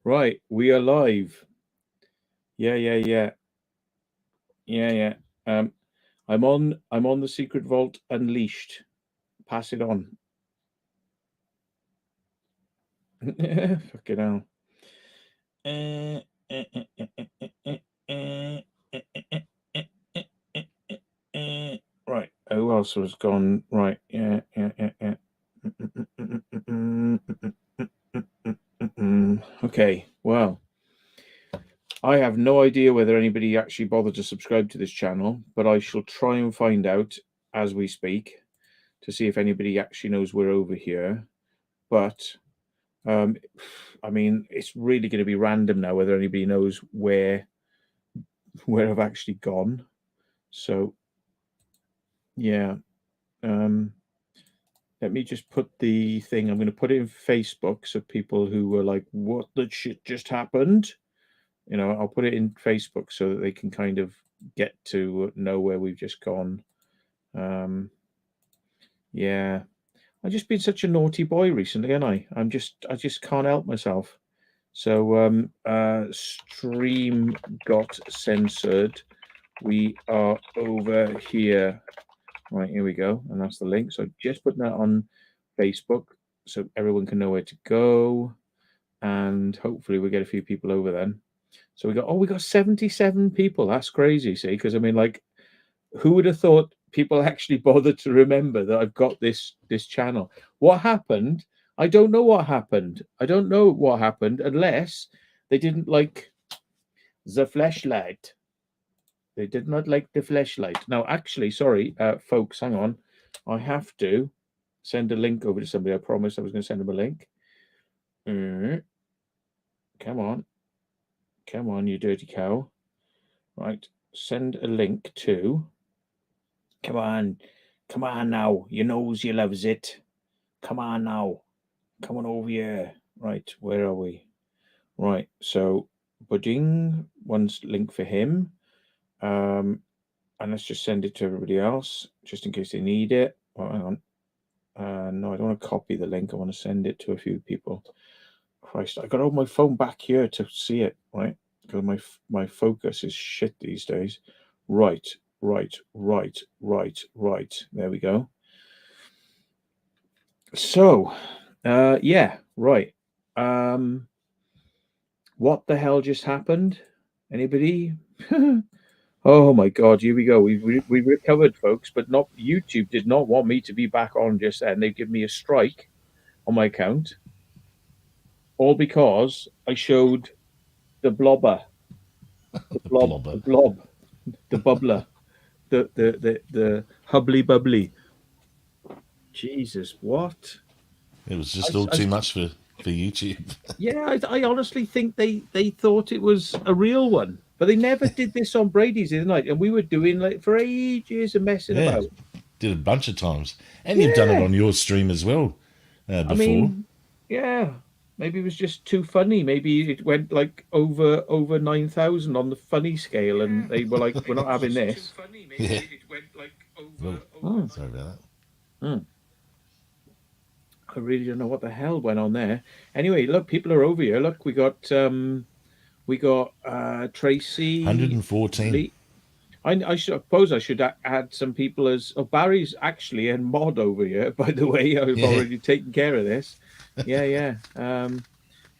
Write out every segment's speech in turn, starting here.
Right, we are live. Yeah. I'm on the Secret Vault Unleashed. Pass it on. Fucking hell. Right. Who else was gone? Right. Yeah. Okay. Well, I have no idea whether anybody actually bothered to subscribe to this channel, but I shall try and find out as we speak to see if anybody actually knows we're over here. But I mean, it's really going to be random now whether anybody knows where I've actually gone. So yeah, let me just put the thing. I'm going to put it in Facebook so people who were like, "What the shit just happened?" I'll put it in Facebook so that they can kind of get to know where we've just gone. Yeah, I've just been such a naughty boy recently, and I just can't help myself. So stream got censored. We are over here. Right, here we go. And that's the link. So just putting that on Facebook so everyone can know where to go. And hopefully we'll get a few people over then. So we got 77 people. That's crazy, see? Because I mean, like, who would have thought people actually bothered to remember that I've got this channel? What happened? I don't know what happened. I don't know what happened unless they didn't like the flashlight. They did not like the flashlight. Now, actually, sorry, folks, hang on. I have to send a link over to somebody. I promised I was going to send them a link. Come on, you dirty cow. Right, send a link to. Come on now. You knows you loves it. Come on now. Come on over here. Right, where are we? Right, so Budding, one's link for him. And let's just send it to everybody else, just in case they need it. Oh, hang on. No, I don't want to copy the link. I want to send it to a few people. Christ, I got to hold my phone back here to see it, right? Because my focus is shit these days. Right. There we go. So, yeah, right. What the hell just happened? Anybody? Oh my God, here we go. We recovered, folks, but not YouTube did not want me to be back on just then. They give me a strike on my account, all because I showed the blobber, the blob, the bubbler, the hubbly bubbly. Jesus, what? It was just all too much for YouTube. Yeah, I honestly think they thought it was a real one, but they never did this on Brady's the other night, and we were doing like for ages and messing Yeah, about. did a bunch of times, and you've done it Yeah, on your stream as well I before. mean, yeah, maybe it was just too funny. Maybe it went like over 9,000 on the funny scale, and they were like, "We're not having this." Yeah. Oh, Hmm. sorry about Hmm. I really don't know what the hell went on there. Anyway, look, people are over here. Look, we got that. Tracy 114. Lee. I suppose I should add some people as. Oh, Barry's actually a mod over here. By the way, I've Yeah. already taken care of this. Yeah. Yeah.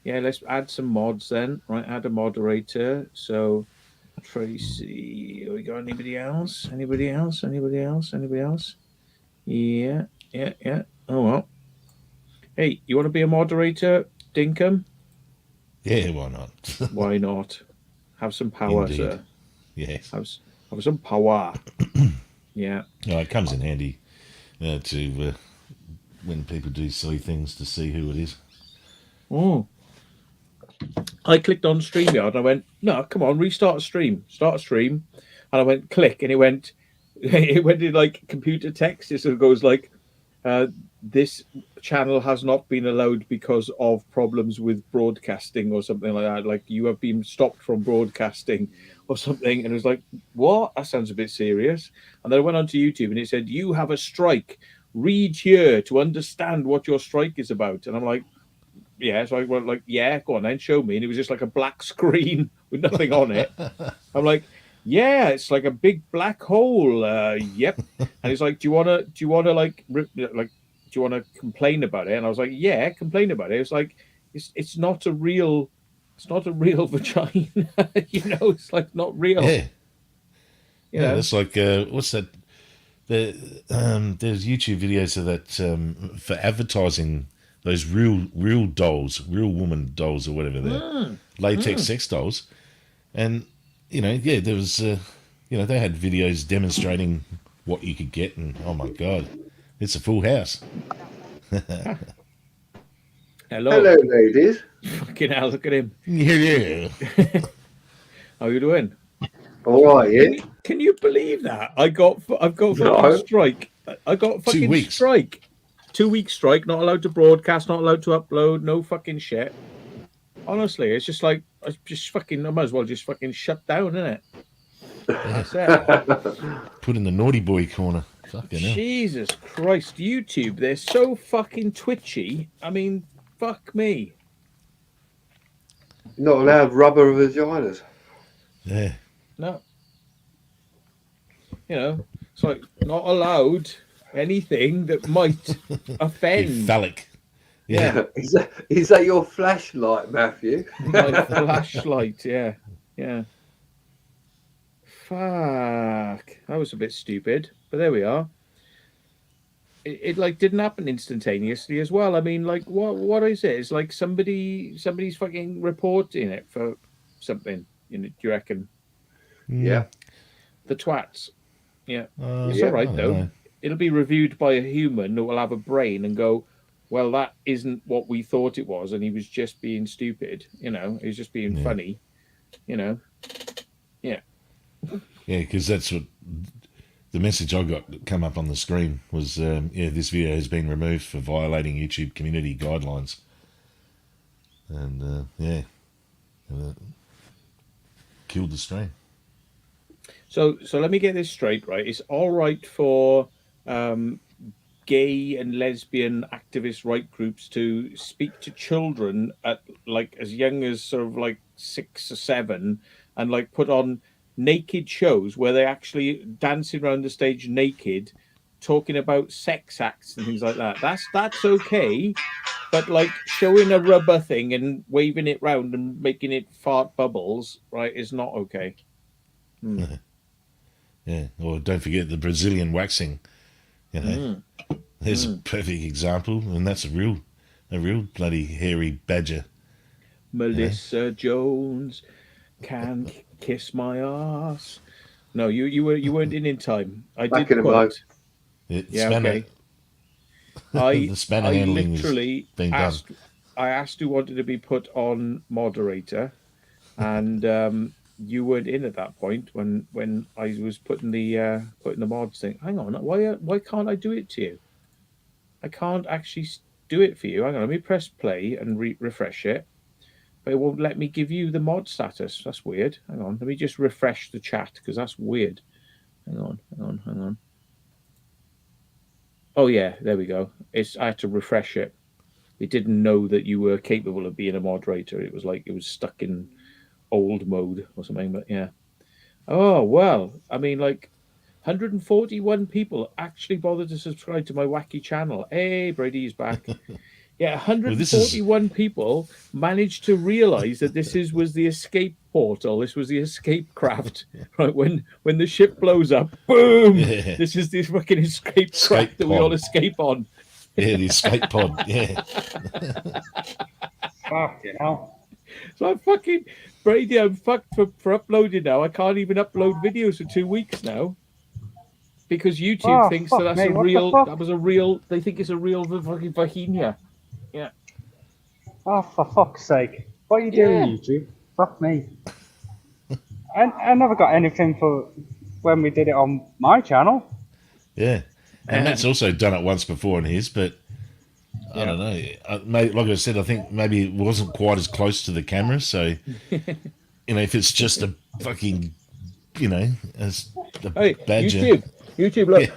Let's add some mods then. Right, add a moderator. So Tracy, we got anybody else? Anybody else? Anybody else? Anybody else? Yeah. Oh well. Hey, you want to be a moderator, Dinkum? Yeah, why not? Why not? Have some power, Indeed. sir. Yes. Have some power. Yeah. No, it comes in handy to when people do silly things to see who it is. Mm. I clicked on StreamYard and I went, no, come on, restart a stream. Start a stream. And I went click and it went it went in like computer text. It sort of goes like this channel has not been allowed because of problems with broadcasting or something like that. Like you have been stopped from broadcasting or something. And it was like, what? That sounds a bit serious. And then I went onto YouTube and it said, you have a strike. Read here to understand what your strike is about. And I'm like, yeah. So I went like, yeah, go on then, show me. And it was just like a black screen with nothing on it. I'm like, yeah, it's like a big black hole. Yep. And he's like, do you wanna like do you want to complain about it? And I was like, yeah, complain about it. It's like it's not a real vagina. It's like not real. Yeah. You Yeah, know? that's like what's that? There's YouTube videos of that for advertising those real dolls, real woman dolls or whatever they're latex sex dolls, and yeah, there was they had videos demonstrating what you could get, and oh my god, it's a full house. Hello, ladies. fucking hell! Look at him. Yeah. How you doing? All right, yeah. Can you believe that? I've got fucking No. strike. I got fucking 2 weeks. strike. 2 week strike. Not allowed to broadcast. Not allowed to upload. No fucking shit. Honestly, it's just like I might as well just fucking shut down, innit? That's it. Put in the naughty boy corner. Fucking hell. Jesus Christ, YouTube! They're so fucking twitchy. I mean, fuck me. Not allowed rubber vaginas. Yeah. No. It's like not allowed anything that might offend. Phallic. Yeah. Is that your flashlight, Matthew? My flashlight, yeah. Fuck. That was a bit stupid, but there we are. It like didn't happen instantaneously as well. I mean, like what is it? It's like somebody's fucking reporting it for something. Do you reckon? Yeah. The twats. Yeah. It's yeah, all right I don't though. know. It'll be reviewed by a human who will have a brain and go, well, that isn't what we thought it was, and he was just being stupid. He was just being funny. Yeah. Yeah, because that's what the message I got that come up on the screen was. This video has been removed for violating YouTube community guidelines, and killed the stream. So let me get this straight, right? It's all right for gay and lesbian activist right groups to speak to children at like as young as sort of like 6 or 7 and like put on naked shows where they're actually dancing around the stage naked, talking about sex acts and things like that. That's okay, but like showing a rubber thing and waving it round and making it fart bubbles, right, is not okay. Yeah, or don't forget the Brazilian waxing. There's a perfect example, and that's a real bloody hairy badger. Melissa Jones can kiss my ass. No, you weren't in time. I Back did in a quote. moment. Okay. I The spanner I handling literally is being done. asked who wanted to be put on moderator, and you weren't in at that point when I was putting the mods thing. Hang on, why can't I do it to you? I can't actually do it for you. Hang on, let me press play and refresh it, but it won't let me give you the mod status. That's weird. Hang on, let me just refresh the chat because that's weird. Hang on. Oh yeah, there we go. I had to refresh it. It didn't know that you were capable of being a moderator. It was like it was stuck in old mode or something. But yeah. Oh well, I mean, like 141 people actually bothered to subscribe to my wacky channel. Hey, Brady's back. Yeah, 141 people managed to realize that this was the escape portal. This was the escape craft. Right, when the ship blows up, boom! Yeah. This is this fucking escape craft that we all escape on. Yeah, the escape pod. Yeah. Fucking hell. So I'm fucking Brady. I'm fucked for uploading now. I can't even upload videos for 2 weeks now because YouTube thinks that that's me, a what the real. fuck? That was a real. They think it's a real fucking vagina. Yeah. Oh, for fuck's sake. What are you doing, YouTube? Fuck me. I never got anything for when we did it on my channel. Yeah. And Matt's also done it once before on his, but I don't know. Like I said, I think maybe it wasn't quite as close to the camera. So, if it's just a fucking, as a badger. YouTube, look.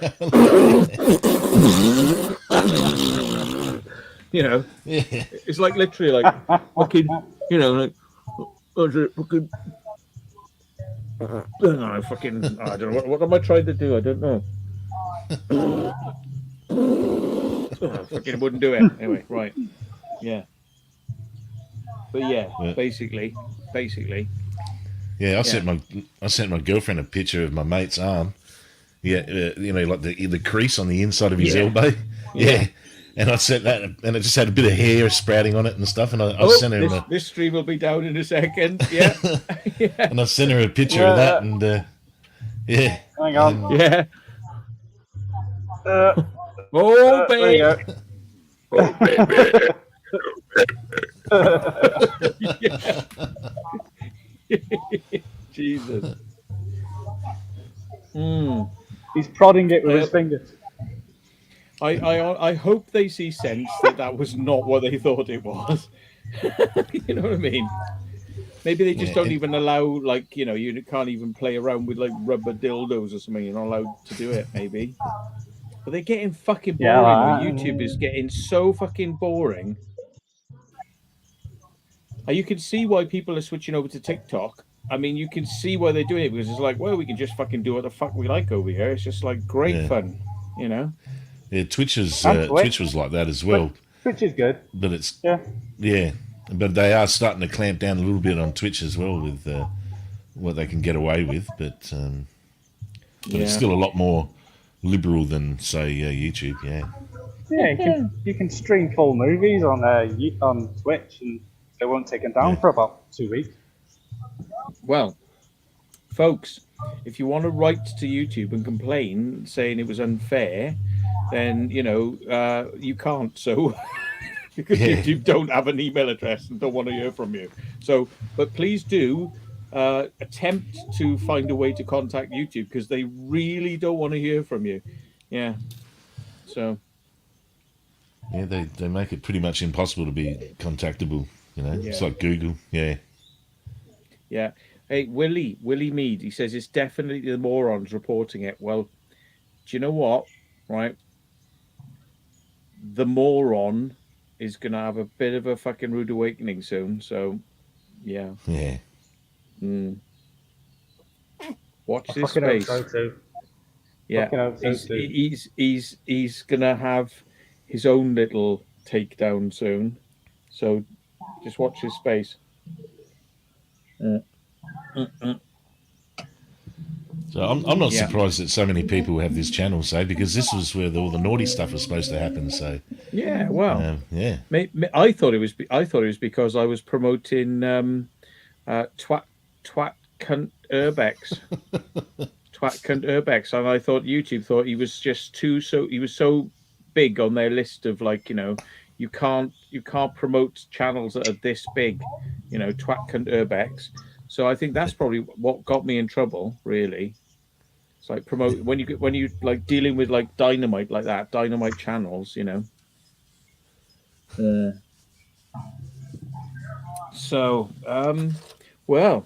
You know, Yeah. it's like literally like fucking, you know, like fucking. No, fucking. I don't know what am I trying to do. I don't know. Fucking wouldn't do it anyway. Right. Yeah. But yeah, Yeah. basically. Yeah, I Yeah. sent my girlfriend a picture of my mate's arm. Yeah, you know, like the crease on the inside of his Yeah. elbow. Yeah. Yeah. And I sent that, and it just had a bit of hair sprouting on it and stuff. And I Oh, sent her this stream will be down in a second. Yeah. Yeah. and I sent her a picture of that, and yeah, Hang on. Yeah. There baby. you go. Oh, baby. Jesus. He's prodding it with his fingers. I hope they see sense that was not what they thought it was. You know what I mean? Maybe they just don't even allow, like, you know, you can't even play around with like rubber dildos or something. You're not allowed to do it, maybe. But they're getting fucking boring. Yeah, YouTube is getting so fucking boring. You can see why people are switching over to TikTok. I mean, you can see why they're doing it, because it's like, well, we can just fucking do what the fuck we like over here. It's just like great fun, you know? Yeah, Twitch was like that as well. Twitch is good. But it's yeah. But they are starting to clamp down a little bit on Twitch as well with what they can get away with. But it's still a lot more liberal than say YouTube. Yeah. Yeah, you can stream full movies on Twitch, and they won't take them down for about 2 weeks. Well, folks, if you want to write to YouTube and complain saying it was unfair, then you know you can't. So because YouTube don't have an email address and don't want to hear from you. So, but please do attempt to find a way to contact YouTube, because they really don't want to hear from you. Yeah. So. Yeah, they make it pretty much impossible to be contactable. You know, it's like Google. Yeah. Yeah. Hey, Willie Mead, he says it's definitely the morons reporting it. Well, do you know what? Right. The moron is going to have a bit of a fucking rude awakening soon. So, yeah. Yeah. Watch this space. Yeah. He's going to have his own little takedown soon. So just watch his space. So I'm not surprised that so many people have this channel, say, because this was where all the naughty stuff was supposed to happen. So yeah, well, I thought it was because I was promoting twat cunt urbex, twat cunt urbex, and I thought YouTube thought he was just he was so big on their list of, like, you know, you can't promote channels that are this big, you know, twat cunt urbex. So I think that's probably what got me in trouble, really. It's like promote when you like dealing with like dynamite like that, dynamite channels, you know. So, well,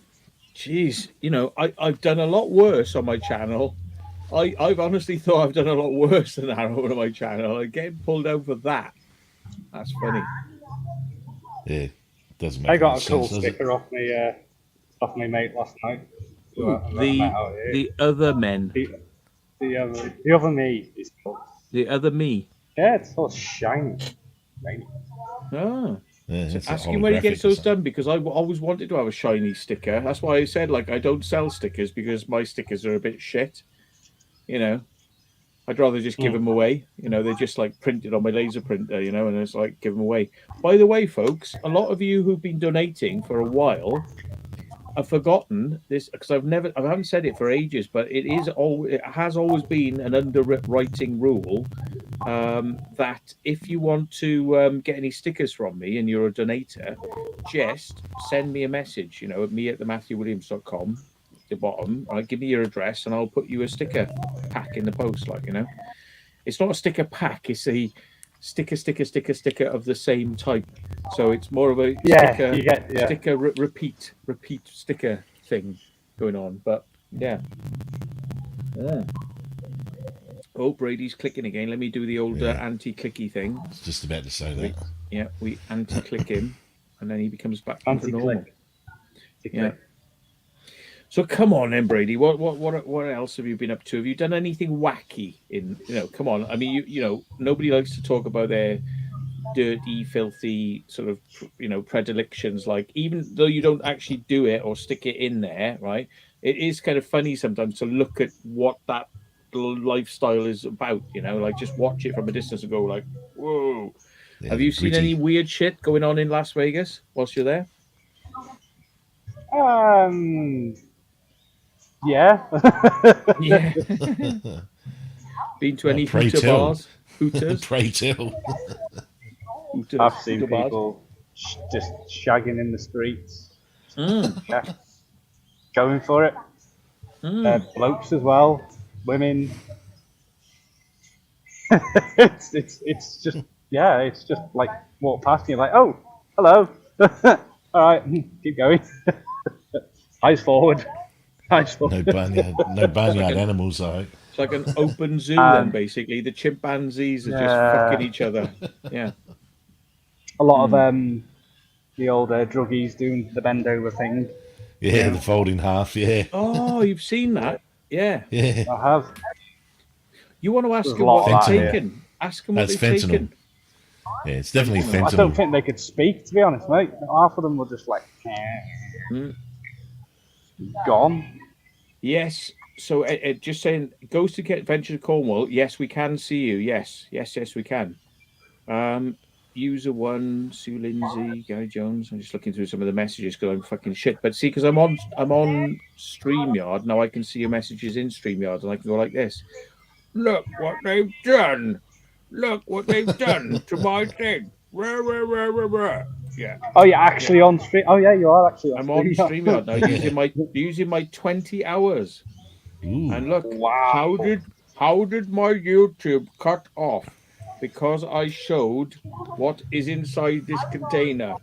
geez, you know, I've done a lot worse on my channel. I've honestly thought I've done a lot worse than that on my channel. And getting pulled out for that, that's funny. Yeah, doesn't make I got a sense, cool sticker off my mate last night. The other men. The other me is cool. The other me. Yeah, it's all shiny. Oh. Yeah, so ask him when he gets those done, because I always wanted to have a shiny sticker. That's why I said, like, I don't sell stickers, because my stickers are a bit shit. You know, I'd rather just give them away. You know, they're just like printed on my laser printer, you know, and it's like give them away. By the way, folks, a lot of you who've been donating for a while have forgotten this, because I haven't said it for ages, but it has always been an underwriting rule that if you want to get any stickers from me and you're a donator, just send me a message, you know, at me@thematthewwilliams.com. The bottom, give me your address and I'll put you a sticker pack in the post, like, you know. It's not a sticker pack, it's a sticker of the same type, so it's more of a sticker repeat sticker thing going on. But yeah. Oh, Brady's clicking again. Let me do the old Yeah. anti-clicky thing. I was just about to say that. Yeah, we anti-click him, and then he becomes back into normal. Anti-click. Yeah. So come on, then, Brady. What else have you been up to? Have you done anything wacky? Come on. I mean, nobody likes to talk about their dirty, filthy sort of predilections. Like, even though you don't actually do it or stick it in there, right? It is kind of funny sometimes to look at what that lifestyle is about. Like just watch it from a distance and go like, whoa. Yeah, Have you seen gritty. any weird shit going on in Las Vegas whilst you're there? Yeah. Yeah. Been to any pray Hooter tell. bars? Hooters? Pray tell. Hooters? I've seen Hooter bars? people just shagging in the streets. Mm. Yeah. Going for it. Blokes as well. Women. it's just like walk past and you're like, oh, hello. All right, keep going. Eyes forward. Eyes forward. No barnyard animals, though. It's like an open zoo then, basically. The chimpanzees are just fucking each other. Yeah. A lot of the old druggies doing the bend over thing. Yeah, the folding half. Yeah. Oh, you've seen that? Yeah. Yeah. I have. You want to ask There's them a lot what of they've that taken? Ask them what That's they've fentanyl. taken. Yeah, it's definitely I don't fentanyl. think they could speak, to be honest, mate. Half of them were just like, gone. Yes. So just saying, Ghost Adventure Cornwall. Yes, we can see you. Yes, we can. User one, Sue Lindsay, Gary Jones. I'm just looking through some of the messages because I'm fucking shit. But see, because I'm on StreamYard now, I can see your messages in StreamYard, and I can go like this. Look what they've done. Look what they've done to my thing. Rah, rah, rah, rah, rah. Yeah. Oh, you're actually on stream. Oh, yeah, you are actually on I'm on StreamYard now, using my 20 hours. Ooh. And look, Wow. how did my YouTube cut off? Because I showed what is inside this container.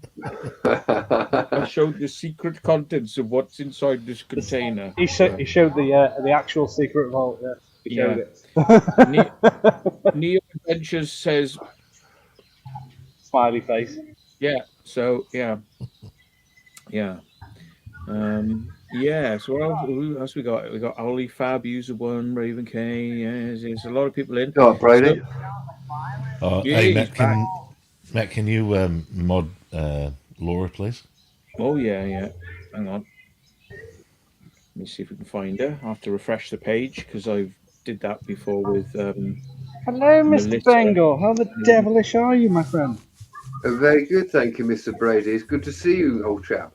I showed the secret contents of what's inside this container. He showed the actual secret vault. Yeah. He showed it. Neo Adventures says smiley face. Yeah. So yeah. So who else we got? We got Ollie Fab, User One, Raven K. Yeah, there's a lot of people in. Go on, Brady. Hey, Matt, can you mod Laura, please? Oh yeah. Hang on. Let me see if we can find her. I have to refresh the page because I did that before with. Hello, Mr. Bengal. How the devilish are you, my friend? Very good, thank you, Mr. Brady. It's good to see you, old chap.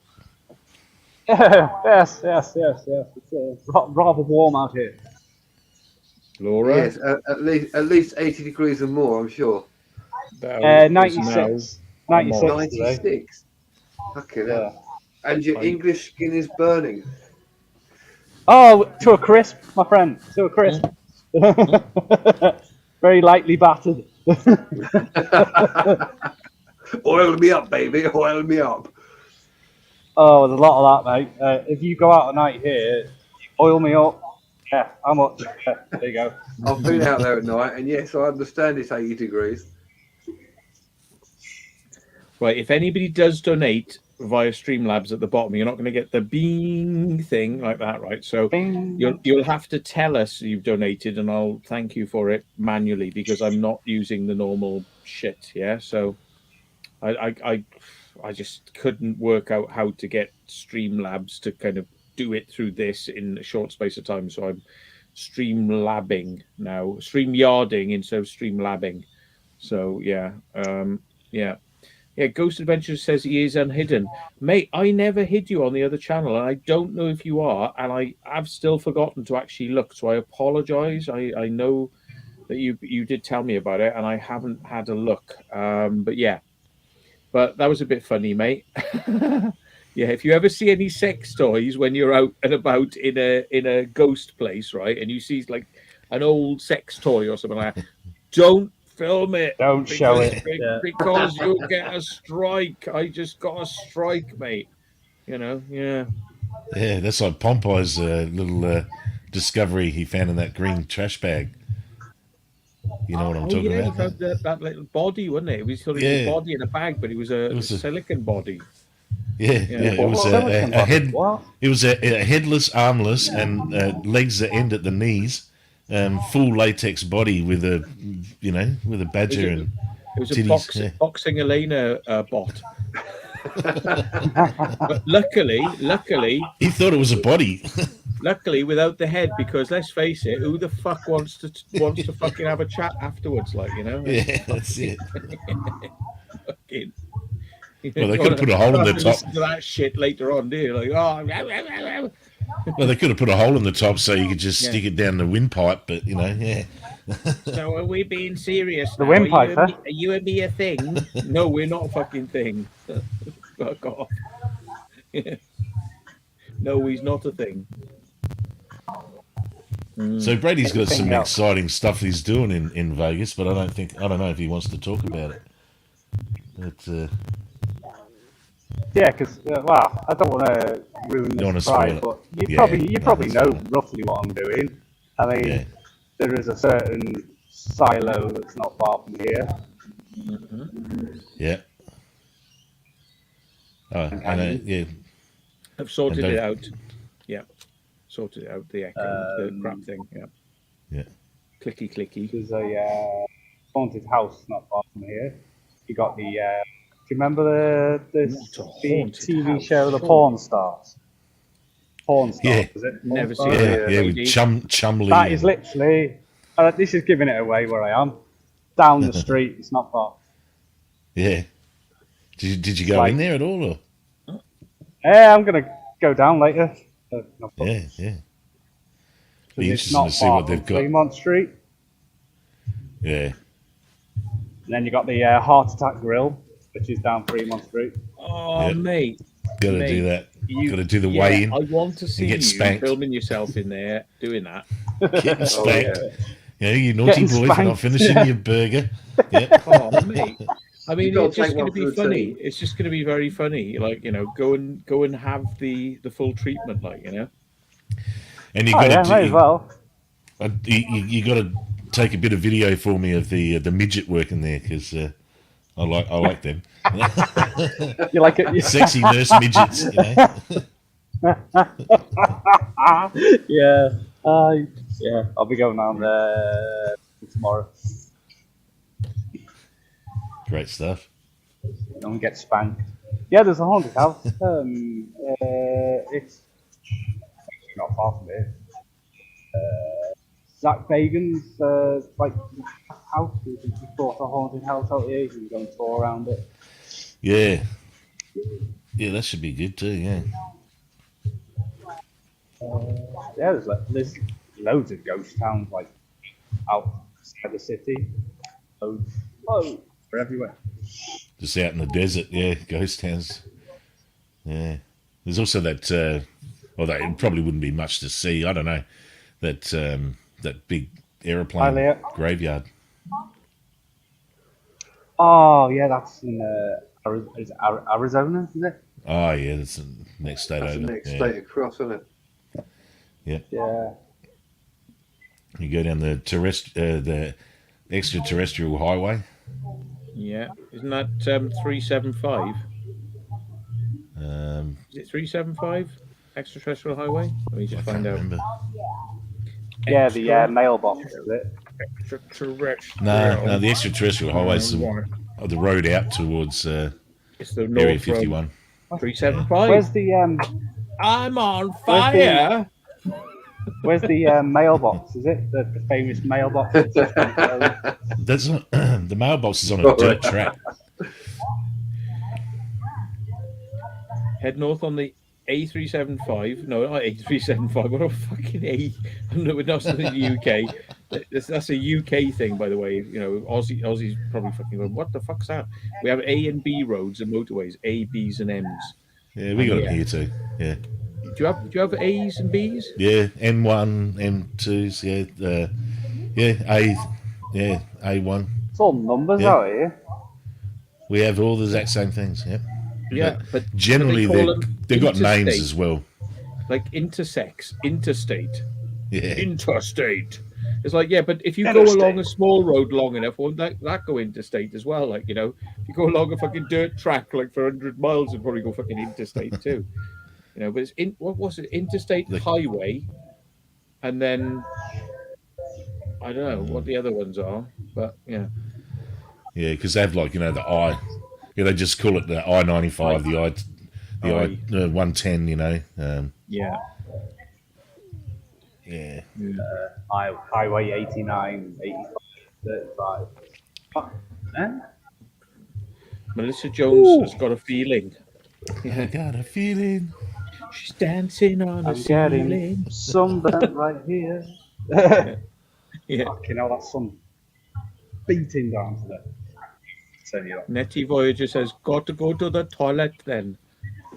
Yes. It's rather warm out here. Laura? Yes, at least 80 degrees and more, I'm sure. 96. 96. 96? Okay, yeah. And your English skin is burning. Oh, to a crisp, my friend. To a crisp. Very lightly battered. Oil me up, baby. Oil me up. Oh, there's a lot of that, mate. If you go out at night here, oil me up. Yeah, how much? There you go. I've been out there at night, and yes, I understand it's 80 degrees. Right, if anybody does donate via Streamlabs at the bottom, you're not going to get the bing thing like that, right? So you'll have to tell us you've donated, and I'll thank you for it manually because I'm not using the normal shit. Yeah, so I just couldn't work out how to get Streamlabs to kind of do it through this in a short space of time. So I'm Streamlabbing now, Streamyarding instead of Streamlabbing. So yeah. Ghost Adventures says he is unhidden. Mate, I never hid you on the other channel, and I don't know if you are, and I have still forgotten to actually look, so I apologize. I know that you did tell me about it, and I haven't had a look. But that was a bit funny, mate. Yeah, if you ever see any sex toys when you're out and about in a ghost place, right, and you see like an old sex toy or something like that, don't film it. Don't show it. Because you'll get a strike. I just got a strike, mate. Yeah. Yeah, that's like Pompey's little discovery he found in that green trash bag. You know what I'm Oh talking yeah, about? it was that little body, wasn't it? It was sort of Yeah. a body in a bag, but it was a was a- silicon body. Yeah, Yeah. yeah. It was What? a head. What? It was a headless, armless, and legs that end at the knees. Full latex body with a, with a badger and It was a titties. Yeah. boxing Elena bot. But luckily, He thought it was a body. without the head, because let's face it, who the fuck wants to fucking have a chat afterwards? Like, Yeah, that's it. Fucking, Well, they could have put a hole in the top. Listen to that shit later on, do you? Like, oh, Well, they could have put a hole in the top so you could just stick it down the windpipe. But yeah. so are we being serious? The now? windpipe, huh? Are you and me a thing? No, we're not a fucking thing. Fuck off. No, he's not a thing. So Brady's got some else. exciting stuff he's doing in Vegas, but I don't know if he wants to talk about it. But Yeah, because well, I don't want to ruin Don't wanna the spoil surprise, it. but you Yeah, probably that's know fine. roughly what I'm doing. I mean, yeah, there is a certain silo that's not far from here. yeah. Oh, and yeah, I've sorted And it don't- out. Yeah. Sorted it out, the echo, the crap thing. Yeah. yeah. Clicky. There's a haunted house not far from here. You got the. Do you remember the What a big haunted TV house. show, The Porn Stars? Porn Stars, Yeah. is it? Never Porn seen Stars? Yeah, with lady. Chumley. That is literally. This is giving it away where I am. Down the street, it's not far. Yeah. Did you go Like- in there at all? Or? Yeah, I'm gonna go down later. No problem. Yeah. Be It's interesting not to see far what they've from got. Fremont Street. Yeah. And then you got the Heart Attack Grill, which is down Fremont Street. Oh, Yeah. mate. Got to Mate, do that. you- Got to do the Yeah, weigh in. I want to see get you spanked. filming yourself in there doing that. Getting spanked. yeah. You know, you naughty Getting boy for not spanked. finishing Yeah. your burger. Yeah. Oh, mate. I mean, gotta it's just take going one to be for the funny. team. It's just going to be very funny. Like, go and have the full treatment. Like, And you Oh got yeah, to may as well. you got to take a bit of video for me of the midget working there because I like them. You like it? Sexy nurse midgets. Yeah. Yeah. I'll be going down there tomorrow. Great stuff. Don't get spanked. Yeah, there's a haunted house. It's actually not far from here. Zach Bagan's house. He bought a haunted house out here. You can go and tour around it. Yeah. Yeah, that should be good too. Yeah. Yeah, there's loads of ghost towns outside the city. Loads. They're everywhere. Just out in the desert. Yeah, ghost towns. Yeah. There's also that. Although it probably wouldn't be much to see. I don't know. That big aeroplane Leo. graveyard. Oh yeah, that's in Arizona, is it? Oh yeah, that's the next state That's the over. next Yeah. state across, isn't it? Yeah. You go down the extraterrestrial highway. Yeah. Isn't that 375? Is it 375? Extraterrestrial highway? Let me I just can't find out. remember. Yeah, the mailbox, is it? Extraterrestrial. No, the extraterrestrial highway's the road out towards It's the Area North 51. Road. 375. Where's the I'm on Where's the- fire. Where's the mailbox? Is it the famous mailbox? That's not, the mailbox is on a dirt track. Head north on the A375. No, not A375. What a fucking A. No, that's not in the UK. That's a UK thing, by the way. Aussie's probably fucking going, what the fuck's that? We have A and B roads and motorways, A, B's, and M's. Yeah, we got Yeah. it here too. Yeah, Do you have A's and B's? yeah. N1, N2s. A1. It's all numbers Yeah. out here. We have all the exact same things. Yep. Yeah, but Generally, but they call them they've got names interstate. as well. Like intersex, interstate, Yeah. interstate. It's like, yeah, but if you go along a small road long enough, won't that go interstate as well? Like, you know, if you go along a fucking dirt track like for 100 miles, it'd probably go fucking interstate too. You know, but it's what was it? Interstate highway, and then I don't know what the other ones are, but yeah. Yeah, because they have like, you know, the I. Yeah, they just call it the I-95, the I-110, you know. Yeah. Yeah. Highway 89, 85, 35. Melissa Jones has got a feeling. I got a feeling. She's dancing on the ceiling. Getting sunburnt right here. Yeah. Fucking hell, that's some beating down to that. Netty Voyager says, "Got to go to the toilet then.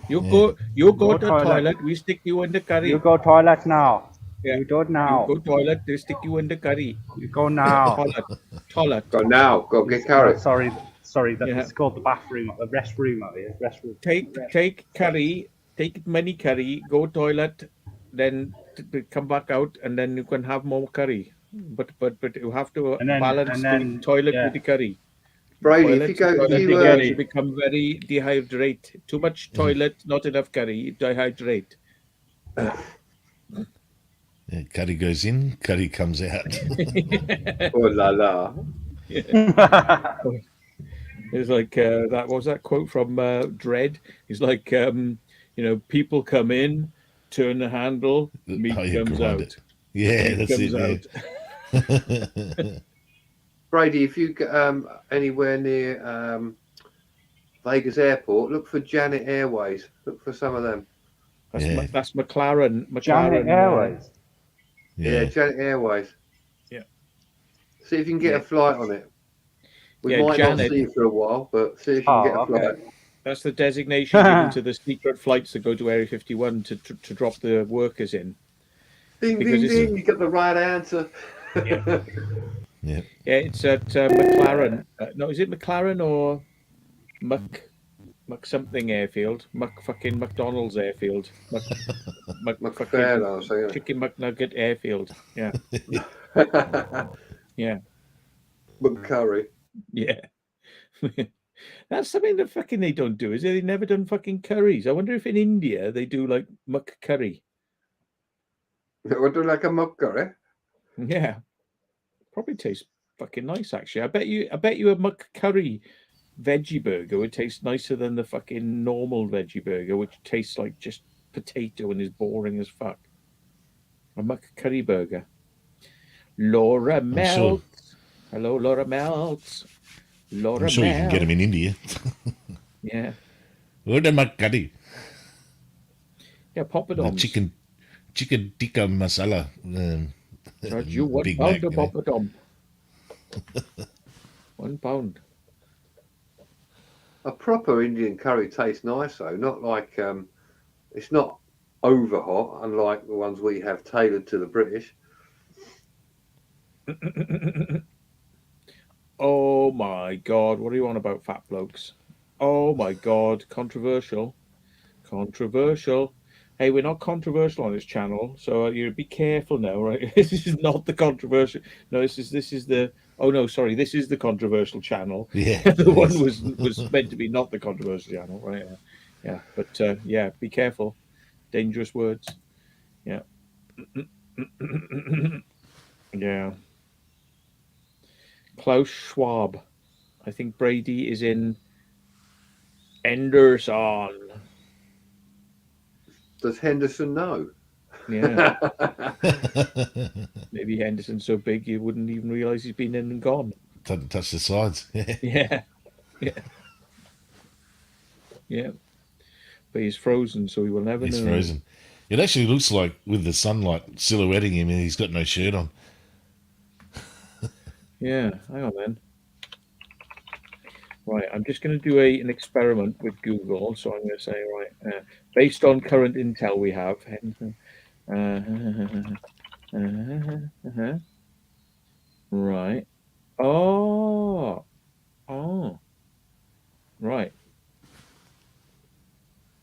You go to the toilet. We stick you in the curry. You go toilet now. Yeah. You do it now. You go toilet. They stick you in the curry. You go now. Toilet. Go now. Go get curry. No, sorry. That's called the bathroom, the restroom out here. Restroom. Take curry. Take many curry. Go toilet. Then come back out, and then you can have more curry. But you have to balance the toilet with the curry. Brady, if you become very dehydrated. Too much toilet, not enough curry, dehydrate. Yeah, curry goes in, curry comes out. Oh la la. It's like that. What was that quote from Dread? It's like you know, people come in, turn the handle, meat comes out. It. Yeah, that's it. Yeah. Brady, if you get anywhere near Vegas Airport, look for Janet Airways. Look for some of them. That's McLaren. Janet Airways. Yeah, Janet Airways. Yeah. See if you can get a flight on it. We might not see you for a while, but see if you can get a flight. That's the designation given to the secret flights that go to Area 51 to drop the workers in. Ding, ding, ding. You got the right answer. Yeah. Yeah, it's at McLaren. No, is it McLaren or Muck something airfield? Muck fucking McDonald's airfield. Muck fucking Chicken McNugget airfield. Yeah. Yeah. McCurry. Yeah. That's something that fucking they don't do, is it? They've never done fucking curries. I wonder if in India they do like muck curry. They would do like a muck curry? Yeah. Probably tastes fucking nice, actually. I bet you a muck curry veggie burger would taste nicer than the fucking normal veggie burger, which tastes like just potato and is boring as fuck. A muck curry burger. Laura Melts. Sure. Hello, Laura Melts. I'm sure you can get them in India. Yeah. What a muck curry. Yeah, poppadoms. Chicken tikka masala. You 1 pound of poppadom. 1 pound. A proper Indian curry tastes nice though, not like it's not over hot, unlike the ones we have tailored to the British. Oh my God, what are you on about, fat blokes? Oh my God, controversial. Hey, we're not controversial on this channel, so you be careful now, right? This is not the controversial. No, this is the. Oh no, sorry, this is the controversial channel. Yeah, the one was meant to be not the controversial channel, right? Yeah, but yeah, be careful. Dangerous words. Yeah. Yeah. Klaus Schwab. I think Brady is in Henderson. Does Henderson know? Yeah. Maybe Henderson's so big you wouldn't even realise he's been in and gone. Touch the sides. Yeah. But he's frozen, so he will never know. He's frozen. It actually looks like with the sunlight silhouetting him, and he's got no shirt on. Yeah, hang on then. Right, I'm just going to do an experiment with Google. So I'm going to say, right, based on current intel we have, right. Oh, right.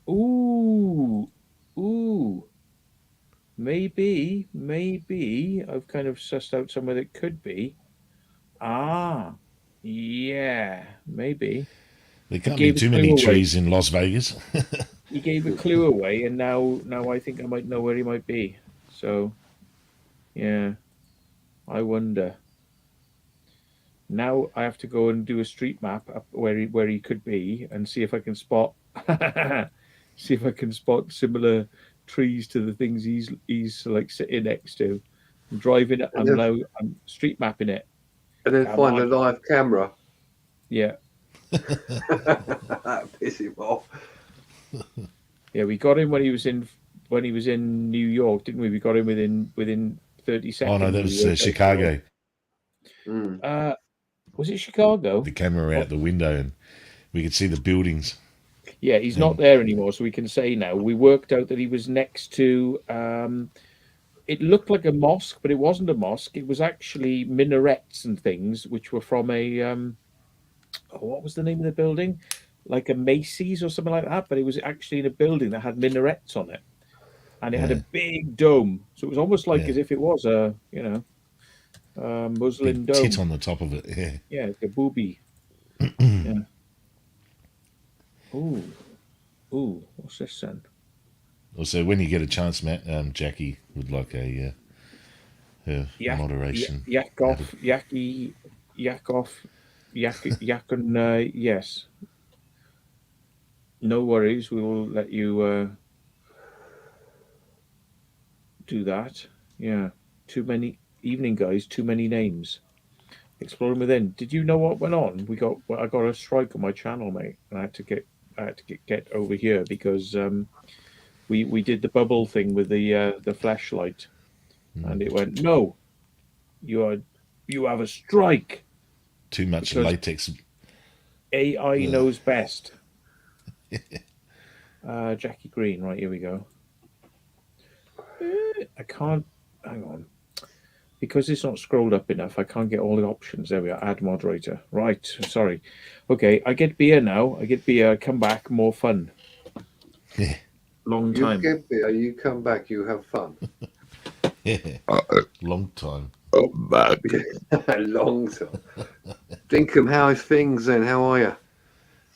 Ooh, maybe I've kind of sussed out somewhere that could be. Ah, yeah, maybe. There He can't be gave a too many clue away. trees in Las Vegas. He gave a clue away, and now I think I might know where he might be. So, yeah, I wonder. Now I have to go and do a street map up where he could be, and see if I can spot see if I can spot similar trees to the things he's like sitting next to. I'm driving it. And then, I'm street mapping it. and then Come find the on. live camera. Yeah, That piss him off. yeah. We got him when he was in New York, didn't we? We got him within 30 seconds. Oh no, that was We worked out Chicago. Was it Chicago? The camera out the window, and we could see the buildings. Yeah, he's not there anymore, so we can say now. We worked out that he was next to. It looked like a mosque, but it wasn't a mosque. It was actually minarets and things, which were from a. What was the name of the building? Like a Macy's or something like that, but it was actually in a building that had minarets on it, and it had a big dome. So it was almost like as if it was a Muslim Big dome. tit on the top of it. Yeah. Yeah, like a booby. Yeah. Ooh, what's this then? Also, when you get a chance, Matt, Jackie would like her moderation. Yak off, yak and yes. No worries, we will let you do that. Yeah. Too many evening guys, too many names. Exploring within. Did you know what went on? I got a strike on my channel, mate, and I had to get over here because we did the bubble thing with the flashlight, and it went, no, you have a strike. Too much Because latex. AI knows best. Jackie Green, right, here we go. I can't, hang on. Because it's not scrolled up enough, I can't get all the options. There we are, add moderator. Right, sorry. Okay, I get beer now. I get beer, I come back, more fun. Yeah. Long You time. get beer, you come back, you have fun. Yeah. Long time. Back. A long time. Dinkum, how's things then? How are you?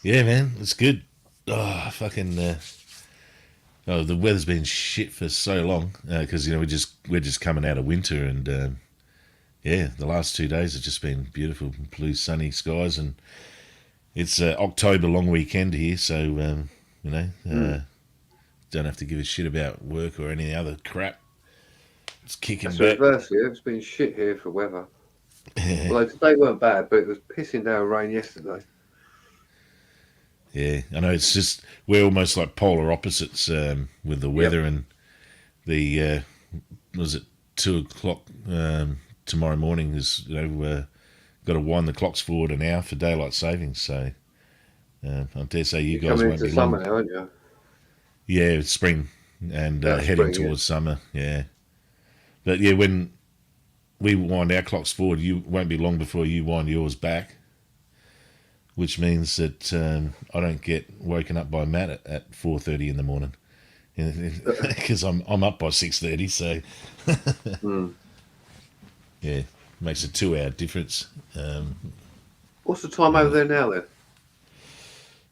Yeah, man, it's good. Oh, fucking. The weather's been shit for so long because we're just coming out of winter, and the last 2 days have just been beautiful, blue, sunny skies, and it's October long weekend here, so don't have to give a shit about work or any other crap. It's kicking That's back. reverse here. It's been shit here for weather. Although today weren't bad, but it was pissing down rain yesterday. Yeah, I know. It's just we're almost like polar opposites with the weather, and the was it 2:00 tomorrow morning is got to wind the clocks forward an hour for daylight savings. So I dare say you guys coming won't into be summer long. now, aren't you? Yeah, it's spring and heading spring, towards summer. Yeah, but yeah, when we wind our clocks forward, you won't be long before you wind yours back. Which means that I don't get woken up by Matt at 4:30 in the morning, because I'm up by 6:30. So yeah, makes a 2-hour difference. What's the time over there now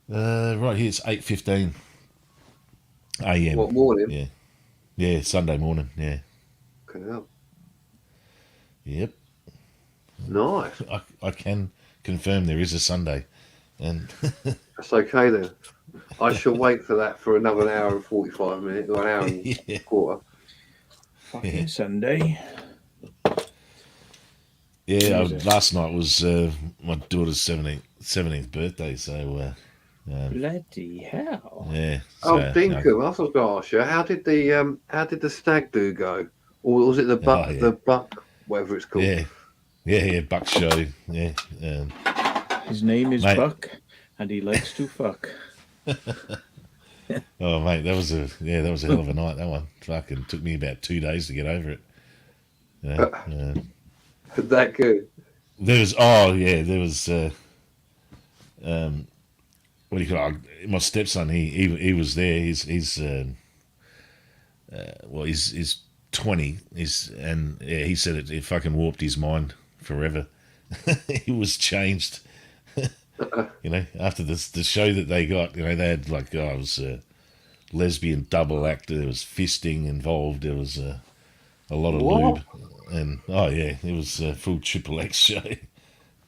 then? Right here it's 8:15 a.m. What morning? Yeah, Sunday morning. Yeah, Fucking hell. yep. Nice. I can confirm there is a Sunday. And That's okay then. I shall wait for that for another hour and 45 minutes, or an hour and a quarter. Fucking Sunday. yeah, last night was my daughter's 17th birthday, so Bloody hell. yeah. Oh, So, Dinkum, I was going to ask you, how did the stag do go? Or was it the buck, the buck, whatever it's called? yeah, Buck show, yeah. His name is Mate. Buck, and he likes to fuck. Oh mate, that was a hell of a night. That one fucking took me about 2 days to get over it. That good. There was what do you call it? My stepson, he was there. His 20 and yeah, he said it fucking warped his mind forever. He was changed. You know, after the show that they got, you know, they had like, it was a lesbian double act. There was fisting involved. There was a lot of lube, and it was a full Triple X show,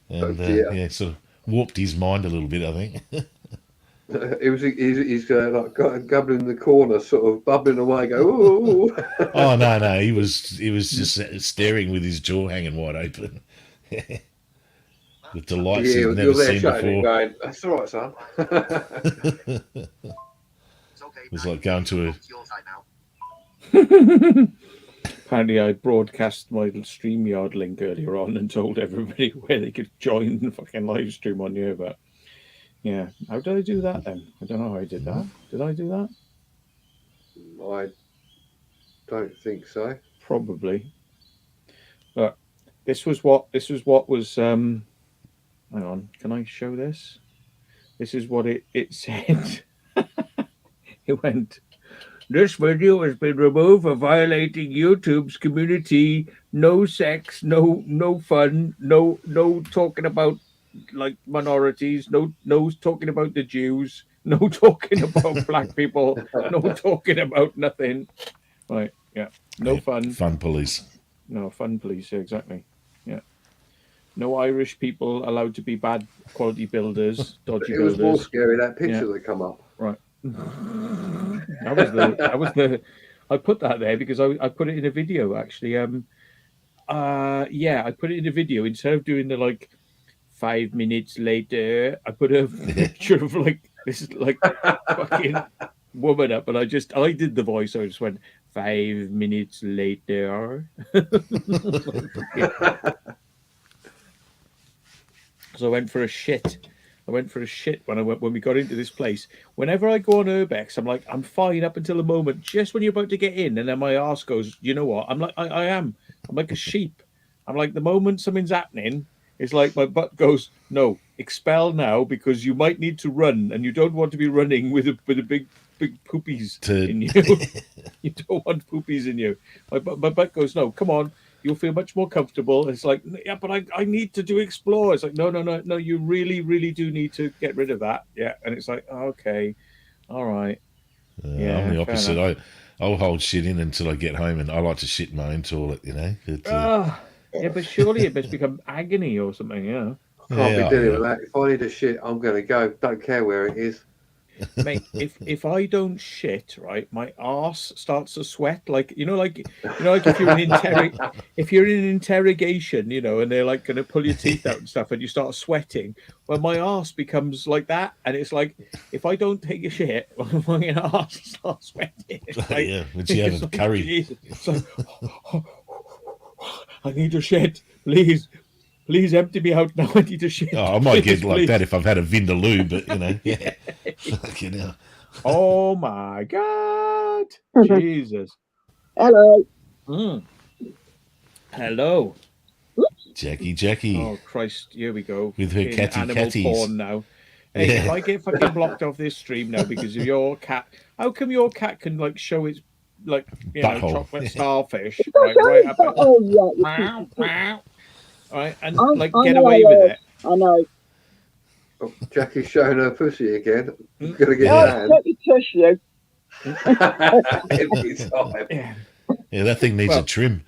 and yeah, sort of warped his mind a little bit, I think. He's like gubbling in the corner, sort of bubbling away. Go, ooh. Oh no, he was just staring with his jaw hanging wide open. The delights he's never seen before. Going, that's all right, son. It was like going to a. Apparently, I broadcast my StreamYard link earlier on and told everybody where they could join the fucking live stream on here. But yeah, how did I do that then? I don't know how I did that. Did I do that? I don't think so. Probably. But this was what was. Hang on, can I show this? This is what it said. It went. This video has been removed for violating YouTube's community. No sex, no fun, no talking about like minorities, no talking about the Jews, no talking about black people, no talking about nothing. Right, yeah. No fun. Fun police. No fun police, yeah, exactly. Yeah. No Irish people allowed to be bad quality builders, dodgy builders. It was more scary, that picture that come up. Right. That was the I put that there because I put it in a video actually. I put it in a video instead of doing the like 5 minutes later. I put a picture of like this like fucking woman up, and I did the voice. So I just went 5 minutes later. So I went for a shit. When we got into this place. Whenever I go on Urbex, I'm like, I'm fine up until the moment, just when you're about to get in, and then my arse goes, you know what? I'm like, I'm like a sheep. I'm like, the moment something's happening, it's like my butt goes, no, expel now, because you might need to run, and you don't want to be running with a big poopies in you. You don't want poopies in you. My butt goes, no, come on. You'll feel much more comfortable. It's like, yeah, but I need to do explore. It's like, no. You really, really do need to get rid of that. Yeah, and it's like, okay, all right. Yeah, I'm the opposite. I'll hold shit in until I get home, and I like to shit in my own toilet. You know. Yeah, but surely it must become agony or something. Yeah. Can't be dealing with that. If I need a shit, I'm going to go. Don't care where it is. Mate, if I don't shit, right, my arse starts to sweat. Like if you're in an interrogation, you know, and they're like going to pull your teeth out and stuff, and you start sweating. Well, my arse becomes like that, and it's like if I don't take a shit, my arse starts sweating. Like, yeah, but you haven't curried. It's like, I need a shit, please. Please empty me out now. I need to shit. Oh, I might get like that if I've had a Vindaloo, but you know, yeah. Fucking hell. Oh my God. Jesus. Hello. Hello. Jackie. Oh Christ, here we go. With her catties. Porn now. Hey, if I get fucking blocked off this stream now because of your cat, how come your cat can like show its like chocolate starfish right up at, meow. Right, and get away with it. I know. Oh, Jackie's showing her pussy again. I'm gonna get let me touch you. Every time. Yeah, that thing needs a trim.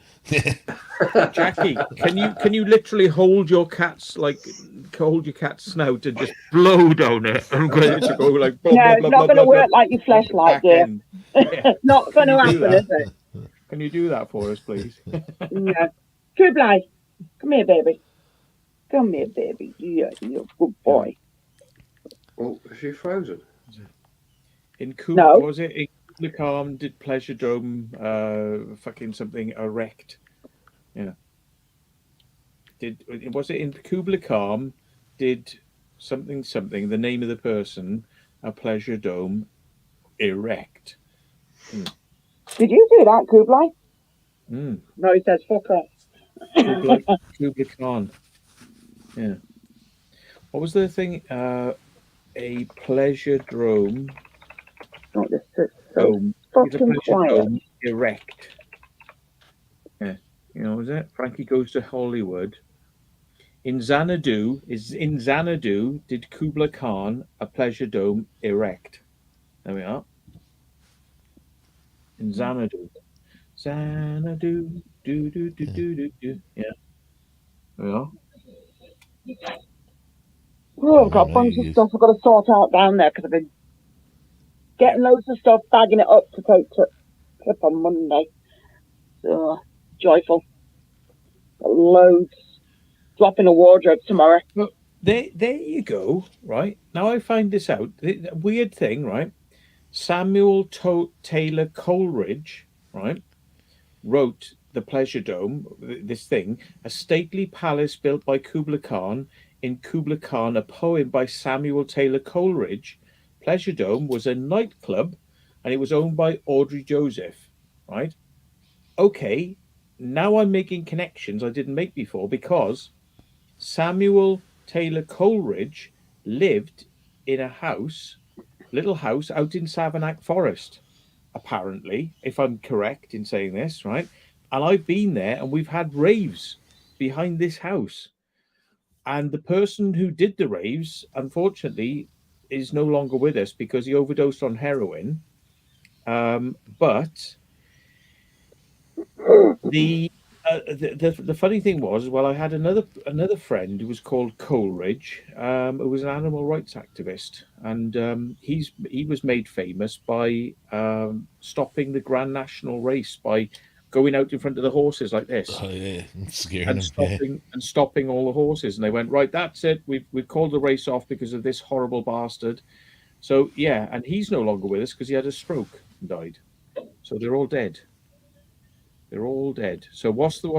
Jackie, can you literally hold your cat's snout and just blow down it and get it to go like blah, no, blah, it's blah, not going to blah, work blah, like your flashlight, dear. Yeah. Not going to happen, is it? Can you do that for us, please? No. Kublai, come here, baby. Come here, baby. You're a good boy. Oh, is she frozen? In Kublai, was it in Kublai Khan did Pleasure Dome fucking something erect? Yeah. Was it in Kublai Khan did something the name of the person a Pleasure Dome erect? Did you do that, Kublai? No, he says fuck off. Kublai Khan. Yeah. What was the thing? A pleasure dome. Not just dome. It's a pleasure dome erect. Yeah. You know, was it? Frankie Goes to Hollywood. In Xanadu did Kubla Khan a pleasure dome erect. There we are. In Xanadu. Xanadu. Do do do Yeah. do do do. Yeah. There we are. Oh, I I've got don't a know. bunch of stuff I've got to sort out down there because I've been getting loads of stuff, bagging it up to take to trip on Monday. So joyful. Got loads. Dropping a wardrobe tomorrow. Well, there you go. Right now, I find this out. The weird thing, right? Samuel Taylor Coleridge, right, wrote the Pleasure Dome. This thing, a stately palace built by Kubla Khan. In Kubla Khan, a poem by Samuel Taylor Coleridge. Pleasure Dome was a nightclub, and it was owned by Audrey Joseph. Right? Okay. Now I'm making connections I didn't make before because Samuel Taylor Coleridge lived in a house, little house out in Savanac Forest, apparently, if I'm correct in saying this, right? And I've been there and we've had raves behind this house. And the person who did the raves, unfortunately, is no longer with us because he overdosed on heroin. But the the funny thing was, well, I had another friend who was called Coleridge, who was an animal rights activist, and he was made famous by stopping the Grand National race by going out in front of the horses like this Oh yeah, scaring and them. Yeah, stopping all the horses, and they went, right, that's it, we've called the race off because of this horrible bastard. So yeah, and he's no longer with us because he had a stroke and died. So they're all dead. They're all dead. So what's the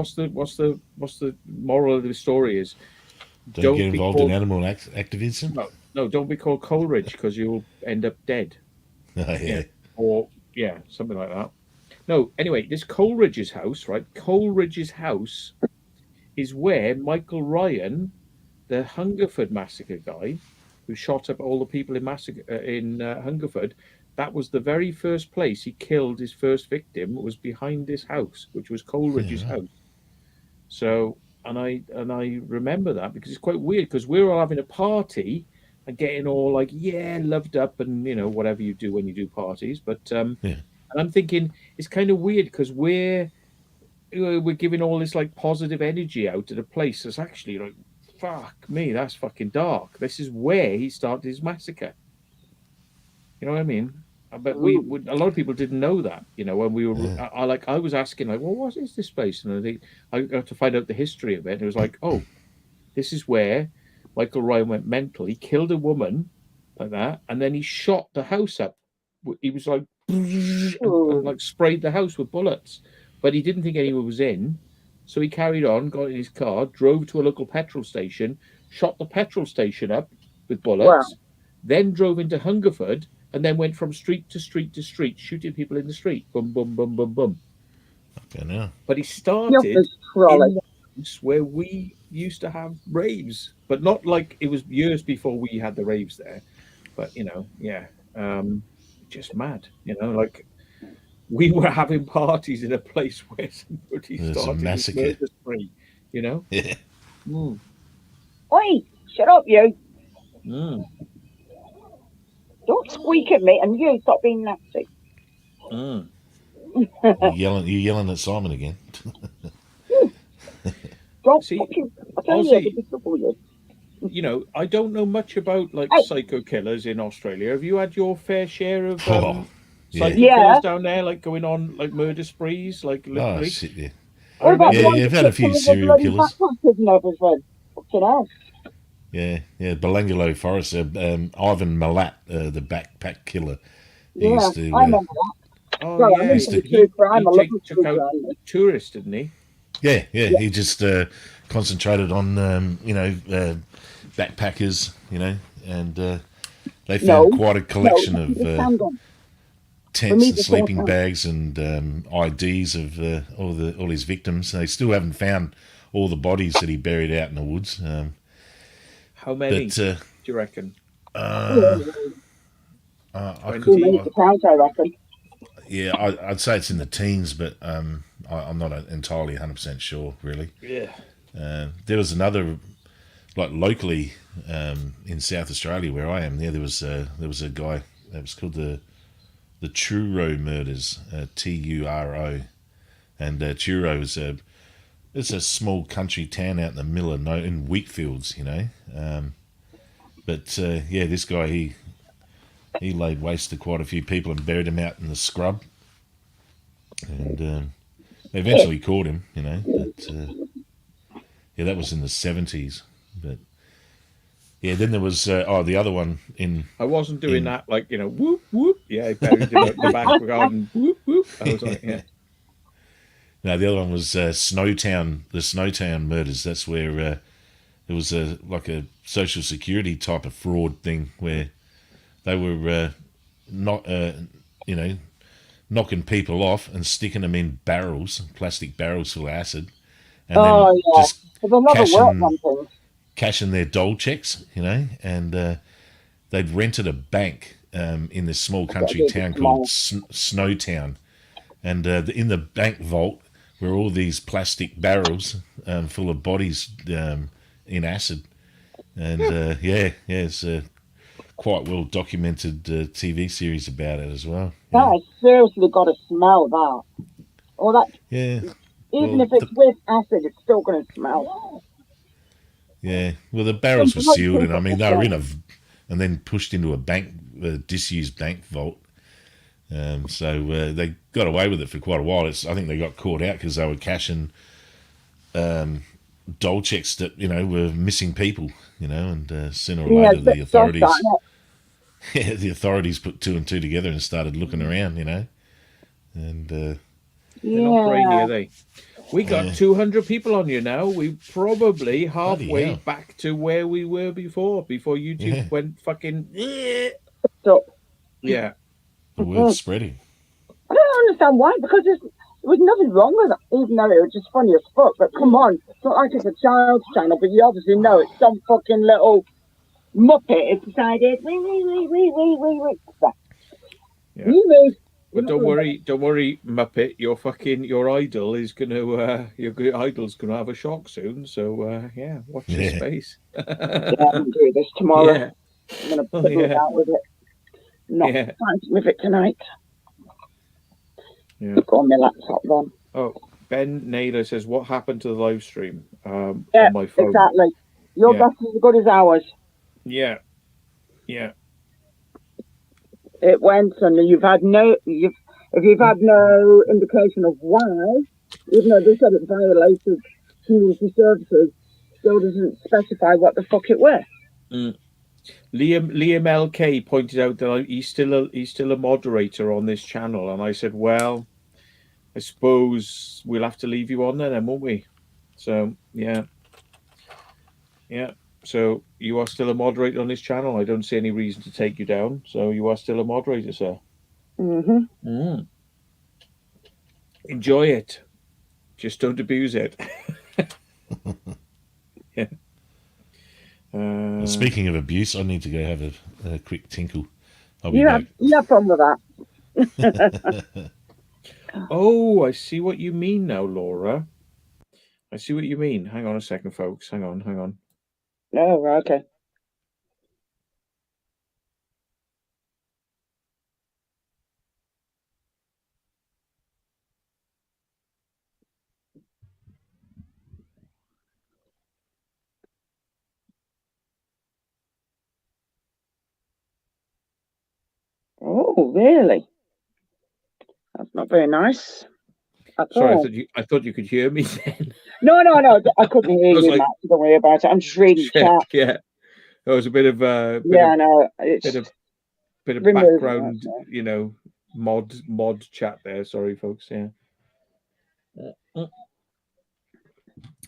moral of the story is don't get don't be involved in called animal activism. no, don't be called Coleridge because you'll end up dead. Oh Yeah. yeah, Or yeah, something like that. No, anyway, this Coleridge's house, right? Coleridge's house is where Michael Ryan, the Hungerford massacre guy, who shot up all the people in Hungerford, that was the very first place he killed his first victim. Was behind this house, which was Coleridge's yeah, right. house. So, and I remember that because it's quite weird because we're all having a party and getting all like loved up and whatever you do when you do parties. But Yeah, and I'm thinking it's kind of weird because we're giving all this like positive energy out at a place that's actually like, fuck me, that's fucking dark. This is where he started his massacre. You know what I mean? But a lot of people didn't know that. When we were, yeah, I was asking like, well, what is this place? And I got to find out the history of it. And it was like, oh, this is where Michael Ryan went mental. He killed a woman like that, and then he shot the house up. He was like, and like sprayed the house with bullets, but he didn't think anyone was in. So he carried on, got in his car, drove to a local petrol station, shot the petrol station up with Wow. bullets, then drove into Hungerford, and then went from street to street to street, shooting people in the street. Boom, boom, boom, boom, boom. okay now. But he Yep, started this trolley. in the house where we used to have raves, but not like it was years before we had the raves there. But yeah, just mad. Like we were having parties in a place where somebody There's a started this massacre. murder spree. Yeah, Mm, Oi, shut up, you. mm, Don't squeak at me, and you stop being nasty. mm. you're yelling at Simon again. Don't See, fucking. I tell you, Ozzy, I'll be trouble with you. I don't know much about like Hey, psycho killers in Australia. Have you had your fair share of Oh yeah. psycho yeah. killers down there, like going on like murder sprees, like Oh literally? shit. Yeah. I What about the Yeah, remember. ones yeah. I've that had a took few some of the serial bloody killers. backpacks and everything? Fucking hell. Yeah, yeah. Belangolo Forest. Ivan Milat, the backpack killer. He Yeah, used to. I remember that. Oh Well, I'm yeah, Used into to. the true crime. he I love the took true out crime. tourists, didn't he? Yeah, yeah. Yeah. He just concentrated on backpackers, and they found No, quite a no, collection keep the of sound on. For tents me, and the sound sleeping on. bags and IDs of all his victims. They still haven't found all the bodies that he buried out in the woods. How many But do you reckon? I Too could, many 20? to count, I reckon. yeah, I'd say it's in the teens, but I'm not entirely 100% sure, really. Yeah. There was another, like locally in South Australia where I am. There was a guy that was called the Truro murders, Turo, and Truro is it's a small country town out in the middle of in wheatfields, you know. But yeah, this guy he laid waste to quite a few people and buried them out in the scrub, and they eventually caught him, you know. But yeah, that was in the 70s. But yeah, then there was the other one in. I wasn't doing that like, you know, whoop whoop. Yeah, I buried him out in the back garden. Whoop whoop. I was like, yeah. No, the other one was Snowtown. The Snowtown murders. That's where it was like a social security type of fraud thing where they were not you know, knocking people off and sticking them in barrels, plastic barrels full of acid, and then just cashing their dole checks, you know. And they'd rented a bank in this small country town called Snowtown, and in the bank vault were all these plastic barrels full of bodies in acid. And it's a quite well documented TV series about it as well. That has seriously got to smell that. Or that. Yeah. Even if it's with acid, it's still going to smell. Yeah. Well, the barrels were sealed, and I mean they were and then pushed into a disused bank vault. So they got away with it for quite a while. I think they got caught out because they were cashing dole checks that, you know, were missing people, you know, and sooner or later the authorities put two and two together and started looking around, you know. And they're not brainy, are they? We got 200 people on you now. We probably halfway back to where we were before YouTube went fucking yeah. The word's spreading. I don't understand why, because there was nothing wrong with it, even though it was just funny as fuck. But come on, it's not like it's a child's channel, but you obviously know it's some fucking little muppet has decided, wee. Yeah. But don't worry, Muppet. Your idol is gonna your idol's gonna have a shock soon. So yeah, watch your space. Yeah, I'm gonna do this tomorrow. Yeah. I'm gonna put out with it. Not fighting with it tonight. Yeah. Look on my laptop then. Oh, Ben Naylor says, "What happened to the live stream on my phone?" Exactly. Your guess is as good as ours. Yeah. It went, and if you've had no indication of why, even though they said it violated community services, still doesn't specify what the fuck it was. Liam LK pointed out that he's still a moderator on this channel, and I said, well, I suppose we'll have to leave you on there then, won't we? So yeah. So you are still a moderator on this channel. I don't see any reason to take you down. So you are still a moderator, sir. Enjoy it. Just don't abuse it. Yeah. Speaking of abuse, I need to go have a quick tinkle. I'll be back. You have fun with that. Oh, I see what you mean now, Laura. I see what you mean. Hang on a second, folks. Hang on. Oh, okay. Oh, really? That's not very nice. Sorry, I thought you could hear me then. No, I couldn't hear you, Matt. Don't worry about it. I'm just reading chat. Yeah, there was a bit of bit of background, you know, mod chat there. Sorry, folks. Yeah.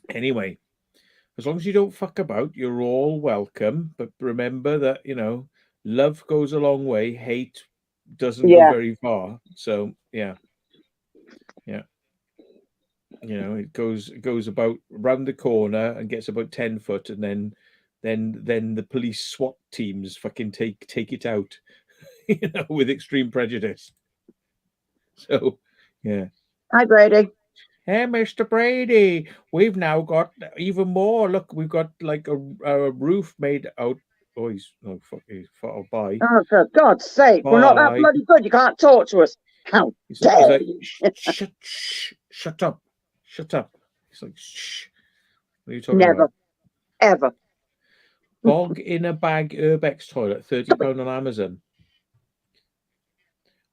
Anyway, as long as you don't fuck about, you're all welcome. But remember that, you know, love goes a long way. Hate doesn't go very far. So yeah. You know, it goes about round the corner and gets about 10 foot, and then the police SWAT teams fucking take it out, you know, with extreme prejudice. So yeah. Hi, Brady. Hey, Mr. Brady, we've now got even more. Look, we've got like a roof made out. Oh, he's oh, bye. Oh, for God's sake, we're not that Bye. bloody good. You can't talk to us. How He's dare like, you? shut up. Shut up. He's like, shh. What are you talking Never, about? ever. Bog in a bag Urbex toilet, £30 on Amazon.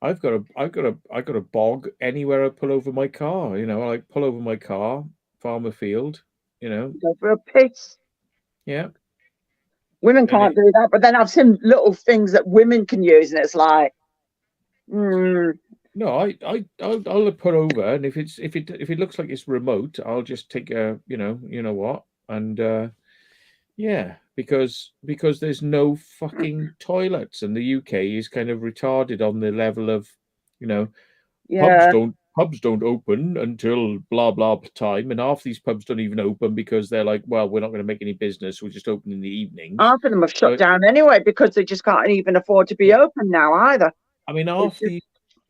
I've got a bog anywhere I pull over my car. You know, I like pull over my car, farmer field. You know, Go for a piss. yeah. Women And can't do that, but then I've seen little things that women can use, and it's like, no, I'll put over, and if it looks like it's remote, I'll just take a you know what, and yeah, because there's no fucking toilets, and the UK is kind of retarded on the level of, you know, yeah. pubs don't open until blah blah time, and half these pubs don't even open because they're like, well, we're not going to make any business, we'll just open in the evenings. Half of them have shut So, down anyway because they just can't even afford to be Yeah. open now either. I mean, It's half just- the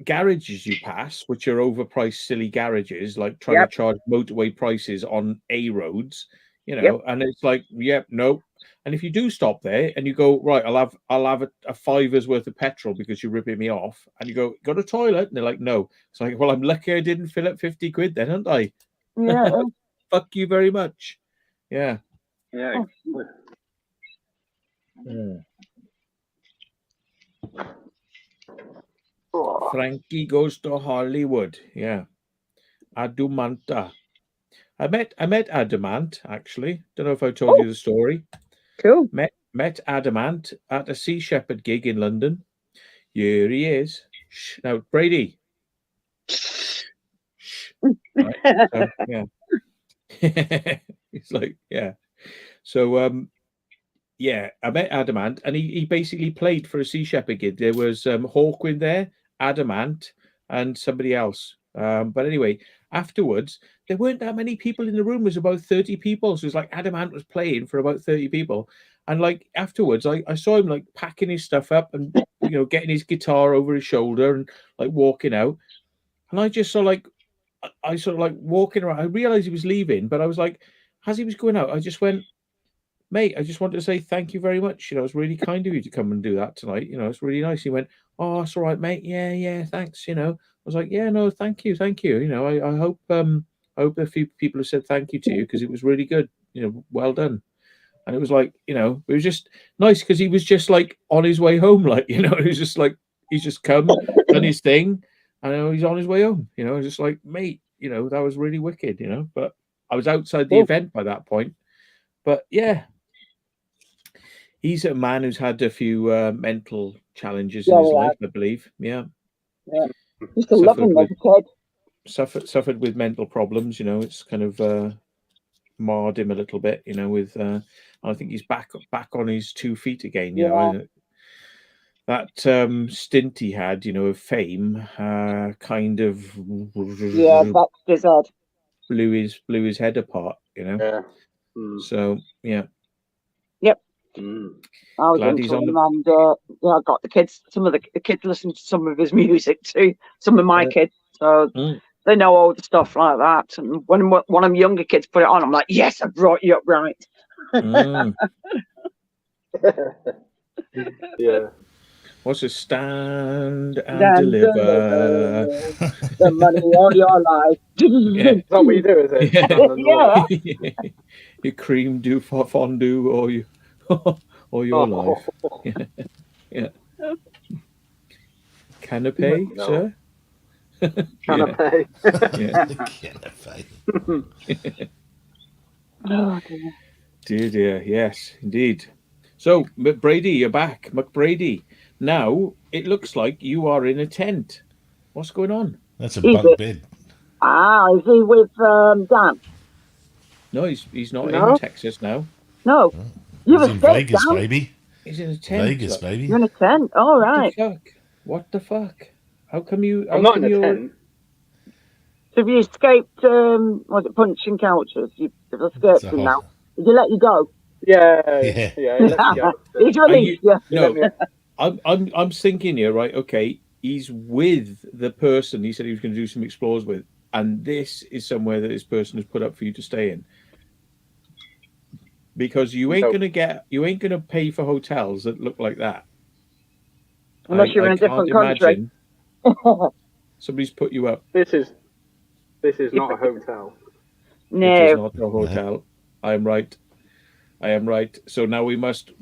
garages you pass, which are overpriced, silly garages, like trying Yep. to charge motorway prices on A roads, you know, Yep. and it's like, yep, no. And if you do stop there and you go, right, I'll have a fiver's worth of petrol because you're ripping me off, and you go, got a toilet? And they're like, no. It's like, well, I'm lucky I didn't fill up 50 quid then, aren't I? Yeah. Fuck you very much. Yeah. Yeah. Frankie goes to Hollywood. Yeah. Adumanta. I met Adamant, actually. Don't know if I told you the story. Cool. Met Adamant at a Sea Shepherd gig in London. Here he is. Shh. Now, Brady. Shh. Shh. Right? So, yeah. It's like, yeah. So, yeah, I met Adamant, and he basically played for a Sea Shepherd gig. There was Hawkwind there, Adamant, and somebody else. But anyway, afterwards, there weren't that many people in the room. It was about 30 people. So it was like Adamant was playing for about 30 people. And like afterwards, I saw him like packing his stuff up and, you know, getting his guitar over his shoulder and like walking out. And I just saw like, I sort of like walking around. I realized he was leaving, but I was like, as he was going out, I just went, mate, I just wanted to say thank you very much. You know, it's really kind of you to come and do that tonight. You know, it's really nice. He went, oh, it's all right, mate. Yeah, thanks. You know, I was like, yeah, no, thank you. You know, I hope a few people have said thank you to you because it was really good. You know, well done. And it was like, you know, it was just nice because he was just like on his way home, like, you know, it was just like he's just come, done his thing, and he's on his way home. You know, just like, mate, you know, that was really wicked. You know, but I was outside the event by that point. But yeah, he's a man who's had a few mental challenges in his life, I believe. Yeah. Yeah. Used to love him as a kid. Suffered with mental problems. You know, it's kind of marred him a little bit. You know, with I think he's back on his 2 feet again. You know, that stint he had, you know, of fame, kind of boxed his head. blew his head apart. You know. Yeah. So yeah. Yep. I was Glad into he's on him, and yeah, I got the kids. Some of the kids listen to some of his music too. Some of my kids, so they know all the stuff like that. And when one of them younger kids put it on, I'm like, yes, I brought you up right. Yeah. What's a stand and deliver the money all your life? Yeah. Is that what you do? Is it? Yeah. Your cream do for fondue or you or your life. Yeah. Canapé, No. sir. Canapé. Canapé. Oh, dear. Yes, indeed. So, McBrady, you're back. McBrady. Now, it looks like you are in a tent. What's going on? That's a bunk bed. Is he with Dan? No, he's not in Texas now. No. He's in Vegas, baby. He's in a tent. Vegas, baby. You're in a tent? All right. What the fuck? How come you... I'm not in a tent. So have you escaped, was it punching couches? You've escaped him now. Did he let you go? Yeah. He let me go. He's released you. No, I'm thinking here, right? Okay, he's with the person he said he was going to do some explores with. and this is somewhere that this person has put up for you to stay in. Because you ain't gonna pay for hotels that look like that. Unless you're in a different country. Somebody's put you up. This is not a hotel. No. It is not a hotel. I am right. So now we must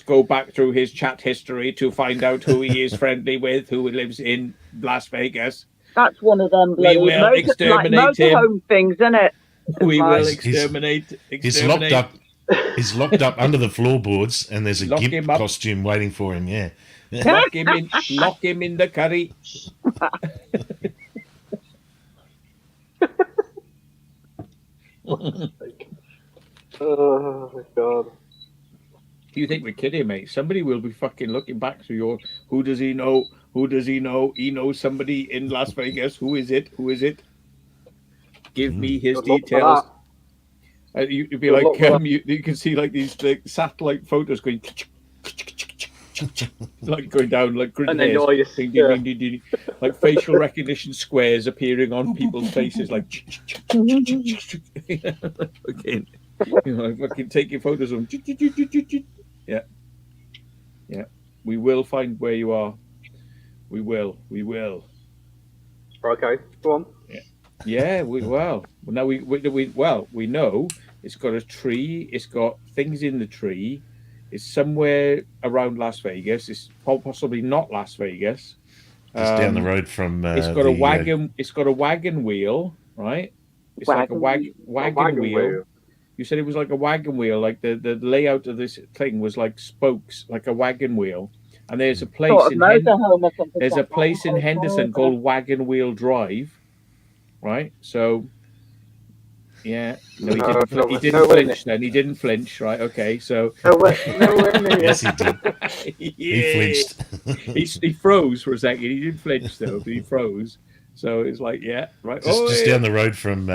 go back through his chat history to find out who he is friendly with, who lives in Las Vegas. That's one of them bloody motorhome things, isn't it? We will exterminate. He's locked up. He's locked up under the floorboards, and there's a gimp costume waiting for him. Yeah, lock him in the curry. Oh my god! You think we're kidding, mate? Somebody will be fucking looking back through your. Who does he know? Who does he know? He knows somebody in Las Vegas. Who is it? Who is it? Give me his details. You'd be like, you can see like these satellite photos going, like going down like grenades, like facial recognition squares appearing on people's faces, like again, fucking taking photos of them. Yeah. We will find where you are. We will. Okay, go on. Yeah. We know it's got a tree. It's got things in the tree. It's somewhere around Las Vegas. It's possibly not Las Vegas. It's down the road from. It's got a wagon. It's got a wagon wheel, right? It's like a wagon wheel. You said it was like a wagon wheel. Like the layout of this thing was like spokes, like a wagon wheel. And there's a place in Henderson called Wagon Wheel Drive, right? So, yeah, no, he didn't flinch. Then he didn't flinch, right? Okay, so yes, he did. He flinched. he froze for a second. He didn't flinch though, but he froze. So it's like, yeah, right. Just down the road from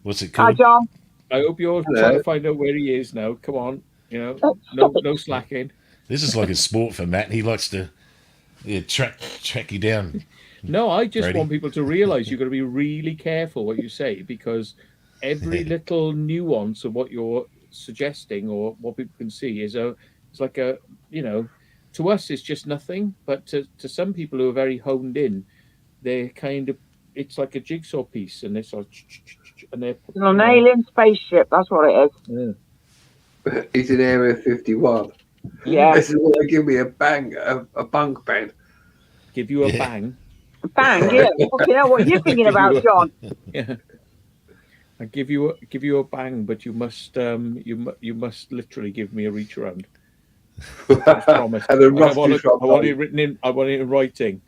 what's it called? Hi, John. I hope you're trying to find out where he is now. Come on, no slacking. This is like a sport for Matt. He likes to track you down. No, I just want people to realise you've got to be really careful what you say, because every little nuance of what you're suggesting or what people can see is like a, to us it's just nothing, but to some people who are very honed in, they're kind of, it's like a jigsaw piece, and it's like, and they're an alien spaceship. That's what it is. Yeah. He's in Area 51. Yeah. This is why they give me a bunk bed. Give you a bang. Bang, yeah. Okay, what are you thinking about, John? Yeah. I give you a bang, but you must literally give me a reach around. I promise. And I want it written in. I want it in writing.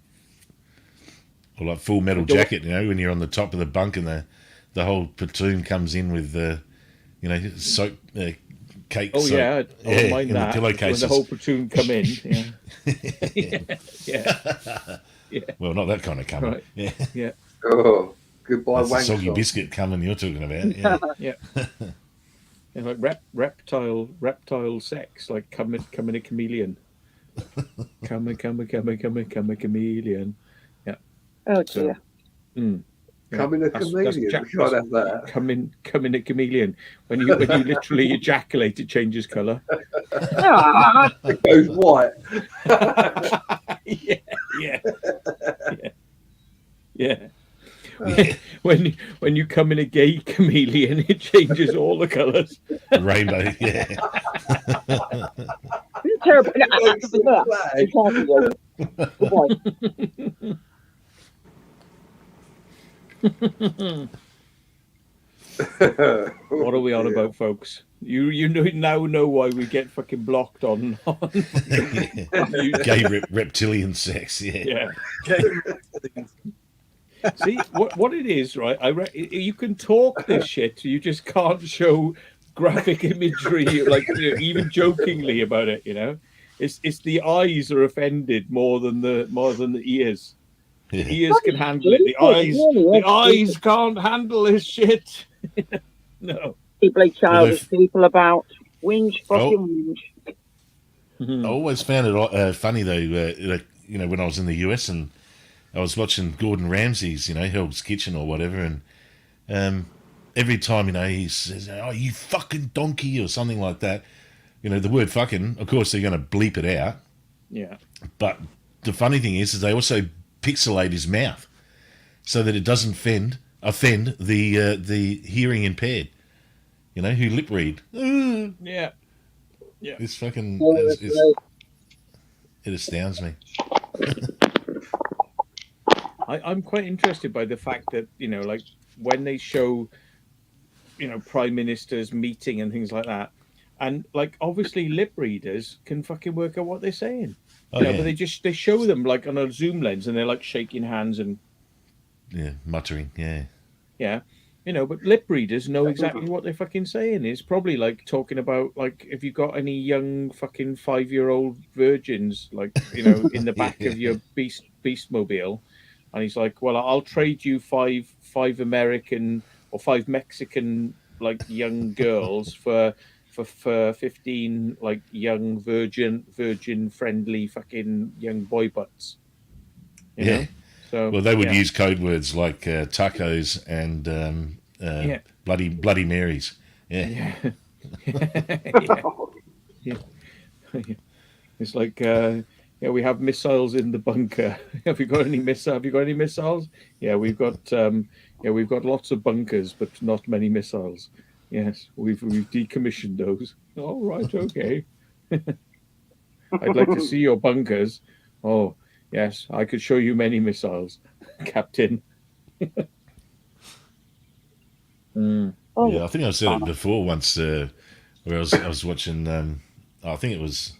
Or like Full Metal Jacket, when you're on the top of the bunk and the whole platoon comes in with soap. Cake. Oh yeah, I don't mind that. The pillowcases. When the whole platoon come in, yeah. Well, not that kind of coming. Right. Yeah. Oh, goodbye, that's the soggy biscuit coming you're talking about. Yeah. Yeah, like reptile sex, like come a chameleon. Come a chameleon. Yeah. Oh dear. Coming a chameleon. We can't have that. Coming a chameleon. When you literally ejaculate, it changes colour. It goes white. Yeah. When you come in a gay chameleon, it changes all the colours. Rainbow. Yeah. Terrible. What are we on about, folks? You now know why we get fucking blocked on gay reptilian sex. Yeah. See what it is, right? You can talk this shit, you just can't show graphic imagery, like even jokingly about it. It's the eyes are offended more than the ears. The ears can handle it. The eyes can't handle this shit. No. People childish people about whinge, fucking whinge. I always found it funny though. When I was in the US and I was watching Gordon Ramsay's, Hell's Kitchen or whatever, and every time, he says, "Oh, you fucking donkey," or something like that. The word "fucking." Of course, they're going to bleep it out. Yeah. But the funny thing is they also pixelate his mouth so that it doesn't offend the hearing impaired. Who lip read. Yeah. Yeah. It's fucking. It astounds me. I'm quite interested by the fact that, like when they show, prime ministers meeting and things like that, and like obviously lip readers can fucking work out what they're saying. Oh, yeah. But they show them like on a zoom lens and they're like shaking hands and muttering, yeah. Yeah. But lip readers know exactly what they're fucking saying. It's probably like talking about, like, if you got any young fucking 5-year-old virgins, like, in the back of your beastmobile. And he's like, well, I'll trade you five American or 5 Mexican, like, young girls for 15, like, young virgin friendly fucking young boy butts. You know? So, well, they would use code words like tacos and Bloody Marys. Yeah. It's like, we have missiles in the bunker. Have you got any missiles? Yeah, we've got lots of bunkers, but not many missiles. Yes, we've decommissioned those. Oh, right, okay. I'd like to see your bunkers. Oh, yes, I could show you many missiles, Captain. Yeah, I think I've said it before once, where I was watching. I think it was,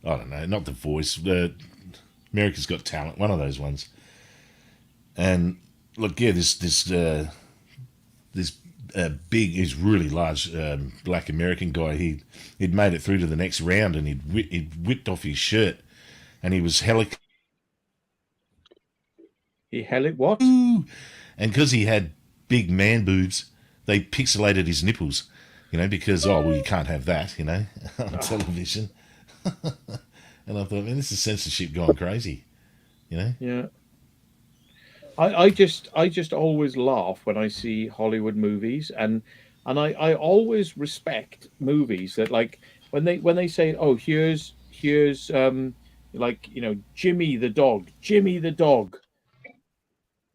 I don't know, not The Voice. America's Got Talent, one of those ones. And look, this big, he's really large black American guy. He'd made it through to the next round, and he'd whipped off his shirt, and he was what? And because he had big man boobs, they pixelated his nipples, because you can't have that, on television. And I thought, man, this is censorship gone crazy, Yeah. I just always laugh when I see Hollywood movies, and I always respect movies that, like, when they say, oh, here's like, Jimmy the dog,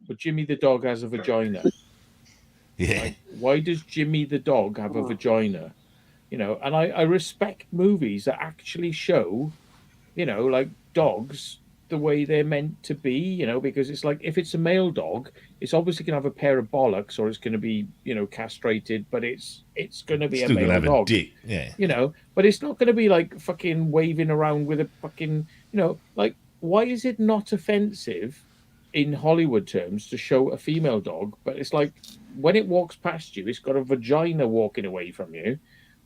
but Jimmy the dog has a vagina. Yeah. Like, why does Jimmy the dog have a vagina? And I respect movies that actually show, like, dogs the way they're meant to be, because it's like, if it's a male dog, it's obviously going to have a pair of bollocks, or it's going to be, castrated, but it's going to be Still a male gonna have dog. a dick, yeah. But it's not going to be like fucking waving around with a fucking, like, why is it not offensive in Hollywood terms to show a female dog, but it's like when it walks past you, it's got a vagina walking away from you,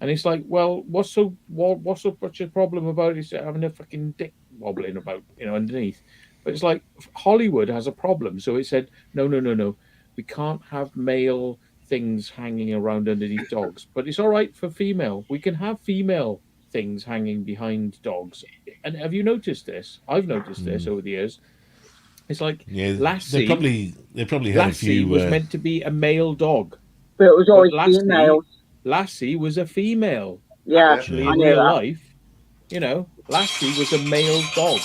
and it's like, well, what's so much a problem about it having a fucking dick wobbling about, underneath? But it's like Hollywood has a problem, so it said, no, we can't have male things hanging around underneath dogs, but it's all right for female. We can have female things hanging behind dogs. And have you noticed this? I've noticed this over the years. It's like, Lassie. They probably had Lassie a few. was meant to be a male dog, but it was always females. Lassie was a female. Yeah, Actually, in real life, Lassie was a male dog.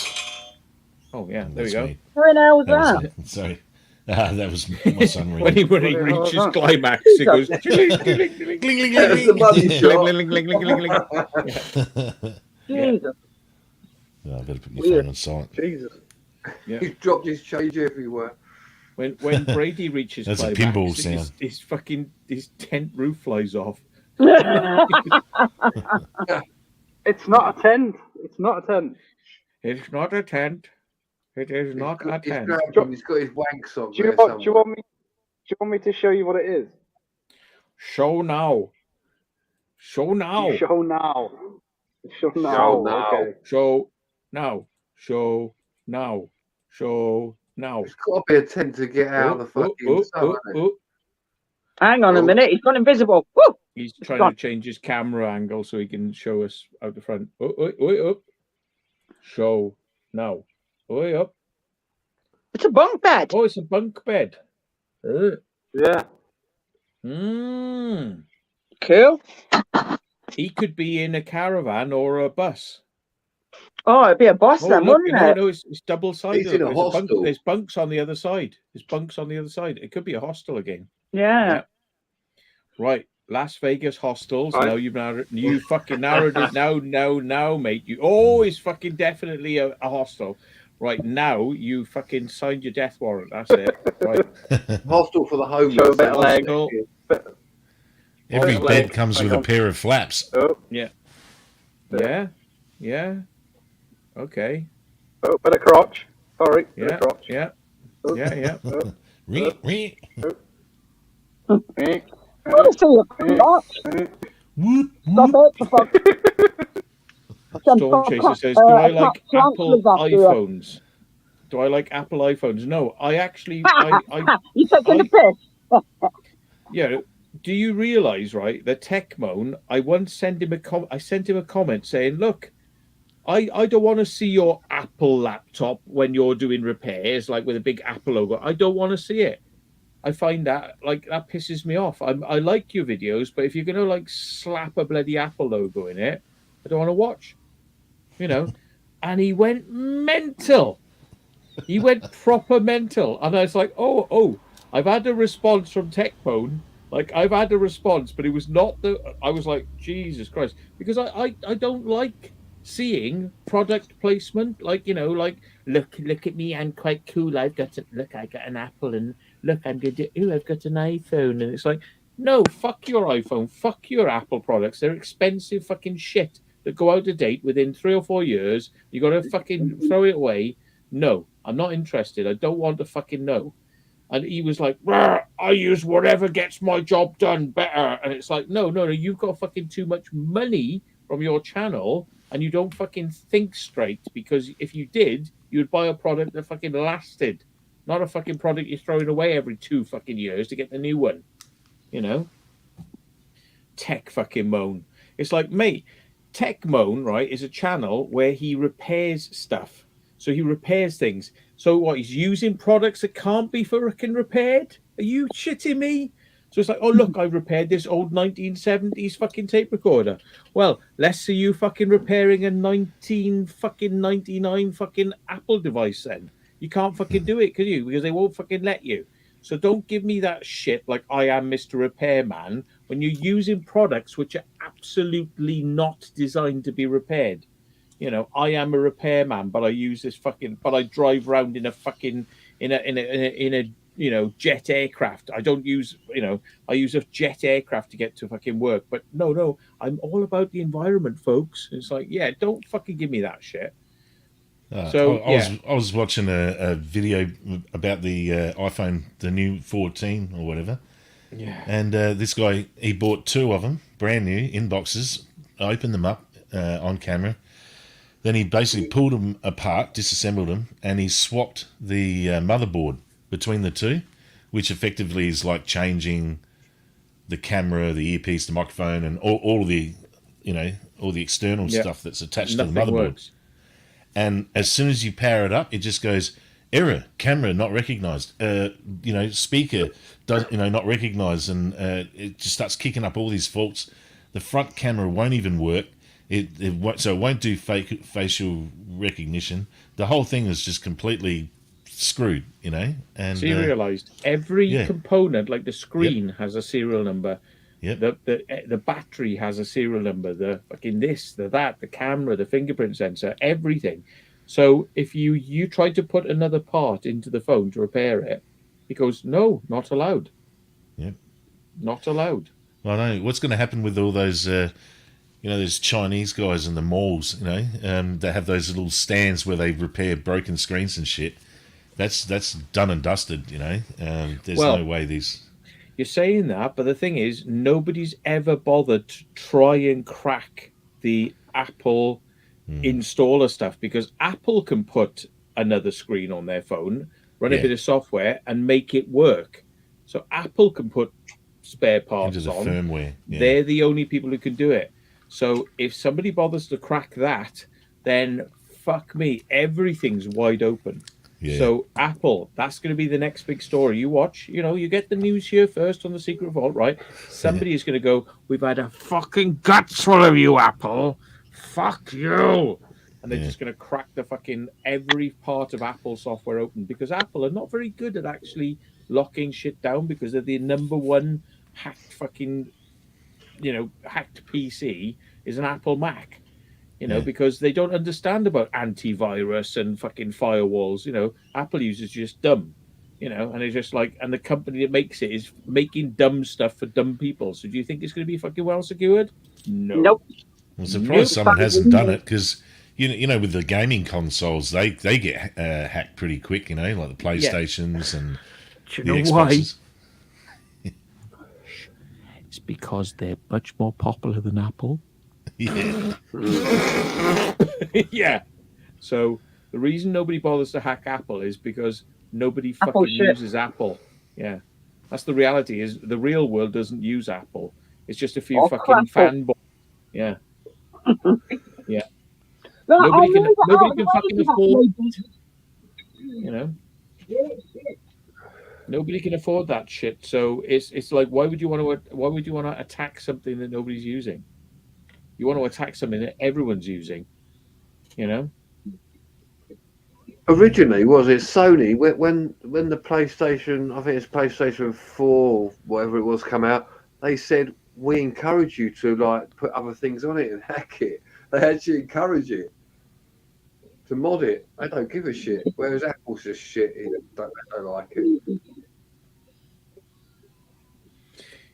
Oh yeah, there we go. Me. Where the hell was that? Sorry, that was my son. when he reaches climax, he goes gling, gling, gling, gling, That's the money shot. Jesus. Oh, I better put my phone on silent. Jesus. Yeah. He's dropped his change everywhere. When Brady reaches That's a climax, pinball sound. His tent roof flies off. It's not a tent. It's not a tent. It's not a tent. It is not a tent. He's got his wank sock. Do you want me to show you what it is? Show now. Show now. Show now. Show now. Show now. Okay. Show now. Show now. Show now. It's got to be a tent to get out of the fucking sun. Hasn't it? Hang on a minute, he's gone invisible. Woo! He's trying to change his camera angle so he can show us out the front. Up. Show now. Up. It's a bunk bed. Oh, it's a bunk bed. Yeah. Mm. Cool. He could be in a caravan or a bus. Oh, it'd be a boss Oh, then, look, wouldn't no, it? no, it's double-sided. He's in a There's bunk, hostel. there's bunks on the other side. There's bunks on the other side. It could be a hostel again. Yeah. Right. Las Vegas hostels. Right. Now you fucking narrowed it. Now, mate. It's fucking definitely a hostel. Right now, you fucking signed your death warrant. That's it. Right. Hostel for the Show a homeless. bit of leg. Hostel. Every Hostel. bed comes with a Hang on. pair of flaps. Oh, Yeah. Okay. oh, bit of crotch. Sorry, bit Yeah. of crotch. Yeah. Oh, Yeah. oh, Ree. eh, I want to see your crotch. eh. Whoop, Stop whoop. it. For fuck. Storm Chaser says, "Do I like Apple tarantulas after you. iPhones? Do I like Apple iPhones? No, I actually, You taking the piss? yeah. Do you realize, right, that Techmoan? I once sent him I sent him a comment saying, "Look, I don't want to see your Apple laptop when you're doing repairs, like with a big Apple logo. I don't want to see it. I find that that pisses me off. I like your videos, but if you're gonna like slap a bloody Apple logo in it, I don't want to watch. You know." And he went mental. He went proper mental, and I was like, "Oh, I've had a response from Techmoan. Like I've had a response, but it was not the." I was like, "Jesus Christ," because I don't like seeing product placement. Like look at me, I'm quite cool. I got an Apple, and look, I'm good. I've got an iPhone, and it's like, no, fuck your iPhone, fuck your Apple products. They're expensive fucking shit that go out of date within 3 or 4 years. You got to fucking throw it away. No, I'm not interested. I don't want to fucking know. And he was like, I use whatever gets my job done better. And it's like, no, you've got fucking too much money from your channel and you don't fucking think straight, because if you did, you'd buy a product that fucking lasted, not a fucking product you're throwing away every 2 fucking years to get the new one. You know? Tech fucking moan. It's like, mate, Tech Moan, right, is a channel where he repairs stuff. So he repairs things. So what, he's using products that can't be fucking repaired? Are you shitting me? So it's like, oh, look, I repaired this old 1970s fucking tape recorder. Well, let's see you fucking repairing a 1999 fucking Apple device then. You can't fucking do it, can you? Because they won't fucking let you. So don't give me that shit like I am Mr. Repairman when you're using products which are absolutely not designed to be repaired. You know, I am a repairman, but I use this but I drive around in a fucking in a jet aircraft. I don't use I use a jet aircraft to get to fucking work. But no, I'm all about the environment, folks. It's like, yeah, don't fucking give me that shit. I was watching a video about the iPhone, the new 14 or whatever. Yeah. And this guy, he bought 2 of them, brand new, in boxes, opened them up on camera. Then he basically pulled them apart, disassembled them, and he swapped the motherboard between the 2, which effectively is like changing the camera, the earpiece, the microphone, and all the external stuff that's attached to the motherboard. Works. And as soon as you power it up, it just goes, error, camera not recognized, speaker not recognized, and it just starts kicking up all these faults. The front camera won't even work. It won't do facial recognition. The whole thing is just completely screwed, And So you realised every component, like the screen has a serial number. Yep. The battery has a serial number. The fucking this, the that, the camera, the fingerprint sensor, everything. So if you try to put another part into the phone to repair it, it goes, no, not allowed. Yep. Not allowed. I know what's going to happen with all those. There's Chinese guys in the malls, they have those little stands where they repair broken screens and shit. That's done and dusted, There's no way these... You're saying that, but the thing is, nobody's ever bothered to try and crack the Apple installer stuff, because Apple can put another screen on their phone, run a bit of software, and make it work. So Apple can put spare parts into the on. Firmware. Yeah. They're the only people who can do it. So if somebody bothers to crack that, then fuck me, everything's wide open. Yeah. So Apple, that's going to be the next big story. You watch, you get the news here first on the Secret Vault, right? Somebody is going to go, we've had a fucking guts full of you, Apple. Fuck you. And they're just going to crack the fucking every part of Apple software open, because Apple are not very good at actually locking shit down, because they're the number one hacked fucking, hacked PC is an Apple Mac. Because they don't understand about antivirus and fucking firewalls. Apple users are just dumb, and it's just like, and the company that makes it is making dumb stuff for dumb people. So do you think it's going to be fucking well secured? No. Nope. I'm surprised someone hasn't done it, because with the gaming consoles, they get hacked pretty quick. Like the PlayStations and Do the you know why? Xboxes. It's because they're much more popular than Apple. Yeah. Yeah. So the reason nobody bothers to hack Apple is because nobody Apple fucking shit. uses Apple. Yeah. That's the reality. Is the real world doesn't use Apple. It's just a few Oh, fucking crap. fanboys. Yeah. Yeah. No, Nobody can nobody fucking afford, Nobody can afford that shit. So it's like, why would you want to attack something that nobody's using? You want to attack something that everyone's using, Originally, was it Sony when the PlayStation, I think it's PlayStation 4, whatever it was, come out? They said, we encourage you to like put other things on it and hack it. They actually encourage it to mod it. They don't give a shit. Whereas Apple's just shit. They don't like it.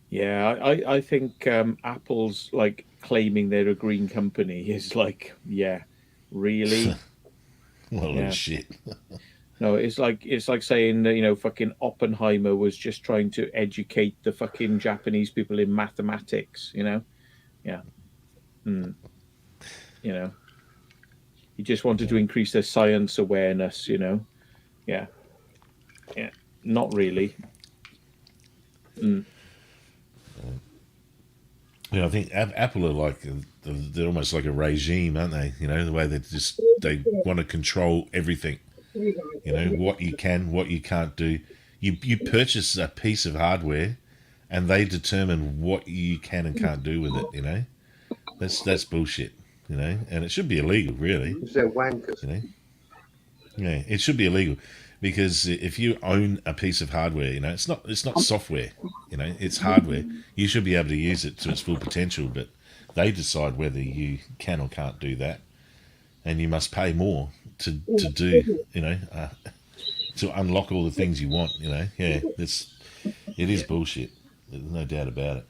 Yeah, I think Apple's like claiming they're a green company is like, yeah, really? Well, Yeah. shit. No, it's like saying that, fucking Oppenheimer was just trying to educate the fucking Japanese people in mathematics, Yeah. He just wanted to increase their science awareness, Yeah. Yeah. Not really. I think Apple are like, they're almost like a regime, aren't they? The way they want to control everything. What you can, what you can't do. You purchase a piece of hardware, and they determine what you can and can't do with it. That's bullshit. And it should be illegal, really. Because they're wankers. Yeah, it should be illegal, because if you own a piece of hardware, it's not software. It's hardware. You should be able to use it to its full potential, but they decide whether you can or can't do that, and you must pay more to do to unlock all the things you want. Yeah, it is bullshit. There's no doubt about it.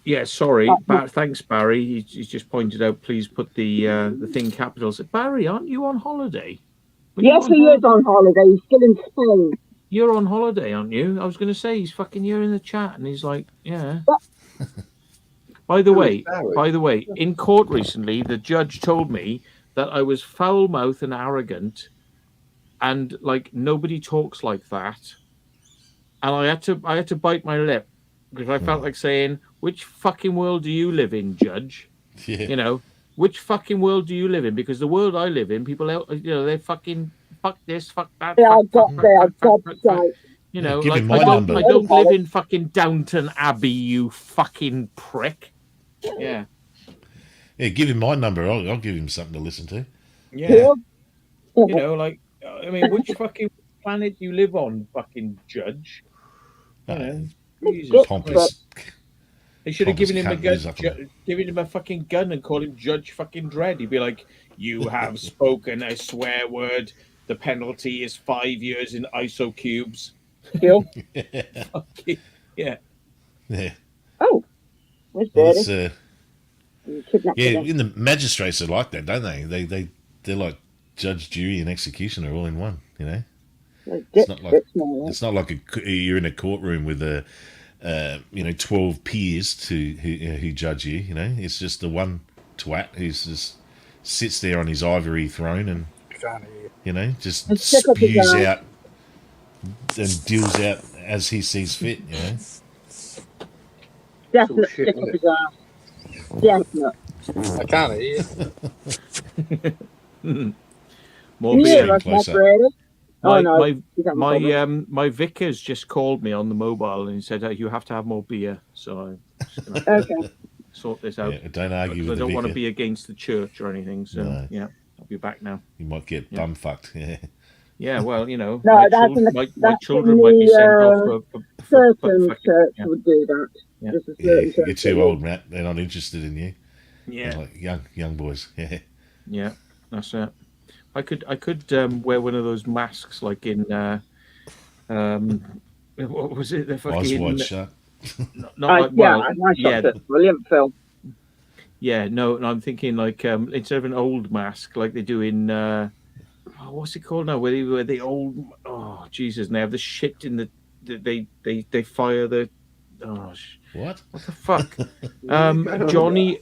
Yeah, sorry. Thanks, Barry. He's just pointed out, please put the thing capitals. Barry, aren't you on holiday? Yes, he is on holiday. He's still in Spain. You're on holiday, aren't you? I was going to say, he's fucking here in the chat, and he's like, yeah. By the way, in court recently, the judge told me that I was foul-mouthed and arrogant, and like nobody talks like that. And I had to bite my lip, because I felt like saying, which fucking world do you live in, Judge? Yeah. Which fucking world do you live in? Because the world I live in, people, they fucking fuck this, fuck that. They are gobshites. Give like him my I number. don't live in fucking Downton Abbey, you fucking prick. Yeah. Yeah, give him my number. I'll give him something to listen to. Yeah. I mean, which fucking planet do you live on, fucking Judge? Jesus Pompous. Christ. They should have Pompous given him a cunt gun, lives up in given him a fucking gun and called him Judge fucking Dredd. He'd be like, "You have spoken a swear word. The penalty is 5 years in ISO cubes." Fucking, yeah. Yeah. Oh, where's It's, Birdie? yeah, in the magistrates are like that, don't they? They're like judge, jury, and executioner all in one. It's not like you're in a courtroom with 12 peers who judge you. It's just the one twat who just sits there on his ivory throne and just spews out and deals out as he sees fit. Definite stick up his ass. Definite. I can't hear you. More Can you beer. hear us, Closer. Brady? My Oh no, my he's having my problems. my vicar's just called me on the mobile and he said, you have to have more beer. So I'm just gonna Okay. sort this out. Yeah, don't argue Because with I the don't want to vicar. be against the church or anything. So No. yeah, I'll be back now. You might get Yeah. bum fucked. Yeah. Yeah, well, you know, No, my that's in the my that's children in might be sent off the for certain fucking church yeah, would do that. Yeah. Just a Yeah, certain church. you're too old, Matt. They're not interested in you. They're yeah, like young boys. Yeah. yeah. That's it. I could wear one of those masks like in what was it? The Eyes fucking wide shut. not like Yeah, well, I yeah, shot it. Brilliant film. yeah. No, and I'm thinking like instead of an old mask like they do in what's it called now? Where the old Jesus, and they have the shit in they fire the What? what the fuck? going on?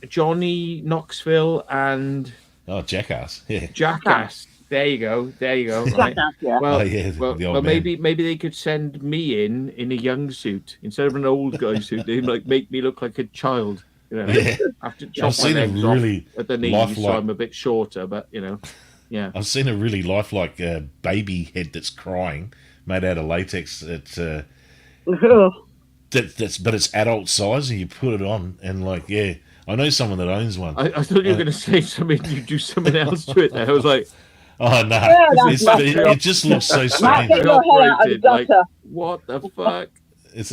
Johnny Knoxville and Oh, jackass. Yeah. Jackass. There you go. Right. Jackass, yeah. Well, Oh, yeah, the old well, man. maybe they could send me in a young suit instead of an old guy suit. They like make me look like a child. You know, Yeah. I have to I've chop my seen a legs really off at the knees, so lifelike. I'm a bit shorter. But you know, yeah. I've seen a really lifelike baby head that's crying, made out of latex. But it's adult size, and you put it on, and like, yeah, I know someone that owns one. I thought you were going to say something. You do something else to it. There, I was like, Oh no, Yeah, that's it just looks so Matt, strange. get your hair out of the operated like gutter. what the fuck? It's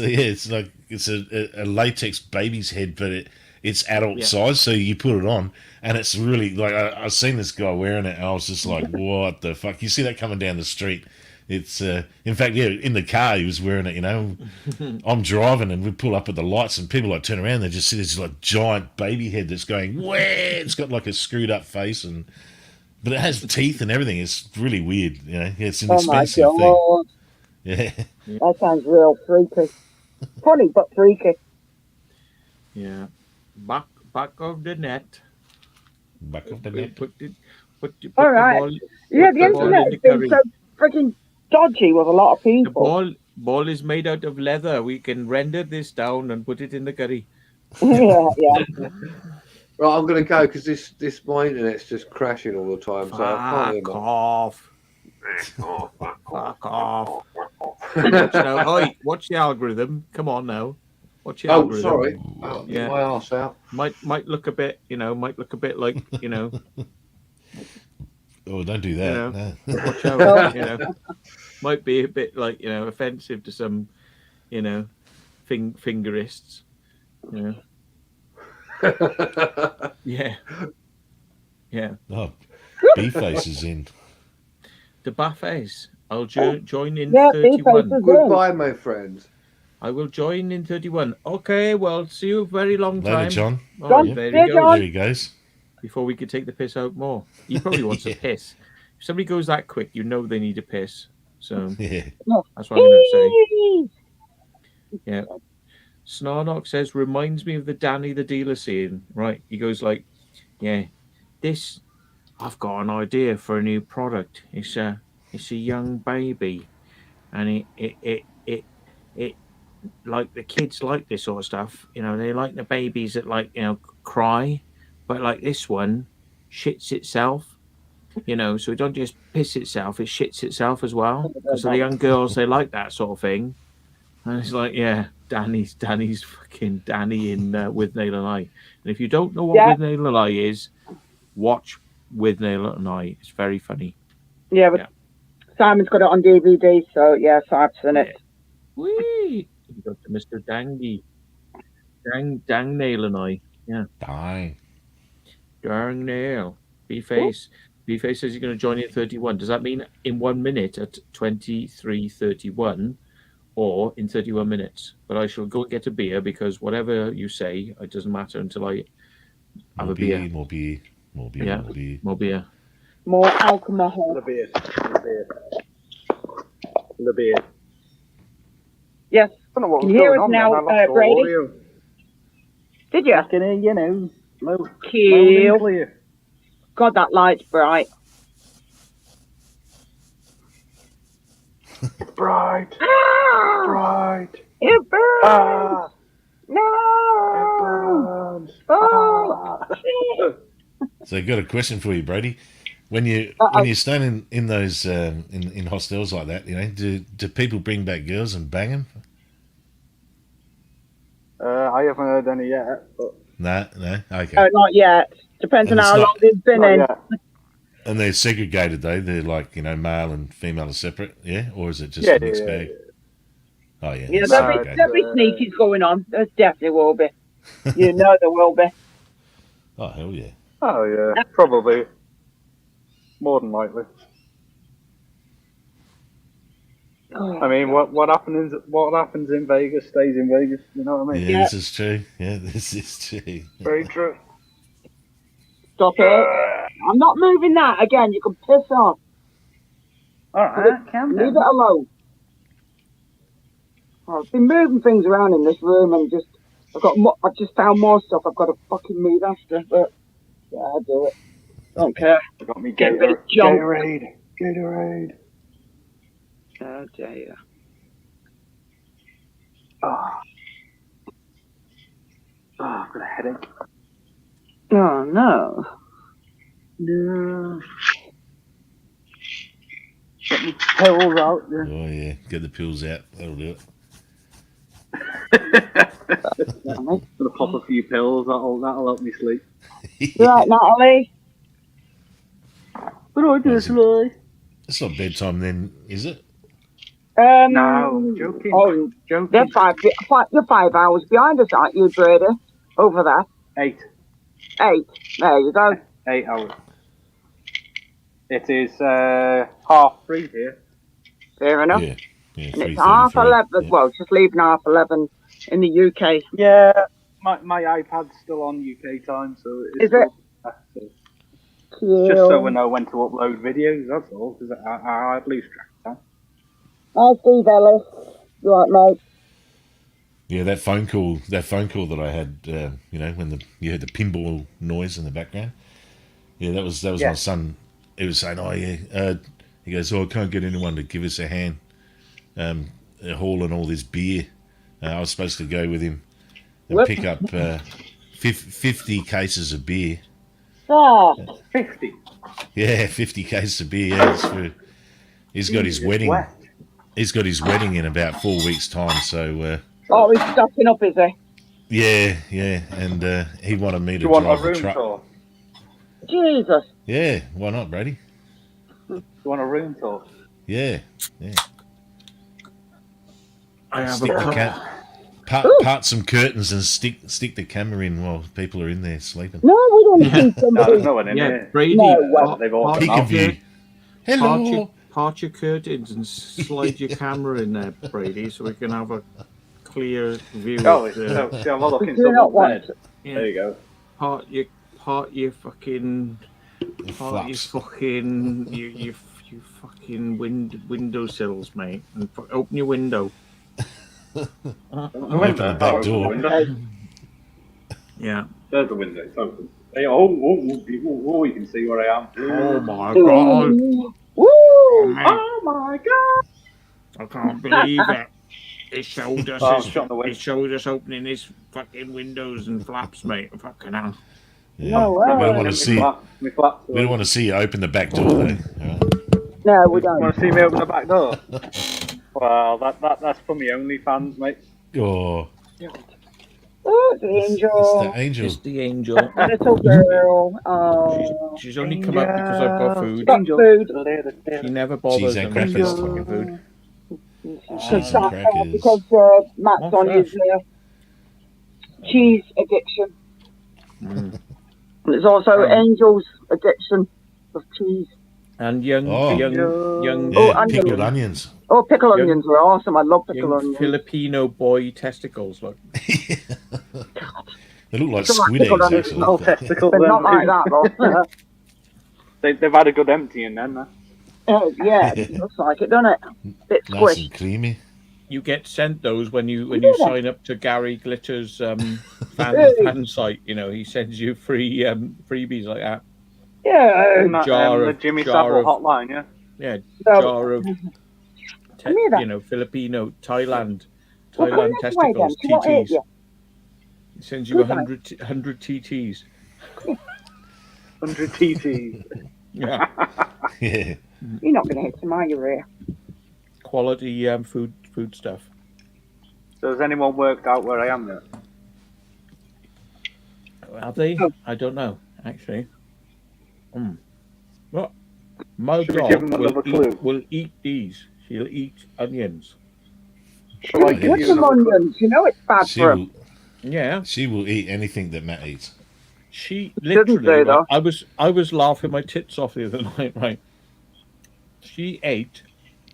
a latex baby's head, but it's adult Yeah. size, so you put it on, and it's really like I've seen this guy wearing it, and I was just like, what the fuck? You see that coming down the street? It's in fact, yeah, in the car he was wearing it. You know, I'm driving and we pull up at the lights, and people like turn around, and they just see this like giant baby head that's going, wah! It's got like a screwed up face, but it has teeth and everything. It's really weird. You know, it's an Oh my expensive thing. god. Yeah. That sounds real freaky. Funny but freaky. Yeah, back of the net. Back of the net. Put the All right. ball, Yeah, the the ball internet in has the been curry. so freaking dodgy with a lot of The people. ball is made out of leather. We can render this down and put it in the curry. Yeah. Right, I'm going to go because this my internet's just crashing all the time, so I can't hear Fuck much. off! Oh, fuck Fuck off! Watch now. Oi, watch the algorithm. Come on now. Watch the Oh, algorithm. sorry. Oh, Yeah. get my arse out. Might look a bit. Might look a bit like Oh, don't do that. You No. watch out. Might be a bit like offensive to some fingerists. Yeah. Yeah. Oh, B-face is in. The buffets. I'll join in Yeah, 31. B-face is Goodbye, my friends. I will join in 31. Okay, well, see you a very long Later, time. John. All John, right, there yeah, he goes. John. There he goes. Before we could take the piss out more. He probably wants Yeah. a piss. If somebody goes that quick, you know they need a piss. So Yeah. that's what I'm going to say. Yeah. Snarnock says, reminds me of the Danny the dealer scene. Right. He goes like, yeah, I've got an idea for a new product. It's a young baby. And it like the kids like this sort of stuff. They like the babies that cry. But like this one shits itself. So it don't just piss itself, it shits itself as well. Because the young girls, they like that sort of thing. And it's like, yeah, Danny's fucking Danny in With Nail and I. And if you don't know what With Nail and I is, watch With Nail and I. It's very funny. Yeah, but Simon's got it on DVD, so yeah, so I've seen it. Whee! You got to Mr. Dangy. Dang Nail and I. Yeah. Dang. Dang Nail. B-Face. B-Face says he's going to join in 31. Does that mean in 1 minute at 23:31 or in 31 minutes? But I shall go and get a beer because whatever you say, it doesn't matter until I have a beer. More beer. Yeah. More beer. More alcohol. The beard. The beard. Yes. I don't know what Can was you hear going us on now, then. I lost all Brady? audio. Did you? I can hear you now. Loud and Cute. clear. God, that light's bright. Bright. Ah! Bright. It burns! Ah. No! Burns. Oh! Ah. So I got a question for you, Brady. When you're standing in those in hostels like that, do people bring back girls and bang them? I haven't heard any yet, but No, okay. Not yet. Depends on And it's how not- long they've been not in. yet. And they're segregated though. They're like male and female are separate, yeah, or is it just Yeah, a mixed yeah, bag? yeah. Oh yeah, Yeah, it's there'll be, segregated. there'll be sneakies going on. There definitely will be. You know there will be. Oh hell yeah. Oh yeah, probably. More than likely. I mean, what happens in Vegas stays in Vegas. You know what I Yeah, mean? this is true. Yeah, this is true. Very true. Stop it. I'm not moving that. Again, you can piss off. All right, calm Leave it down. alone. I've been moving things around in this room and I've just found more stuff I've got to fucking move after, but yeah, I'll do it. Don't care. I got me Get rid of junk. Gatorade. Oh dear. Oh, I've got a headache. Oh no. No. Get me pills out. Yeah. Oh yeah, get the pills out. That'll do it. Gonna pop a few pills. That'll help me sleep. Right, Natalie? What do I do Nice. today? It's not bedtime then, is it? No, joking. Oh, Joking. you're 5 hours behind us, aren't you, Brady? Over there. 8 There you go. hours. It is 3:30 here. Fair enough. Yeah. And it's 11:30. Yeah. Well, it's just leaving 11:30 in the UK. Yeah, my iPad's still on UK time, so it's Is it? just so we know when to upload videos. That's all, because I'd lose track of time. Hi, Steve Ellis. You right, mate? Yeah, that phone call that I had, when you heard the pinball noise in the background. Yeah, that was Yeah. my son. He was saying, "Oh yeah," he goes, "Oh, I can't get anyone to give us a hand hauling all this beer." I was supposed to go with him and Whoop. pick up 50 cases of beer. Ah, 50. Yeah, 50 cases of beer. Yeah, he's got his wedding. Wet. He's got his wedding in about 4 weeks' time. So he's stocking up, is he? yeah, and he wanted me to Do you want drive a the room truck. tour? Jesus. Yeah, why not, Brady? Do you want a room tour? Yeah. I have Stick the part some curtains and stick the camera in while people are in there sleeping. No, we don't see No, somebody. there's no one in Yeah, here. Brady. No way. part- They've all part been Peek your- of you. Hello. Part your curtains and slide your camera in there, Brady, so we can have a clear view. Oh, of no, the, see, I'm not looking Do not someone's want bed. yeah, There you go. part your fucking part your Flaps. fucking you fucking windowsills, mate, and open your window. Open the back door. Yeah. There's the window. It's open. Hey, you can see where I am. Oh my god. Woo! Oh my god! I can't believe it. It showed us. Oh, shut the window. It showed us opening his fucking windows and flaps, mate. Fucking hell. Yeah. No way. We don't want to see. Me flat. We don't want to see you open the back door, though. All right? No, we You don't. want to see me open the back door? Well, that's for me only fans, mate. Oh, Oh, the it's angel. the angel. It's the angel. Little girl. Oh. She's only come up because I've got food. Got food. She never bothers Cheese and unless crackers. there's fucking food. Cheese and crackers. Because Matt's What's on that? his cheese addiction. Mm. And it's also Angel's addiction of cheese. And young, Oh. young, Yeah, Oh, onions. pickled onions. Oh, pickle Young- onions are awesome. I love pickle young onions. Filipino boy testicles. Look. They look like It's like squid pickled eggs, onions. actually. No testicle. But not like that, though. They've had a good emptying then. Huh? Yeah, it looks like it, doesn't it? Bit Nice squished. and creamy. You get sent those when you Yeah. sign up to Gary Glitter's fan site. You know, he sends you free freebies like that. Yeah. Isn't that, jar the of- Jimmy jar Savile of- hotline, yeah? Yeah, So, jar of Come here then. Filipino, Thailand Well, come this way then. testicles, She won't hit TTs. you. He sends you Good 100 TTs. 100 TT. Yeah. Yeah. You're not going to hit some, are you, Ray? Quality food stuff. So has anyone worked out where I am yet? Have they? Oh. I don't know, actually. Well, my Should we give dog them another will clue? eat these. She'll eat onions. Shall I Good give you some another clue? onions. You know it's bad She for 'em. will. Yeah, She will eat anything that Matt eats. she Shouldn't literally. they, Right, though? I was laughing my tits off the other night. Right, she ate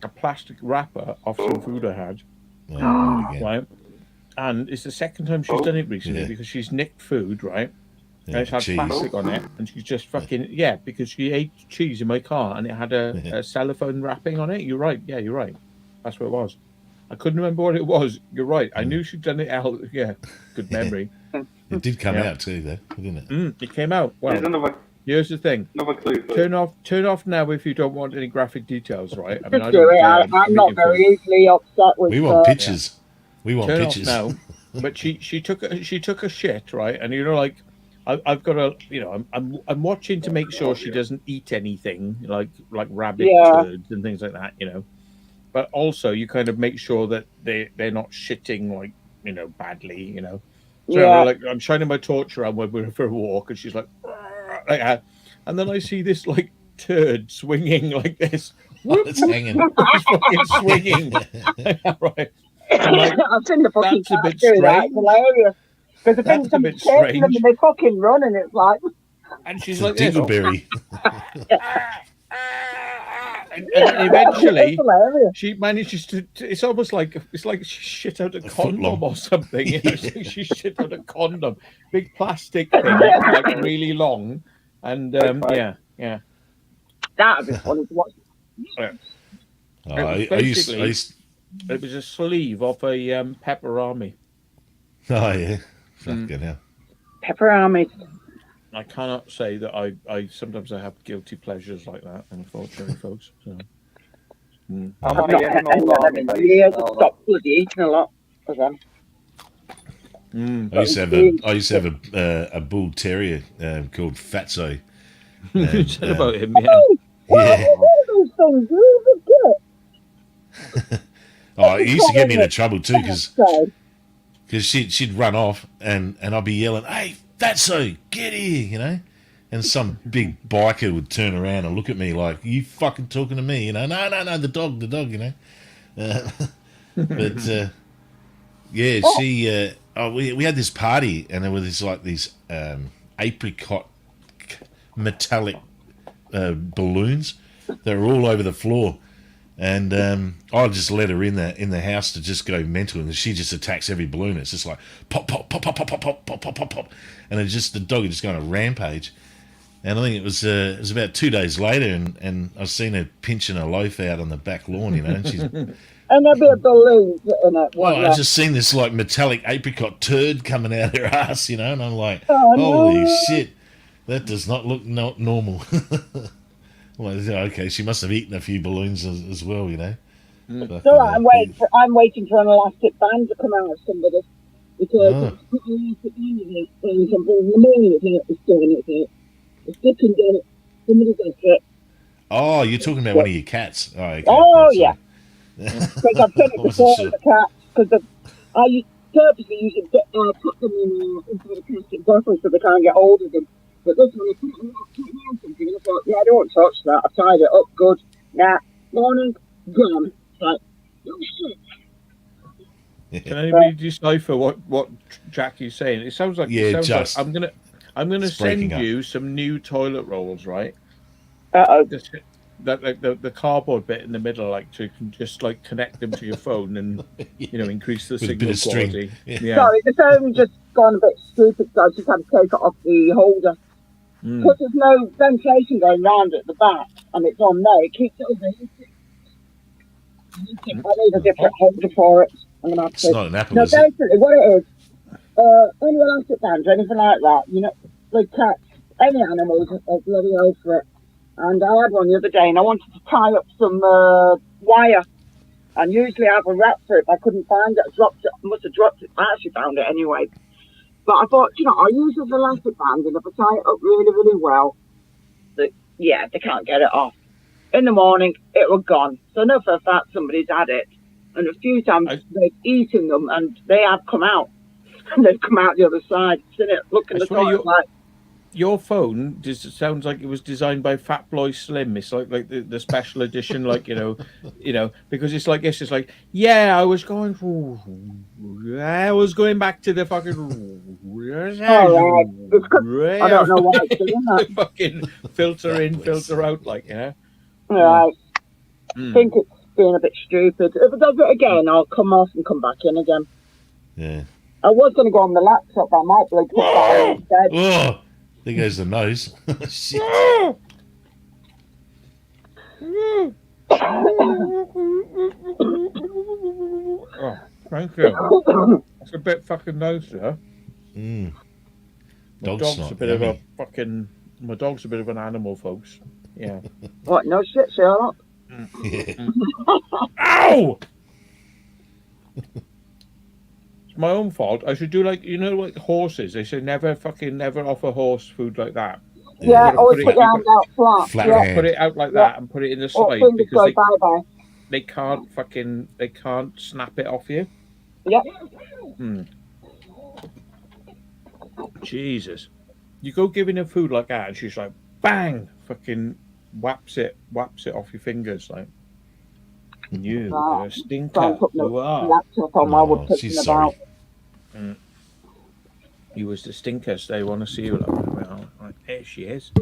a plastic wrapper off some food I had. Oh, not again. Right, and it's the second time she's done it recently Yeah. because she's nicked food. Right, Yeah, and it's had cheese. plastic on it, and she's just fucking because she ate cheese in my car and it had a cellophane wrapping on it. You're right. Yeah, you're right. That's what it was. I couldn't remember what it was. You're right. I knew she'd done it out. Yeah, good memory. It did come Yeah. out too, though, didn't it? It came out. Well, Here's here's the thing. another clue. For Turn off now if you don't want any graphic details, right? I mean, Just I do don't it. care. I'm not very easily upset with We want pictures. We want Turn pictures. off now. But she took a shit, right? And like I've got to, I'm watching to make sure she doesn't eat anything like rabbit turds and things like that, But also you kind of make sure that they're not shitting badly, So I'm shining my torch around when we're for a walk, and she's like that. And then I see this turd swinging like this. Oh, it's hanging. It's fucking swinging. Right. I've seen the fucking That's a bit cats do that. strange. It's hilarious. Because the That's things a I'm bit chasing them strange. and they fucking run, and it's like, And she's It's a like this. dingleberry. And eventually it's hilarious. she manages to it's almost like she shit out a condom footlong. or something. It's like she shit out a condom. Big plastic thing, like really long. And yeah. That'd be funny to watch. Oh, I used. It was a sleeve of a pepperami. Oh yeah. Fucking hell. Pepper army. I cannot say that I sometimes I have guilty pleasures like that, unfortunately, folks. So. How I've many not had animals any of are them in there? years. I've stopped bloody eating a lot of them. I used to have a bull terrier called Fatso. You said about him, yeah. Yeah. All those things, who would get? Oh, it used to get me into trouble too So, because she'd run off and I'd be yelling, "Hey, Fatso, get here!" And some big biker would turn around and look at me like, "You fucking talking to me?" No, the dog, But yeah, she. We had this party and there were these apricot metallic balloons that were all over the floor. And I just let her in the house to just go mental, and she just attacks every balloon. It's just like pop, pop, pop, pop, pop, pop, pop, pop, pop, pop, pop, and the dog is just going on a rampage. And I think it was about 2 days later, and I seen her pinching a loaf out on the back lawn, and she's. and there'd be a balloon in it. Well, I just seen this metallic apricot turd coming out her ass, and I'm like, Oh, holy no. shit, that does not look normal. Well, okay, she must have eaten a few balloons as well, Fucking So hell. I'm waiting for an elastic band to come out of somebody because it's put an elastic band in it, and something the morning it's doing it. It's sticking down it. Somebody does it. Oh, you're talking about one of your cats. Oh, okay. Oh, That's yeah. right. Because I've seen it I wasn't before sure. with the cats. Because I purposely usually put them into the plastic bottles so they can't get hold of them. But this one, I put it in something, and I thought, yeah, I don't touch that. I tied it up good. Nah, morning, gone. It's like, oh shit. Can anybody decipher what Jackie's saying? It sounds like I'm gonna It's send breaking up. you some new toilet rolls, right? Uh-oh. The cardboard bit in the middle, so you can just connect them to your phone and increase the With a signal bit of string. quality. Yeah. Sorry, the phone's just gone a bit stupid, so I just had to take it off the holder. Because there's no ventilation going round at the back, and it's on there, it keeps it overheating. I need a different holder for it. I'm going to have It's to. not an apple, No, is it? basically, what it is, any elastic bands or anything like that, like cats, any animals are bloody old for it. And I had one the other day, and I wanted to tie up some wire. And usually I have a wrap for it, but I couldn't find it. I dropped it. I must have dropped it. I actually found it anyway. But I thought, I'll use this elastic band, and if I tie it up really, really well, yeah, they can't get it off. In the morning, it was gone. So I know for a fact somebody's had it. And a few times they've eaten them and they have come out. And they've come out the other side, seen it, looking at the toilet like... Your phone just sounds like it was designed by Fat Boy Slim. It's like the special edition, like, you know, because it's like this. It's like, yeah, I was going back to the fucking. I don't know why it's doing that. Fucking filter in, filter out, like, you know. Right. I think it's being a bit stupid. If it does it again, I'll come off and come back in again. Yeah. I was going to go on the laptop, but I might be able to put that on instead. Oh, there goes the nose. Shit. Oh, thank you. That's a bit fucking nice, yeah. Mm. My dog's a bit of a fucking. My dog's a bit of an animal, folks. Yeah. What? No shit, Sherlock. Yeah. Ow! It's my own fault. I should do like, you know, like horses. They say never offer horse food like that. Yeah, always put your hand out flat. Yeah. Put it out like that and put it in the side because they can't snap it off you. Yep. Jesus. You go giving her food like that and she's like, bang, fucking whaps it off your fingers like. You're a stinker. You are. She's sorry. You was the stinkers. They want to see you like there she is.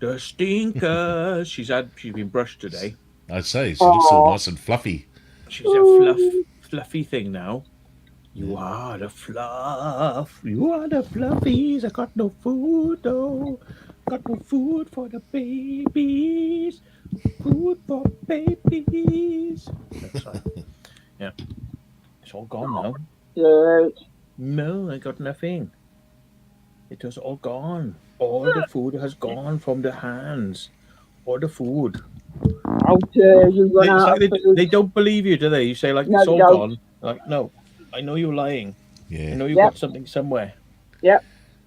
The stinker. She's been brushed today. I'd say she looks so nice and fluffy. She's a fluffy thing now. You are the fluff. You are the fluffies. I got no food though. Got no food for the babies. Food for babies. That's right. Yeah. It's all gone now. Yes. No, I got nothing. It was all gone. All the food has gone from the hands. All the food. How dare you run out of food? They don't believe you, do they? You say, like, No, it's all don't. gone. Like, no. I know you're lying. Yeah. I know you've got something somewhere. Yep.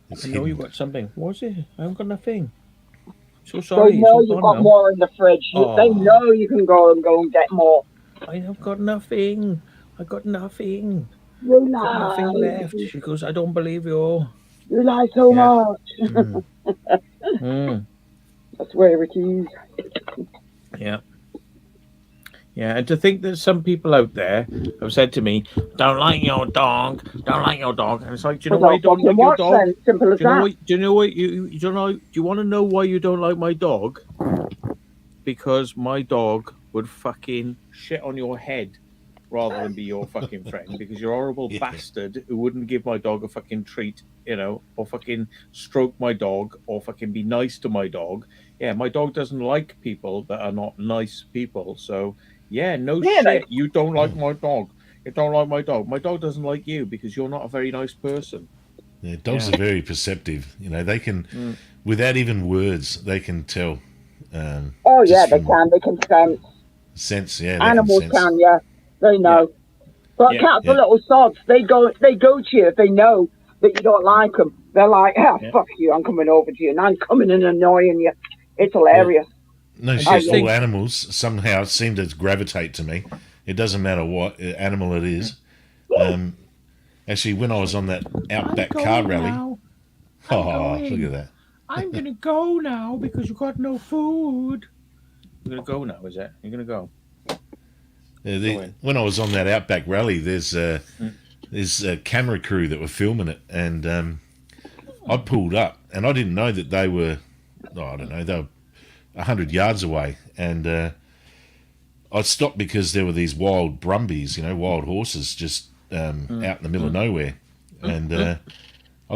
It's I know hidden. you've got something. What's it? I haven't got nothing. So They sorry. know you've got more in the fridge. They know you can go and get more. I have got nothing. I got nothing. You Got lie. nothing left. She goes, I don't believe you. You lie so much. That's where it is. Yeah. Yeah, and to think that some people out there have said to me, don't like your dog, and it's like, do you know why you don't like your dog? Then? Simple as that. Do you know what you don't know? Do you want to know why you don't like my dog? Because my dog would fucking shit on your head rather than be your fucking friend, because you're a horrible bastard who wouldn't give my dog a fucking treat, you know, or fucking stroke my dog, or fucking be nice to my dog. Yeah, my dog doesn't like people that are not nice people, so yeah, no shit. You don't like my dog. You don't like my dog. My dog doesn't like you because you're not a very nice person. Yeah, dogs are very perceptive. You know, they can, without even words, they can tell. They can. They can sense. Sense, yeah. Animals can, yeah. They know. But cats are little sods. They go to you if they know that you don't like them. They're like, fuck you, I'm coming over to you, and I'm coming and annoying you. It's hilarious. No, all animals somehow seem to gravitate to me. It doesn't matter what animal it is. Actually, when I was on that Outback car rally... Look at that. I'm going to go now because you got no food. You're going to go now, is it? You're going to go? When I was on that Outback rally, there's a camera crew that were filming it, and I pulled up, and I didn't know that they were, they were 100 yards away, and I stopped because there were these wild brumbies, wild horses just out in the middle of nowhere, and I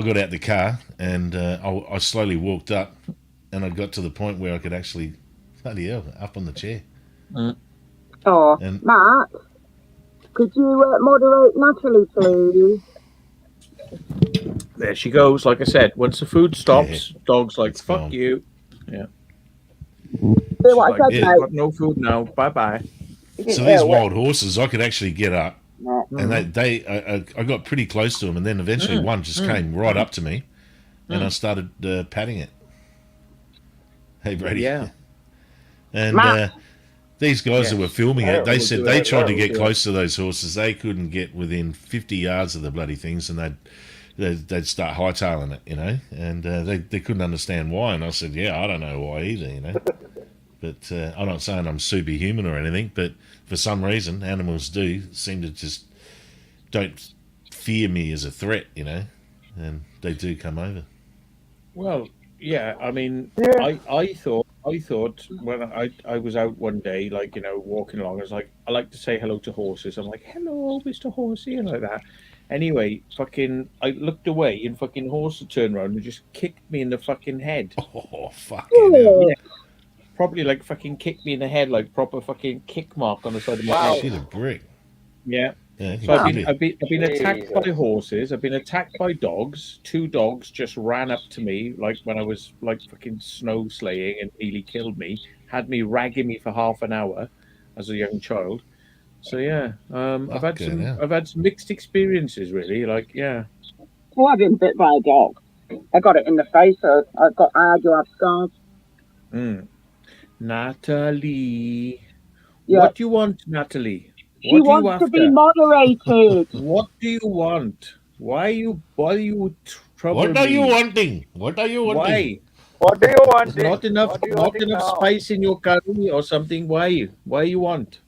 got out the car, and I slowly walked up, and I got to the point where I could actually, bloody hell, up on the chair. Matt, could you moderate Natalie, please? There she goes. Like I said, once the food stops, dog's like, fuck gone. you. Yeah. See what I said, mate? Got no food now. Bye-bye. So these wild horses, I could actually get up, and I got pretty close to them, and then eventually one just came right up to me, and I started patting it. Hey, Brady. Yeah. And Matt. these guys that were filming it, they Terrible, said they tried to terrible, get yeah. close to those horses. They couldn't get within 50 yards of the bloody things, and they'd start hightailing it, you know. And they couldn't understand why. And I said, yeah, I don't know why either, you know. But I'm not saying I'm superhuman or anything, but for some reason, animals do seem to just don't fear me as a threat, you know, and they do come over. Well, yeah. I mean, Yeah. I thought when I was out one day, like walking along, I was like, I like to say hello to horses. I'm like, hello, Mr. Horsey, and like that. Anyway, fucking, I looked away, and fucking horse turned around and just kicked me in the fucking head. Oh, fucking hell. Yeah, probably like fucking kicked me in the head, like proper fucking kick mark on the side of my Wow. head. Shit, a brick. Yeah. Yeah, So really. I've been attacked by Jesus. horses. I've been attacked by dogs. 2 dogs just ran up to me like when I was like fucking snow sleighing and nearly killed me. Had me ragging me for half an hour as a young child. So yeah, Fucking hell. I've had some mixed experiences really. Like yeah, Well, I've been bit by a dog. I got it in the face, so I do have scars. Natalie, Yeah. what do you want, Natalie? She What are you wants to be after? moderated. What do you want? Why you trouble What are you me? wanting? What are you wanting? Why? What do you want? There's not enough What do you not want enough now? spice in your curry or something. Why? Why you want?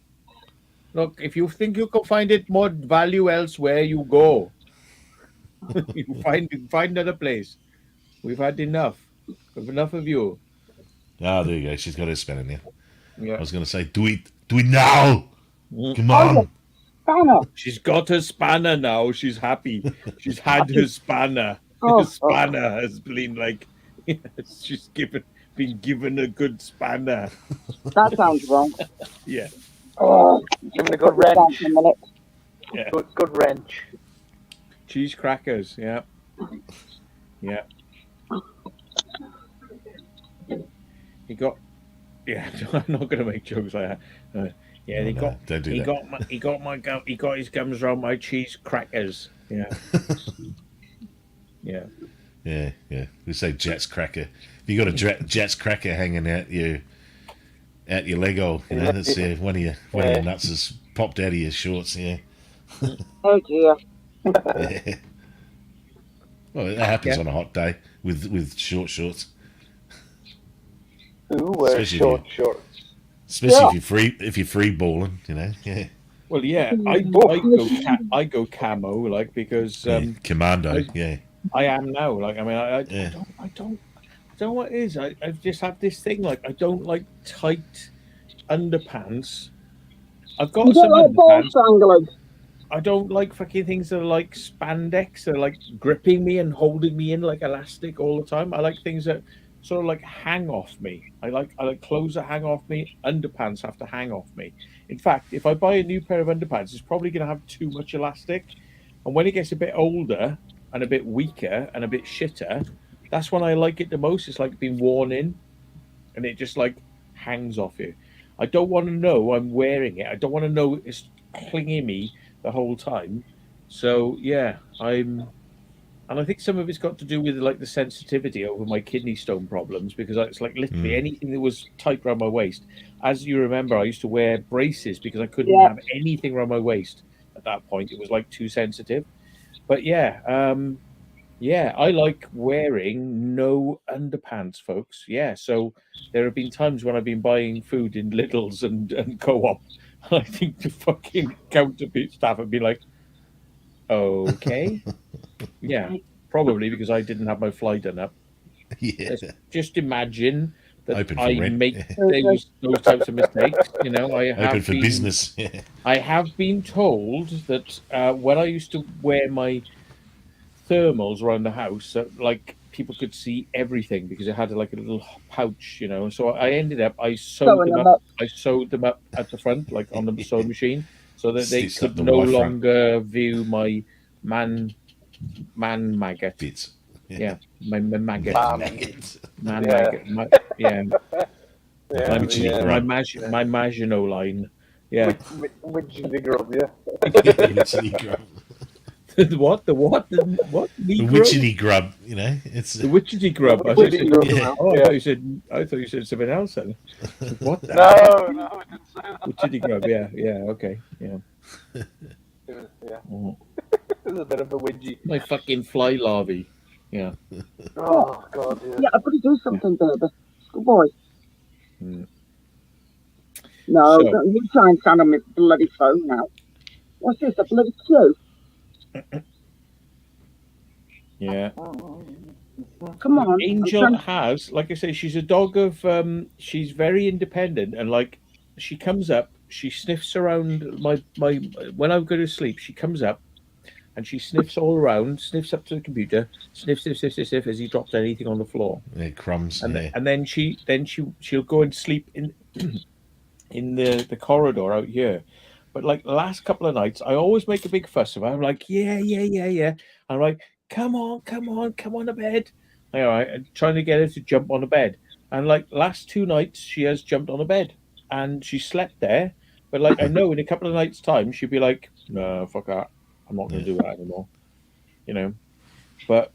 Look, if you think you can find it more value elsewhere, you go. you find another place. We've had enough. We've enough of you. Ah, there you go. She's got her spanner now. I Yeah. was going to say, do it now. Mm. Come Oh, on. yeah. Spanner. She's got her spanner now. She's happy. She's had her spanner. Oh, Her spanner has been like she's been given a good spanner. that sounds wrong. Yeah. Oh, Give me a good put it down wrench. for a minute. Yeah. Good wrench. Cheese crackers. Yeah. Yeah. He got. Yeah, I'm not going to make jokes like that. Yeah, he No, got. don't do He that. got my gum. He got his gums around my cheese crackers. Yeah. Yeah. Yeah, yeah. We say Jets cracker. If you got a Jets cracker hanging out your leg hole, you know, that's one of your nuts has popped out of your shorts. Yeah. Oh dear. Yeah. Well, that happens Yeah. on a hot day with short shorts, Who wears Especially shorts? especially if you're free balling, you know. Yeah. Well, yeah. I go camo like because Yeah, commando. I- Yeah. I am now. Like I mean, Yeah. I don't know what it is. I just have this thing. Like I don't like tight underpants. I've got You don't some like ball underpants. stranglers. I don't like fucking things that are like spandex. They're like gripping me and holding me in like elastic all the time. I like things that sort of like hang off me. I like clothes that hang off me. Underpants have to hang off me. In fact, if I buy a new pair of underpants, it's probably going to have too much elastic. And when it gets a bit older and a bit weaker and a bit shitter, that's when I like it the most. It's like being worn in, and it just like hangs off you. I don't want to know I'm wearing it. I don't want to know it's clinging me the whole time. So yeah, and I think some of it's got to do with like the sensitivity over my kidney stone problems because it's like literally anything that was tight around my waist. As you remember, I used to wear braces because I couldn't Yeah. have anything around my waist at that point. It was like too sensitive. But yeah, yeah, I like wearing no underpants, folks. Yeah, so there have been times when I've been buying food in Lidl's and Co-op. I think the fucking counter staff have been like, okay. Yeah, probably because I didn't have my fly done up. Yeah. Just imagine that Open for I rent. make Yeah. those types of mistakes. You know, I have Open for been, business. Yeah. I have been told that when I used to wear my thermals around the house, that like people could see everything because it had like a little pouch, you know. So I ended up I sewed Sewing them them up. up. I sewed them up at the front, like on the sewing machine, so that they Stitched up could the no Y front. longer view my man maggot. Bits. Yeah, my maggot. Maggots. Man Yeah. maggot. Yeah, Yeah, Which is yeah. right. my Maginot line. Yeah, Which the grub, yeah. Which you grow. What? The what? The what? The Negro? witchetty grub, you know. It's The witchetty grub. I thought you said, oh, I thought you said something else then. What the No, no, I didn't say that. witchetty grub? Yeah, okay, yeah. Yeah, Oh, it was a bit of a widgy. my fucking fly larvae. Yeah. Oh God, yeah. Yeah, I've got to do something, baby. Good boy. Mm. No, So- don't you try and stand on my bloody phone now. What's this, a bloody queue? Yeah. Come on. I'm Angel trying to- has, like I say, she's a dog of. She's very independent, and like she comes up, she sniffs around my. When I go to sleep, she comes up, and she sniffs all around, sniffs up to the computer, sniff as he drops anything on the floor, yeah, crumbs. and yeah. and then she'll go and sleep in in the corridor out here. But like the last couple of nights, I always make a big fuss of her. I'm like, yeah. I'm like, come on to bed. All right, and trying to get her to jump on a bed. And like last 2 nights, she has jumped on a bed and she slept there. But like I know in a couple of nights' time, she'll be like, no, fuck that. I'm not going to do that anymore. You know. But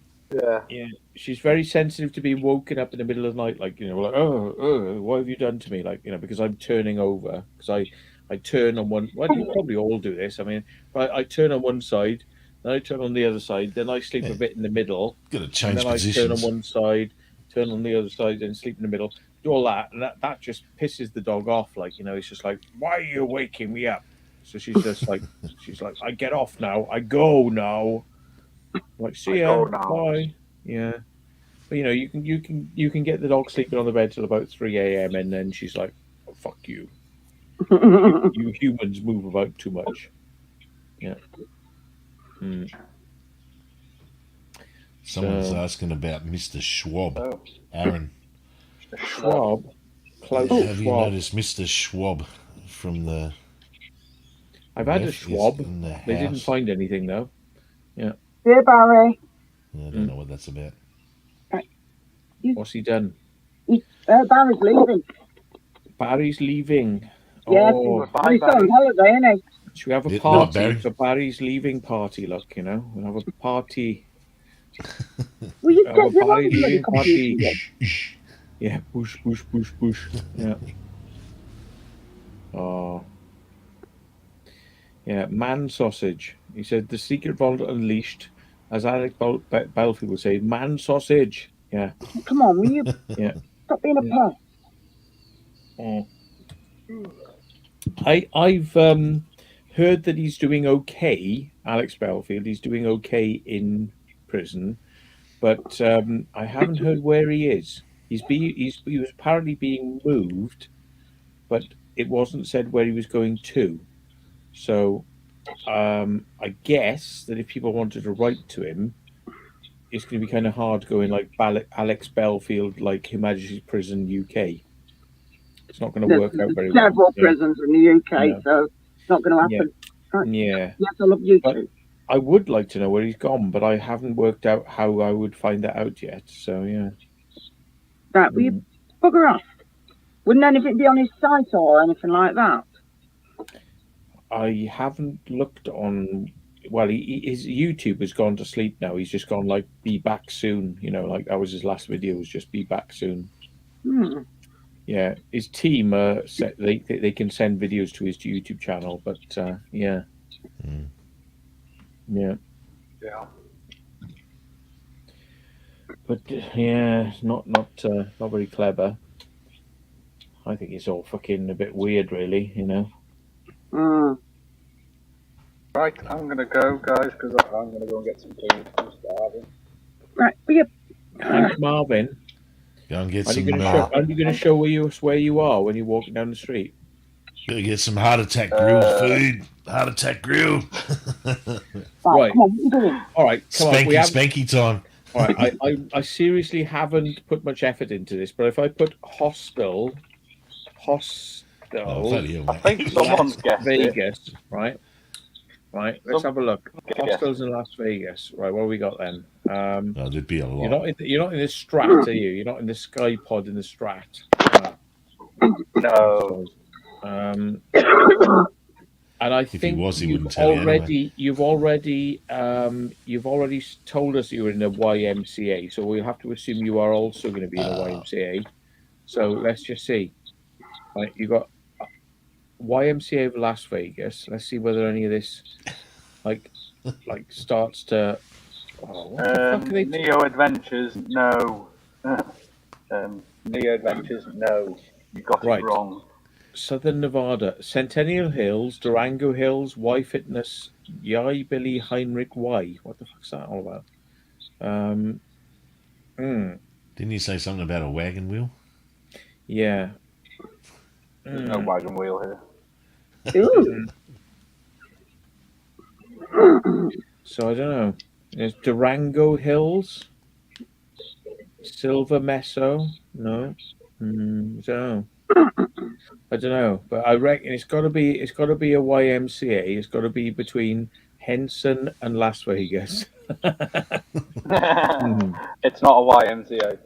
Yeah. she's very sensitive to being woken up in the middle of the night, like, you know, like, oh, what have you done to me? Like, you know, because I'm turning over, because I turn on one. Well, you probably all do this. I mean, but I turn on one side, then I turn on the other side, then I sleep a bit in the middle, Got to and change then I turn on positions. one side, turn on the other side, then sleep in the middle. Do all that, and that just pisses the dog off. Like, you know, it's just like, why are you waking me up? So she's just like, I get off now. I go now. Like, see ya. go now. Bye. Yeah. But you know, you can get the dog sleeping on the bed till about 3 a.m. and then she's like, oh, fuck you. You humans move about too much. Yeah. Mm. Someone's So- asking about Mr. Schwab. Oh. Aaron, Schwab. Klaus have you Schwab. noticed Mr. Schwab from the I've had a left is Schwab. in the They didn't house? find anything though. Dear Barry, I don't know what that's about. What's he done? Barry's leaving. Barry's leaving. Yes, Oh, Bye, he's going on Barry. holiday, isn't he? should we have a Yeah, party Barry. for Barry's leaving party? Look, you know, we'll have a party. Will you Oh, get your Barry own bloody leaving party. computer? Yeah, push. Yeah. Oh. Yeah, man sausage. He said the secret vault unleashed, as Alex Belfield would say, man sausage. Yeah. Come on, will you Yeah. stop being a pest? Mm. I've heard that he's doing okay, Alex Belfield. He's doing okay in prison, but I haven't heard where he is. He was apparently being moved, but it wasn't said where he was going to. So I guess that if people wanted to write to him, it's going to be kind of hard going like Alex Belfield, like Her Majesty's Prison UK. It's not going to work out very well. Several Yeah. prisons in the UK, Yeah. so it's not going to happen. Yeah. Yes, I love you But- too. I would like to know where he's gone, but I haven't worked out how I would find that out yet. So yeah. Right, will you bugger off? Wouldn't anything be on his site or anything like that? I haven't looked on. Well, his YouTube has gone to sleep now. He's just gone like, "Be back soon." You know, like that was his last video. Was just "Be back soon." Hmm. Yeah, his team they can send videos to his YouTube channel, but yeah, Mm. yeah, Yeah. but yeah, not very clever. I think it's all fucking a bit weird, really. You know. Hmm. Right, I'm gonna go, guys, because I'm gonna go and get some food. I'm starving. Right, will you? Thanks, Marvin. Go and get Are you some. going to show where you are when you're walking down the street? Go get some heart attack grilled food. Heart attack grill. Right. Come on, what are you doing? All right, come on. We Spanky have. spanky time. All right, I seriously haven't put much effort into this, but if I put hostel, Oh, bloody hell, I mate. think someone's Las guessed it. Vegas, right? Right. Let's have a look. Hostels in Las Vegas. Right. What have we got then? Oh, there'd be a You're lot. not in the Strat, are you? You're not in the Sky Pod in the Strat. No. And I he think was, he you've wouldn't tell you anyway. you've already told us you were in a YMCA, so we'll have to assume you are also going to be in a YMCA. So let's just see. Right, you got YMCA of Las Vegas. Let's see whether any of this like starts to. Oh, what the fuck are they? Neo Adventures, no. Neo Adventures, no. You got Right. it wrong. Southern Nevada, Centennial Hills, Durango Hills, Y Fitness, Yai Billy Heinrich Y. What the fuck's that all about? Didn't you say something about a wagon wheel? Yeah. There's no wagon wheel here. Ooh. So I don't know. There's Durango Hills, Silver Meso. No. I don't know. I don't know, but I reckon it's got to be a YMCA. It's got to be between Henson and Las Vegas. It's not a YMCA.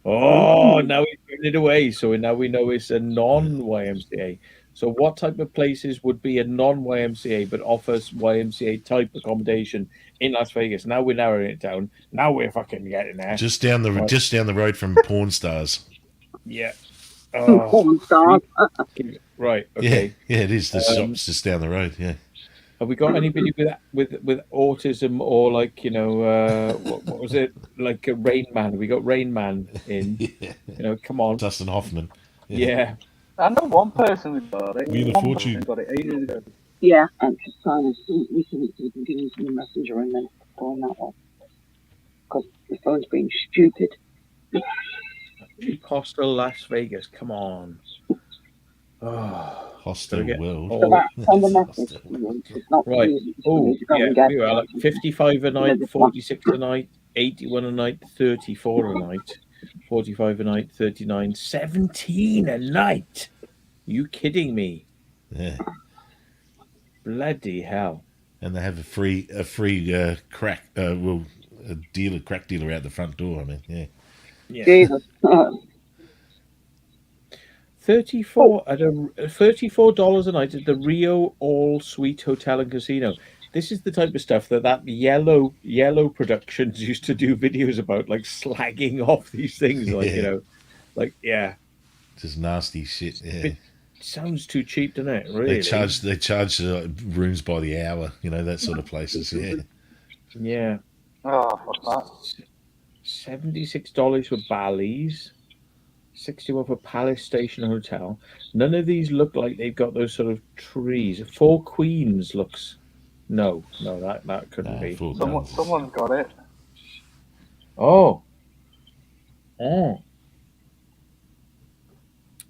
Oh, now he's putting it away. So now we know it's a non-YMCA. So what type of places would be a non-YMCA but offers YMCA type accommodation in Las Vegas? Now we're narrowing it down. Now we're fucking getting there. Just down the road from Porn Stars. Yeah. Porn stars. Right. Okay. Yeah, it is. The shop's just down the road. Yeah. Have we got anybody with autism or like what was it, like a Rain Man? We got Rain Man in. Yeah. Come on. Dustin Hoffman. Yeah. I know one person who got it. Wheel of One Fortune. person got it ages ago. Yeah, and Silas recently given me the messenger and then going that one because the phone's being stupid. Hostel Las Vegas. Come on. Oh. Hostel World. So that send a message. It's not Right. easy. Oh, You can't yeah. get We are like 55 a night, 46 a night, 81 a night, 34 a night, 45 a night, 39, 17 a night. You kidding me? Yeah. Bloody hell. And they have a free crack crack dealer out the front door. I mean, yeah. Jesus. $34 a night at the Rio All Suite Hotel and Casino. This is the type of stuff that yellow productions used to do videos about, like slagging off these things, like Just nasty shit. Yeah. It sounds too cheap, doesn't it? Really? They charge rooms by the hour. That sort of places. Yeah. Yeah. Oh, fuck that. $76 for Bally's. 61 for Palace Station Hotel. None of these look like they've got those sort of trees. Four Queens looks. No, that couldn't be. Someone's got it. Oh.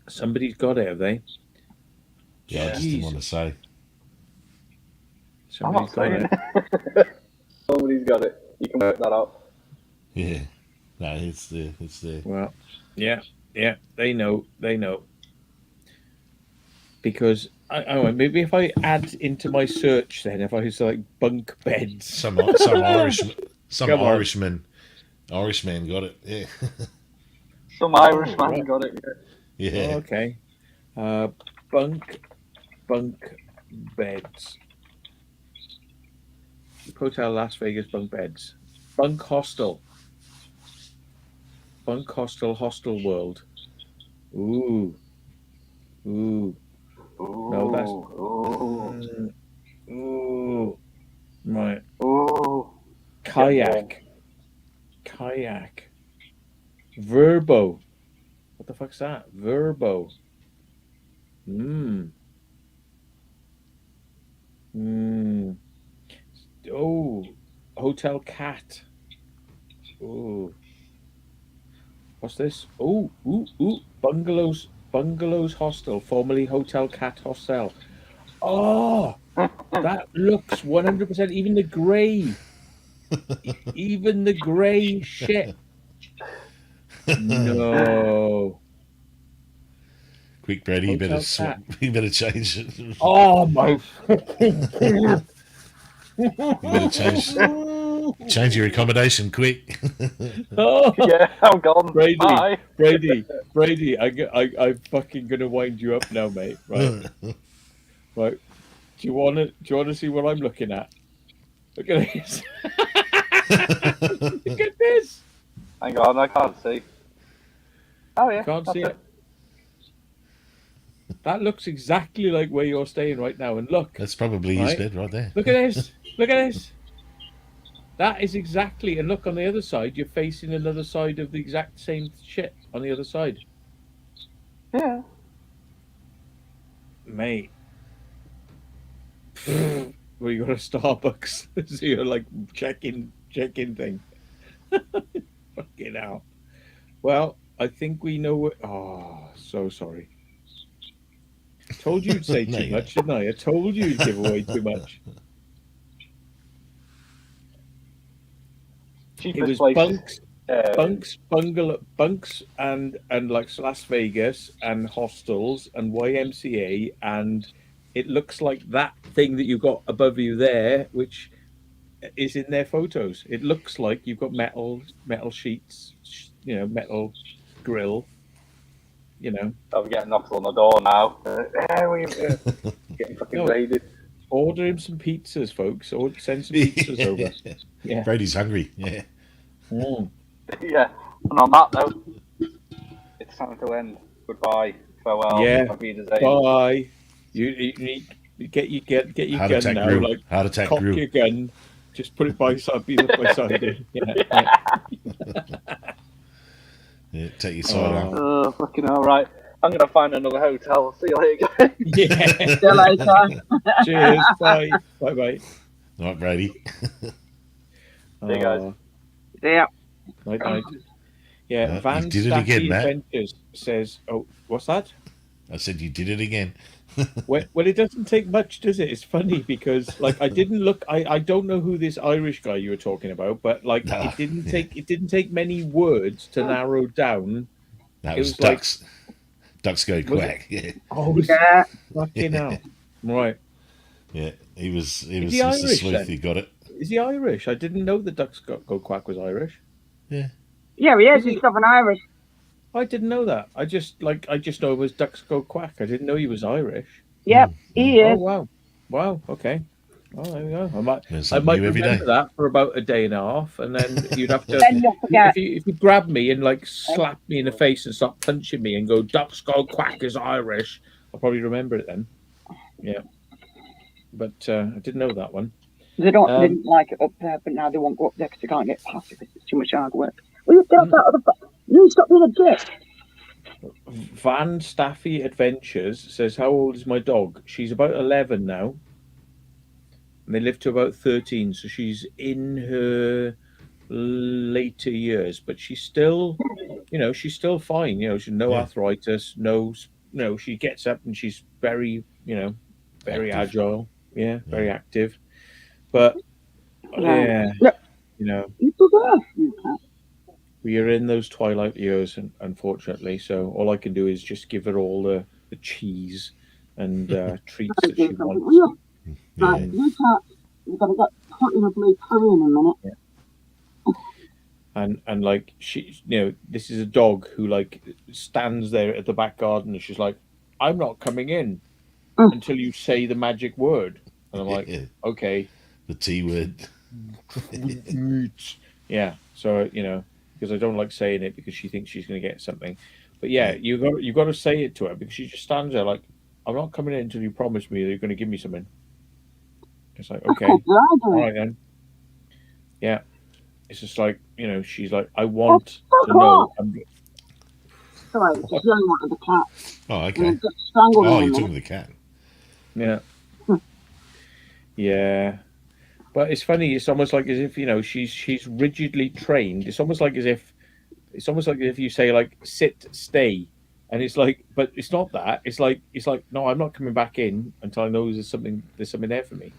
Somebody's got it, have they? Yeah, I just didn't want to say. Somebody's got it. Somebody's got it. You can work that out. Yeah. No, it's there. Well, yeah, they know. Because maybe if I add into my search, then if I say like bunk beds, some Irishman got it. Yeah. Some Irishman got it. Yeah. Oh, okay. Bunk beds. Hotel Las Vegas bunk beds. Bunk hostel. Bunk hostel, hostel world. Ooh. No, that's. Ooh. Right. Ooh. Kayak. Verbo. What the fuck's that? Verbo. Oh. Hotel Cat. Ooh. What's this? Ooh. Bungalows Hostel, formerly Hotel Cat Hostel. Oh, that looks 100%. Even the grey shit. No. Quick, Brady, you better change it. Oh my fucking God. You better change your accommodation quick. Oh. Yeah, I'm gone. Brady, Bye. Brady, I'm fucking gonna wind you up now, mate. Right, right. Do you want to see what I'm looking at? Look at this. Look at this. Hang on, I can't see. Oh yeah, Can't that's see it. That looks exactly like where you're staying right now. And look, That's probably his Right. bed right there. look at this. Look at this. That is exactly. And look on the other side. You're facing another side of the exact same shit on the other side, Yeah. mate. Well, you got a Starbucks, so you're like checking thing. Fucking hell. Well, I think we know what. Oh, so sorry. Told you you'd say No, too you much, didn't I? I told you you'd give away too much. It Cheapest was places. bunks and like Las Vegas and hostels and YMCA, and it looks like that thing that you've got above you there, which is in their photos. It looks like you've got metal sheets, metal grill. I'm getting knocked on the door now. Getting fucking No. raided. Order him some pizzas, folks, or send some pizzas over. Yeah. Brady's hungry. Yeah. Mm. Yeah. And on that note, it's time to end. Goodbye. Farewell. Yeah. Auf Wiedersehen. Bye. You need get your Heart gun attack now. grill. Like Heart attack cock grill. your gun. Just put it by side in. Yeah. Yeah, take your sidearm. Oh, fucking hell. Right. I'm going to find another hotel. See you later, guys. Yeah. See you later. Cheers. Bye. Bye. All right, Brady. See you guys. Yeah. Night. Yeah. You Van did it again, Stacky Matt. Adventures says, "Oh, what's that?" I said you did it again. Well, it doesn't take much, does it? It's funny because, like, I didn't look. I don't know who this Irish guy you were talking about, but like, Ah, it didn't take many words to narrow down. That It was was like- ducks. Ducks go Was it? quack. Yeah, Oh, Yeah. fucking hell! Right? yeah. He was he Mr. Irish, Sleuth. then? He got it. Is he Irish? I didn't know the Ducks Go Quack was Irish. Yeah. Yeah, he is. Is he? He's Southern Irish. I didn't know that. I just know it was Ducks Go Quack. I didn't know he was Irish. Yep, he Oh is. wow. Okay. Oh, there we go. Learn I something might new every remember day. that for about a day and a half, and then you'd have to. Then you'll forget. If you grab me and like slap me in the face and start punching me and go Ducks Go Quack is Irish, I'll probably remember it then. Yeah. But I didn't know that one. They didn't like it up there, but now they won't go up there because they can't get past it because it's too much hard work. Will you get out of the... You stop being a dick. Van Staffy Adventures says, "How old is my dog? She's about 11 now, and they live to about 13, so she's in her later years, but she's still, she's still fine. She's no Yeah. arthritis, she gets up and she's very, very Active. agile, very active. But Yeah. yeah, You forgot. we are in those twilight years, unfortunately. So all I can do is just give her all the cheese and treats that she wants. Right, you can't. You've got to get put in a blue curry in a minute. And like she, this is a dog who like stands there at the back garden and she's like, "I'm not coming in until you say the magic word." And I'm like, Yeah. "Okay." The T word. Yeah. So because I don't like saying it because she thinks she's going to get something. But yeah, you got to say it to her because she just stands there like, "I'm not coming in until you promise me that you're going to give me something." It's like, okay, all right then. Yeah. It's just like, she's like, "I want to know." Sorry, just really wanted the cat. Oh, And okay. it got strangled Oh, in a you're minute. talking to the cat. Yeah. Yeah. But it's funny, it's almost like as if, she's rigidly trained. It's almost like as if you say like sit, stay. And it's like, but it's not that. It's like, no, I'm not coming back in until I know there's something there for me.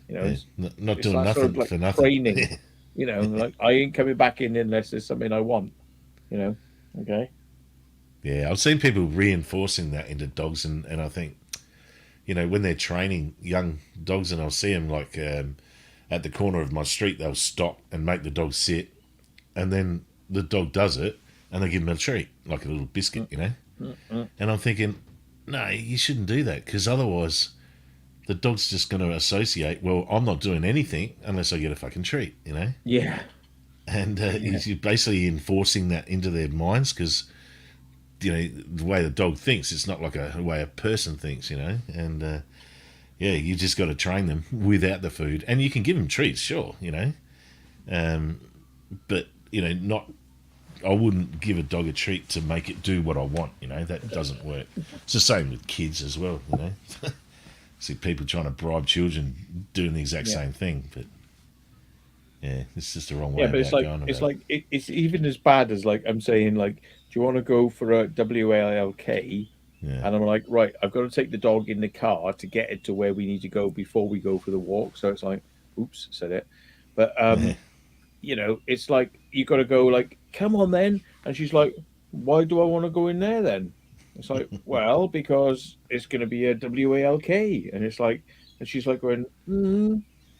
It's Not it's doing that sort nothing of like for nothing. training. Like I ain't coming back in unless there's something I want. Okay. Yeah, I've seen people reinforcing that into dogs, and I think, when they're training young dogs, and I'll see them like at the corner of my street, they'll stop and make the dog sit, and then the dog does it, and they give him a treat, like a little biscuit, And I'm thinking, no, you shouldn't do that, because otherwise the dog's just going to associate, well, I'm not doing anything unless I get a fucking treat, you know? Yeah. And you're basically enforcing that into their minds because, you know, the way the dog thinks, it's not like a way a person thinks, you know? And, yeah, you just got to train them without the food. And you can give them treats, sure, you know? But, you know, not... I wouldn't give a dog a treat to make it do what I want, you know? That doesn't work. It's the same with kids as well, you know? See people trying to bribe children doing the exact same thing, but... Yeah, it's just the wrong way. Yeah, but it's like it's even as bad as like I'm saying like, do you want to go for a WALK? Yeah. And I'm like, right, I've got to take the dog in the car to get it to where we need to go before we go for the walk. So it's like, oops, said it. But you know, it's like you got to go like, come on then. And she's like, why do I want to go in there then? It's like, well, because it's going to be a WALK, and it's like, and she's like going,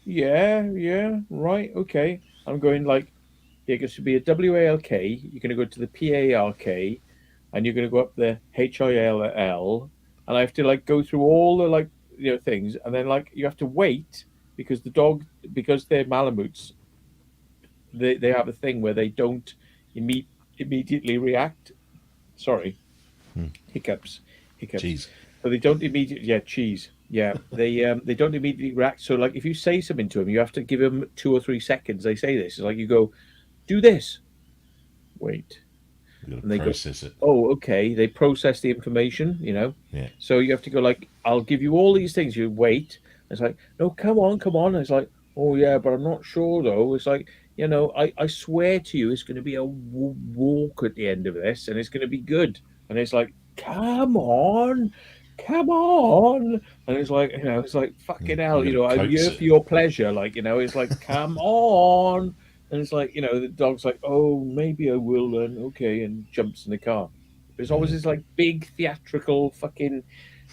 yeah, right, okay. I'm going like, yeah, it should be a WALK. You're going to go to the PARK, and you're going to go up the HILL, and I have to like go through all the like things, and then like you have to wait because the dog, because they're Malamutes, they have a thing where they don't immediately react. Sorry, hiccups. Cheese. So they don't immediately. Cheese. Yeah, they don't immediately react. So like if you say something to them, you have to give them 2 or 3 seconds. They say this. It's like you go, do this. Wait. And they process it. Oh, okay. They process the information, Yeah. So you have to go like, I'll give you all these things. You wait. It's like, no, come on. And it's like, oh yeah, but I'm not sure though. It's like, I swear to you, it's going to be a walk at the end of this, and it's going to be good. And it's like, come on. And it's like, it's like fucking hell, I'm here for your pleasure. Like, it's like, come on. And it's like, the dog's like, oh, maybe I will then. Okay. And jumps in the car. There's always this like big theatrical fucking,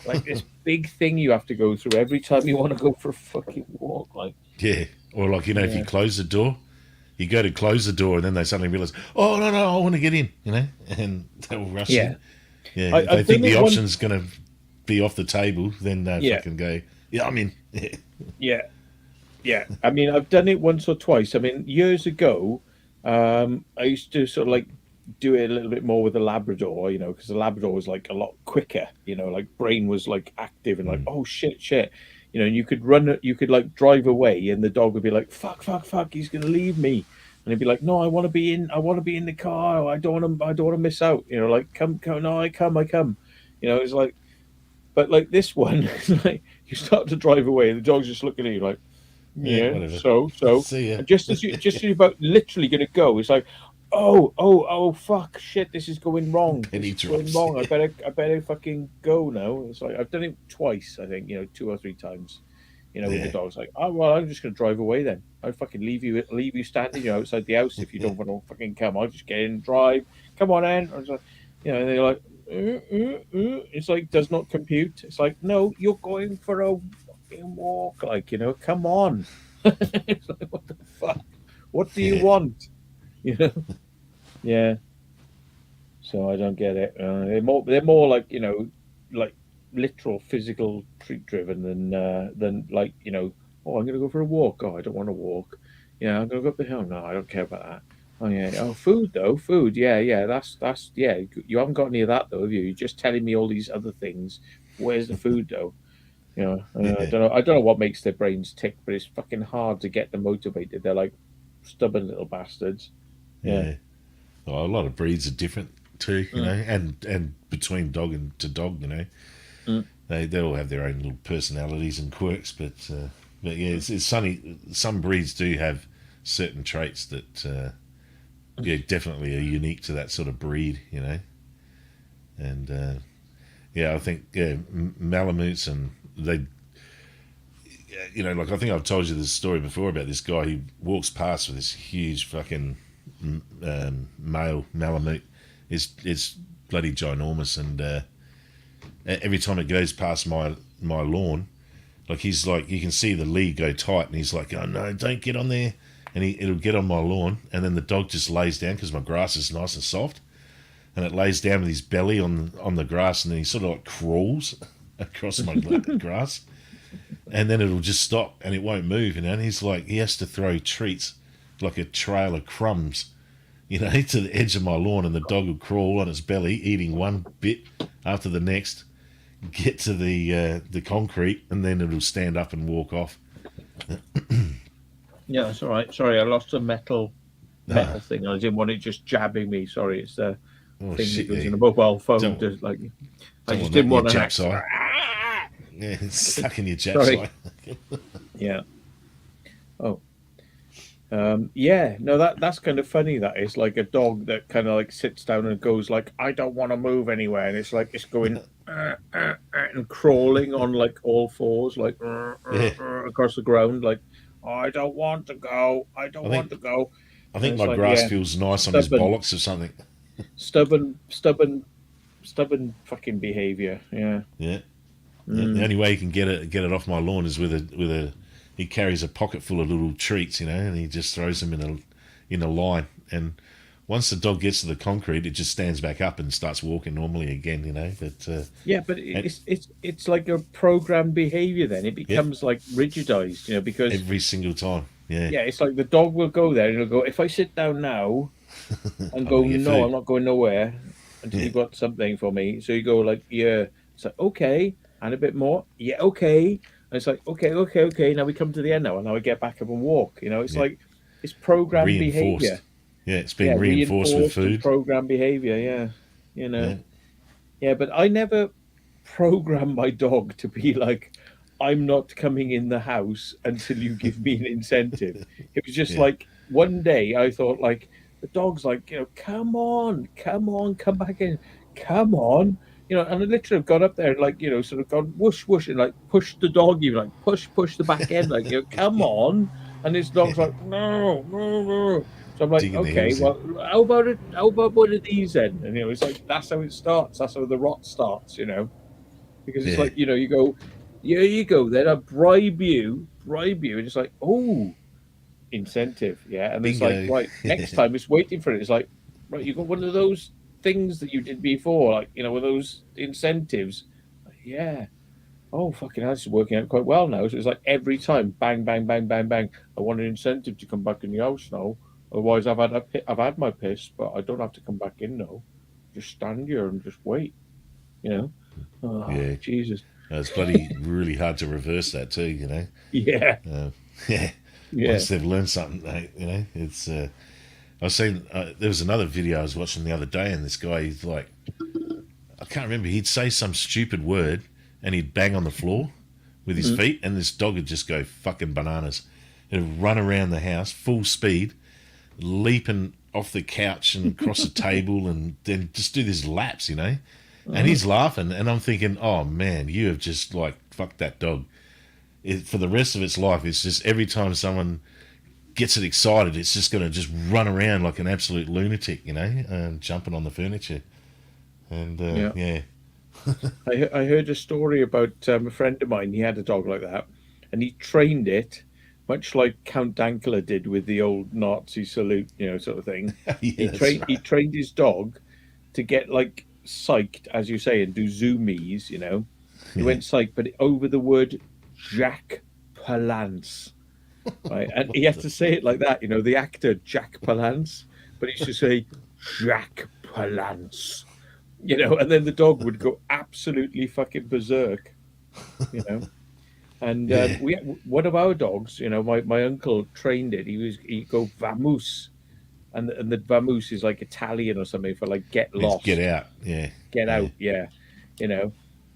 like this big thing you have to go through every time you want to go for a fucking walk. Like, yeah. Or like, if you close the door, you go to close the door and then they suddenly realize, oh, no, I want to get in, and they'll rush in. Yeah. If they think the option's going to be off the table, then they fucking go, yeah, I'm in. Yeah. I mean, I've done it once or twice. I mean, years ago, I used to sort of like do it a little bit more with the Labrador, because the Labrador was like a lot quicker, like brain was like active and like, oh shit. And you could run, you could like drive away and the dog would be like, fuck, he's going to leave me. And he'd be like, no, I want to be in the car. I don't want to miss out. Like, come. No, I come. It's like, but like this one, it's like you start to drive away and the dog's just looking at you like, so. See ya. And just as you're about literally going to go, it's like, oh, fuck, shit, this is going wrong. Wrong. I better fucking go now. It's like I've done it twice, I think, 2 or 3 times. With the dog's like, oh well, I'm just going to drive away then. I'll fucking leave you standing outside the house if you don't want to fucking come. I'll just get in, drive. Come on, in. Or like, and they're like, it's like does not compute. It's like, no, you're going for a fucking walk. Like, come on. It's like, what the fuck? What do you want? Yeah. So I don't get it. They're more like like literal physical treat driven than like oh, I'm gonna go for a walk. Oh, I don't want to walk. Yeah, I'm gonna go up the hill. No, I don't care about that. Oh yeah. Oh, food though. Food. Yeah. That's yeah. You haven't got any of that though, have you? You're just telling me all these other things. Where's the food though? I don't know what makes their brains tick, but it's fucking hard to get them motivated. They're like stubborn little bastards. Yeah. Well, a lot of breeds are different too, and between dog and to dog, they all have their own little personalities and quirks. But yeah, it's funny. Some breeds do have certain traits that definitely are unique to that sort of breed, And I think Malamutes and they. Like I think I've told you this story before about this guy who walks past with this huge fucking male Malamute. It's bloody ginormous, and every time it goes past my lawn, like he's like, you can see the lead go tight, and he's like, oh no, don't get on there, and it'll get on my lawn, and then the dog just lays down because my grass is nice and soft, and it lays down with his belly on the grass, and then he sort of like crawls across my grass. and then it'll just stop and it won't move, and he's like, he has to throw treats like a trail of crumbs, to the edge of my lawn, and the dog will crawl on its belly, eating one bit after the next, get to the concrete, and then it'll stand up and walk off. Yeah, that's all right. Sorry, I lost a metal thing. I didn't want it just jabbing me. Sorry, it's the thing that goes in a mobile phone. I just didn't want to. Yeah, it's stuck in your jet side. Yeah. Oh. Yeah. No, that's kind of funny. That is like a dog that kind of like sits down and goes like, I don't want to move anywhere, and it's like it's going and crawling on like all fours, like across the ground, like, oh, I don't want to go. I don't want to go. I think my grass feels nice on his bollocks or something. Stubborn fucking behavior. Yeah. Yeah. The only way he can get it off my lawn is with a he carries a pocket full of little treats, and he just throws them in a line. And once the dog gets to the concrete, it just stands back up and starts walking normally again. But but it's like a programmed behavior. Then it becomes like rigidized, because every single time. Yeah. Yeah, it's like the dog will go there and he'll go, if I sit down now and go, no, I'm not going nowhere until you've got something for me. So you go like, yeah. It's like, okay. And a bit more. Yeah, okay. And it's like, okay. Now we come to the end now. And now I get back up and walk. It's like, it's programmed behavior. Yeah, it's been reinforced with food. Programmed behavior, Yeah, but I never programmed my dog to be like, I'm not coming in the house until you give me an incentive. It was just like one day I thought like the dog's like, come on, come back in, come on. And I literally have gone up there and like, sort of gone whoosh, whoosh, and like pushed the dog, like push the back end, like, come on. And this dog's like, no. So I'm like, okay, well, how about one of these then? And it's like, that's how it starts. That's how the rot starts, because it's like, you go, here you go, then I bribe you, and it's like, oh, incentive, yeah. And it's like, right, next time it's waiting for it. It's like, right, you got one of those things that you did before, like, with those incentives. Like, yeah. Oh, fucking hell, this is working out quite well now. So it's like every time, bang, bang, bang, bang, bang. I want an incentive to come back in the house now. Otherwise, I've had my piss, but I don't have to come back in now. Just stand here and just wait. Oh, yeah, Jesus. It's bloody really hard to reverse that too. Yeah. Yeah. Once they've learned something, it's. I was saying there was another video I was watching the other day, and this guy, he's like, I can't remember. He'd say some stupid word, and he'd bang on the floor with his feet, and this dog would just go fucking bananas. It'd run around the house full speed, leaping off the couch and across the table, and then just do these laps, And he's laughing, and I'm thinking, oh man, you have just like fucked that dog. For the rest of its life, it's just every time someone gets it excited, it's just going to just run around like an absolute lunatic, and jumping on the furniture. And yeah. I heard a story about a friend of mine. He had a dog like that, and he trained it much like Count Dankula did with the old Nazi salute, sort of thing. He trained his dog to get like psyched, as you say, and do zoomies, He went psyched, but over the word Jack Palance, right? And he had to say it like that, the actor Jack Palance, but he should say Jack Palance, and then the dog would go absolutely fucking berserk, And one of our dogs, my uncle trained it. He'd go vamoose. And the vamoose is like Italian or something for like get lost. Get out, yeah. Get out, yeah.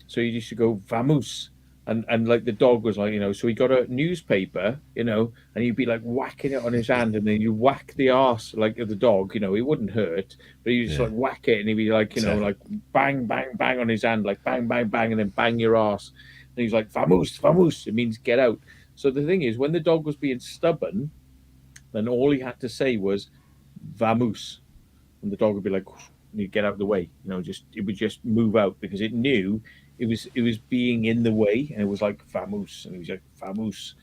So he used to go vamoose. And like the dog was like, so he got a newspaper, and he'd be like whacking it on his hand, and then you whack the arse like of the dog, it wouldn't hurt, but you just like whack it, and he'd be like, like bang, bang, bang on his hand, like bang, bang, bang, and then bang your arse. And he's like, vamoose, vamoose, it means get out. So the thing is, when the dog was being stubborn, then all he had to say was vamoose, and the dog would be like, you get out of the way, it would just move out, because it knew it was being in the way, and it was like vamoose, and he was like vamoose,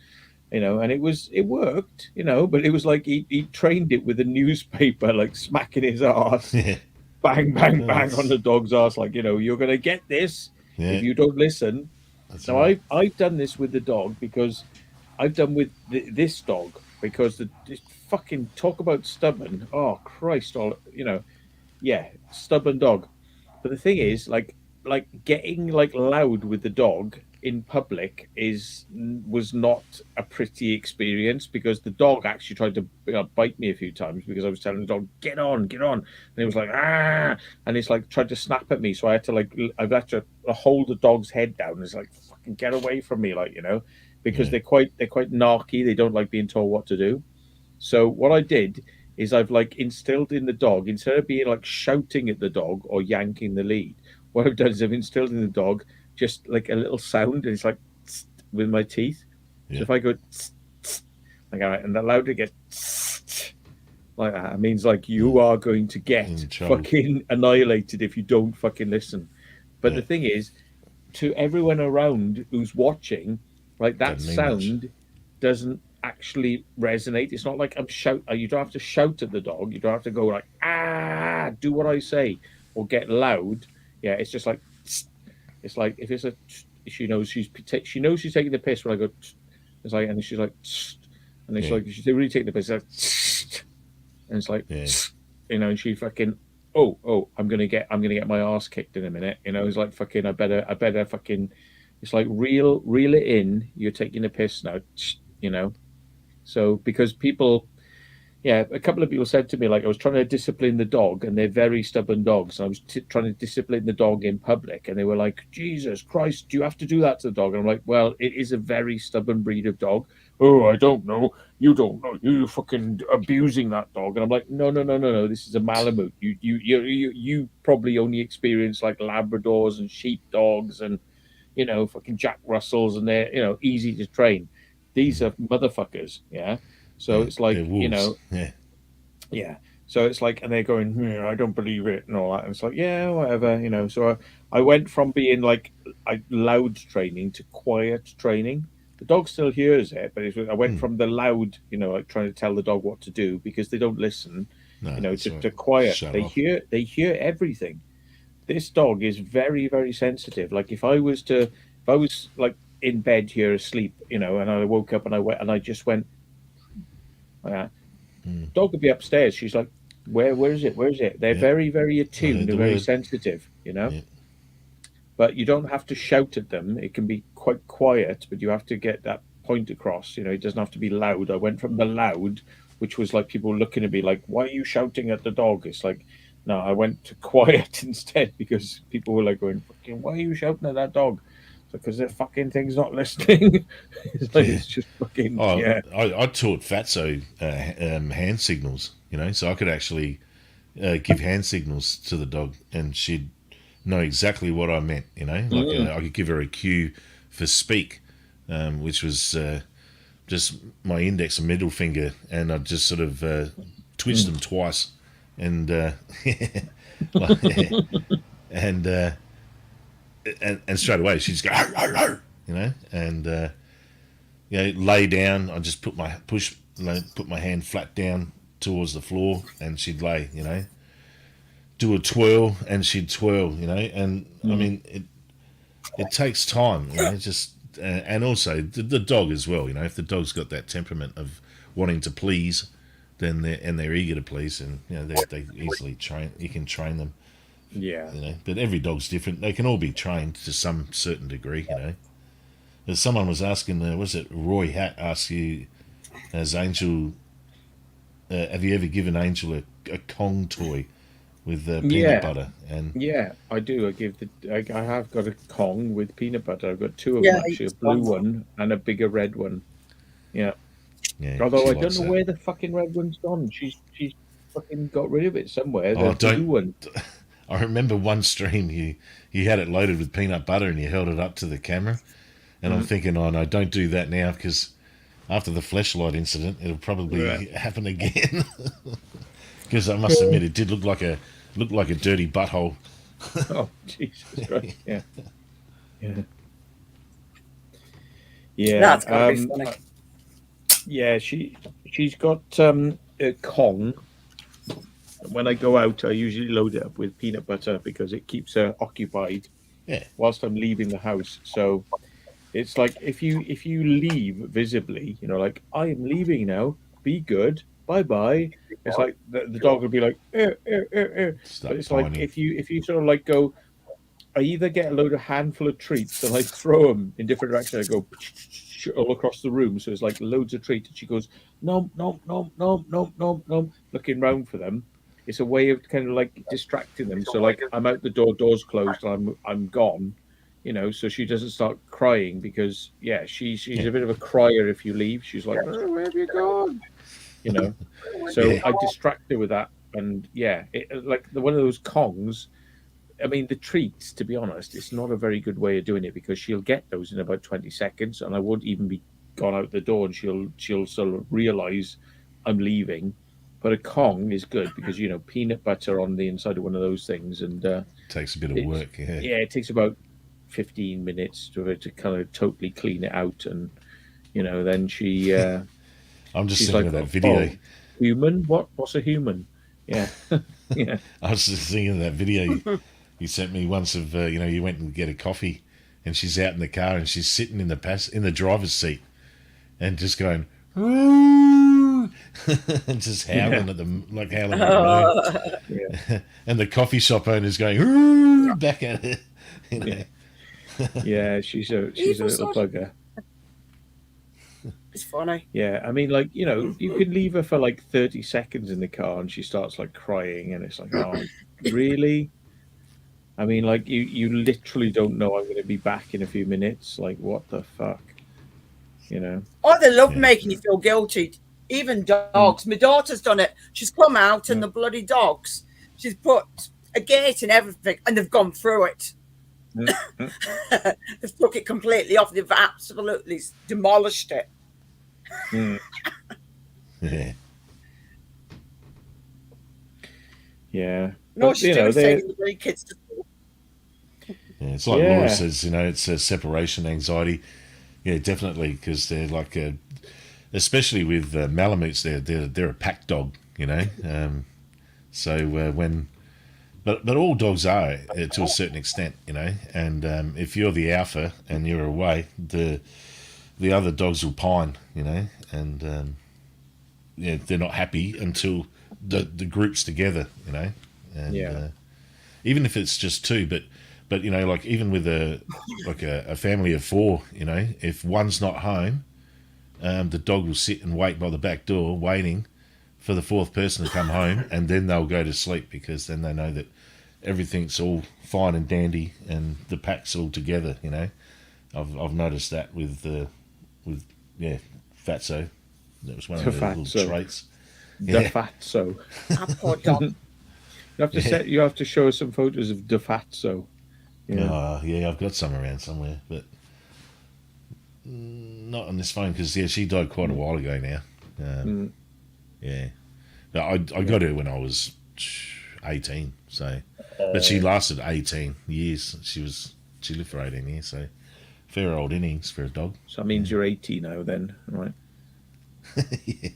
and it worked, but it was like he trained it with a newspaper, like smacking his ass, bang, bang, bang on the dog's ass, like, you're gonna get this if you don't listen. That's Now right. I've done this with the dog because I've done with this dog because it's fucking talk about stubborn. Oh Christ! All yeah, stubborn dog. But the thing is, like getting like loud with the dog in public was not a pretty experience because the dog actually tried to bite me a few times because I was telling the dog get on, and it was like ah, and it's like tried to snap at me, so I had to I've had to hold the dog's head down. It's like fucking get away from me, because Yeah. they're quite narky. They don't like being told what to do. So what I did is I've like instilled in the dog instead of being like shouting at the dog or yanking the lead. What I've done is I've instilled in the dog just like a little sound, and it's like tsk, with my teeth. So Yeah. if I go tsk, tsk, like and allow it to get tsk, like that, it means like you are going to get In trouble. fucking annihilated if you don't fucking listen. But Yeah. the thing is, to everyone around who's watching, like that Doesn't mean much. sound doesn't actually resonate. It's not like I'm shout. You don't have to shout at the dog. You don't have to go like ah, do what I say or get loud. Yeah, it's just like it's like if it's a she knows she's taking the piss when I go. It's like and she's like and it's Yeah. like she's really taking the piss. It's like, and it's like Yeah. and she fucking I'm gonna get my ass kicked in a minute. It's like fucking I better fucking it's like reel it in, you're taking a piss now, so because people a couple of people said to me like I was trying to discipline the dog and they're very stubborn dogs, and I was trying to discipline the dog in public, and they were like, Jesus Christ, do you have to do that to the dog? And I'm like, well, it is a very stubborn breed of dog. Oh, I don't know. You don't know. You're fucking abusing that dog. And I'm like, no. This is a Malamute. You probably only experience like Labradors and sheep dogs and fucking Jack Russells, and they're easy to train. These are motherfuckers. Yeah. So Yeah. it's like They're wolves. Yeah. yeah. So it's like, and they're going, I don't believe it, and all that. And it's like, yeah, whatever, So I went from being like loud training to quiet training. The dog still hears it, but I went from the loud, like trying to tell the dog what to do because they don't listen, No. That's right. to quiet. Shut They off. hear everything. This dog is very, very sensitive. Like if I was like in bed here asleep, and I woke up and I just went, like that, dog would be upstairs. She's like, where is it? Where is it? They're Yeah. very, very attuned. the They're very word. sensitive, Yeah. But you don't have to shout at them. It can be quite quiet, but you have to get that point across. It doesn't have to be loud. I went from the loud, which was like people looking at me like, why are you shouting at the dog? It's like, no, I went to quiet instead because people were like going, fucking, why are you shouting at that dog? Because the fucking thing's not listening. It's just fucking, Oh, yeah. I taught Fatso hand signals, so I could actually give hand signals to the dog, and she'd know exactly what I meant. I could give her a cue for speak, which was just my index and middle finger, and I'd just sort of twitch them twice, and and straight away she'd just go, "Arr, arr, arr," and lay down. I just put my hand flat down towards the floor, and she'd lay, do a twirl, and she'd twirl, and I mean it takes time, just and also the dog as well, if the dog's got that temperament of wanting to please, then they're eager to please, and they easily train. You can train them, Yeah. But every dog's different. They can all be trained to some certain degree, As someone was asking, was it Roy Hatt asked you, has Angel, have you ever given Angel a Kong toy with peanut butter? And Yeah, I do. I have got a Kong with peanut butter. I've got two of Yeah, them actually, a it's blue fun. one and a bigger red one. Yeah. yeah, Although she I don't likes know that. where the fucking red one's gone. She's fucking got rid of it somewhere. Oh, The blue one. I remember one stream you had it loaded with peanut butter and you held it up to the camera, and I'm thinking, oh no, don't do that now, because after the flashlight incident, it'll probably happen again. Because I must admit, it did look like a dirty butthole. Oh, Jesus Christ. Yeah. Yeah. Yeah. That's gotta be funny. Yeah, she's got a Kong. When I go out, I usually load it up with peanut butter because it keeps her occupied Yeah. whilst I'm leaving the house. So It's like if you leave visibly, like I am leaving now. Be good. Bye bye. It's like the dog would be like, but Start it's like pining. if you sort of like go, I either get a load of handful of treats and I throw them in different directions. I go all across the room, so it's like loads of treats. And she goes, nom nom nom nom nom nom nom, looking round for them. It's a way of kind of like distracting them. So like I'm out the door, doors closed, and I'm gone. So she doesn't start crying because she's a bit of a crier if you leave. She's like, oh, where have you gone? So Yeah. I distract her with that, and like one of those Kongs. I mean, the treats, to be honest, it's not a very good way of doing it because she'll get those in about 20 seconds, and I won't even be gone out the door, and she'll sort of realize I'm leaving. But a Kong is good because peanut butter on the inside of one of those things, and Takes a bit of work. Yeah. it takes about 15 minutes to kind of totally clean it out, and then I'm just she's thinking like, of that video. "Oh, human? What's a human?" Yeah, yeah. I was just thinking of that video you sent me once of you went and get a coffee, and she's out in the car and she's sitting in the driver's seat, and just going "Ooh," and just howling at them like howling at the moon. Yeah. And the coffee shop owner's going "Ooh," back at it. Yeah, she's a little bugger. It's funny. Yeah, I mean, like you could leave her for like 30 seconds in the car, and she starts like crying, and it's like, oh, really? I mean, like you literally don't know I'm going to be back in a few minutes. Like, what the fuck? Oh, they love Yeah. making you feel guilty. Even dogs. My daughter's done it. She's come out and the bloody dogs. She's put a gate and everything, and they've gone through it. They've took it completely off. They've absolutely demolished it. Yeah. Yeah. No, But, she's taking the bloody kids to school. Yeah, it's like Laura says, it's a separation anxiety. Yeah, definitely, because they're like, especially with Malamutes, they're a pack dog, So but all dogs are to a certain extent, And if you're the alpha and you're away, the other dogs will pine, and they're not happy until the group's together, And even if it's just two, but like even with a family of four, if one's not home, the dog will sit and wait by the back door, waiting for the fourth person to come home, and then they'll go to sleep because then they know that everything's all fine and dandy and the pack's all together. I've noticed that with Fatso. That was one of the little traits. The Fatso. Our poor dog. You have to show us some photos of the Fatso. Yeah, I've got some around somewhere, but not on this phone because she died quite a while ago now. Yeah, but I got her when I was 18. So, but she lasted 18 years. She lived for 18 years. So, fair old innings for a dog. So that means you're 80 now, then, right? Yeah,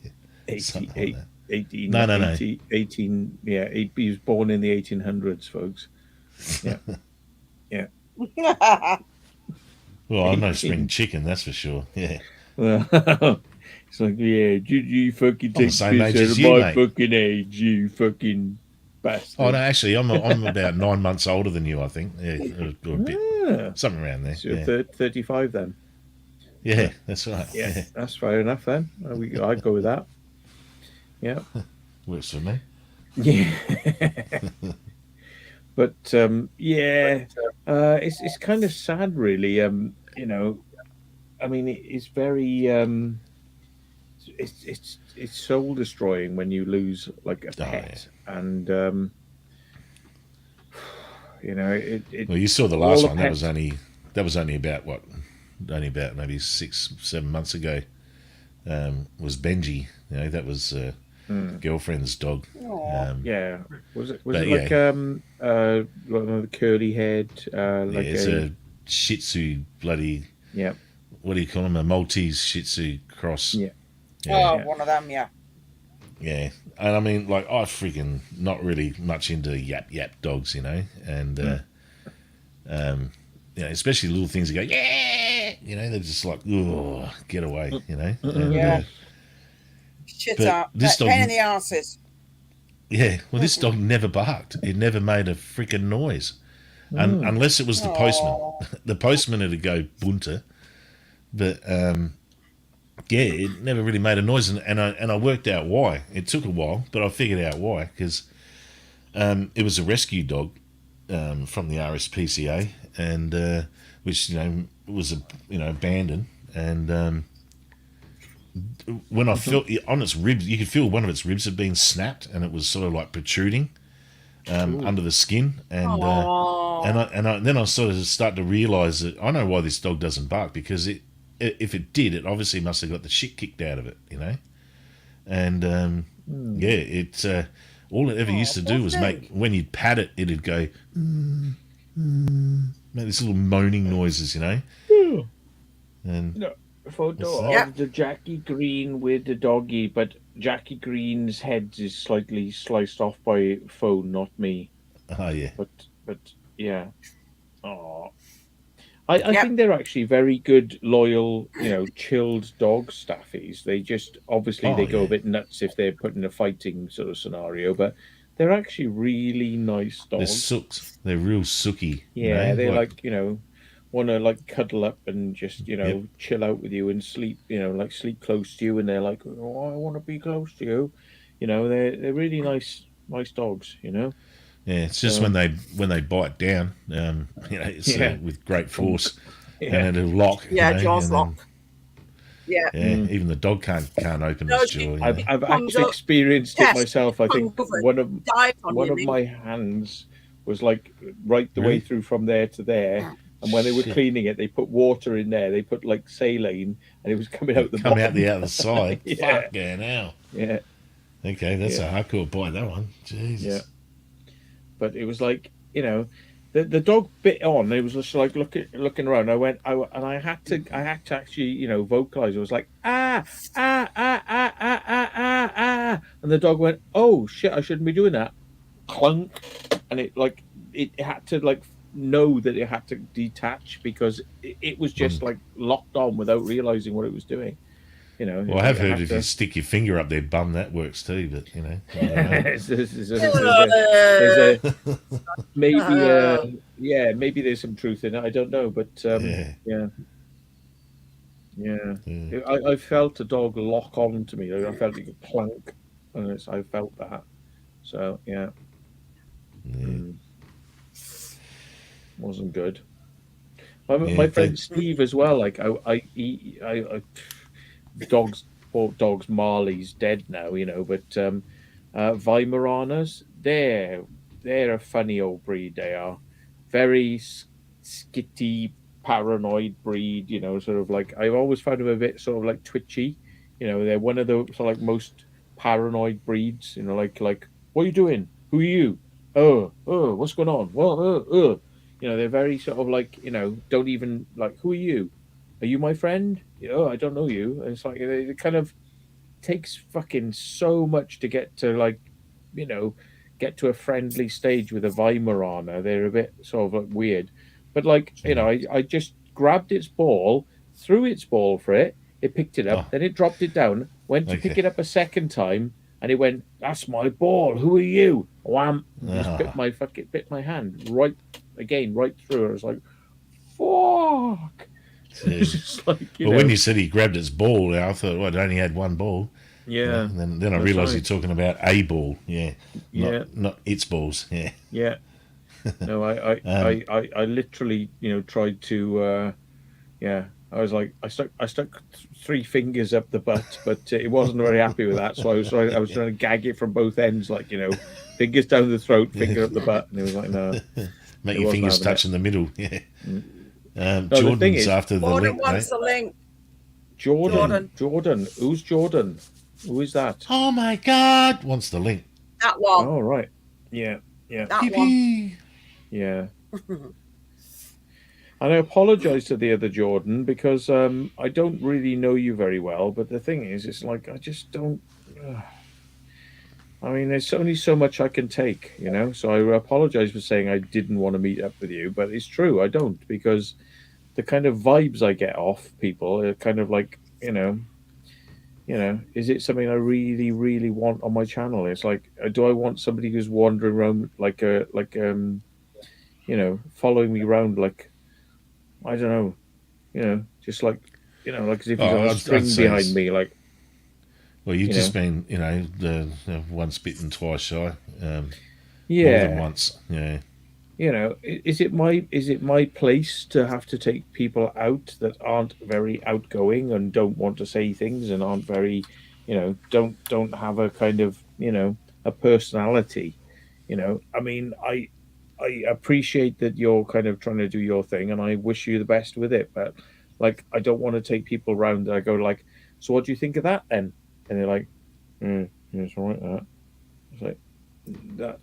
80, 18. No. 18. Yeah, he was born in the 1800s, folks. Yeah. Yeah. Well, I'm no spring chicken, that's for sure. Yeah. It's like, yeah, you fucking take piss out of my fucking age, you fucking bastard. Oh no, actually, I'm about 9 months older than you, I think. Yeah, or a bit, something around there. So you're 35 then. Yeah, that's right. Yeah, that's fair enough then. I'd go with that. Yeah. Works for me. Yeah. But it's kind of sad, really. I mean, it's very it's soul destroying when you lose like a pet, and well, you saw the last one. That was only about maybe 6-7 months ago. Was Benji? That was girlfriend's dog. Yeah, was it like the curly head? Like it's a Shih Tzu bloody. Yeah. What do you call them? A Maltese Shih Tzu cross. Yeah. One of them. Yeah. Yeah, and I mean, like, I freaking not really much into yap dogs, and you know, especially little things that go, yeah, you know, they're just like, oh, get away, you know. And, Yeah. Shit but up. this dog, Pain in the arses. yeah, well, this dog never barked. It never made a freaking noise, unless it was the postman. Aw. The postman would go bunter, but yeah, it never really made a noise, and I worked out why. It took a while, but I figured out why, because it was a rescue dog from the RSPCA, and which, you know, was abandoned, and when I felt it on its ribs, you could feel one of its ribs had been snapped, and it was sort of like protruding under the skin, and then I sort of started to realise that I know why this dog doesn't bark, because if it did, it obviously must have got the shit kicked out of it, you know, and yeah, it all it ever used to do was make, when you'd pat it, it'd go make these little moaning noises, you know, and. No, photo What's of the Jackie Green with the doggy, but Jackie Green's head is slightly sliced off by phone, not me. Oh yeah. But yeah. Oh, I think they're actually very good, loyal, you know, chilled dog staffies. They just obviously they go a bit nuts if they're put in a fighting sort of scenario, but they're actually really nice dogs. They're sooks. They're real sooky. Yeah, you know? they're like, you know, want to like cuddle up and just, you know, chill out with you and sleep, you know, like sleep close to you, and they're like, oh, I want to be close to you, you know. They're really nice dogs, you know. Yeah, it's just when they bite down, you know, it's with great force, and it'll lock. Yeah, you know, jaws lock. Yeah, even the dog can't open its jaw. I've actually experienced it myself. I think one of me. my hands was like right the way through from there to there. And when they were cleaning it, they put water in there. They put like saline, and it was coming out the bottom. Out the other side. Fuck yeah, now. Yeah. Okay, that's a hardcore bite, that one. Jesus. Yeah. But it was like, you know, the dog bit on. It was just like looking around. I had to actually, you know, vocalize. It was like and the dog went, oh shit, I shouldn't be doing that. Clunk, and it had to like know that it had to detach, because it was just like locked on without realizing what it was doing, you know. Well, I have heard if you stick your finger up their bum, that works too, but you know, there's maybe there's some truth in it, I don't know, but I felt a dog lock on to me. I felt it clunk, and I felt that, so wasn't good. My friend Steve as well. Like dogs. Marley's dead now, you know. But Weimaranas, they're a funny old breed. They are very skitty, paranoid breed. You know, sort of like I've always found them a bit sort of like twitchy. You know, they're one of the sort of like most paranoid breeds. You know, like what are you doing? Who are you? Oh, what's going on? Well, you know, they're very sort of like, you know, don't even like, who are you? Are you my friend? Oh, I don't know you. And it's like, it kind of takes fucking so much to get to like, you know, get to a friendly stage with a Weimaraner. They're a bit sort of like weird. But like, you know, I just grabbed its ball, threw its ball for it. It picked it up, then it dropped it down, went to pick it up a second time, and it went, that's my ball. Who are you? Wham! Just bit my hand right through it. I was like, fuck. Like, when you said he grabbed its ball, I thought, well, it only had one ball. Yeah. And then I realised you're talking about a ball. Yeah. Not its balls. Yeah. Yeah. No, I literally, you know, tried to, I was like, I stuck 3 fingers up the butt, but it wasn't very happy with that. So I was trying to gag it from both ends, like, you know, fingers down the throat, finger up the butt, and it was like, no. Make your fingers touch in the middle. Yeah. Jordan's after the Jordan link. wants the link. Jordan. Who's Jordan? Who is that? Oh my God! Wants the link. That one. Oh right. Yeah. That one. Yeah. And I apologise to the other Jordan, because I don't really know you very well. But the thing is, it's like I just don't. I mean, there's only so much I can take, you know. So I apologize for saying I didn't want to meet up with you, but it's true, I don't, because the kind of vibes I get off people are kind of like, is it something I really, really want on my channel? It's like, do I want somebody who's wandering around following me around like, I don't know, just like, like as if he's on a I'd string say behind me, like. Well, you've You just know. been, the once bitten, twice shy. More Yeah. than once. Yeah. Is it my place to have to take people out that aren't very outgoing and don't want to say things and aren't very, don't have a kind of, a personality. I mean, I appreciate that you're kind of trying to do your thing, and I wish you the best with it. But like, I don't want to take people around that I go like, so what do you think of that then? And they're like, yeah, it's all right. That it's like that.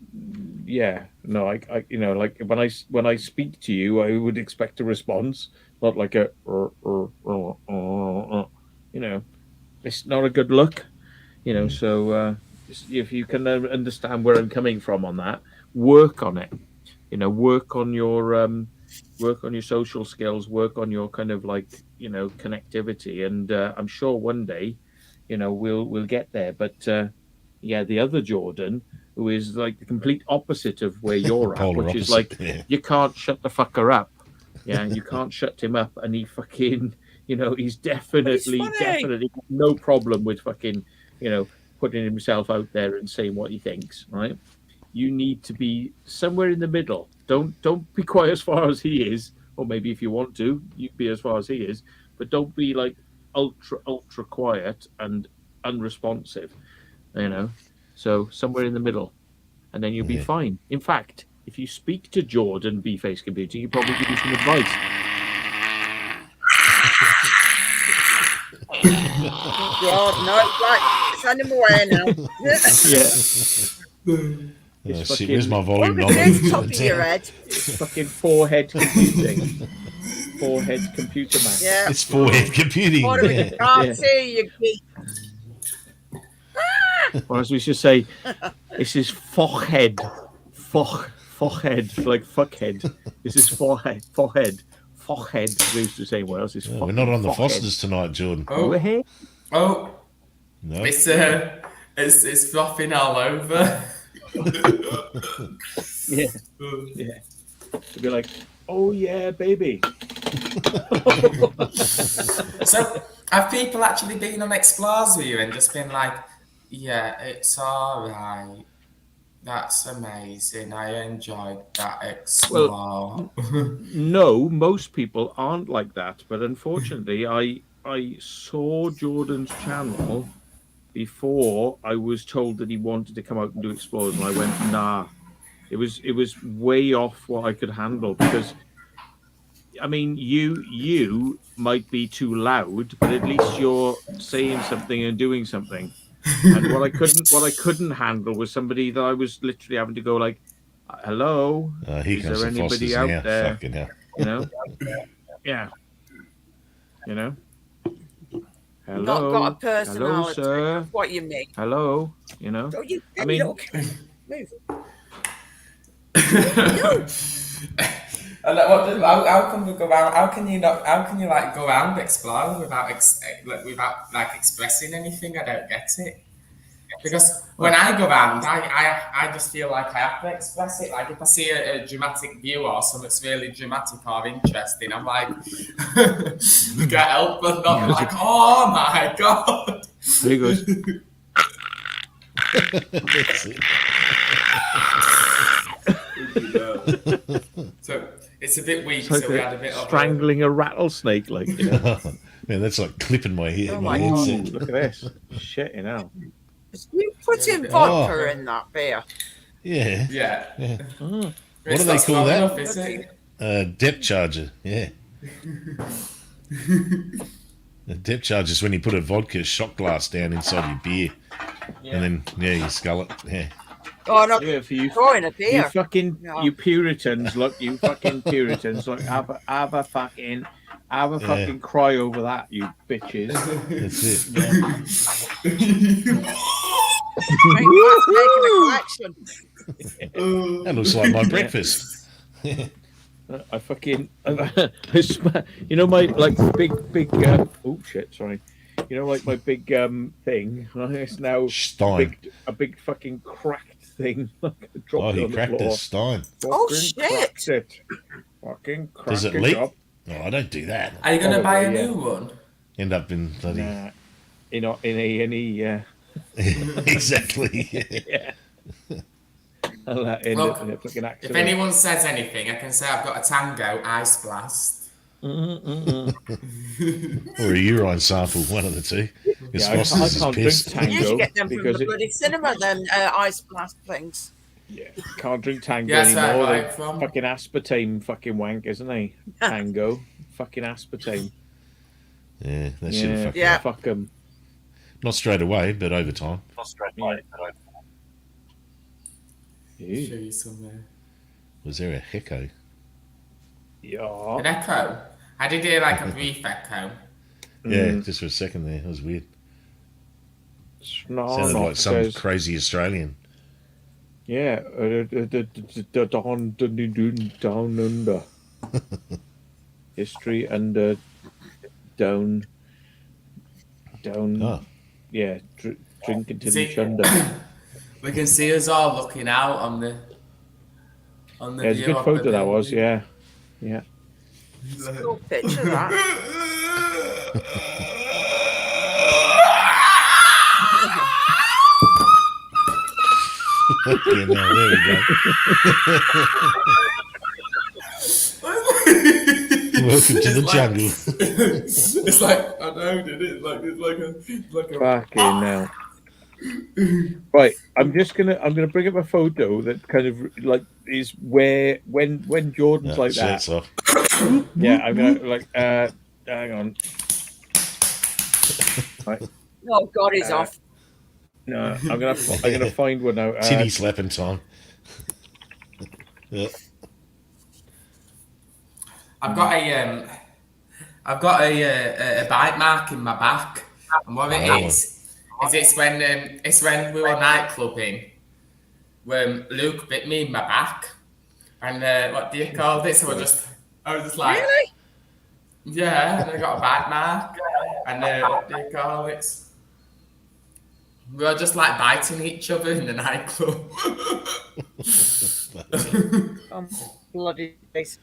Yeah, no, I like when I speak to you, I would expect a response, not like a, it's not a good look. So if you can understand where I'm coming from on that, work on it. Work on your social skills, work on your kind of like connectivity, and I'm sure one day, we'll get there. But the other Jordan, who is like the complete opposite of where you're at, Polar which is opposite, like yeah. you can't shut the fucker up. Yeah, you can't shut him up, and he fucking, he's definitely funny. got no problem with fucking, putting himself out there and saying what he thinks, right? You need to be somewhere in the middle. Don't be quite as far as he is, or maybe if you want to, you be as far as he is, but don't be like ultra quiet and unresponsive. So somewhere in the middle, and then you'll be fine. In fact, if you speak to Jordan B-Face Computing, he'll probably give you some advice. God, no, right, send him away now. Yeah. Shit, where's my volume Look knob? at this top of your head. It's fucking forehead computing. Forehead computer man. Yeah. It's forehead computing. What do we can't see you geek. Or as we should say, this is forehead. Forehead, like fuckhead. This is forehead. Forehead. We used to say, what else is We're not on the forehead. Fosters tonight, Jordan. Oh, No. it's flopping all over. Yeah. To be like, oh yeah, baby. So, have people actually been on Explores with you and just been like, yeah, it's all right. That's amazing. I enjoyed that Explore. Well, no, most people aren't like that. But unfortunately, I saw Jordan's channel before I was told that he wanted to come out and do Explorers, and I went, nah. It was way off what I could handle, because I mean, you might be too loud, but at least you're saying something and doing something. And what I couldn't handle was somebody that I was literally having to go like, hello, Here is comes there the anybody Fosters out now. there? Fucking hell. Yeah. Hello. Not got a personality. Hello, sir. That's what you mean. Hello. Oh, you, I mean, look. Move. How can we go around? How can you like go around exploring without expressing anything? I don't get it. Because when I go around, I just feel like I have to express it. Like if I see a dramatic view or something that's really dramatic or interesting, I'm like, can't help but not like, oh my god. There he goes. So it's a bit weak. It's like so we had a bit strangling a rattlesnake, like. Man, that's like clipping my head. Oh my my headset. God. Look at this. Shit, You put in vodka in that beer. Yeah. Yeah. What do they call that? Depth charger. Yeah. The depth charger is when you put a vodka shot glass down inside your beer, and then you scull it. Yeah. Oh, no, for you, throwing a beer. You fucking, you Puritans, look, you fucking Puritans, look, have a fucking cry over that, you bitches. That's it. Making a collection. That looks like my breakfast. I fucking, you know, my like big. Oh shit! Sorry. You know, like my big thing. Right? It's now Stein. a big fucking cracked thing. Like I dropped Oh, it he on the cracked floor. it, Stein. Oh, Fucking shit. cracked it. Fucking cracked Does it it leak? up. No, I don't do that. Are you going to buy a Probably, yeah. new one? End up in bloody. Nah, in A&E. Yeah. Exactly. Yeah. I'll end Look, up in a fucking if accident. anyone says anything, I can say I've got a Tango Ice Blast. Or a urine sample, one of the two. Because Yeah, I Foster's is can't drink pissed. You should Tango get them from because the bloody cinema, then ice blast things. yeah, can't drink Tango Yeah, that's where I anymore. got They're it from. fucking aspartame fucking wank, isn't they? Tango, fucking aspartame. Yeah, that should have fucked Yeah. up. Fuck them. Not straight away, but over time. Show you somewhere. Was there a hecko? Yeah. An echo. I did hear like a brief echo. Yeah, just for a second there. That was weird. Sounded Snarnock like some says, crazy Australian. yeah, down under. History and down. Oh. Yeah, drinking to See- the chunder. We can see us all looking out on the Yeah, it's a view good of photo the that was, building. yeah. Cool picture, that. Okay, now, there we go. Welcome to the jungle. It's like I know, did it? It's like a Fucking hell. Right, I'm gonna bring up a photo that kind of like is where when Jordan's No, like that. shirts off. Yeah, I'm gonna like hang on. Right. Oh God, he's off. No, I'm gonna find one now. Titty slapping time. Yeah. I've got a bite mark in my back, and what it is it's when we were night clubbing when Luke bit me in my back, and what do you call this? So I was just like, Really? yeah, and I got a bite mark, and what do you call it? We were just like biting each other in the nightclub. Bloody face.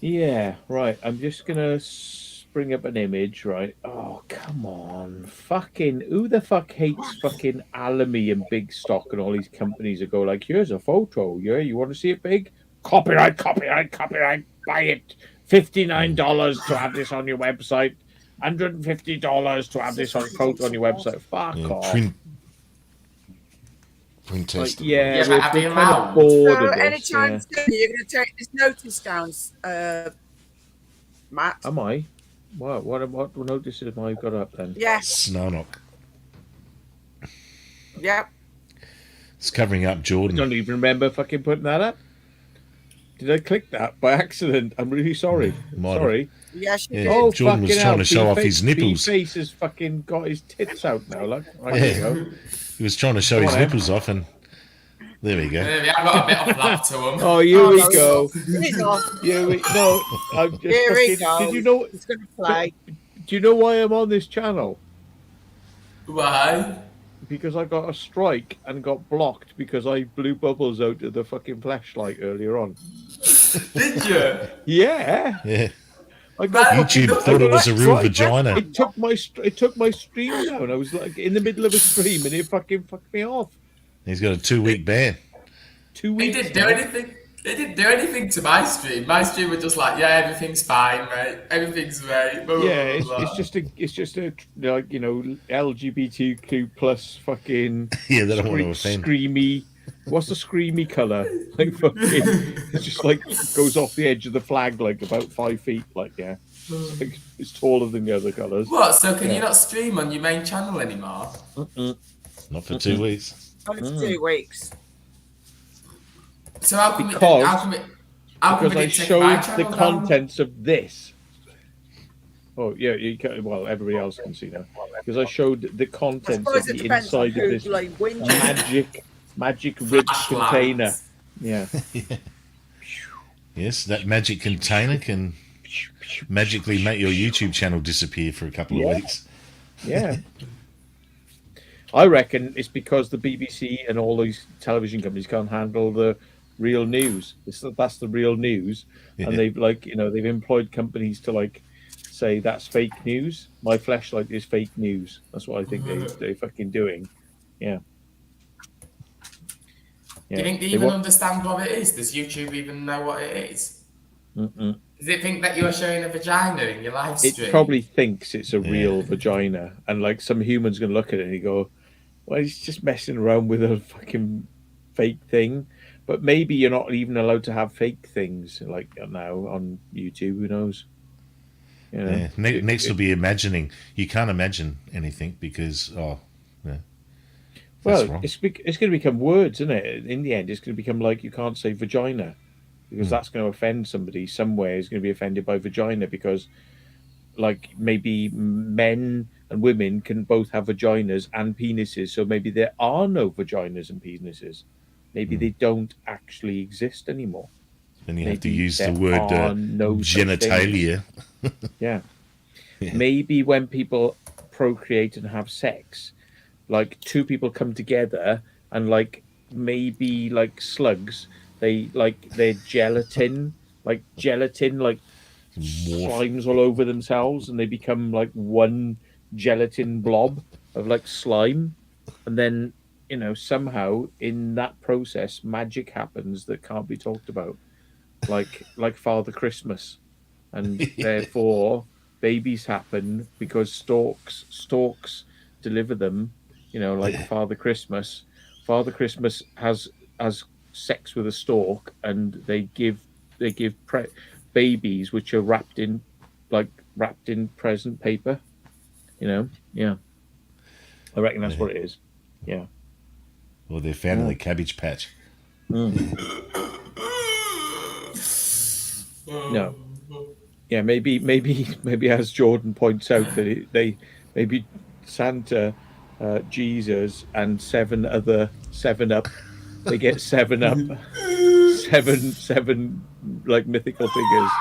Yeah, right. I'm just gonna bring up an image, right? Oh, come on, fucking who the fuck hates fucking Alamy and Big Stock and all these companies that go like, here's a photo, yeah, you want to see it big? Copyright, buy it. $59 to have this on your website. $150 to have this on photo on your website. Fuck Yeah, off. print Like, test. yeah, Yeah, we're, but have we're you kind of allowed? bored So of this. anytime Yeah. soon, you're going to take this notice down, Matt? Am I? What notice have I got up then? Yes. Snarnock. Yep. It's covering up I Jordan. don't even remember fucking putting that up. Did I click that by accident? I'm really sorry. Might have. Sorry. Yes, you Yeah. did. Oh, Jordan was fucking trying hell, to show off B-Face- his nipples. B-Face has fucking got his tits out now. Look. Right, there you go. He was trying to show his Come on, Em. nipples off, and there we go. Maybe I got a bit of lap to him. Oh, here Oh, we no, go. He's off. Here we no. I'm just Here he fucking, goes. Did you know? He's going to play. Do you know why I'm on this channel? Why? Because I got a strike and got blocked because I blew bubbles out of the fucking flashlight earlier on. Did you? Yeah. Yeah. I got YouTube I thought it got was a real strike. vagina. It took my stream down. I was like in the middle of a stream and it fucking fucked me off. He's got a 2-week ban. 2 It weeks. didn't do now. anything. It didn't do anything to my stream. My stream was just like, yeah, everything's fine, mate. Everything's great. Blah, blah, Yeah, blah, blah. it's just a like LGBTQ plus fucking Yeah, they don't want to offend. screamy. What's the screamy color? Like fucking, it's just like goes off the edge of the flag like about 5 feet. Like yeah, it's, like, it's taller than the other colors. What? So can Yeah. you not stream on your main channel anymore? Not for 2 weeks. Only for 2 weeks. So how come Because- how come Because it I didn't take my showed the channel down? contents of this. Oh yeah, you can, well, everybody else can see now because I showed the I contents of suppose it the depends on inside of who this like whinges. magic ribbed container. Flashlights. Yeah. Yes, that magic container can magically make your YouTube channel disappear for a couple of weeks. Yeah. I reckon it's because the BBC and all these television companies can't handle the real news. That's the real news, Yeah. and they've they've employed companies to like say that's fake news. My flashlight is fake news. That's what I think they're fucking doing. Yeah. Do you think they They even want. understand what it is? Does YouTube even know what it is? Mm-mm. Does it think that you're showing a vagina in your live It stream? probably thinks it's a Yeah. real vagina, and like some human's gonna look at it and you go, "Well, he's just messing around with a fucking fake thing." But maybe you're not even allowed to have fake things like now on YouTube. Who knows? You know, Yeah. Next will be imagining. You can't imagine anything because that's well, wrong. it's going to become words, isn't it? In the end, it's going to become like you can't say vagina because that's going to offend somebody somewhere. Is going to be offended by vagina because, like, maybe men and women can both have vaginas and penises, so maybe there are no vaginas and penises. Maybe they don't actually exist anymore. Then you have to Maybe use the there word are no such genitalia. Yeah. Yeah. Maybe when people procreate and have sex, like two people come together and like maybe like slugs, they like their gelatin like slimes all over themselves and they become like one gelatin blob of like slime. And then, somehow in that process, magic happens that can't be talked about, like Father Christmas. And therefore babies happen because storks deliver them, like Father Christmas. Father Christmas has sex with a stork, and they give babies which are wrapped in present paper. Yeah. I reckon that's what it is. Yeah. Or they're found in the cabbage patch. No. Yeah, maybe as Jordan points out that maybe Santa, Jesus, and seven Up, they get 7 Up, seven like mythical figures.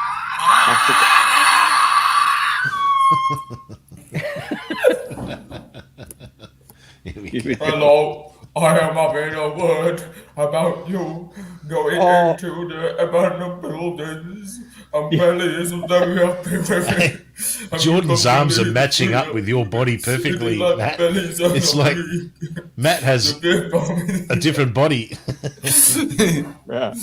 Hello, I am having a word about you going into the abandoned buildings. And Belly isn't very happy with it. And Jordan's you arms are believe matching it, up with your body perfectly, like Matt. Belly's on It's your like knee. Matt has a different body. Yeah.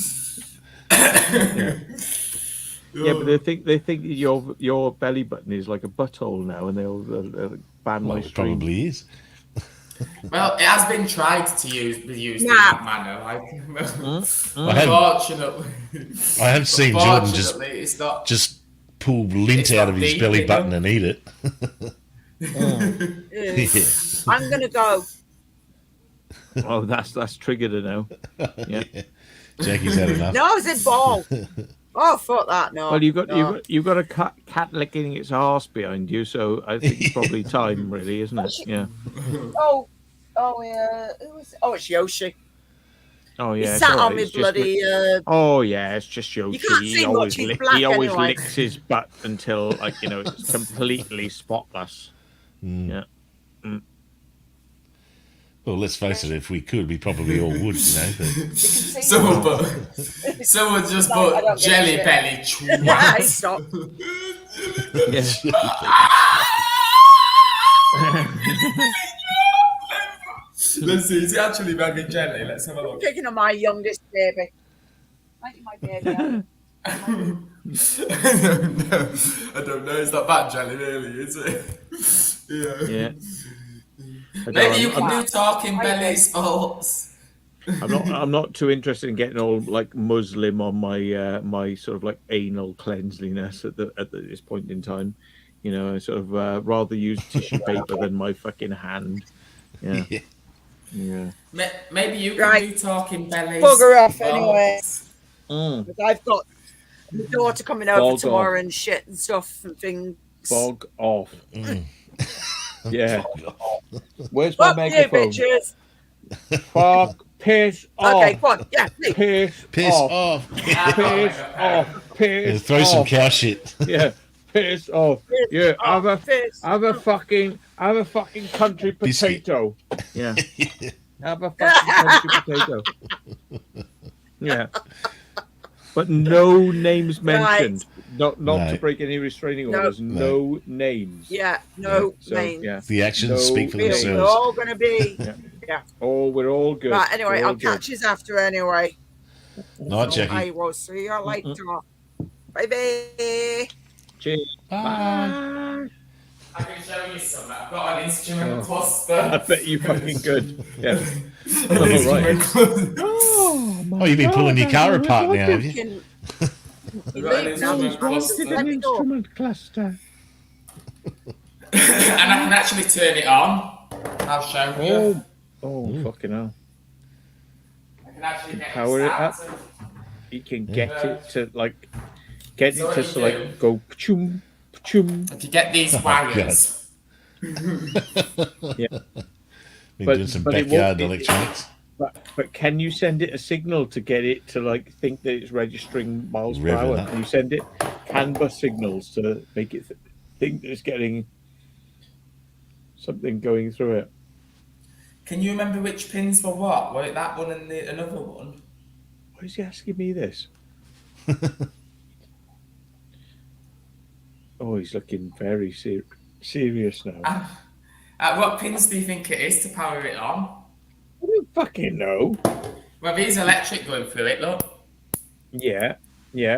Yeah, but they think your belly button is like a butthole now, and they'll ban my Well, it stream. probably is. Well, it has been tried to be used in that manner. Unfortunately, I have seen Jordan it's not. just pull lint out of his belly button and eat it. Yeah. I'm gonna go. Oh, that's triggered her now. Yeah. Jackie's had enough. No, it's a ball. Oh, fuck that! No. Well, you've got a cat licking its arse behind you, so I think it's probably time, really, isn't it? Yeah. Oh yeah. It's Yoshi. Oh yeah. He it's sat all on right, me it's just bloody. Oh yeah, it's just Yoshi. You can't see much, he's black he always anyway. licks his butt until it's completely spotless. Yeah. Well, let's face it. If we could, we probably all would. Someone just put Jelly Belly Yeah, twat. stop. Let's see. Is he actually bagging jelly? Let's have a look. Picking on my youngest baby. Thank you, my baby. I don't know. It's not bad jelly, really, is it? Yeah. Maybe you can do talking bellies. I'm not too interested in getting all like Muslim on my my sort of like anal cleanliness at this point in time. I sort of rather use tissue paper than my fucking hand. Yeah. Yeah. Maybe you can do talking bellies. Bugger off anyway. Mm. I've got my daughter coming over tomorrow and shit and stuff and things. Bog off. Mm. Yeah. Fuck off. Where's my Fuck you, megaphone? bitches. Fuck. Piss off. Okay, come on. Yeah, please. Piss Piss off. off. Piss off. Yeah, Piss throw some off. cow shit. Yeah. Piss off. Piss Yeah. off, piss Have a fucking country Biscuit. potato. Yeah. Have a fucking country potato. Yeah. But no names mentioned. Not No. to break any restraining No. orders. No names. Yeah, no So, names. yeah. The actions No, speak for We're themselves. all going to be. Oh, we're all good. Right, anyway, We're all I'll catch you after anyway. Night, Jackie. I will see you later. Bye-bye. Cheers. Bye. I can show you some. I've got an instrument Oh. cluster. I bet you fucking good. Yeah. An All instrument right. cluster. Oh, you've been pulling your car apart now, have you? Can- I've got an instrument cluster. Let me go. Instrument cluster. And I can actually turn it on. I'll show you. Oh, fucking hell. I can actually get Power it up. started. You can Yeah. get it to get So it what to you do- like go chum chum. If you get these Oh, wires, Been But- doing some but it won't backyard be- electronics. But can you send it a signal to get it to like think that it's registering miles per Revving hour? up. Can you send it CAN bus signals to make it think that it's getting something going through it? can you remember which pins were what? Were it that one and another one? Why is he asking me this? Oh, he's looking very serious now. What pins do you think it is to power it on? I don't fucking know. Well, there's electric going through it, look. Yeah,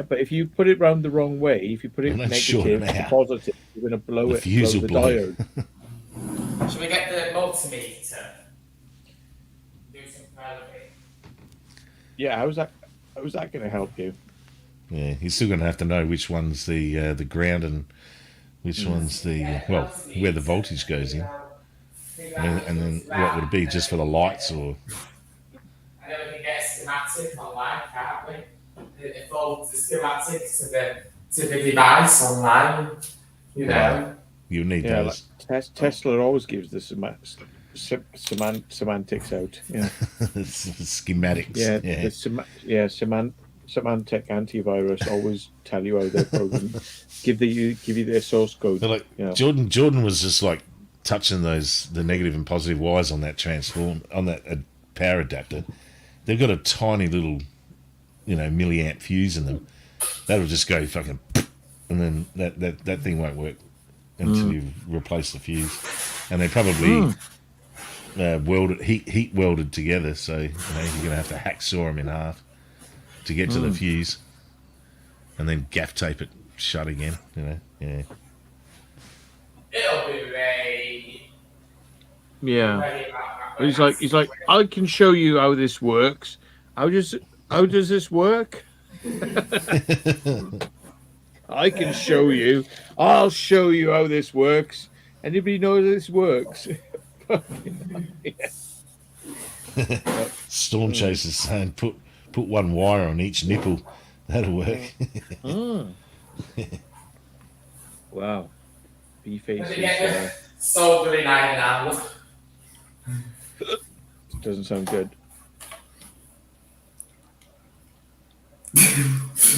but if you put it round the wrong way, if you put it I'm not sure negative now. to positive, you're going to blow The it, fuse blow will the blow. diode. Should we get the multimeter? Do some piloting. Yeah, how's that going to help you? Yeah, he's still going to have to know which one's the ground and which one's the where the voltage goes in, and then what would it be just for the lights or? And then we can get a schematic online, can't we? It folds the schematic to the device online, you know. You need Yeah, those. like Tesla always gives the semantics out. Yeah, Schematics. yeah, Yeah. Symantec antivirus always tell you how their program give you their source code. But like you know. Jordan was just like touching the negative and positive wires on that power adapter. They've got a tiny little, milliamp fuse in them. That'll just go fucking, and then that thing won't work until you replace the fuse. And they probably heat welded together, so you're gonna have to hacksaw them in half to get to the fuse, and then gaff tape it shut again. Yeah. It'll be ready. Yeah. Ready about that. He's like, I can show you how this works. How does this work? I can show you. I'll show you how this works. Anybody know how this works? Storm Chaser's saying put one wire on each nipple. That'll work. Wow. B-face Yeah, soldering iron out. doesn't sound good.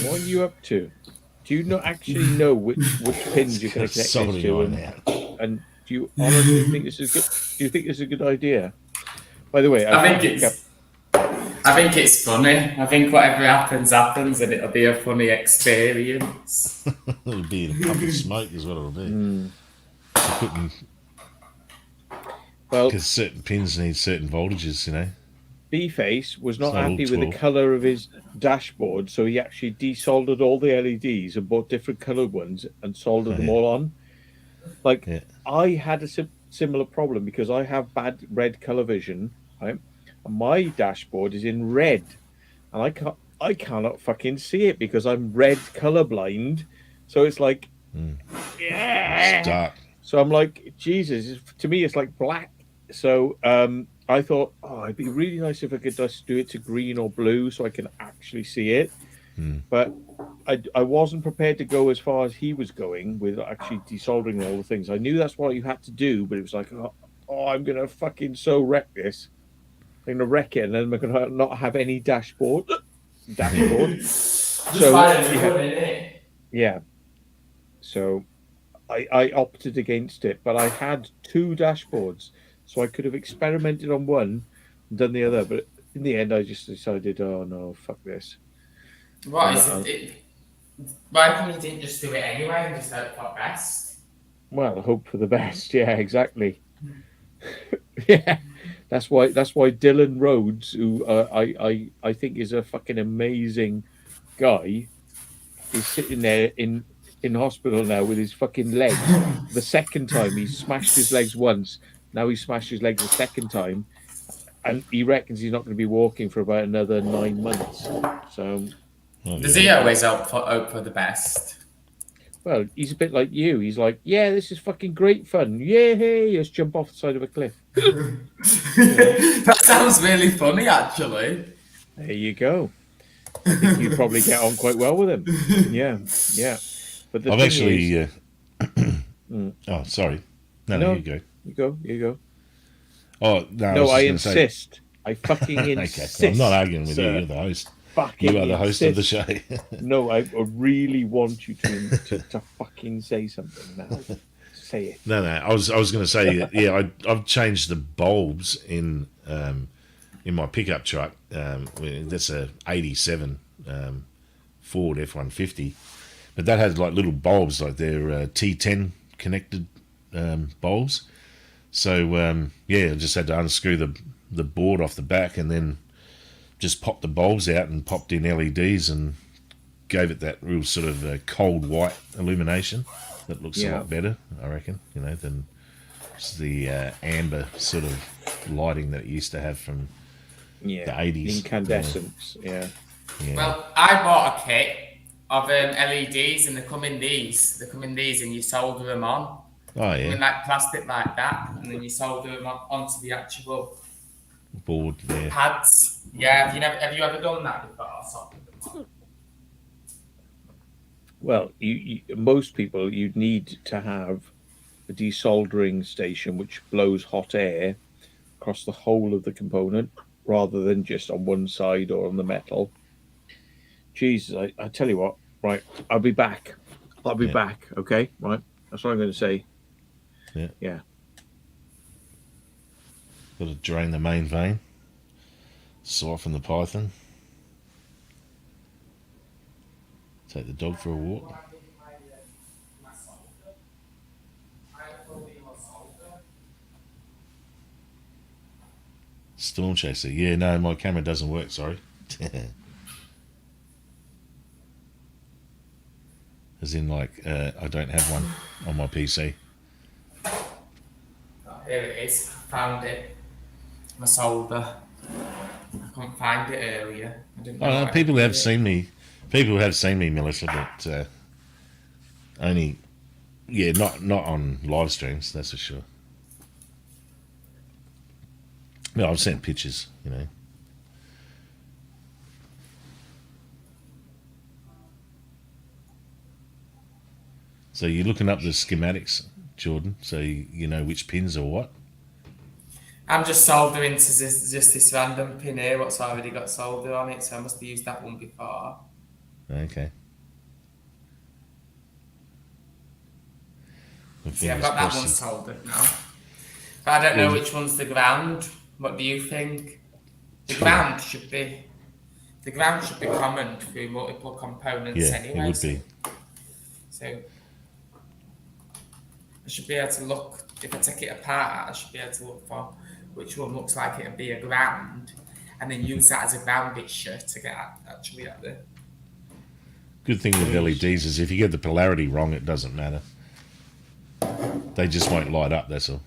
What are you up to? Do you not actually know which pins you're going to connect this Soldering to? iron out. And do you honestly think this is good? Do you think this is a good idea? By the way, I think it's funny. I think whatever happens, and it'll be a funny experience. It'll be in public smoke is what it'll be. Well, Because certain pins need certain voltages, B-Face was not It's not all happy with the 12. colour of his dashboard, so he actually desoldered all the LEDs and bought different coloured ones and soldered them all on. Like, Yeah. I had a similar problem because I have bad red colour vision, right? And my dashboard is in red, and I cannot fucking see it because I'm red colourblind. So it's like, It's dark. So I'm like, Jesus, to me it's like black. So I thought, it'd be really nice if I could just do it to green or blue so I can actually see it. But I wasn't prepared to go as far as he was going with actually desoldering all the things. I knew that's what you had to do, but it was like, oh, I'm gonna fucking so wreck this. I'm gonna wreck it, and then we're gonna not have any dashboard. Just So buy a new one, innit? yeah. So I opted against it, but I had 2 dashboards, so I could have experimented on one and done the other. But in the end, I just decided, oh no, fuck this. What And, is it? Why come you didn't just do it anyway and just hope for best? Well, hope for the best. Yeah, exactly. Yeah, that's why Dylan Rhodes, who I think is a fucking amazing guy, is sitting there in hospital now with his fucking legs. The second time he smashed his legs once, now he smashed his legs a second time, and he reckons he's not going to be walking for about another 9 months. So, Does he always hope for the best? well, he's a bit like you. He's like, yeah, this is fucking great fun. Yay! Let's jump off the side of a cliff. That sounds really funny, actually. There you go. I think you'd probably get on quite well with him. Yeah, yeah. But the I've thing actually. is, Oh, sorry. No, you go. You go. Oh no! No, I was just gonna insist. I fucking insist. Okay, I'm not arguing with sir. you. You're the host. Fucking You are the host of the show. No, I really want you to fucking say something now. Say it. No. I was going to say, yeah, I've changed the bulbs in my pickup truck. That's a '87 Ford F-150, but that has like little bulbs, like they're T10 connected bulbs. So yeah, I just had to unscrew the board off the back and then just popped the bulbs out and popped in LEDs and gave it that real sort of cold white illumination that looks a lot better, I reckon, than just the amber sort of lighting that it used to have from the 80s. Incandescence, yeah. Well, I bought a kit of LEDs, and they come in these. They come in these, and you solder them on. Oh yeah. In like plastic like that, and then you solder them onto the actual board there. Pads. Yeah, have you ever done that before? Well, most people, you'd need to have a desoldering station which blows hot air across the whole of the component rather than just on one side or on the metal. Jesus, I tell you what, right, I'll be back. I'll be back, okay? Right, that's what I'm going to say. Yeah. Got to drain the main vein, siphon the python, take the dog for a walk. Storm chaser. Yeah, no, my camera doesn't work, sorry. As in, like, I don't have one on my PC. Here it is. Found it. My solder. I couldn't find it earlier. I didn't know people have seen me. People have seen me, Melissa, but only, not on live streams. That's for sure. No, I've sent pictures. So you're looking up the schematics, Jordan, so you know which pins or what? I'm just soldering to just this random pin here, what's already got solder on it, so I must have used that one before. Okay. See, I've got that one soldered now. But I don't know which one's the ground. What do you think? The ground should be common through multiple components anyway. It would be. So I should be able to look, if I take it apart, I should be able to look for which one looks like it'll be a ground, and then use that as a ground mixture to get actually at the... Good thing with LEDs is if you get the polarity wrong, it doesn't matter. They just won't light up, that's all.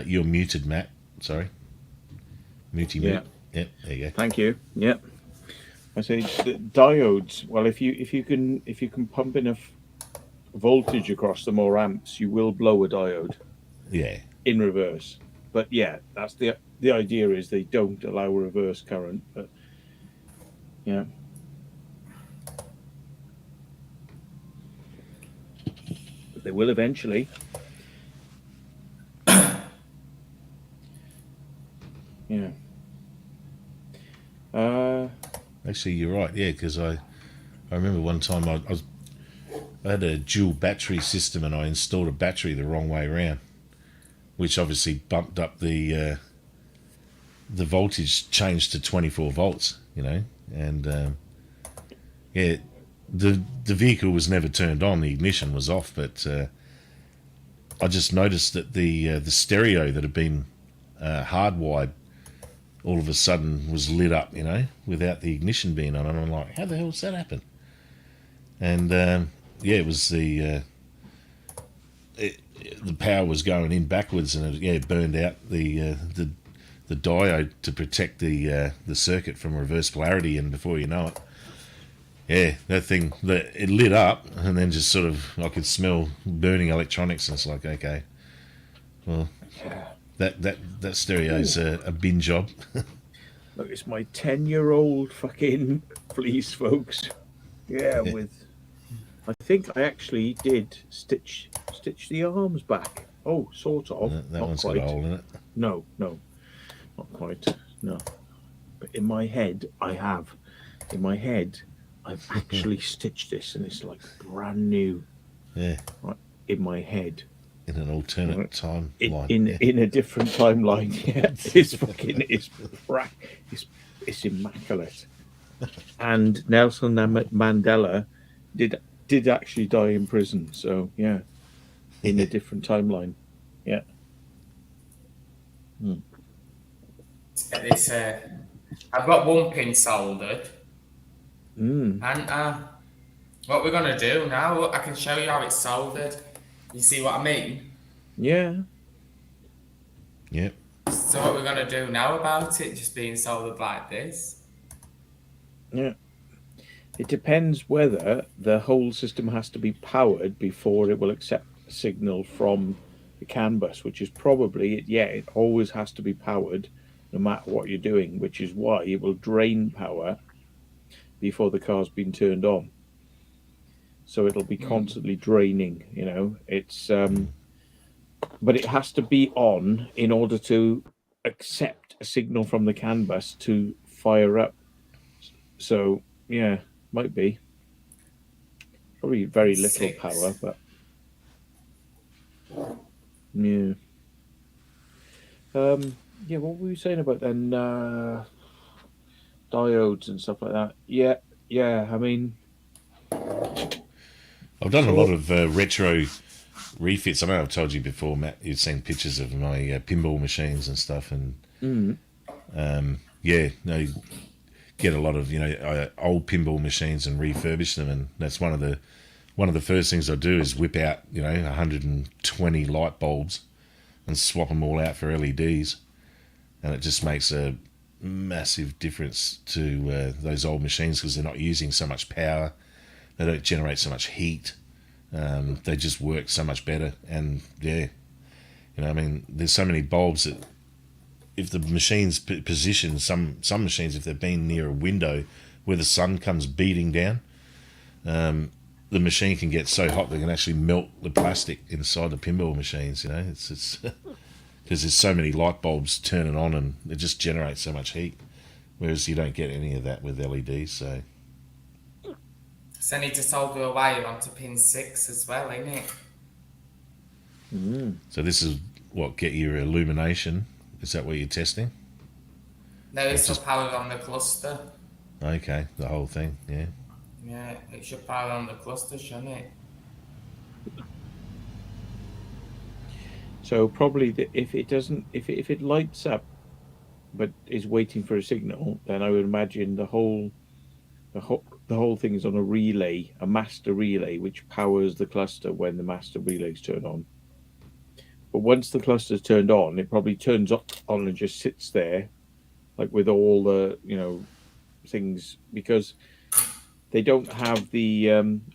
You're muted, Matt. Sorry. Muty mute. Yep, there you go. Thank you. Yep. I say diodes. Well, if you can pump enough voltage across them or amps, you will blow a diode. Yeah. In reverse. But yeah, that's the idea is they don't allow reverse current, but yeah. But they will eventually. Yeah. Actually, you're right. Yeah, because I remember one time I had a dual battery system and I installed a battery the wrong way around, which obviously bumped up the voltage, changed to 24 volts. You know, and yeah, the vehicle was never turned on. The ignition was off, but I just noticed that the stereo that had been hardwired all of a sudden was lit up, you know, without the ignition being on. And I'm like, how the hell does that happen? And yeah, it was the power was going in backwards, and it burned out the diode to protect the circuit from reverse polarity. And before you know it, yeah, it lit up, and then just sort of I could smell burning electronics, and it's like, okay, well, that stereo's a bin job. Look, it's my 10-year-old fucking fleece, folks. Yeah, with I think I actually did stitch the arms back. Oh, sort of. That Not one's quite. got a hole in it. No, not quite. No. But in my head, I have. In my head, I've actually stitched this, and it's like brand new. Yeah. Right, in my head. In an alternate Right. timeline. In a different timeline. Yeah, this fucking it's immaculate. And Nelson Mandela did actually die in prison. So yeah, in a different timeline. Yeah. It's I've got one pin soldered, and what we're gonna do now? Look, I can show you how it's soldered. You see what I mean? Yeah. Yep. So what we're gonna do now about it just being soldered like this? Yeah. It depends whether the whole system has to be powered before it will accept a signal from the CAN bus, which is probably it always has to be powered no matter what you're doing, which is why it will drain power before the car's been turned on. So it'll be constantly draining, you know. It's but it has to be on in order to accept a signal from the CAN bus to fire up. So yeah, might be. Probably very little 6. power, but yeah. Yeah, what were you saying about then? Diodes and stuff like that. Yeah. I mean, I've done a lot of retro refits. I know I've told you before, Matt. You've seen pictures of my pinball machines and stuff, and get a lot of old pinball machines and refurbish them, and that's one of the first things I do is whip out 120 light bulbs and swap them all out for LEDs, and it just makes a massive difference to those old machines because they're not using so much power, they don't generate so much heat, they just work so much better. And I mean, there's so many bulbs that if the machine's positioned, some machines, if they've been near a window where the sun comes beating down, the machine can get so hot they can actually melt the plastic inside the pinball machines. It's because there's so many light bulbs turning on and it just generates so much heat, whereas you don't get any of that with LEDs. So I need to solder a wire onto pin 6 as well, innit? So this is what get your illumination. Is that what you're testing? No, it's just power on the cluster. Okay, the whole thing, yeah. Yeah, it should power on the cluster, shouldn't it? so probably if it lights up, but is waiting for a signal, then I would imagine the whole thing is on a relay, a master relay, which powers the cluster when the master relays turn on. But once the cluster's turned on, it probably turns on and just sits there, like with all the things, because they don't have the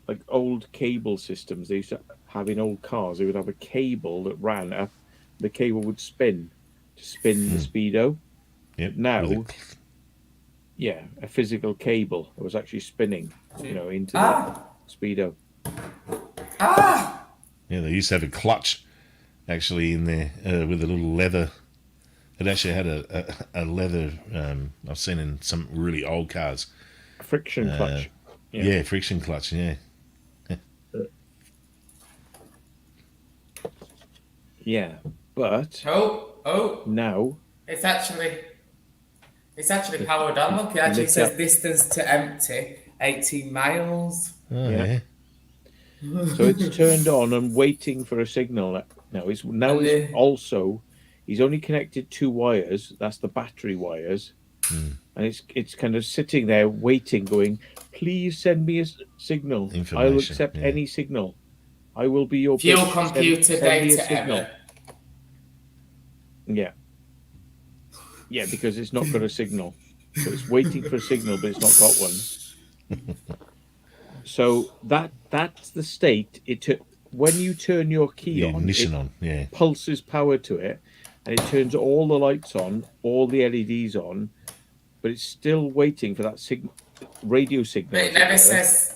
like old cable systems they used to have in old cars. They would have a cable that ran up, the cable would spin, to spin the speedo. Yep. Now, with a physical cable that was actually spinning, into the speedo. Yeah, they used to have a clutch actually in there with a little leather. It actually had a leather. I've seen in some really old cars. Friction clutch. Yeah, friction clutch. Yeah. Yeah, but now it's actually powered on. Look, it actually says distance to empty 18 miles. Oh, yeah. So it's turned on and waiting for a signal. He's only connected 2 wires. That's the battery wires, and it's kind of sitting there waiting, going, "Please send me a signal. I will accept any signal. I will be your fuel bitch. computer send data me a signal." error. Yeah, because it's not got a signal, so it's waiting for a signal, but it's not got one. So that's the state it took. When you turn your key on, ignition it pulses power to it, and it turns all the lights on, all the LEDs on, but it's still waiting for that radio signal. But it never says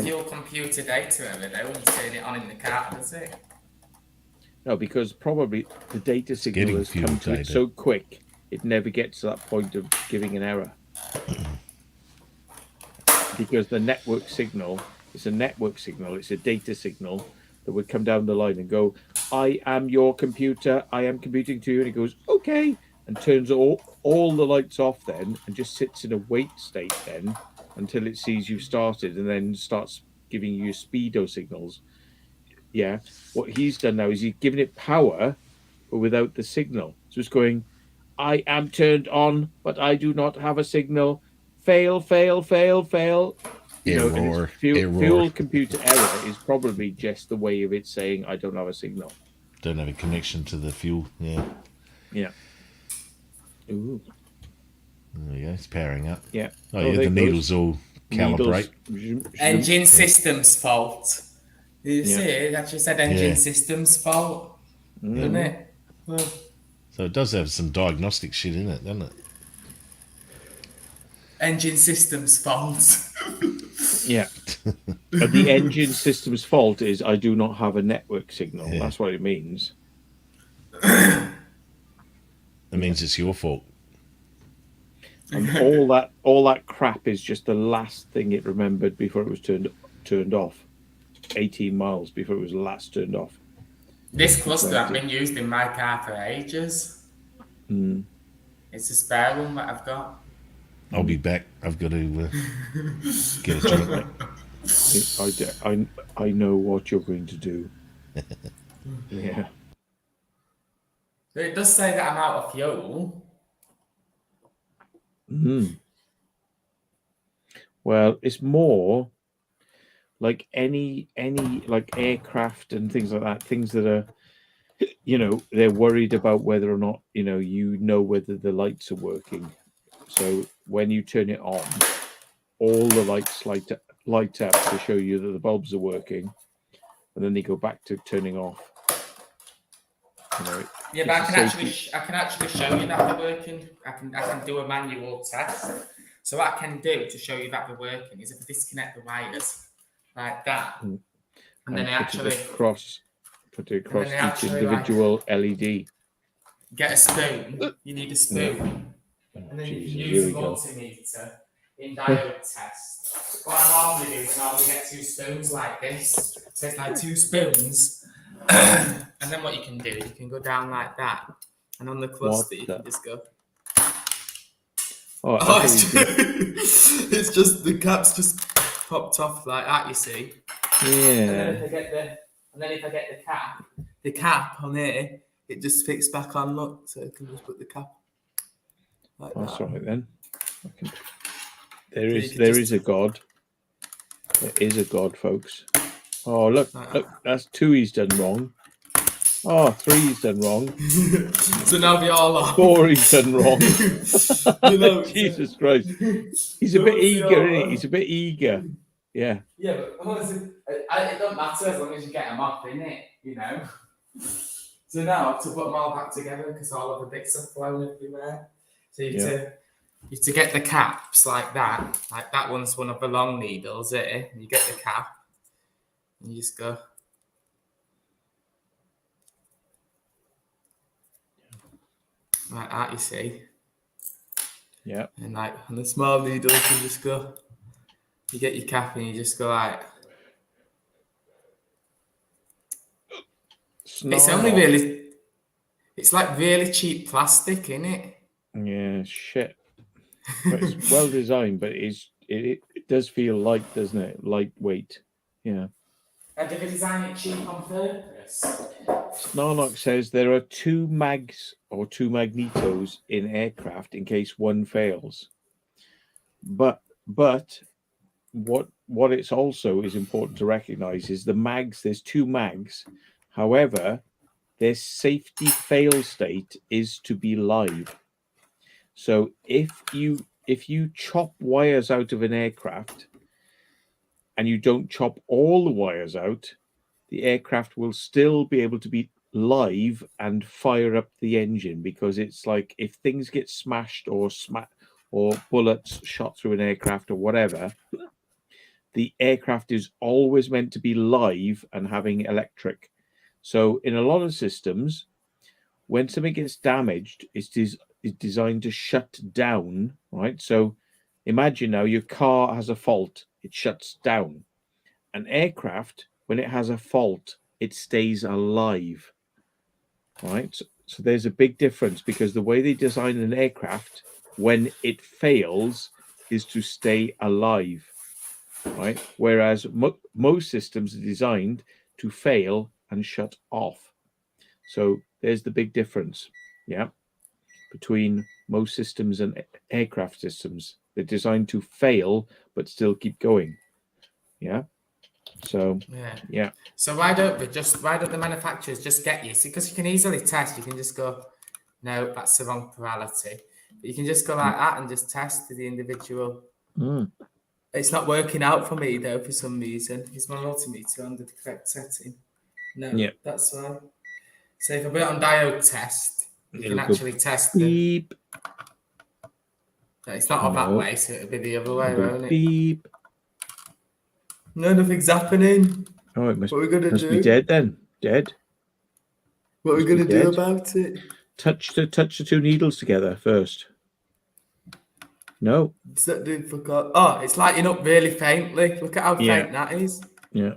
fuel computer data error though when you turn it on in the car, does it? No, because probably the data signal has come to it so quick, it never gets to that point of giving an error. Because the network signal is a network signal, it's a data signal that would come down the line and go, "I am your computer, I am computing to you," and it goes, "Okay," and turns all the lights off then, and just sits in a wait state then until it sees you've started, and then starts giving you speedo signals. Yeah, what he's done now is he's given it power, but without the signal. So it's going, "I am turned on, but I do not have a signal. Fail, fail, fail, fail." Error. Fuel computer error is probably just the way of it saying, "I don't have a signal. Don't have a connection to the fuel." Yeah. Yeah. Ooh. There we go. It's powering up. Yeah. Oh, yeah. The needles all calibrate. Engine systems fault. You see, it actually said engine systems fault, doesn't it? Well, so it does have some diagnostic shit in it, doesn't it? Engine systems fault. Yeah. The engine system's fault is I do not have a network signal. Yeah. That's what it means. It means it's your fault. And all that crap is just the last thing it remembered before it was turned off. 18 miles before it was last turned off. This cluster I've been used in my car for ages. It's a spare one that I've got. I'll be back. I've got to get a drink. I know what you're going to do. Yeah. It does say that I'm out of fuel. Well, it's more like any like aircraft and things like that, things that are, they're worried about whether or not, whether the lights are working. So when you turn it on, all the lights light up to show you that the bulbs are working, and then they go back to turning off. But I can actually show you that they're working. I can do a manual test. So what I can do to show you that they're working is if I disconnect the wires like that, and then put it across each individual LED. Get a spoon. You need a spoon. And then you can use the multimeter in diode test. What I normally do is get 2 spoons like this. So it's like 2 spoons. And then what you can do, you can go down like that. And on the cluster, you can just go. It's just the cap's just popped off like that, you see. Yeah. And then if I get the cap on here, it just fits back on, look, so I can just put the cap like That's that. all right then. There is a God. There is a God, folks. Oh, look, that's 2 he's done wrong. Oh, 3 he's done wrong. So now we all are. 4 he's done wrong. Jesus Christ. He's a bit eager, isn't he? He's a bit eager. Yeah. Yeah, but honestly, it don't matter as long as you get them off, innit? So So now I have to put them all back together because all of the bits are flown everywhere. So you have to get the caps like that. Like that one's one of the long needles, and you get the cap and you just go. Like that, you see. Yeah. And like on the small needles, you just go. You get your cap and you just go like. It's only really. It's like really cheap plastic, isn't it? Yeah, shit. But it's well designed, but it does feel light, doesn't it? Lightweight. Yeah. And did they design it cheap on purpose? Snarlock says there are 2 mags or 2 magnetos in aircraft in case one fails. But what it's also is important to recognize is the mags. There's 2 mags. However, their safety fail state is to be live. So if you chop wires out of an aircraft and you don't chop all the wires out, the aircraft will still be able to be live and fire up the engine, because it's like if things get smashed or bullets shot through an aircraft or whatever, the aircraft is always meant to be live and having electric. So in a lot of systems, when something gets damaged, it's designed to shut down, right? So imagine now your car has a fault, it shuts down. An aircraft, when it has a fault, it stays alive, right? So there's a big difference, because the way they design an aircraft, when it fails, is to stay alive, right? Whereas most systems are designed to fail and shut off. So there's the big difference, yeah, between most systems and aircraft systems. They're designed to fail but still keep going, yeah. So yeah. So why don't the manufacturers just get you? See, because you can easily test. You can just go, no, that's the wrong polarity. But you can just go like that and just test the individual. It's not working out for me though for some reason. Is my multimeter under the correct setting? No, that's why. So if I put it on diode test, you can actually test the. No, it's not that way, so it'll be the other way, won't it? Beep. No, nothing's happening. Oh, it must, what are we gonna must do? Be dead then. Dead. What are we gonna do about it? Touch the 2 needles together first. No. What's that doing for God? Oh, it's lighting up really faintly. Look at how faint that is. Yeah.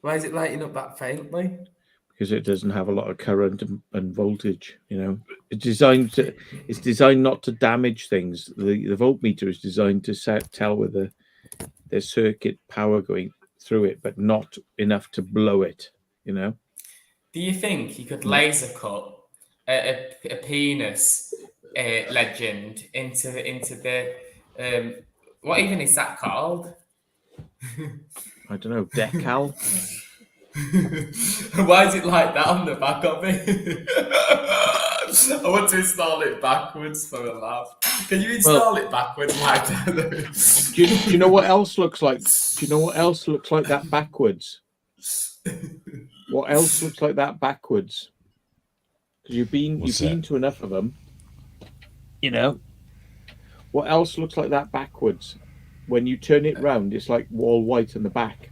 Why is it lighting up that faintly? Because it doesn't have a lot of current and voltage. You know, it's designed not to damage things. The voltmeter is designed to tell whether there's circuit power going through it, but not enough to blow it. You know. Do you think you could laser cut a penis legend into the what even is that called? I don't know, decal. Why is it like that on the back of it? I want to install it backwards for a laugh. Can you install it backwards like that? do you know what else looks like? Do you know what else looks like that backwards? What else looks like that backwards? Because you've been to enough of them. You know. What else looks like that backwards? When you turn it round, it's like all white on the back.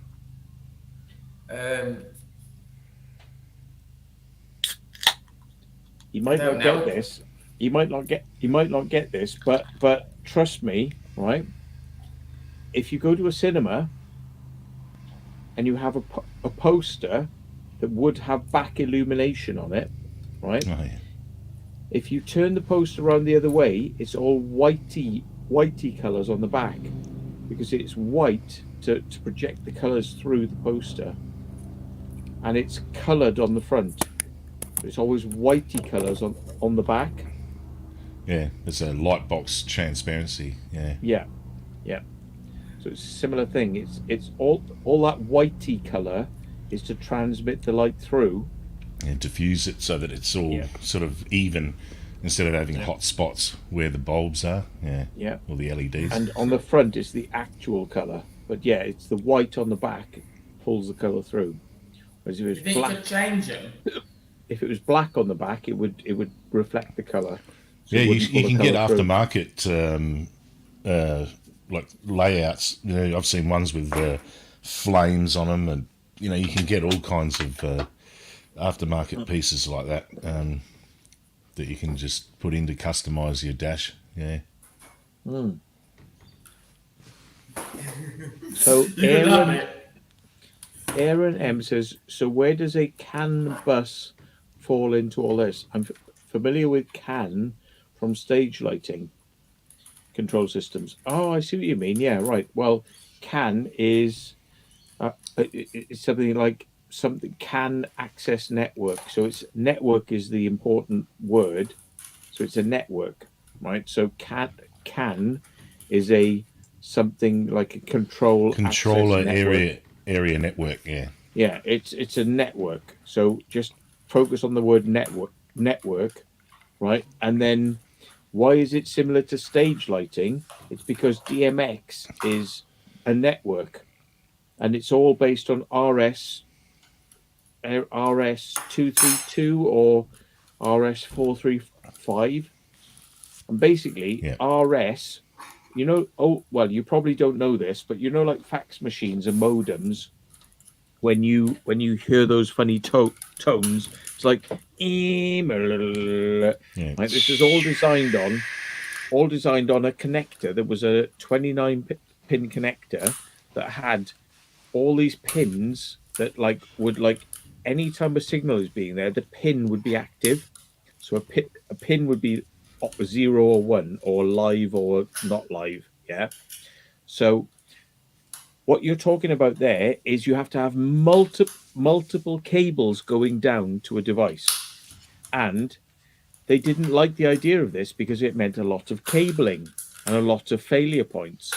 You might not get this. You might not get this, but trust me, right? If you go to a cinema and you have a poster that would have back illumination on it, right? Oh, yeah. If you turn the poster around the other way, it's all whitey colours on the back, because it's white to project the colours through the poster, and it's coloured on the front. It's always whitey colours on the back. Yeah, it's a light box transparency. Yeah. So it's a similar thing. It's all that whitey colour is to transmit the light through and diffuse it so that it's all sort of even, instead of having hot spots where the bulbs are. Yeah. Or the LEDs. And on the front is the actual colour, but it's the white on the back pulls the colour through. Whereas if it's you think black, you could change them? if it was black on the back, it would reflect the color. So Yeah, it you, wouldn't pull you the can get colour through. aftermarket like layouts. You know, I've seen ones with flames on them, and you know, you can get all kinds of aftermarket pieces like that that you can just put in to customize your dash. Yeah. So You love it. Aaron M says, so where does a CAN bus fall into all this? I'm familiar with CAN from stage lighting control systems. Oh, I see what you mean. Yeah, right. Well, CAN is it's something like something CAN access network. So it's network is the important word. So it's a network, right? So CAN is a something like a control access Controller network. area network. Yeah. Yeah, it's a network. So just focus on the word network, right? And then why is it similar to stage lighting? It's because DMX is a network, and it's all based on RS232 or RS435. And basically Yeah. RS, you probably don't know this, but like fax machines and modems, when you hear those funny tones, it's like Yeah. right. This is all designed on a connector. There was a 29 pin connector that had all these pins that would anytime a signal is being there, the pin would be active. So a pin would be 0 or 1 or live or not live. Yeah. So what you're talking about there is you have to have multiple cables going down to a device. And they didn't like the idea of this because it meant a lot of cabling and a lot of failure points.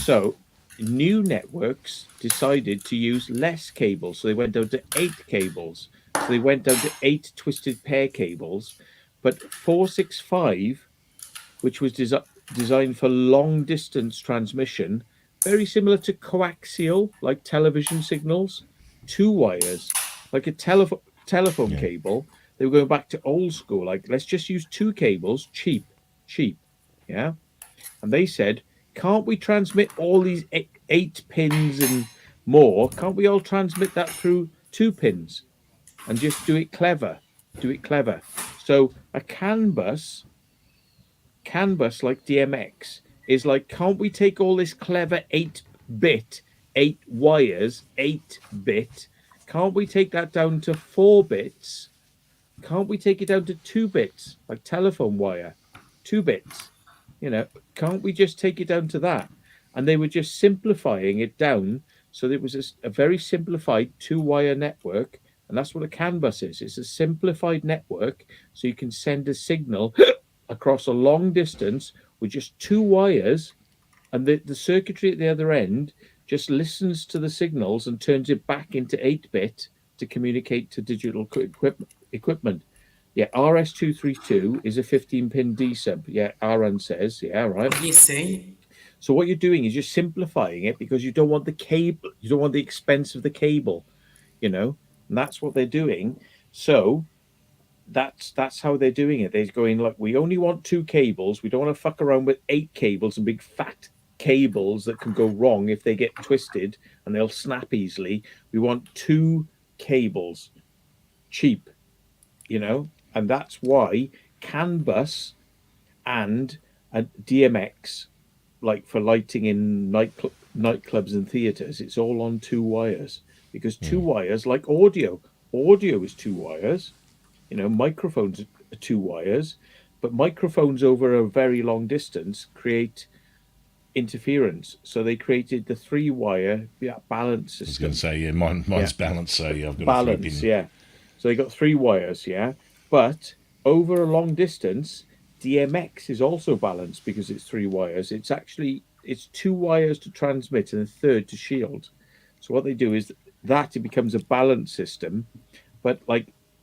So new networks decided to use less cables. So they went down to 8 cables. So they went down to 8 twisted pair cables. But 465, which was designed for long distance transmission, very similar to coaxial, like television signals, 2 wires, like a telephone Yeah. cable. They were going back to old school, like let's just use 2 cables, cheap. Yeah. And they said, can't we transmit all these 8 pins and more? Can't we all transmit that through 2 pins and just do it clever? So a CAN bus like DMX is like, can't we take all this clever 8-bit, 8 wires, 8-bit? Can't we take that down to 4 bits? Can't we take it down to 2 bits, like telephone wire, 2 bits? Can't we just take it down to that? And they were just simplifying it down. So there was a very simplified 2-wire network. And that's what a CAN bus is. It's a simplified network. So you can send a signal across a long distance with just 2 wires. And the circuitry at the other end just listens to the signals and turns it back into 8-bit to communicate to digital equipment. Yeah, RS232 is a 15-pin D sub. Yeah, Aaron says. Yeah, right. You see? So what you're doing is you're simplifying it because you don't want the cable, you don't want the expense of the cable, and that's what they're doing. So that's how they're doing it. They're going like, we only want 2 cables. We don't want to fuck around with 8 cables and big fat cables that can go wrong if they get twisted and they'll snap easily. We want 2 cables, cheap, and that's why CAN bus and a DMX, like for lighting in nightclubs and theaters, it's all on 2 wires because 2 wires, like audio is 2 wires. Microphones are 2 wires, but microphones over a very long distance create interference. So they created the 3-wire balance I was system. going to say, yeah, mine's balanced, so yeah, I've got Balance, a 3-pin. yeah. So they got 3 wires, yeah. But over a long distance, DMX is also balanced because it's 3 wires. It's 2 wires to transmit and a third to shield. So what they do is that it becomes a balance system, but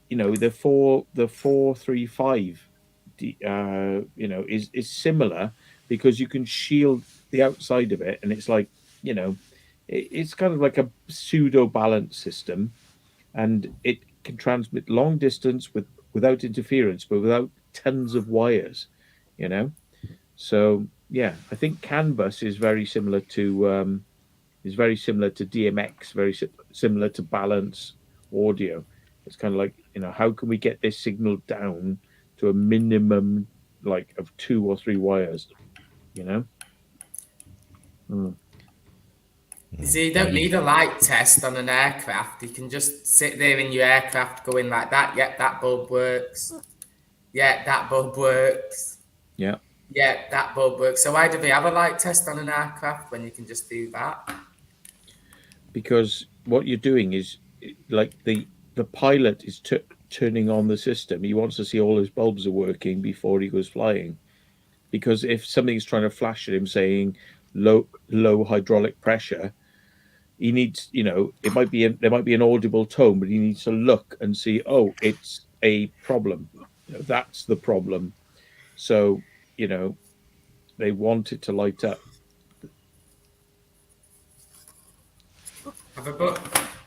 the 435 is similar because you can shield the outside of it, and it's like it's kind of like a pseudo balance system, and it can transmit long distance without interference, but without tons of wires. You know, so yeah, I think CAN bus is very similar to DMX, very similar to balance audio. It's kind of like, how can we get this signal down to a minimum like of 2 or 3 wires? You see, you don't need a light test on an aircraft. You can just sit there in your aircraft going like that. Yep, that bulb works. Yeah, that bulb works. Yeah. Yeah, that bulb works. So why do we have a light test on an aircraft when you can just do that? Because what you're doing is like the pilot is turning on the system. He wants to see all his bulbs are working before he goes flying. Because if something's trying to flash at him saying low hydraulic pressure, he needs, there might be an audible tone, but he needs to look and see, oh, it's a problem. That's the problem. So, they want it to light up.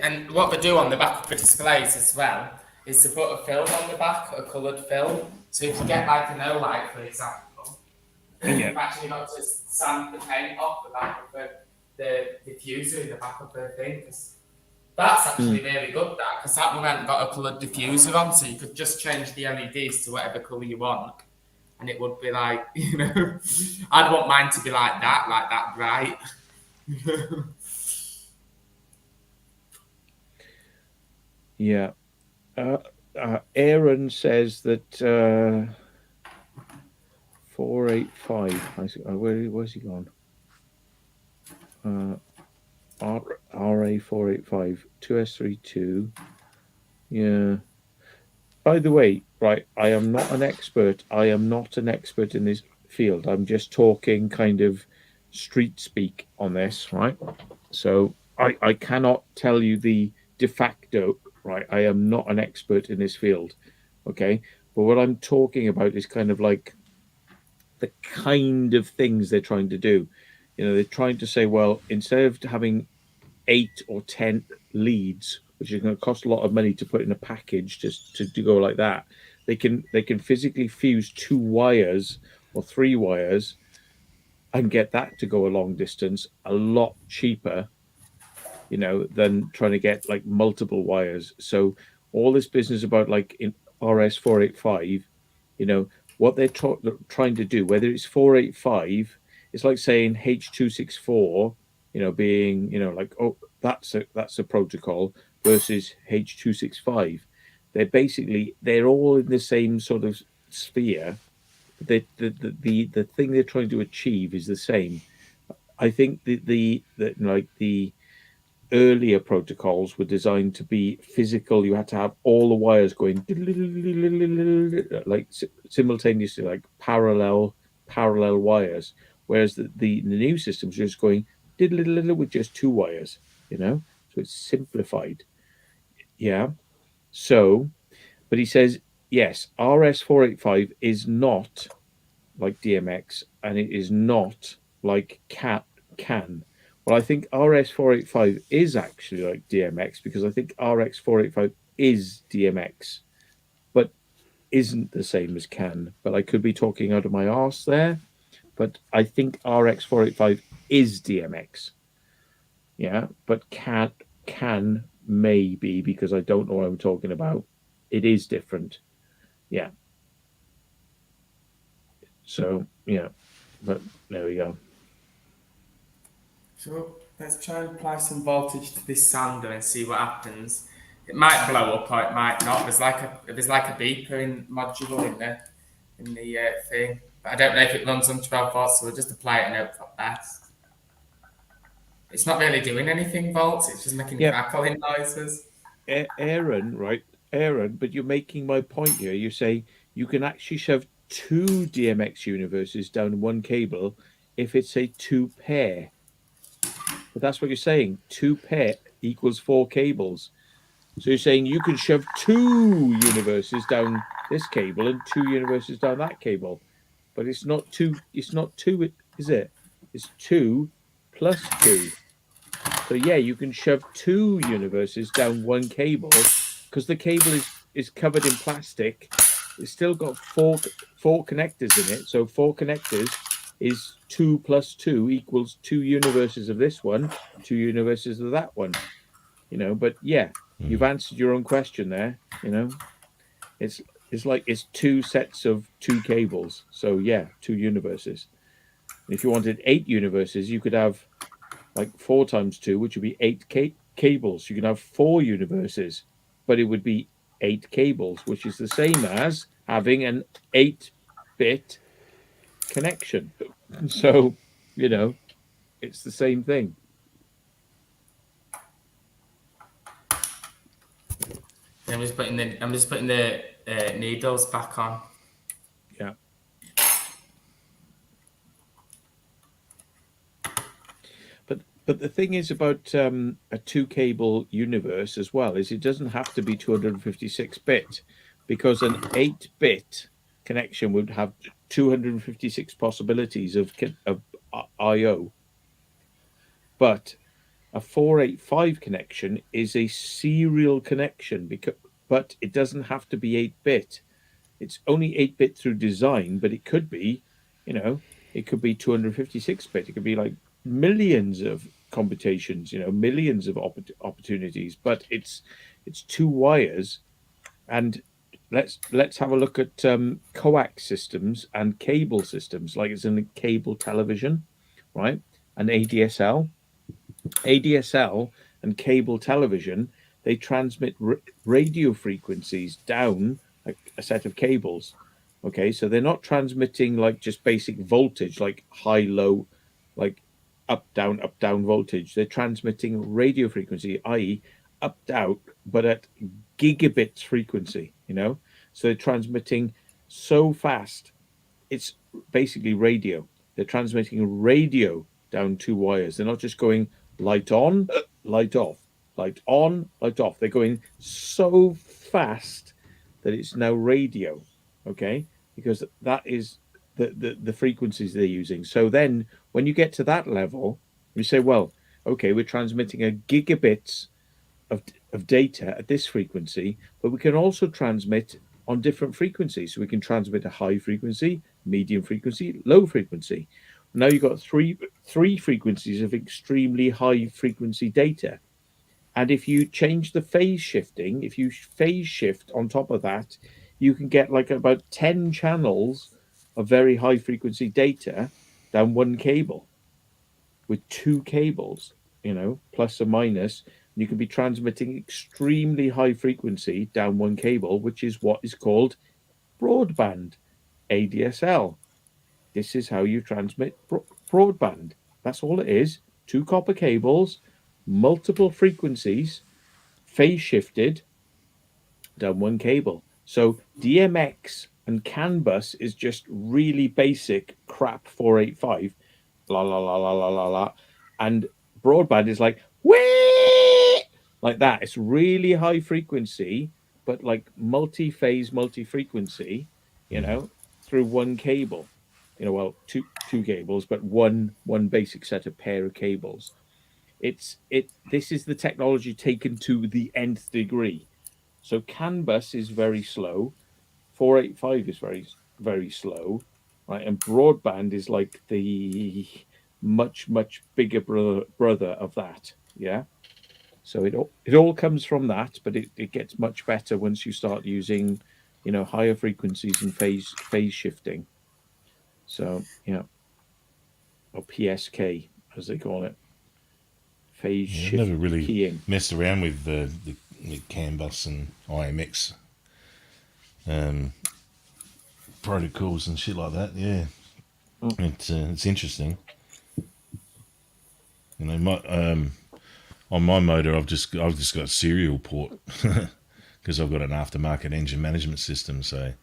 And what they do on the back of the displays as well is to put a film on the back, a coloured film. So if you get like an O-light, for example, you've actually got to sand the paint off the back of the diffuser in the back of the thing. That's actually really good, because that one hadn't got a coloured diffuser on, so you could just change the LEDs to whatever colour you want. And it would be like, I'd want mine to be like that bright. Yeah. Aaron says that 485. Where's he gone? RA 485 2S32. Yeah. By the way, right, I am not an expert. I am not an expert in this field. I'm just talking kind of street speak on this, right? So I cannot tell you the de facto, right? I am not an expert in this field, okay? But what I'm talking about is kind of like the kind of things they're trying to do. They're trying to say, well, instead of having 8 or 10 leads, which is going to cost a lot of money to put in a package just to go like that, they can physically fuse 2 wires or 3 wires and get that to go a long distance a lot cheaper, than trying to get like multiple wires. So all this business about like in RS 485, what they're trying to do, whether it's 485, it's like saying H264, being, like, oh, that's a protocol versus H265. They're all in the same sort of sphere. The thing they're trying to achieve is the same. I think the earlier protocols were designed to be physical. You had to have all the wires going like simultaneously, like parallel wires, whereas the new systems are just going with just 2 wires, so it's simplified. Yeah. So, but he says, yes, RS 485 is not like DMX, and it is not like CAN. Well, I think RS 485 is actually like DMX, because I think RX 485 is DMX, but isn't the same as CAN. But I could be talking out of my arse there. But I think RX 485 is DMX. Yeah, but CAN may be, because I don't know what I'm talking about. It is different. Yeah. So, yeah. But there we go. So let's try and apply some voltage to this sounder and see what happens. It might blow up or it might not. There's like a beeper in module in the thing, but I don't know if it runs on 12 volts. So we'll just apply it and hope for best. It's not really doing anything volts. It's just making crackling noises. Aaron, right? Aaron, but you're making my point here. You say you can actually shove 2 DMX universes down one cable if it's a 2 pair. But that's what you're saying. 2 pair equals 4 cables. So you're saying you can shove 2 universes down this cable and 2 universes down that cable. But it's not 2. It's not 2, is it? It's 2 plus 2. So yeah, you can shove 2 universes down one cable, because the cable is covered in plastic, it's still got four connectors in it. So 4 connectors is 2 plus 2 equals 2 universes of this one, 2 universes of that one. But yeah, you've answered your own question there. It's like it's 2 sets of 2 cables. So yeah, 2 universes. And if you wanted 8 universes, you could have like 4 times 2, which would be 8 cables. You can have 4 universes, but it would be 8 cables, which is the same as having an 8-bit connection. So, it's the same thing. I'm just putting the needles back on. Yeah. But the thing is about a 2-cable universe as well is it doesn't have to be 256-bit, because an 8-bit connection would have 256 possibilities of I/O. But a 485 connection is a serial connection, but it doesn't have to be 8-bit. It's only 8-bit through design, but it could be, it could be 256-bit. It could be like millions of computations, millions of opportunities. But it's 2 wires, and let's have a look at coax systems and cable systems, like it's in a cable television, right? And ADSL. ADSL and cable television, they transmit radio frequencies down a set of cables. Okay, so they're not transmitting like just basic voltage, like high, low, like up, down voltage. They're transmitting radio frequency, i.e., up, down, but at gigabits frequency, So they're transmitting so fast. It's basically radio. They're transmitting radio down 2 wires. They're not just going light on, light off, light on, light off. They're going so fast that it's now radio, okay? Because that is the frequencies they're using. So then when you get to that level, you say, well, okay, we're transmitting a gigabits of data at this frequency, but we can also transmit on different frequencies. So we can transmit a high frequency, medium frequency, low frequency. Now you've got three frequencies of extremely high frequency data. And if you change the phase shifting, if you phase shift on top of that, you can get like about 10 channels of very high frequency data down 1 cable with 2 cables, plus or minus. You can be transmitting extremely high frequency down 1 cable, which is what is called broadband, ADSL. This is how you transmit broadband. That's all it is. 2 copper cables, multiple frequencies, phase shifted down 1 cable. So DMX and CAN bus is just really basic crap 485, la la la la la la la, and broadband is like whee, like that. It's really high frequency, but like multi-phase, multi-frequency, through 1 cable. Well, two cables, but one basic set of pair of cables. This is the technology taken to the nth degree. So CAN bus is very slow, 485 is very, very slow, right? And broadband is like the much bigger brother of that. Yeah. So it all comes from that, but it gets much better once you start using, higher frequencies and phase shifting. So yeah, or PSK as they call it, phase shift. I've never really keying. messed around with the CAN bus and IMX protocols and shit like that. Yeah, it's interesting. On my motor, I've just got a serial port because I've got an aftermarket engine management system. So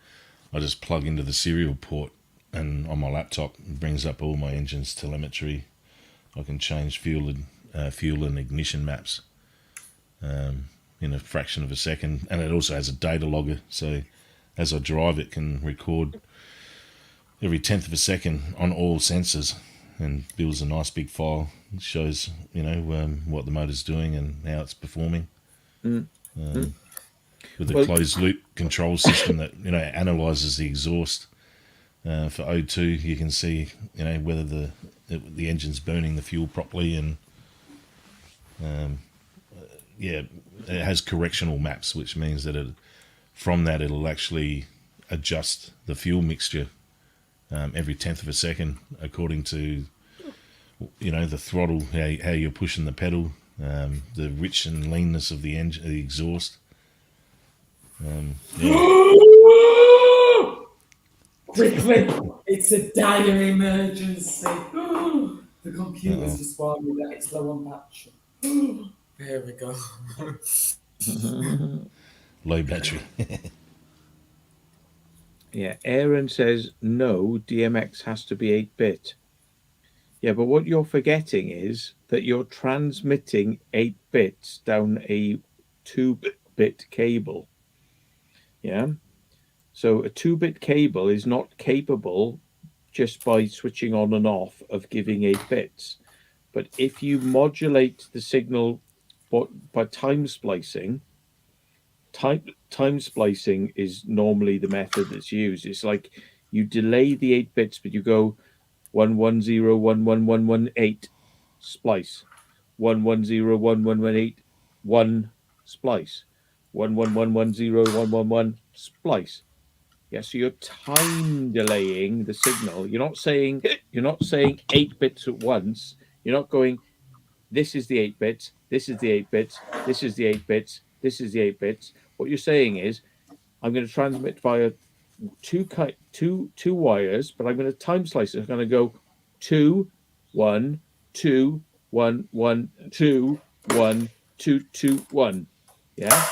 I just plug into the serial port, and on my laptop it brings up all my engine's telemetry. I can change fuel and ignition maps in a fraction of a second, and it also has a data logger. So as I drive, it can record every 10th of a second on all sensors and builds a nice big file. It shows what the motor's doing and how it's performing. with a Well- closed loop control system that analyzes the exhaust. For O2, you can see whether the engine's burning the fuel properly, and it has correctional maps, which means that it'll actually adjust the fuel mixture every 1/10 of a second according to the throttle, how you're pushing the pedal, the rich and leanness of the engine, the exhaust. Quickly! It's a dire emergency! The computer's just warned me that it's low on battery. There we go. Low battery. Yeah, Aaron says no, DMX has to be 8-bit. Yeah, but what you're forgetting is that you're transmitting 8 bits down a 2-bit cable. Yeah. So a 2-bit cable is not capable just by switching on and off of giving 8 bits. But if you modulate the signal by time splicing, time splicing is normally the method that's used. It's like you delay the 8 bits, but you go 1101118 splice, 1101118 1 splice, 1111011 splice. Yeah, so you're time delaying the signal. You're not saying 8 bits at once. You're not going, this is the 8 bits, this is the 8 bits, this is the 8 bits, this is the 8 bits. What you're saying is, I'm going to transmit via two wires, but I'm going to time slice it. I'm going to go 2 1 2 1 1 2 1 2 2 1. Yeah,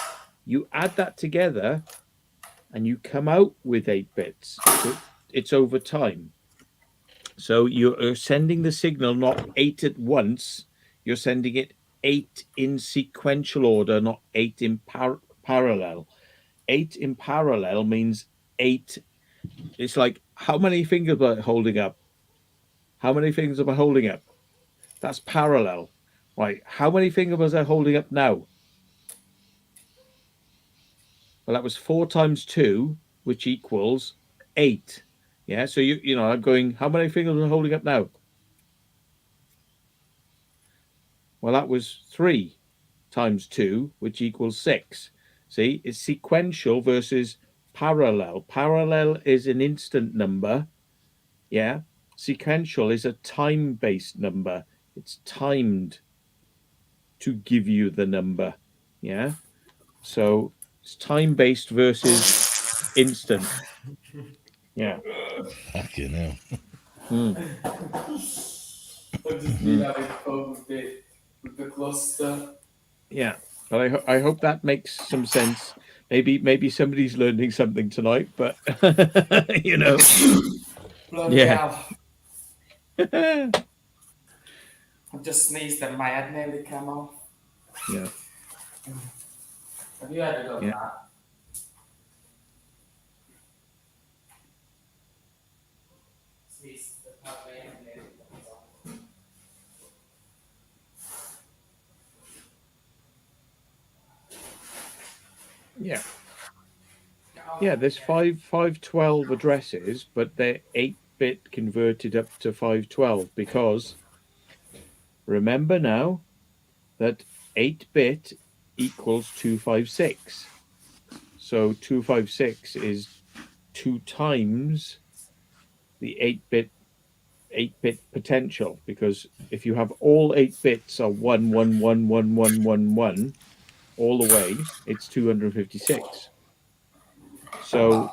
you add that together, and you come out with 8 bits. So it's over time. So you're sending the signal not 8 at once. You're sending it 8 in sequential order, not 8 in parallel. 8 in parallel means 8. It's like, how many fingers am I holding up? How many fingers am I holding up? That's parallel. Right. How many fingers was I holding up now? Well, that was 4 times 2, which equals 8. Yeah. So I'm going, how many fingers am I holding up now? Well, that was 3 times 2, which equals 6. See, it's sequential versus parallel. Parallel is an instant number. Yeah. Sequential is a time-based number. It's timed to give you the number. Yeah. So it's time-based versus instant. Yeah. Fucking hell. I've just been having fun with the cluster. Yeah. But I hope that makes some sense. Maybe somebody's learning something tonight, but Bloody Yeah. hell. I just sneezed and my head nearly came off. Yeah. Have you ever done Yeah. that? Sneezed and my head nearly comes off. Yeah. Yeah, there's 512 addresses, but they're 8-bit converted up to 512 because remember now that 8-bit equals 256. So 256 is 2 times the 8-bit potential, because if you have all 8 bits are 1 1 1 1 1 1 1 all the way, it's 256. So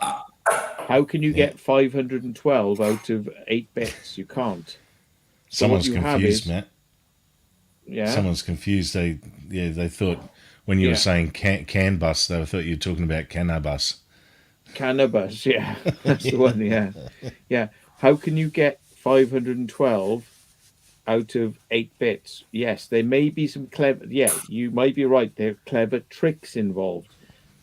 how can you get 512 out of 8 bits? You can't. So Someone's what you have confused, is- Matt. Yeah. Someone's confused. They thought when you Yeah. were saying can bus, they thought you were talking about cannabis. Cannabis, yeah. That's the one, yeah. Yeah. How can you get 512 out of 8 bits? Yes, there may be some clever, you might be right. There are clever tricks involved,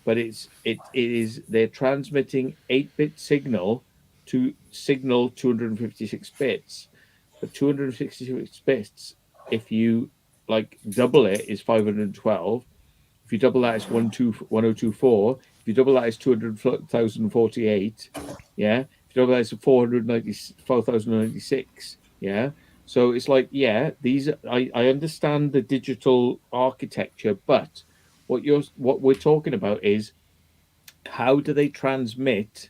but they're transmitting 8-bit signal to signal 256 bits. But 256 bits, if you double it, is 512. If you double that, it's 1024. If you double that, it's 200,048. Yeah. If you double that, it's 494,096. Yeah. So it's like, yeah, these. I understand the digital architecture, but what we're talking about is how do they transmit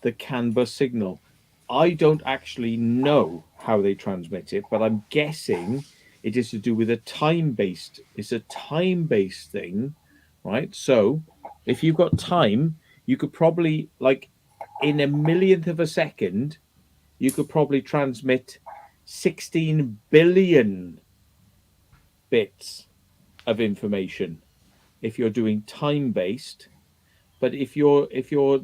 the CAN bus signal? I don't actually know how they transmit it, but I'm guessing it is to do with it's a time-based thing, right? So if you've got time, you could probably, like, in a millionth of a second, you could probably transmit 16 billion bits of information if you're doing time-based. But if you're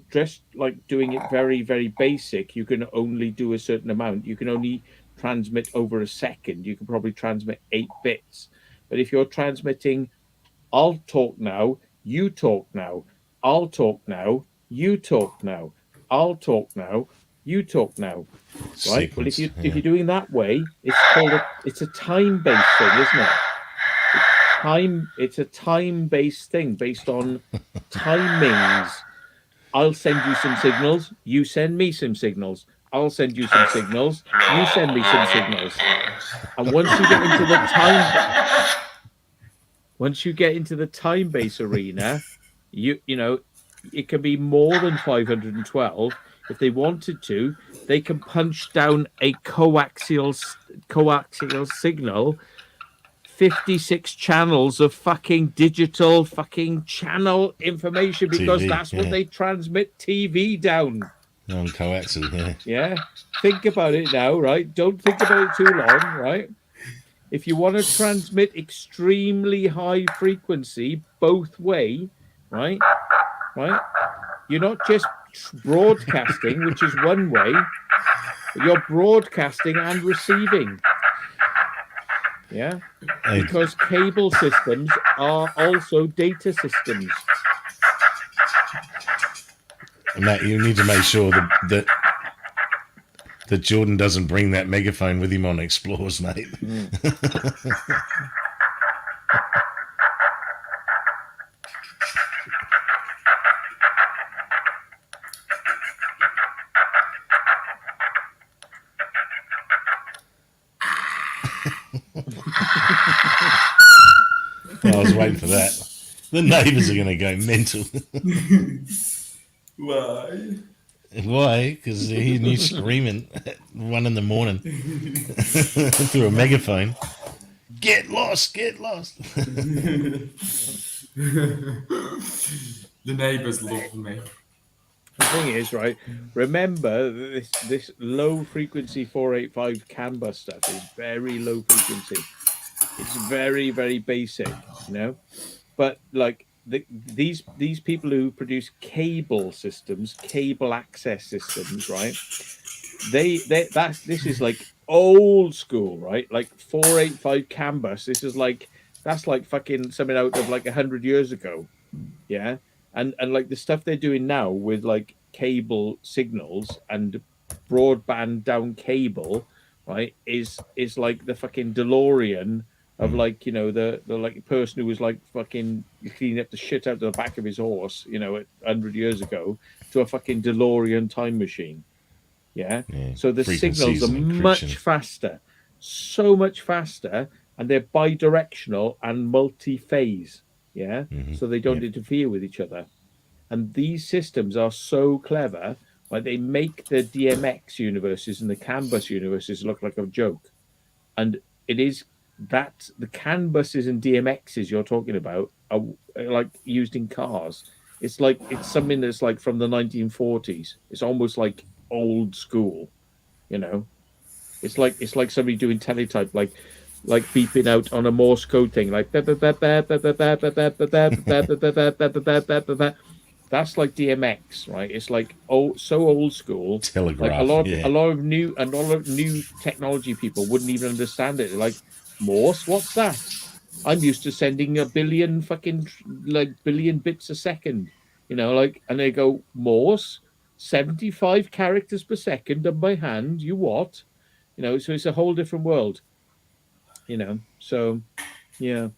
just like doing it very, very basic, you can only do a certain amount. You can only transmit over a second. You can probably transmit 8 bits. But if you're transmitting, I'll talk now, you talk now, I'll talk now, you talk now, I'll talk now, you talk now. Right? Well, Sequence, if you're doing that way, it's a time-based thing, isn't it? It's a time-based thing based on timings. I'll send you some signals, you send me some signals. I'll send you some signals, you send me some signals. And once you get into the time-based arena, you know, it can be more than 512. If they wanted to, they can punch down a coaxial signal, 56 channels of fucking digital fucking channel information, because TV, that's what yeah. they transmit TV down. On coaxial, yeah. Yeah. Think about it now, right? Don't think about it too long, right? If you want to transmit extremely high frequency both way, right? You're not just broadcasting, which is one way, but you're broadcasting and receiving. Yeah, because cable systems are also data systems. Matt, you need to make sure that Jordan doesn't bring that megaphone with him on Explorers, mate. I was waiting for that. The neighbours are going to go mental. Why? Why? Because they hear you screaming at 1 a.m. through a megaphone. Get lost! Get lost! The neighbours love me. The thing is, right, remember that this low frequency 485 CAN bus stuff is very low frequency. It's very, very basic, you know. But like these people who produce cable systems, cable access systems, right? This is like old school, right? Like 485 CAN bus. That's like fucking something out of like 100 years ago. Yeah. And like the stuff they're doing now with like cable signals and broadband down cable, right, is like the fucking DeLorean of, like, you know, the like person who was like fucking cleaning up the shit out of the back of his horse, you know, 100 years ago, to a fucking DeLorean time machine. Yeah. So the signals are much faster, so much faster, and they're bidirectional and multi-phase. Yeah. So they don't interfere with each other. And these systems are so clever, like they make the DMX universes and the CAN bus universes look like a joke. And it is that the CAN buses and DMXs you're talking about are like used in cars. It's like it's something that's like from the 1940s. It's almost like old school, you know. It's like somebody doing teletype, like beeping out on a Morse code thing, like that's like DMX, right? It's like so old school. Telegraph. Like a lot of new technology people wouldn't even understand it. They're like, Morse, what's that? I'm used to sending a billion bits a second, you know, like, and they go, Morse, 75 characters per second done by hand. You what? You know, so it's a whole different world, you know. So, yeah.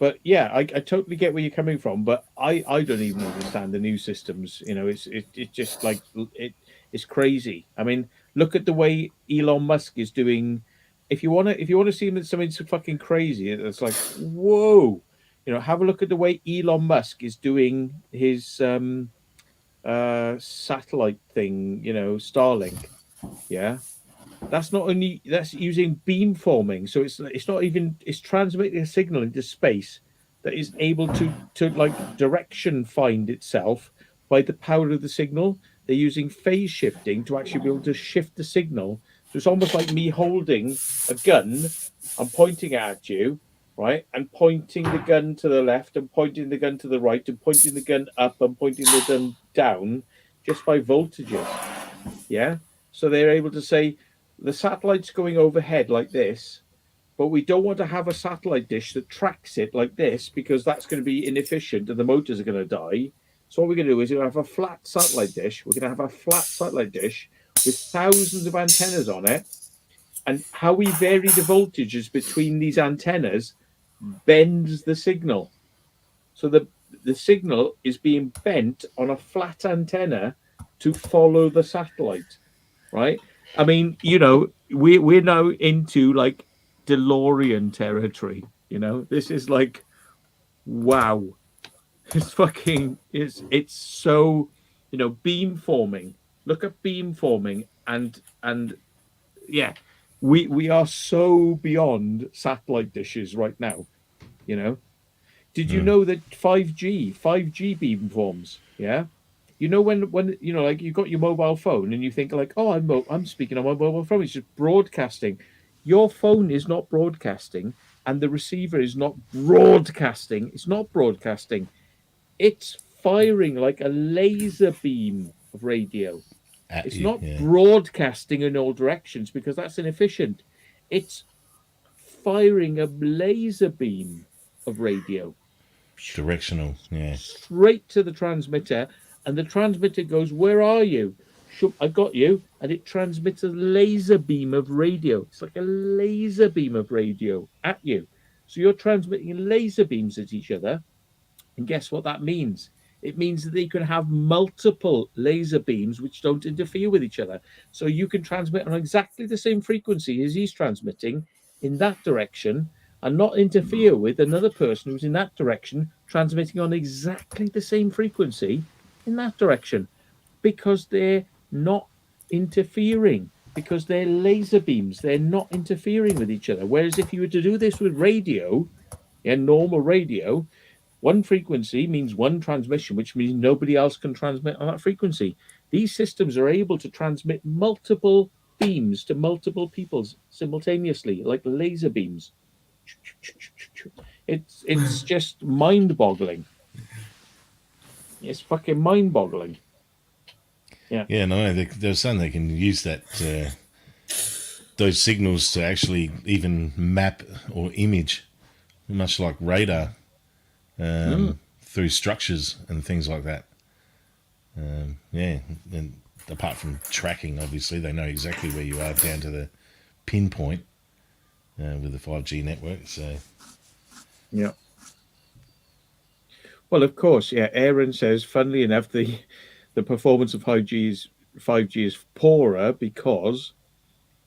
but yeah, I totally get where you're coming from. But I don't even understand the new systems. You know, it's just like it's crazy. I mean, look at the way Elon Musk is doing. If you wanna see something so fucking crazy, it's like whoa. You know, have a look at the way Elon Musk is doing his satellite thing. You know, Starlink. Yeah, that's not only that's using beamforming, so it's not even it's transmitting a signal into space that is able to like direction find itself by the power of the signal. They're using phase shifting to actually be able to shift the signal. So it's almost like me holding a gun. I'm pointing at you, right, and pointing the gun to the left, and pointing the gun to the right, and pointing the gun up, and pointing the gun down, just by voltages. Yeah. So they're able to say the satellite's going overhead like this, but we don't want to have a satellite dish that tracks it like this because that's going to be inefficient and the motors are going to die. So what we're going to do is we're going to have a flat satellite dish. We're going to have a flat satellite dish with thousands of antennas on it. And how we vary the voltages between these antennas bends the signal. So the signal is being bent on a flat antenna to follow the satellite, right? I mean, you know, we're now into like DeLorean territory. You know, this is like wow. It's fucking it's so, you know, beamforming. Look at beamforming and yeah, we are so beyond satellite dishes right now, you know. Did you know that 5G beamforms, yeah? You know when you know like you got your mobile phone and you think like, oh, I'm speaking on my mobile phone. It's just broadcasting. Your phone is not broadcasting, and the receiver is not broadcasting. It's not broadcasting. It's firing like a laser beam of radio. At It's you, not yeah. broadcasting in all directions because that's inefficient. It's firing a laser beam of radio Directional, yeah. straight to the transmitter, and the transmitter goes, "Where are you? I got you," and it transmits a laser beam of radio. It's like a laser beam of radio at you. So you're transmitting laser beams at each other, and guess what that means? It means that they can have multiple laser beams which don't interfere with each other. So you can transmit on exactly the same frequency as he's transmitting in that direction and not interfere with another person who's in that direction transmitting on exactly the same frequency in that direction because they're not interfering, because they're laser beams. They're not interfering with each other. Whereas if you were to do this with radio, yeah, normal radio, one frequency means one transmission, which means nobody else can transmit on that frequency. These systems are able to transmit multiple beams to multiple people simultaneously, like laser beams. It's just mind-boggling. It's fucking mind-boggling. Yeah. Yeah, no, they're saying they can use that those signals to actually even map or image, much like radar, through structures and things like that. Yeah, and apart from tracking, obviously, they know exactly where you are down to the pinpoint with the 5G network. So, yeah. Well, of course, yeah. Aaron says, funnily enough, the performance of 5G is poorer because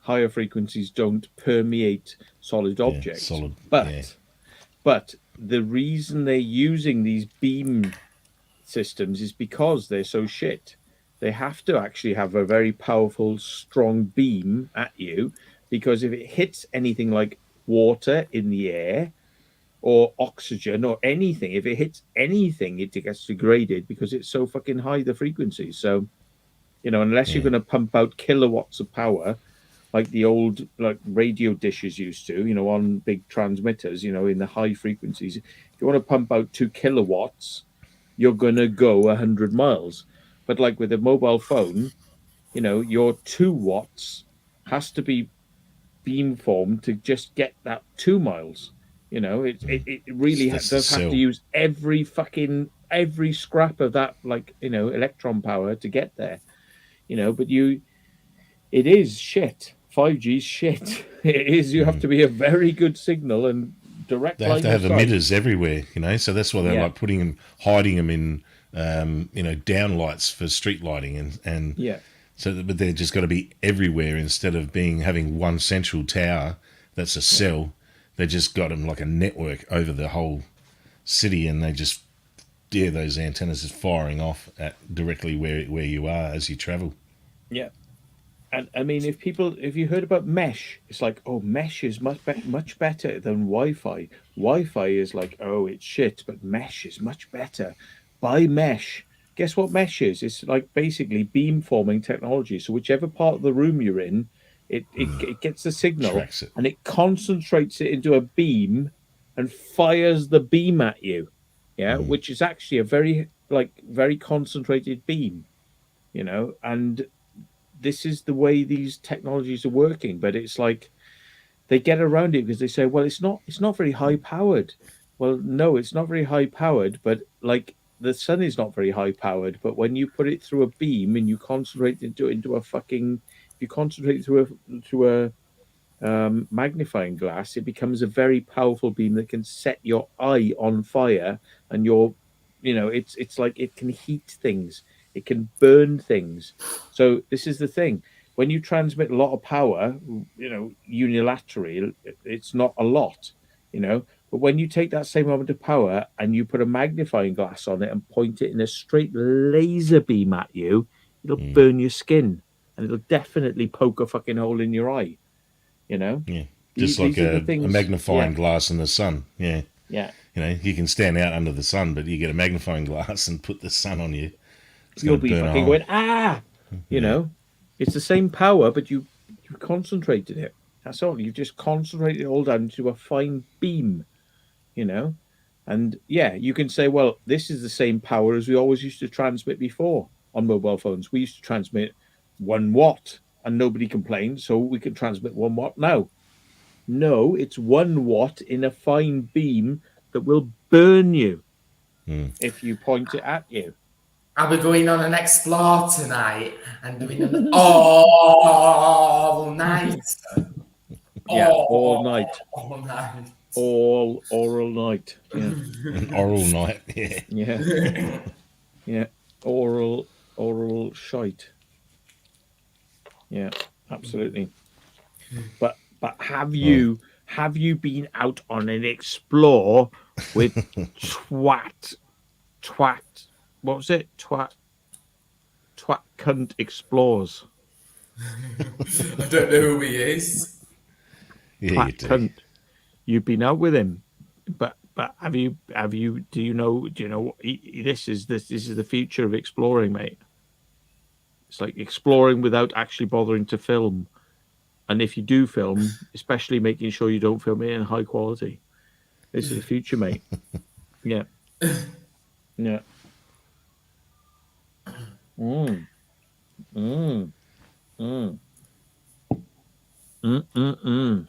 higher frequencies don't permeate solid objects. But the reason they're using these beam systems is because they're so shit. They have to actually have a very powerful, strong beam at you, because if it hits anything like water in the air or oxygen or anything, if it hits anything, it gets degraded because it's so fucking high, the frequency. So, you know, unless you're going to pump out kilowatts of power like the old like radio dishes used to, you know, on big transmitters, you know, in the high frequencies, if you want to pump out 2 kilowatts, you're going to go 100 miles. But like with a mobile phone, you know, your 2 watts has to be beamformed to just get that 2 miles. You know, it really does have to use every scrap of that, like, you know, electron power to get there. You know, but it is shit. 5G's shit. It is. You have to be a very good signal and direct They have line to have of sight. emitters everywhere, you know. So that's why they're Yeah. like putting them, hiding them in, you know, downlights for street lighting, and Yeah. so, but they're just got to be everywhere instead of having one central tower that's a cell. They just got them like a network over the whole city, and they just those antennas is firing off at directly where you are as you travel. Yeah. And I mean, if you heard about mesh, it's like, oh, mesh is much better than Wi-Fi. Wi-Fi is like, oh, it's shit, but mesh is much better. Buy mesh. Guess what mesh is? It's like basically beamforming technology. So whichever part of the room you're in, it gets the signal Tracks it. and it concentrates it into a beam and fires the beam at you. Yeah, which is actually a very concentrated beam, you know, and this is the way these technologies are working. But it's like they get around it because they say, well, it's not very high powered. Well, no, it's not very high powered, but like the sun is not very high powered. But when you put it through a beam and you concentrate into a fucking, if you concentrate through a magnifying glass, it becomes a very powerful beam that can set your eye on fire, and it's like it can heat things, it can burn things. So this is the thing: when you transmit a lot of power, unilaterally, it's not a lot, But when you take that same amount of power and you put a magnifying glass on it and point it in a straight laser beam at you, it'll burn your skin, and it'll definitely poke a fucking hole in your eye. Yeah, These just like are the a things, magnifying glass in the sun. Yeah, yeah. you know, you can stand out under the sun, but you get a magnifying glass and put the sun on you. You'll be burn a fucking hole. going, It's the same power, but you concentrated it. That's all. You've just concentrated it all down to a fine beam, And yeah, you can say, well, this is the same power as we always used to transmit before on mobile phones. We used to transmit 1 watt and nobody complained, so we can transmit 1 watt now. No, it's 1 watt in a fine beam that will burn you if you point it at you. Are we going on an explore tonight and doing an all night? Yeah, all night. All night. All oral night. Yeah. An oral night. Yeah. Yeah. Yeah. Oral shite. Yeah, absolutely. But have you been out on an explore with twat what was it? Twat cunt explores. I don't know who he is. Yeah, Twat you do. cunt. You've been out with him, but have you do you know this is the future of exploring, mate. It's like exploring without actually bothering to film, and if you do film, especially making sure you don't film it in high quality. This is the future, mate. Yeah. Yeah. Mm. Mm. Mm. Mm. Mm. Mm.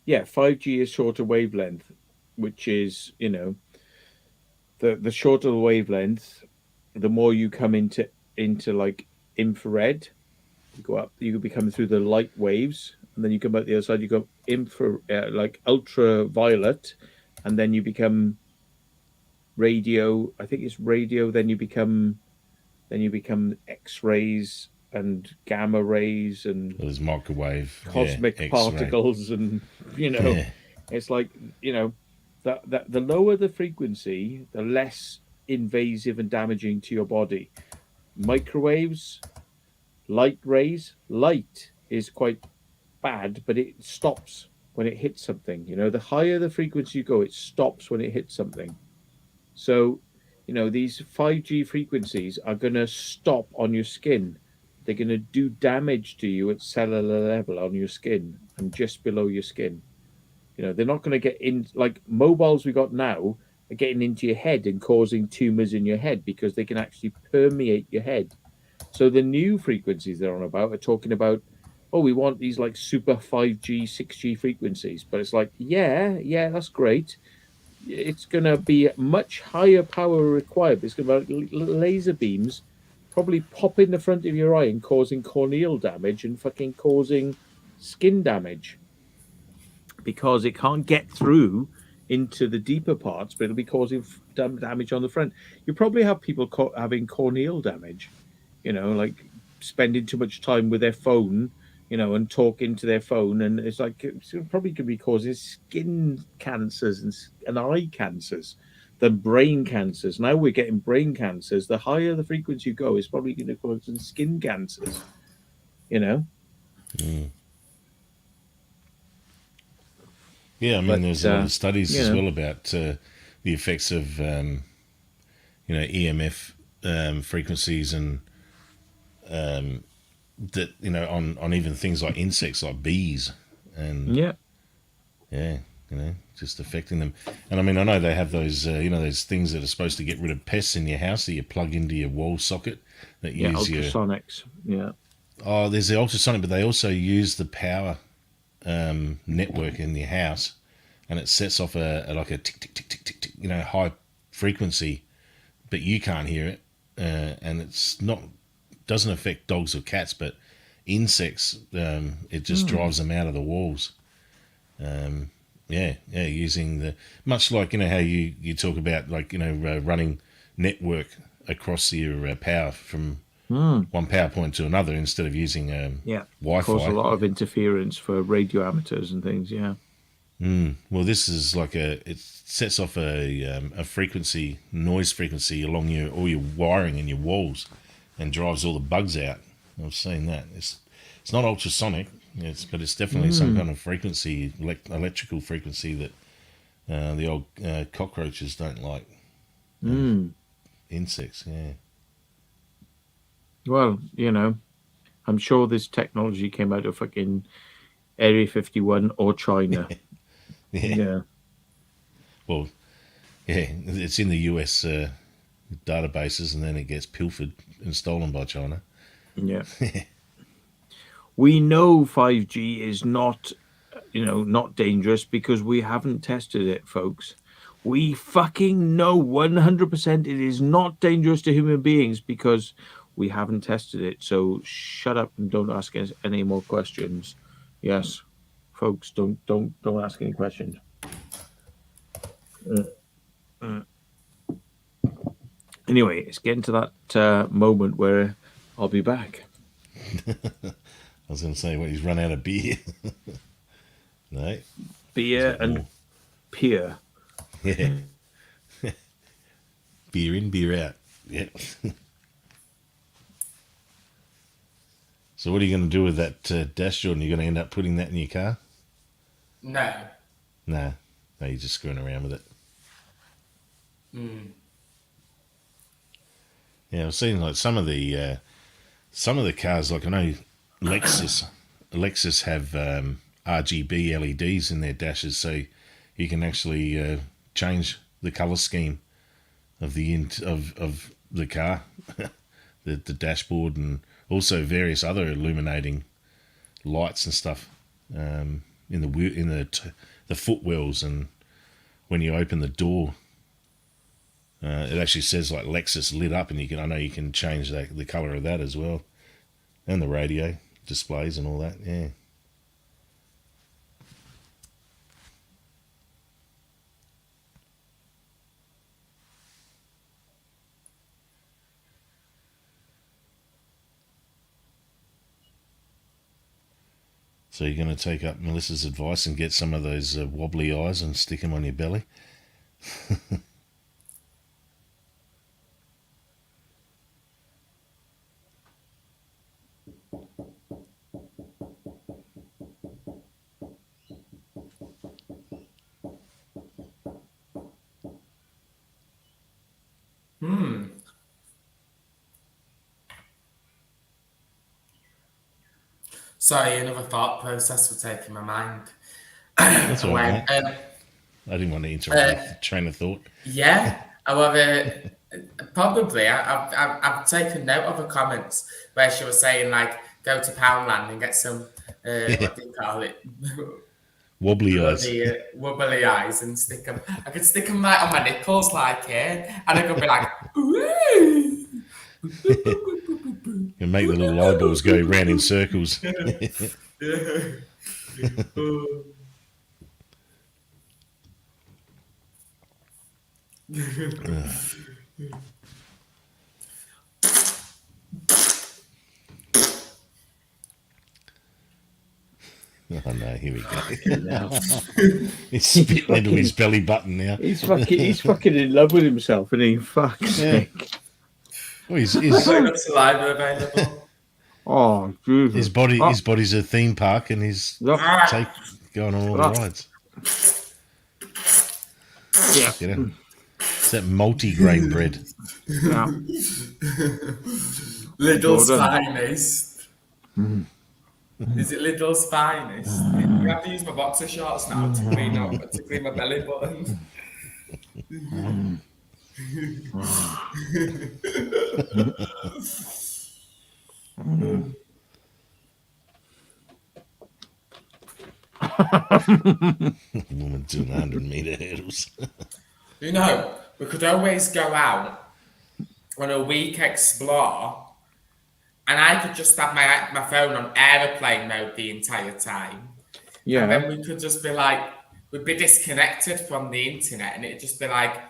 Yeah, 5G is shorter wavelength, which is, the shorter the wavelength, the more you come into like infrared. You go up, you become through the light waves, and then you come out the other side. You go like ultraviolet, and then you become radio. I think it's radio. Then you become X-rays and gamma rays and There's microwave, cosmic X-ray. particles, and Yeah. it's like that the lower the frequency, the less invasive and damaging to your body. Microwaves, light rays. Light is quite bad, but it stops when it hits something. The higher the frequency you go, it stops when it hits something. So, these 5G frequencies are going to stop on your skin. They're going to do damage to you at cellular level on your skin and just below your skin. They're not going to get in, like mobiles we got now are getting into your head and causing tumors in your head because they can actually permeate your head. So the new frequencies they're on about are talking about, oh, we want these like super 5G, 6G frequencies. But it's like, yeah, that's great. It's going to be much higher power required. It's going to be like laser beams probably pop in the front of your eye and causing corneal damage and fucking causing skin damage, because it can't get through into the deeper parts, but it'll be causing damage on the front. You probably have people having corneal damage, like spending too much time with their phone, and talking to their phone, and it's like it's probably going to be causing skin cancers and eye cancers than brain cancers. Now we're getting brain cancers. The higher the frequency you go, it's probably going to cause some skin cancers. Mm. Yeah, I mean, there's a lot of studies as well about the effects of, EMF frequencies and that on even things like insects, like bees, and just affecting them. And I mean, I know they have those, those things that are supposed to get rid of pests in your house that you plug into your wall socket. That use ultrasonics. Oh, there's the ultrasonic, but they also use the power network in your house, and it sets off a tick tick tick tick tick tick, high frequency, but you can't hear it, and doesn't affect dogs or cats, but insects, it just drives them out of the walls. Using the, much like how you talk about running network across your power from one power point to another instead of using Wi-Fi. Cause a lot of interference for radio amateurs and things. Well, this is it sets off a frequency, noise frequency along all your wiring in your walls, and drives all the bugs out. I've seen that. It's not ultrasonic, but it's definitely some kind of frequency, electrical frequency that the old cockroaches don't like. Insects, yeah. Well, I'm sure this technology came out of fucking Area 51 or China. Yeah. Well, it's in the US databases, and then it gets pilfered and stolen by China. Yeah. We know 5G is not dangerous because we haven't tested it, folks. We fucking know 100% it is not dangerous to human beings because we haven't tested it. So shut up and don't ask us any more questions. Yes, folks, don't ask any questions. Anyway, it's getting to that moment where I'll be back. I was going to say, he's run out of beer. No. Beer and peer. Yeah. Beer in, beer out. Yeah. So what are you going to do with that dash, Jordan? Are you going to end up putting that in your car? No. No, you're just screwing around with it. Yeah, I've seen some of the cars, like I know Lexus have RGB LEDs in their dashes, so you can actually change the color scheme of the car, the dashboard, and also various other illuminating lights and stuff in the footwells, and when you open the door, it actually says like Lexus lit up, and I know you can change the color of that as well, and the radio displays and all that. Yeah. So you're going to take up Melissa's advice and get some of those wobbly eyes and stick them on your belly? Sorry, another thought process was taking my mind. That's all right. I didn't want to interrupt the train of thought. Yeah, however, probably I've taken note of her comments where she was saying go to Poundland and get some what do you call it? Wobbly eyes. Wobbly eyes, and stick them. I could stick them right on my nipples and I could be like, ooh. and make the little eyeballs go round in circles. Oh no, here we go. He's spitting into his belly button now. He's fucking in love with himself, and he fuck's sake. Well, he's got saliva available. Oh, Jesus. his body's a theme park, and he's going on all the rides. Yeah. You know, it's that multi-grain bread. Yeah. Lidl's finest. Is it Lidl's finest? You have to use my boxer shorts now to clean my belly button. Woman doing 100-meter hurdles. You know, we could always go out on a week explore, and I could just have my phone on aeroplane mode the entire time. Yeah. And then we could just be like, we'd be disconnected from the internet, and it'd just be like,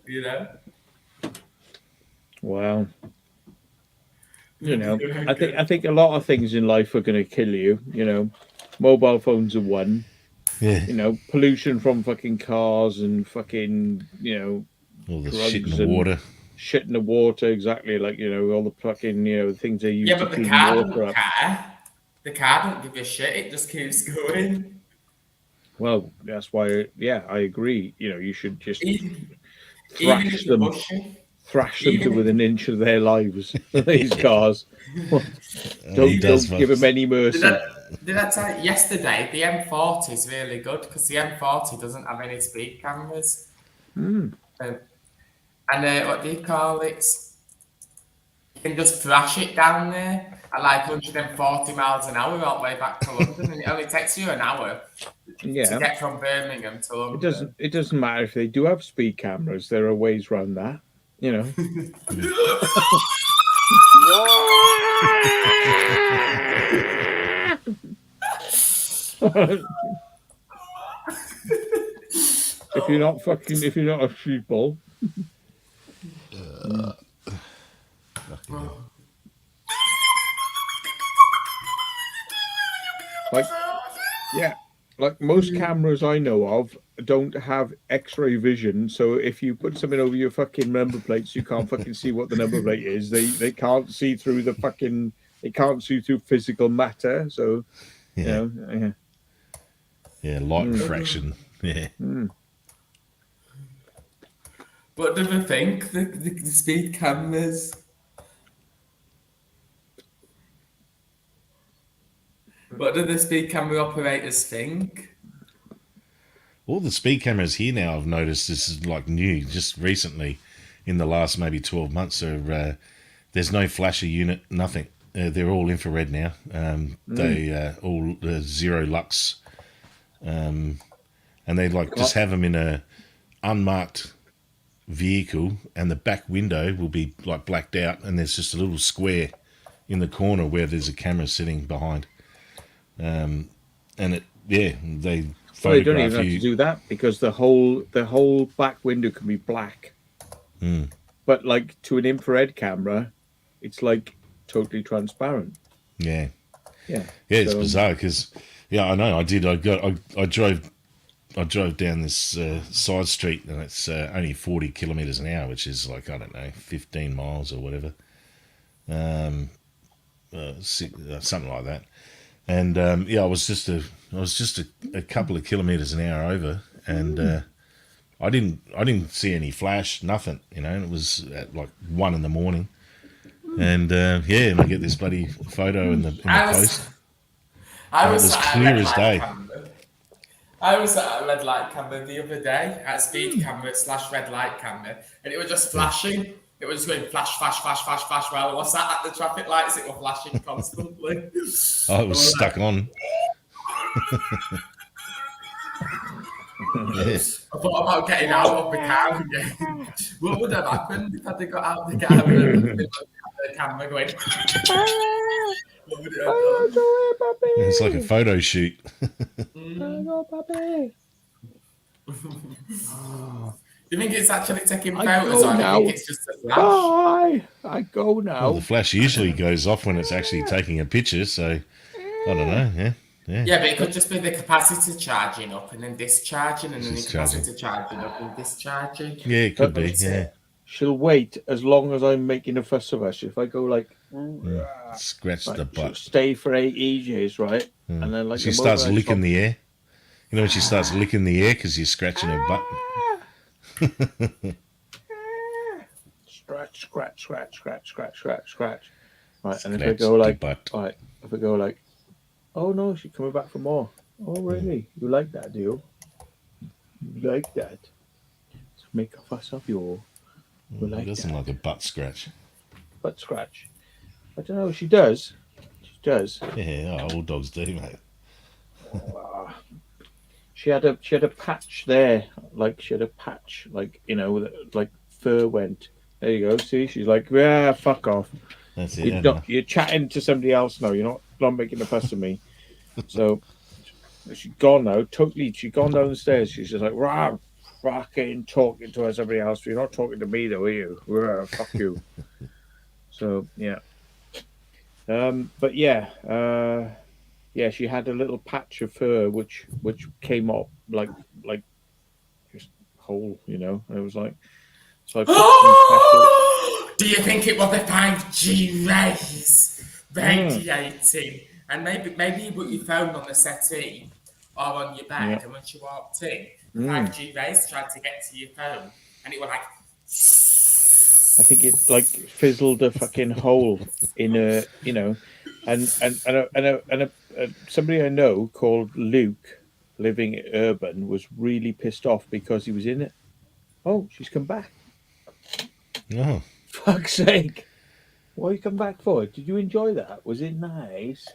you know. Wow. You know, I think a lot of things in life are going to kill you. You know, mobile phones are one. Yeah. You know, pollution from fucking cars and fucking, you know, All the drugs shit in the and water. Shit in the water, exactly. Like, you know, all the fucking, you know, things they use Yeah, to but the clean car water don't up. care. The car don't give a shit. It just keeps going. Well, that's why. Yeah, I agree. You know, you should just Even thrash if them. you're pushing. Thrash them to Even if- within an inch of their lives. These cars. Don't give them any mercy. Did I tell you yesterday? The M40 is really good because the M40 doesn't have any speed cameras. And what do you call it? You can just thrash it down there at like 140 miles an hour all the way back to London, and it only takes you an hour to get from Birmingham to London. It doesn't matter if they do have speed cameras. There are ways around that. You know. If you're not a sheeple. Like most cameras I know of don't have X-ray vision, so if you put something over your fucking number plates, you can't fucking see what the number plate is. They can't see through the fucking. They can't see through physical matter. So, you know, light refraction. Yeah. What do they think? The speed cameras. What do the speed camera operators think? All the speed cameras here now, I've noticed, this is like new, just recently, in the last maybe 12 months. There's no flasher unit, nothing. They're all infrared now. They all zero lux, and they just have them in a unmarked vehicle, and the back window will be like blacked out, and there's just a little square in the corner where there's a camera sitting behind. And they photograph well, you don't even have to do that because the whole back window can be black. But like to an infrared camera, it's like totally transparent. Yeah. Yeah. Yeah, it's bizarre because I know I did. I drove down this side street, and it's only 40 kilometers an hour, which is like, I don't know, 15 miles or whatever, something like that. And I was just a couple of kilometers an hour over, and I didn't see any flash, nothing, you know. And it was at like 1 a.m, and and I get this bloody photo in the post. I was clear as day. I was at a red light camera the other day, at speed camera / red light camera, and it was just flashing. It was going flash, flash, flash, flash, flash. While I was sat at the traffic lights, it was flashing constantly. Oh, it was stuck on. Yeah. I thought about getting out of the car again. What would have happened if I had got out of the car and the camera going? What would it have done? It's like a photo shoot. Do you think it's actually taking I photos, go or do you now. think it's just a flash? Bye. I go now. Well, the flash usually goes off when it's actually taking a picture, so I don't know. Yeah. Yeah, but it could just be the capacitor charging up and then discharging, and then the Discharging. capacitor charging up and discharging. Yeah, it could be. Yeah. She'll wait as long as I'm making a fuss of her. So if I go like, Scratch right, the she'll butt. stay for 8 ages, right? And then like She the starts moment I licking stop- the air. You know when she starts licking the air because you're scratching her butt. Scratch, scratch, scratch, scratch, scratch, scratch, scratch. Right, and if I Scratch go the like, butt. right, if I go like, oh no, she's coming back for more. Oh really? You like that, do you? You like that? To make a fuss of you. You It like doesn't that? like a butt scratch. Butt scratch. I don't know. She does. She does. Yeah, all dogs do, mate. She had a patch there, like she had a patch, like you know, like fur went. There you go. See, she's like, yeah, fuck off. That's it. You're I not, know. you're chatting to somebody else now. You're not making a fuss of me. So she's gone now. Totally, she's gone down the stairs. She's just like, rah, fucking talking to somebody else. You're not talking to me though, are you? Rah, fuck you. So yeah. But yeah, yeah, she had a little patch of fur which came up like just whole, you know. And it was like, so I put some Do you think it was the 5G rays radiating? And maybe you put your phone on the settee or on your bed, and when she walked in, the 5G rays tried to get to your phone, and it was like. I think it like fizzled a fucking hole in a, you know, and somebody I know called Luke, living in urban, was really pissed off because he was in it. Oh, she's come back. Oh, Fuck's sake! What you come back for? Did you enjoy that? Was it nice?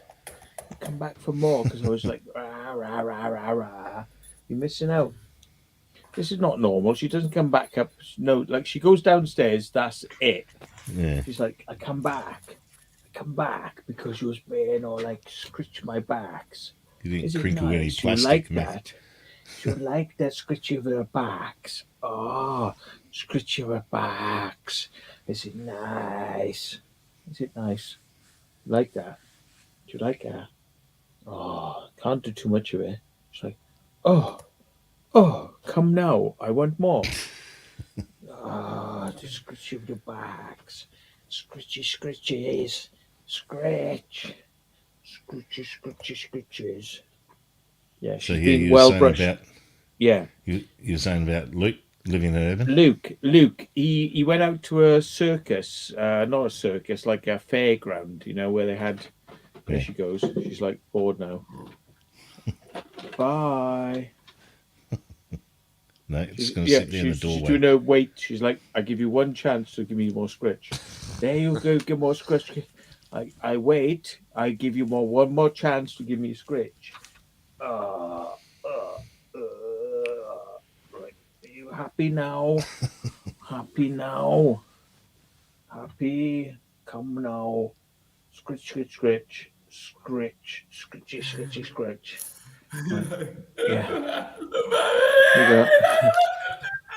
Come back for more because I was like, rah, rah, rah, rah, rah. You're missing out. This is not normal. She doesn't come back up. No, like she goes downstairs. That's it. yeah. She's like, I come back because you was being or like scratch my backs. You Is didn't it crinkle any nice? You plastic, like mate. that? You like that scratch of her backs? Oh, scratch of her backs. Is it nice? Is it nice? You like that? Do you like that? Oh, can't do too much of it. She's like, oh, come now. I want more. Ah, the scratch of the backs. Scratchy scratches. Scratch. Scratchy scratchy scratches. Yeah, So she's yeah, been you were well saying brushed. about Yeah. you were saying about Luke living in urban. Luke, he went out to a circus, not a circus, like a fairground, you know, where they had. There Yeah. she goes. She's like bored now. Bye. No, it's going to Yeah, sit there in the she's doorway. doing her weight. She's like, I give you one chance to give me more scratch. There you go, give more scratch. I wait. I give you one more chance to give me a scratch. Right. Are you happy now? Happy now? Happy? Come now. Scratch, scratch, scratch. Scratch, scratchy, scratchy, scratch. Right. Yeah. There you go.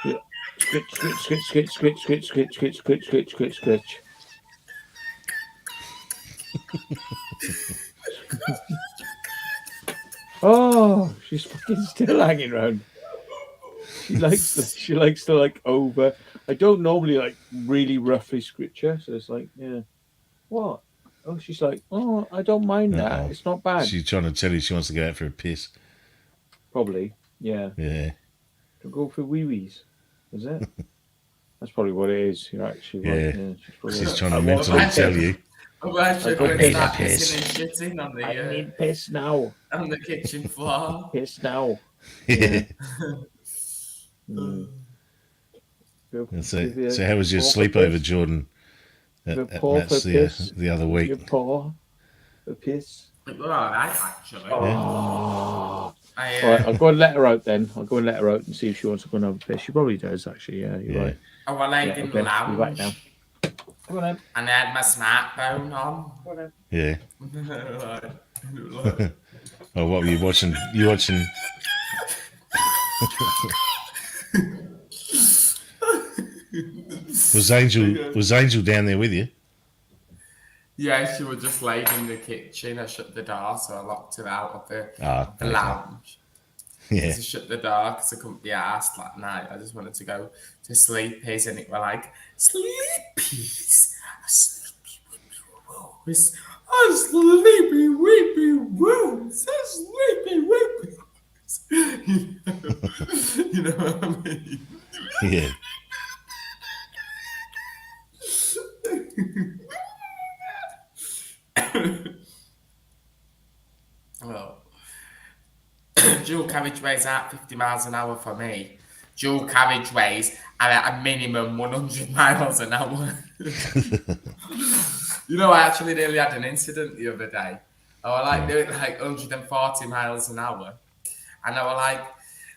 Yeah. Scratch, scratch, scratch, scratch, scratch, scratch, scratch, scratch, scratch, scratch, scratch, scratch. Oh, she's fucking still hanging around. She likes to like over. I don't normally like really roughly scratch her, so it's like, yeah. What? Oh, she's like, oh, I don't mind that. Uh-oh. It's not bad. She's trying to tell you she wants to go out for a piss. Probably, yeah. Yeah. To go for wee wees, is it? That's probably what it is. You're actually Yeah. right. Yeah, She's trying to I want mentally piss. tell you. Well, she's I going to need start a piss. pissing and shitting on I the need piss now. on the kitchen floor. Piss now. Yeah. Mm. Go- And so, give you so how was your paw for sleepover, piss. Jordan? Give At a paw Matt's for piss. the other Give week. your paw for piss. It was alright, actually. Oh, All right, I'll go and let her out then. I'll go and let her out and see if she wants to go and have a piss. She probably does, actually. Yeah, you're right. Oh, well, I Yeah, didn't okay. You're back lounge. now. Come on then. And I had my smartphone on. Yeah. Like, Oh, what were you watching? You watching? Was Angel down there with you? yeah, she was just laid in the kitchen. I shut the door, so I locked her out of the Okay. lounge. Yeah. To shut the door because I couldn't be asked that night. I just wanted to go to sleepies, and it were like sleepies, sleepy weepy woos, sleepy weepy woos. You know what I mean? Yeah. Well, dual carriageways aren't 50 miles an hour for me. Dual carriageways are at a minimum 100 miles an hour. You know, I actually nearly had an incident the other day. I was like doing like 140 miles an hour. And I was like,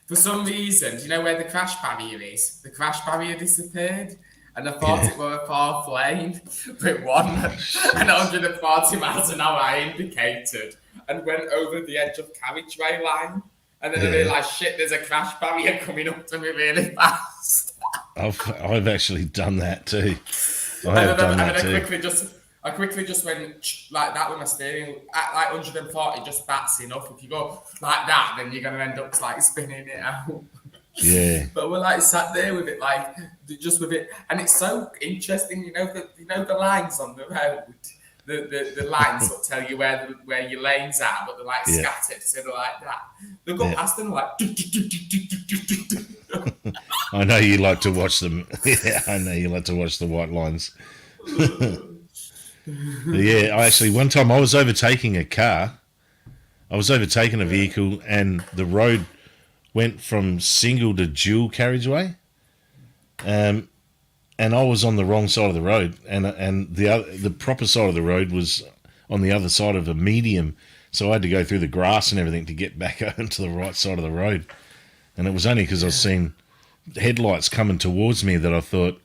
for some reason, do you know where the crash barrier is? The crash barrier disappeared. And I thought it were a fourth lane. But one at 140 miles an hour I indicated and went over the edge of carriageway line. And then I realised, shit, there's a crash barrier coming up to me really fast. I've actually done that too. I quickly just went like that with my steering at like 140. Just that's enough. If you go like that, then you're gonna end up like spinning it out. Yeah. But we're like sat there with it, like just with it, and it's so interesting. You know the lines on the road. The lines that tell you where your lanes are, but they're like scattered, so they're like that. They'll go past them like. I know you like to watch them. Yeah, I know you like to watch the white lines. Yeah, one time I was overtaking a car. I was overtaking a vehicle, and the road went from single to dual carriageway. And I was on the wrong side of the road, and the proper side of the road was on the other side of a medium, so I had to go through the grass and everything to get back onto the right side of the road. And it was only because I was seeing headlights coming towards me that I thought.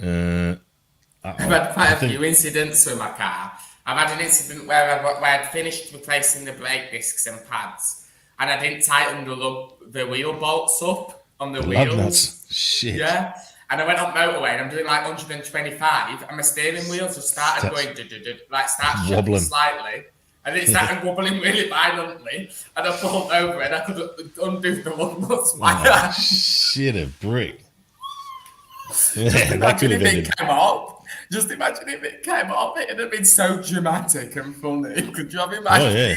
I've had quite a few incidents with my car. I've had an incident where I'd finished replacing the brake discs and pads, and I didn't tighten the wheel bolts up on the wheels. Nuts. Shit. Yeah. And I went on motorway and I'm doing like 125 and my steering wheels just started wobbling slightly. And it started wobbling really violently. And I pulled over and I could undo the lumbar's wire. Shit, a brick. Just imagine if it came up. Just imagine if it came up. It would have been so dramatic and funny. Could you have imagined? Oh, yeah.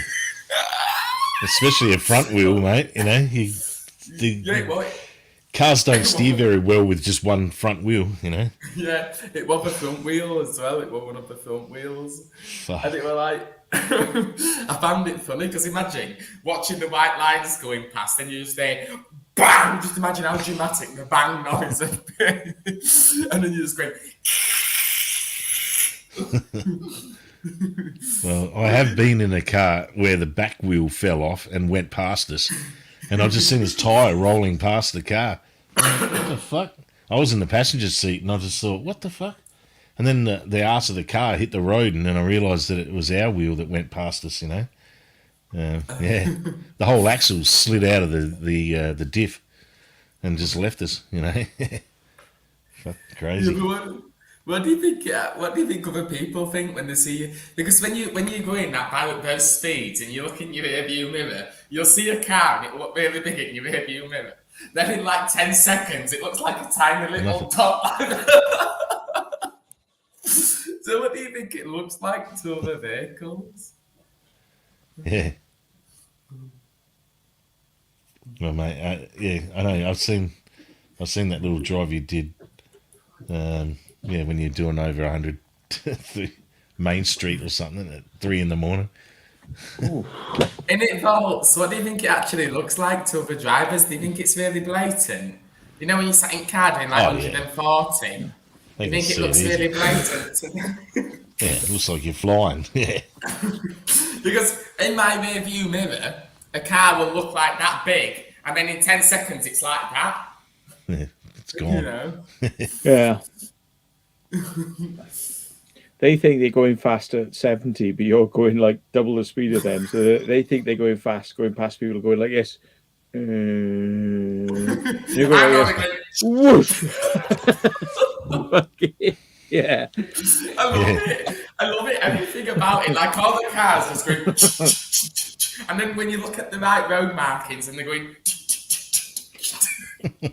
Especially a front wheel, mate. You know, cars don't steer very well with just one front wheel, you know. Yeah, it was a front wheel as well. It was one of the front wheels. Fuck. And it was like, I found it funny because imagine watching the white lines going past and you just say, bang! Just imagine how dramatic the bang noise would be. And then you just go. Well, I have been in a car where the back wheel fell off and went past us. And I've just seen his tyre rolling past the car. What the fuck? I was in the passenger seat and I just thought, what the fuck? And then the arse of the car hit the road, and then I realised that it was our wheel that went past us, you know? Yeah. The whole axle slid out of the diff and just left us, you know? Fuck, crazy. Yeah, what do you think? What do you think other people think when they see you? Because when you go in those speeds and you look in your rearview mirror, you'll see a car and it will look really big in your rearview mirror. Then in like 10 seconds, it looks like a tiny little dot. So what do you think it looks like to other vehicles? Yeah. Well, mate, I know. I've seen that little drive you did. When you're doing over 100 through Main Street or something at 3 a.m. In it vaults, what do you think it actually looks like to other drivers? Do you think it's really blatant? You know when you sat in car doing like 140? Yeah. You think it looks really blatant? Yeah, it looks like you're flying. Yeah. Because in my rear view mirror, a car will look like that big, and then in 10 seconds it's like that. Yeah, it's You gone. know. Yeah. They think they're going fast at 70, but you're going like double the speed of them. So they think they're going fast, going past people going like this. You're I'm going not like this. again. Whoosh! Fucking- yeah. I love it. I love it. Everything about it. Like all the cars just going. And then when you look at the right road markings and they're going.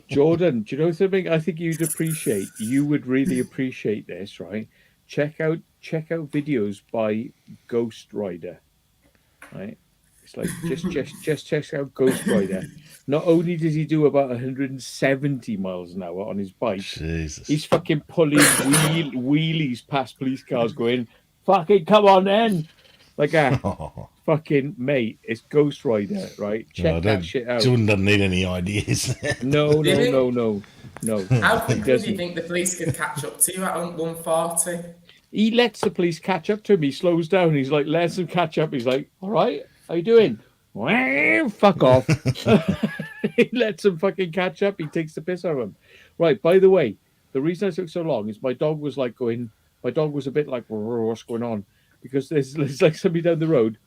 Jordan, do you know something I think you'd appreciate? You would really appreciate this, right? Check out videos by Ghost Rider. Right? It's like just check out Ghost Rider. Not only does he do about 170 miles an hour on his bike, Jesus. he's fucking pulling wheelies past police cars going, fucking come on then. Like a fucking mate, it's Ghost Rider, right? Check that shit out. Jordan doesn't need any ideas. No. How quickly do you doesn't. think the police could catch up to you at 140? He lets the police catch up to him. He slows down. He's like, lets them catch up. He's like, all right, how you doing? Well, fuck off. He lets them fucking catch up. He takes the piss out of them. Right, by the way, the reason I took so long is my dog was a bit like, what's going on? Because there's like somebody down the road,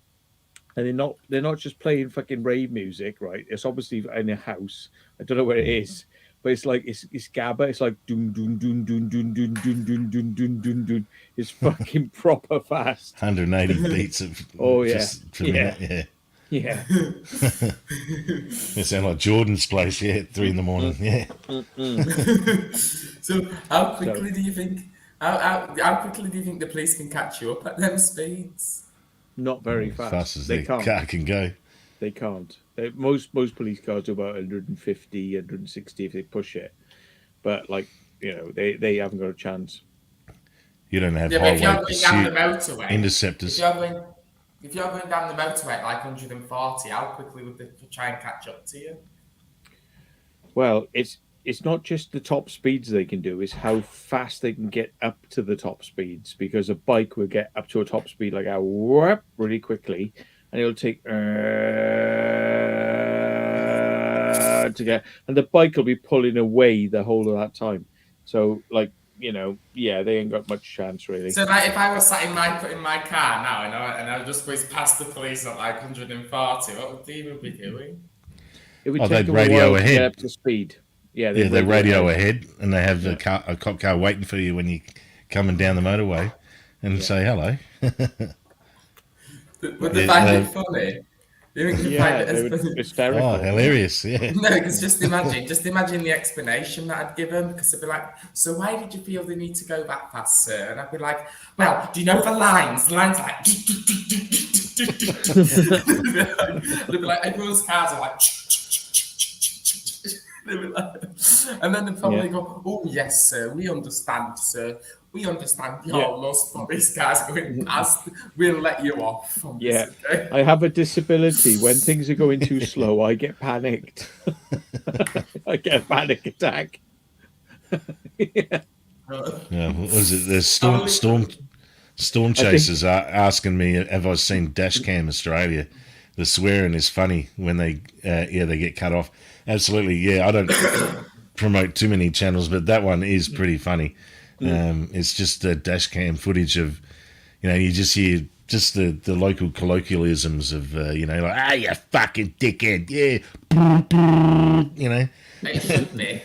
and they're not just playing fucking rave music, right? It's obviously in a house. I don't know where it is, but it's like it's Gabba. It's like doom doom doom doom doom doom doom doom doom doom doom doom. It's fucking proper fast. 180 beats of. Oh yeah, just per minute, yeah. Yeah. It sounds like Jordan's place, yeah, at 3 a.m. Yeah. So how quickly do you think? How quickly do you think the police can catch you up at them speeds? Not very fast. Fast as They their can't. car can go. They can't. Most police cars do about 150, 160 if they push it. But like, they haven't got a chance. You don't have Yeah, but if you're highway going down the pursuit motorway, interceptors. if you're going down the motorway at like 140, how quickly would they try and catch up to you? Well, it's not just the top speeds they can do, it's how fast they can get up to the top speeds, because a bike will get up to a top speed like a whoop really quickly, and it'll take to get, and the bike will be pulling away the whole of that time. So like, they ain't got much chance really. So like, if I was sat in my car now and I just whizzed past the police at like 140, what would they be doing? It would Oh, take they'd them a radio while to get ahead. up to speed. Yeah, They radio ahead, and they have a cop car waiting for you when you're coming down the motorway, and say hello. Would they find it funny? You think they find it they would, as funny? hysterical. Oh, hilarious! Yeah. No, because just imagine the explanation that I'd give them, because they'd be like, so why did you feel the need to go that fast, sir? And I'd be like, well, do you know the lines? The lines like... They'd be like, everyone's cars are like... And then they'd probably go, oh, yes, sir, we understand, sir. We understand your most police cars going past. We'll let you off. Yeah, okay? I have a disability. When things are going too slow, I get panicked. I get a panic attack. Yeah, what was it? There's storm chasers are asking me, have I seen Dashcam Australia? The swearing is funny when they get cut off. Absolutely, yeah. I don't promote too many channels, but that one is pretty funny. It's just the dash cam footage of, you just hear just the local colloquialisms of, like, you fucking dickhead, yeah. It should be.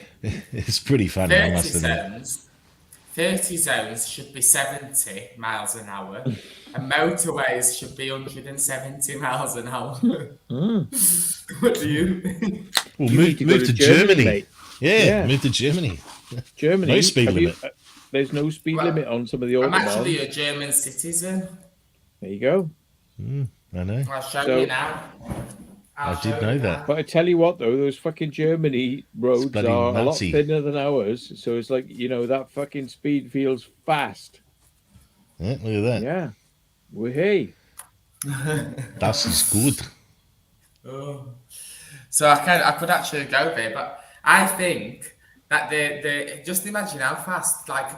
It's pretty funny, I must admit. 30 zones should be 70 miles an hour, and motorways should be 170 miles an hour. What do you think? Well, move to Germany. Mate. Yeah, move to Germany. Germany. No speed limit. There's no speed limit on some of the I'm autobahns. actually a German citizen. There you go. I know. I'll show you now. I did know that. But I tell you what, though, those fucking Germany roads are a lot thinner than ours. So it's like, that fucking speed feels fast. Yeah, look at that. Yeah. Well, hey. Das is good. Oh. So I could actually go there, but I think that they just imagine how fast, like,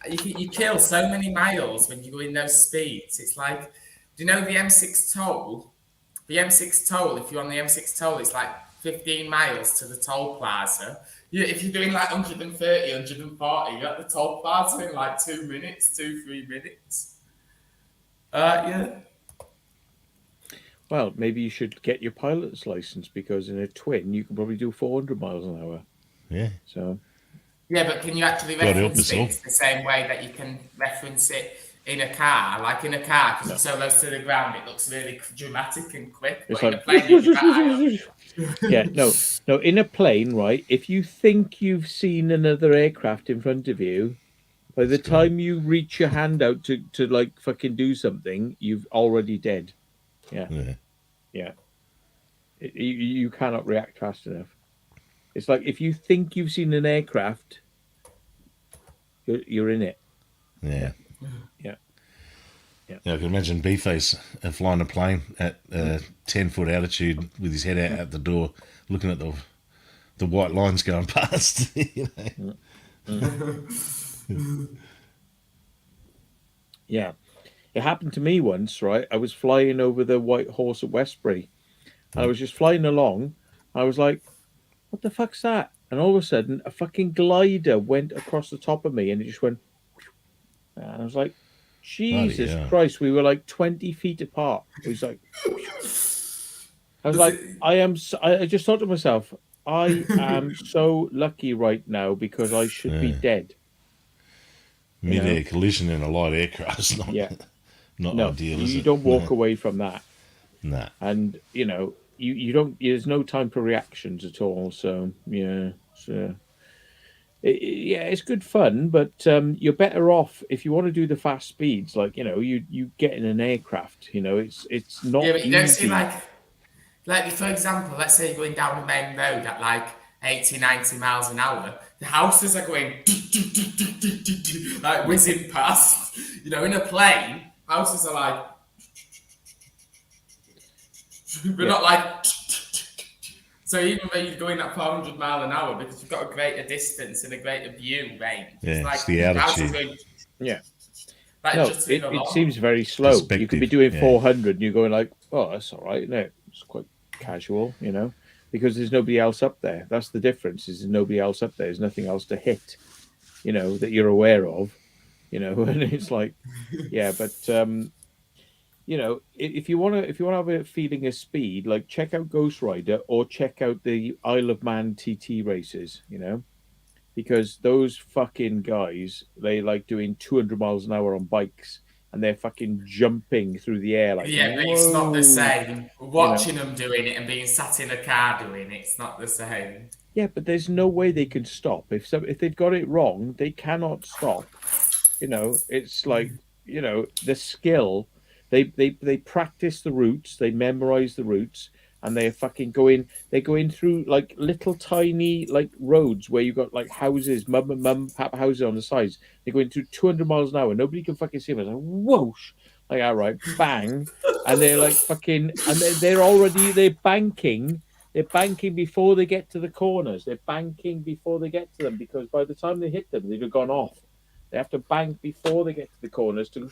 you kill so many miles when you go in those speeds. It's like, do you know the M6 toll? The M6 toll, if you're on the M6 toll, it's like 15 miles to the toll plaza. If you're doing like 130, 140, you're at the toll plaza in like 2 minutes, 3 minutes. Yeah. Well, maybe you should get your pilot's license, because in a twin you can probably do 400 miles an hour. Yeah. So Yeah, but can you actually God help reference us all. things the same way that you can reference it in a car? Like in a car, because you're so close to the ground, it looks really dramatic and quick. it's But in a like plane, you can yeah, no. In a plane, right? If you think you've seen another aircraft in front of you, by the time you reach your hand out to like fucking do something, you've already dead. Yeah. You cannot react fast enough. It's like if you think you've seen an aircraft, you're in it. Yeah. Yeah. Yeah, I can imagine B-Face flying a plane at 10-foot altitude with his head out the door, looking at the white lines going past. You know? Yeah. It happened to me once, right? I was flying over the White Horse at Westbury, and I was just flying along. I was like, what the fuck's that? And all of a sudden, a fucking glider went across the top of me, and it just went. And I was like, Jesus Christ, we were like 20 feet apart. It was like, I was like, I just thought to myself, I am so lucky right now because I should be dead. Mid-air collision in a light aircraft is not, not ideal, is it? You don't walk away from that. Nah. And, you don't, there's no time for reactions at all. So, yeah. So, it's good fun, but you're better off if you want to do the fast speeds. Like you get in an aircraft. It's not. Yeah, but you easy. don't see like for example, let's say you're going down the main road at like 80, 90 miles an hour. The houses are going like whizzing past. In a plane, houses are like, but not like. So even though you're going at 400 mile an hour, because you've got a greater distance and a greater view range. Yeah, it's the altitude. It seems very slow. You could be doing 400 and you're going like, oh, that's all right, isn't it? It's quite casual, because there's nobody else up there. That's the difference, is there's nobody else up there. There's nothing else to hit, that you're aware of, and it's like, yeah, but if you want to have a feeling of speed, like check out Ghost Rider or check out the Isle of Man TT races, because those fucking guys, they like doing 200 miles an hour on bikes and they're fucking jumping through the air like, yeah, but it's not the same. Watching them doing it and being sat in a car doing it, it's not the same. Yeah, but there's no way they can stop. If they've got it wrong, they cannot stop. It's like, the skill. They practice the routes, they memorize the routes, and they're fucking going through like little tiny like roads where you've got like houses, mum pap houses on the sides. They're going through 200 miles an hour. Nobody can fucking see them. It's like whoosh, like all right, bang, and they're like fucking, and they're banking. They're banking before they get to the corners. They're banking before they get to them, because by the time they hit them, they've have gone off. They have to bank before they get to the corners to.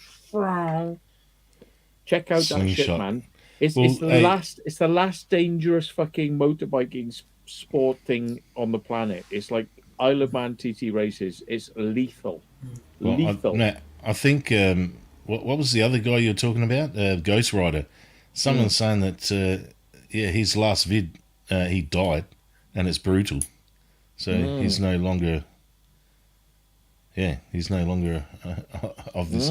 Check out that shit, man. It's the last dangerous fucking motorbiking sport thing on the planet. It's like Isle of Man TT races. It's lethal. Lethal. I think what was the other guy you were talking about? Ghost Rider. Someone's saying that his last vid he died, and it's brutal. So he's no longer. Yeah, he's no longer of this.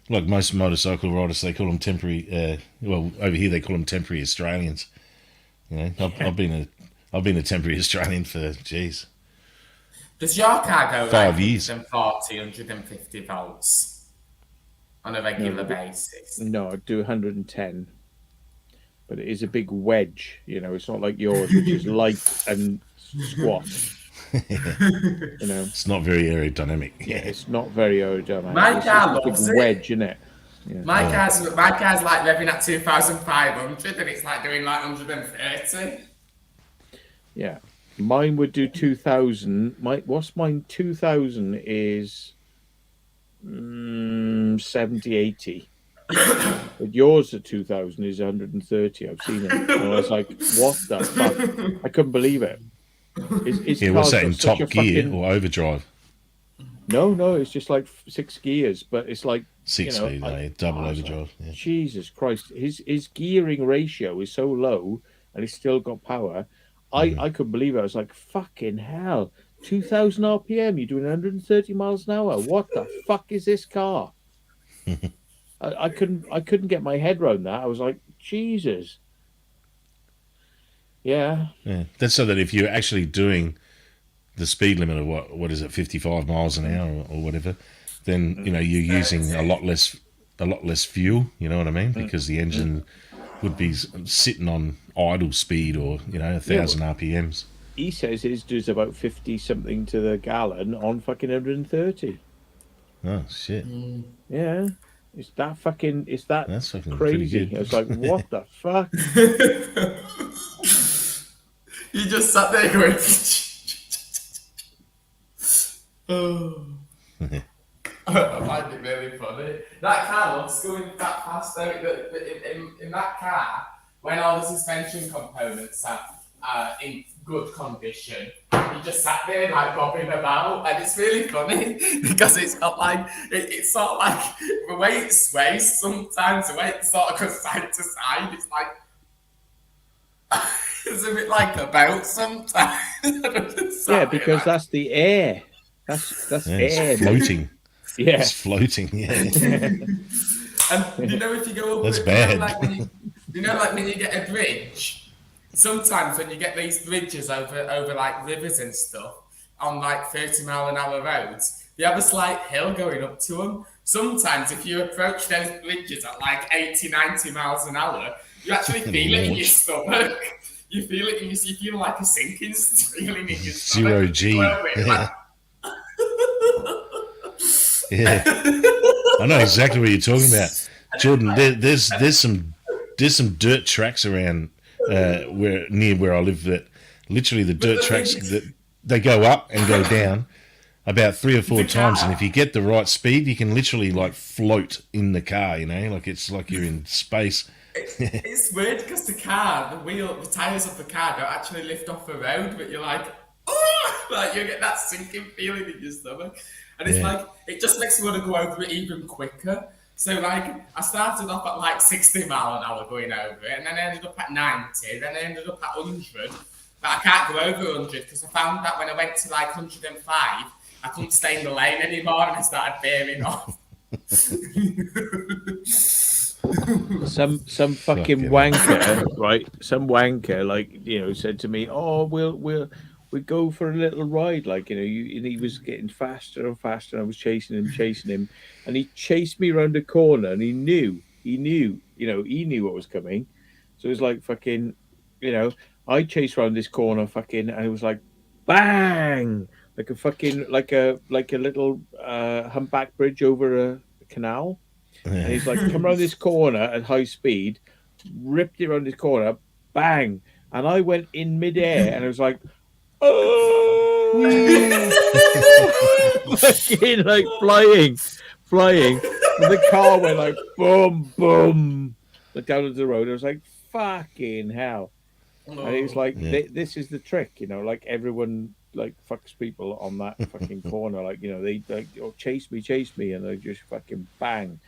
Like most motorcycle riders, they call them temporary. Over here they call them temporary Australians. I've been a temporary Australian for Does your car go 5 years? 140, 150 volts on a regular basis? No, I do 110, but it is a big wedge. It's not like yours, which is light and squat. It's not very aerodynamic. Yeah, it's not very aerodynamic. My car loves a wedge, isn't it? Yeah. My car's like revving at 2,500, and it's like doing like 130. Yeah, mine would do 2,000. What's mine? 2,000 is 70, 80. But yours at 2,000 is 130. I've seen it. And I was like, what the fuck? I couldn't believe it. His Yeah, what's car's that got in such top a gear fucking- or overdrive? No, it's just like 6 gears, but it's like 6 you know, speed, I- double I was overdrive. like, Yeah. Jesus Christ, his gearing ratio is so low, and he's still got power. I couldn't believe it. I was like, fucking hell, 2,000 RPM. You're doing 130 miles an hour. What the fuck is this car? I couldn't get my head around that. I was like, Jesus. Yeah. Yeah, that's so that if you're actually doing the speed limit of what is it, 55 miles an hour or whatever, then you know you're using a lot less fuel. You know what I mean? Because the engine would be sitting on idle speed or 1,000 RPMs. He says his does about 50 something to the gallon on fucking 130. Oh shit! Yeah. It's that fucking. That's fucking pretty crazy. good. I was like, what the fuck? You just sat there going. Oh. I find it really funny. That car looks going that fast though. In that car, when all the suspension components are in good condition, you just sat there like bobbing about, and it's really funny because it's not like it's sort of like the way it sways sometimes, the way it sort of goes side to side. It's like it's a bit like a boat sometimes. Yeah, because that's the air. That's air. It's floating. Yeah. It's floating. Yeah. And you know, if you go up, That's bad. like when you get a bridge, sometimes when you get these bridges over like rivers and stuff on like 30-mile-an-hour roads, they have a slight hill going up to them. Sometimes if you approach those bridges at like 80, 90 miles an hour, you actually feel it in your stomach. You feel it, you feel like a sinking feeling in your stomach. 0 G. Yeah, I know exactly what you're talking about, Jordan. There's some dirt tracks around where I live that literally the dirt tracks that they go up and go down about 3 or 4 times, and if you get the right speed, you can literally like float in the car. Like it's like you're in space. It's weird because the tires of the car don't actually lift off the road, but you're like, oh, like you get that sinking feeling in your stomach, and it's like it just makes you want to go over it even quicker. So like I started off at like 60 mile an hour going over it, and then I ended up at 90, then I ended up at 100, but I can't go over 100 because I found that when I went to like 105, I couldn't stay in the lane anymore, and I started veering off. Some fucking wanker, right? Some wanker, like said to me, "Oh, we'll go for a little ride." Like and he was getting faster and faster. And I was chasing him, and he chased me around the corner, and he knew what was coming. So it was like fucking, I chased around this corner, fucking, and it was like, bang, like a fucking like a little humpback bridge over a canal. And he's like, come around this corner at high speed, ripped it around this corner, bang. And I went in midair and I was like, oh, fucking like flying. And the car went like boom, boom, like down to the road. I was like, fucking hell. And it was like, this is the trick, like everyone like fucks people on that fucking corner. Like, they like, oh, chase me. And they just fucking bang.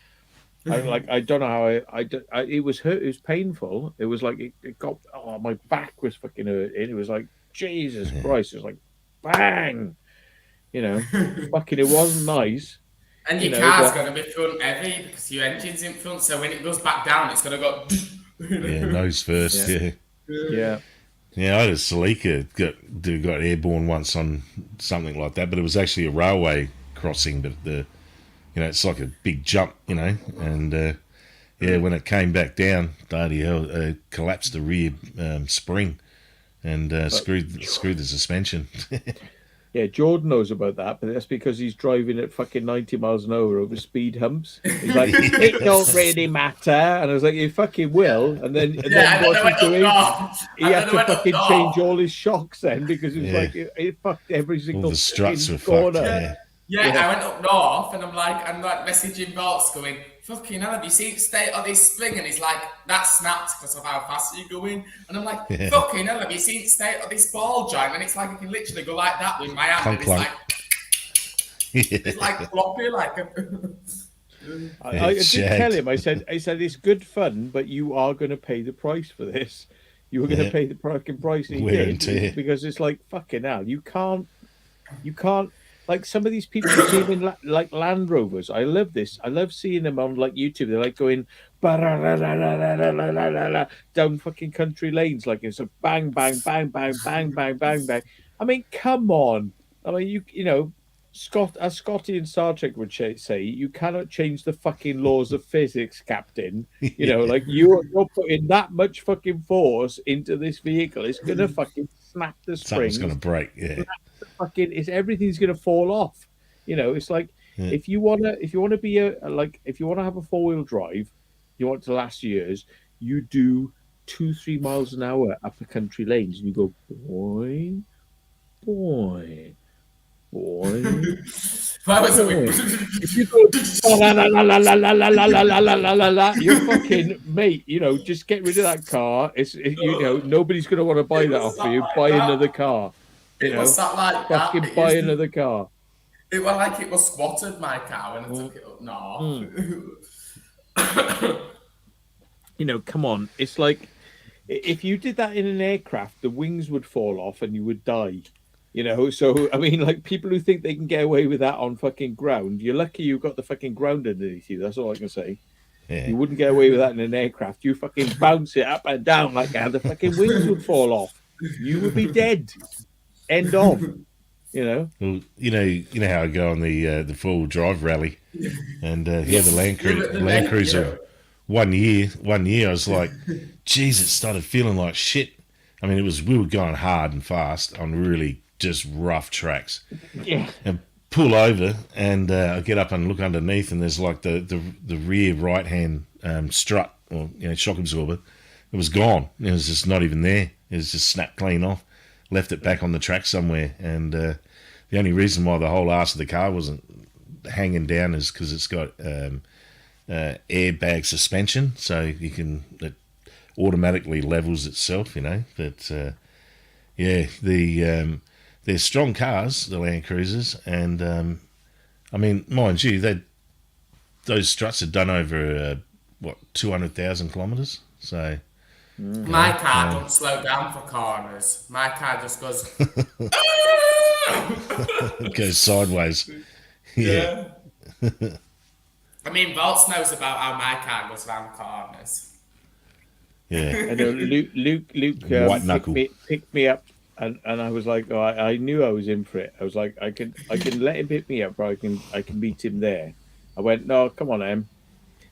I don't know how it was hurt. It was painful. It was like it got. Oh, my back was fucking hurting. It was like Jesus Christ. It was like bang. Fucking. It wasn't nice. And your car's gonna be front heavy because your engine's in front. So when it goes back down, it's gonna go. Yeah, nose first. Yeah. Yeah, I had a Celica got airborne once on something like that, but it was actually a railway crossing. But it's like a big jump, and when it came back down, bloody hell, collapsed the rear spring and screwed the suspension. Yeah, Jordan knows about that, but that's because he's driving at fucking 90 miles an hour over speed humps. He's like, it don't really matter. And I was like, you fucking will. And then what he's doing, he had to fucking change all his shocks then because it was like, it fucked every single all the struts were corner. fucked, Yeah, I went up north and I'm like messaging Bolts going, fucking hell, have you seen the state of this spring? And he's like, that snapped because of how fast you're going. And I'm like, fucking hell, have you seen the state of this ball joint? And it's like, I can literally go like that with my hand. Clunk, And clunk. it's like floppy, like a... I did tell him, I said, it's good fun, but you are going to pay the price for this. You were going to pay the fucking price. And he Wear and tear. did, because it's like, fucking hell, you can't, like some of these people you see in like Land Rovers. I love this. I love seeing them on like YouTube. They're like going down fucking country lanes, like it's a bang, bang, bang, bang, bang, bang, bang, bang. I mean, come on. I mean, you know, as Scotty in Star Trek would say, you cannot change the fucking laws of physics, Captain. You know, like you're putting that much fucking force into this vehicle, it's gonna fucking snap the springs. Something's gonna break. Yeah. Fucking, it's everything's gonna fall off. You know, it's like if you wanna be if you wanna have a 4-wheel drive, you want it to last years, you do 2-3 miles an hour up the country lanes, and you go boy, boy. Boy, if you go you're fucking mate. You know, just get rid of that car. You know, nobody's gonna want to buy that off you. Buy another car. You know, fucking buy another car. It was like it was spotted, my car, when I took it up north. You know, come on. It's like if you did that in an aircraft, the wings would fall off and you would die. You know, so I mean, like people who think they can get away with that on fucking ground, you're lucky you've got the fucking ground underneath you. That's all I can say. Yeah. You wouldn't get away with that in an aircraft. You fucking bounce it up and down like that, the fucking wings would fall off. You would be dead. End of. You know. Well, you know how I go on the 4-wheel drive rally, and the Land Cruiser. 1 year, I was like, geez, it started feeling like shit. I mean, we were going hard and fast on really just rough tracks. Yeah. And pull over, and I get up and look underneath, and there's like the rear right hand strut or shock absorber. It was gone. It was just not even there. It was just snapped clean off. Left it back on the track somewhere, and the only reason why the whole ass of the car wasn't hanging down is because it's got airbag suspension, so it automatically levels itself. You know, but they're strong cars, the Land Cruisers, and I mean, mind you, those struts are done over 200,000 kilometres. So my car don't slow down for corners. My car just goes. It goes sideways. Yeah. I mean, Volts knows about how my car goes around corners. Yeah. I know Luke White knuckle. picked me up. And I was like, oh, I knew I was in for it. I was like, I can let him pick me up, but I can meet him there. I went, no, come on, Em.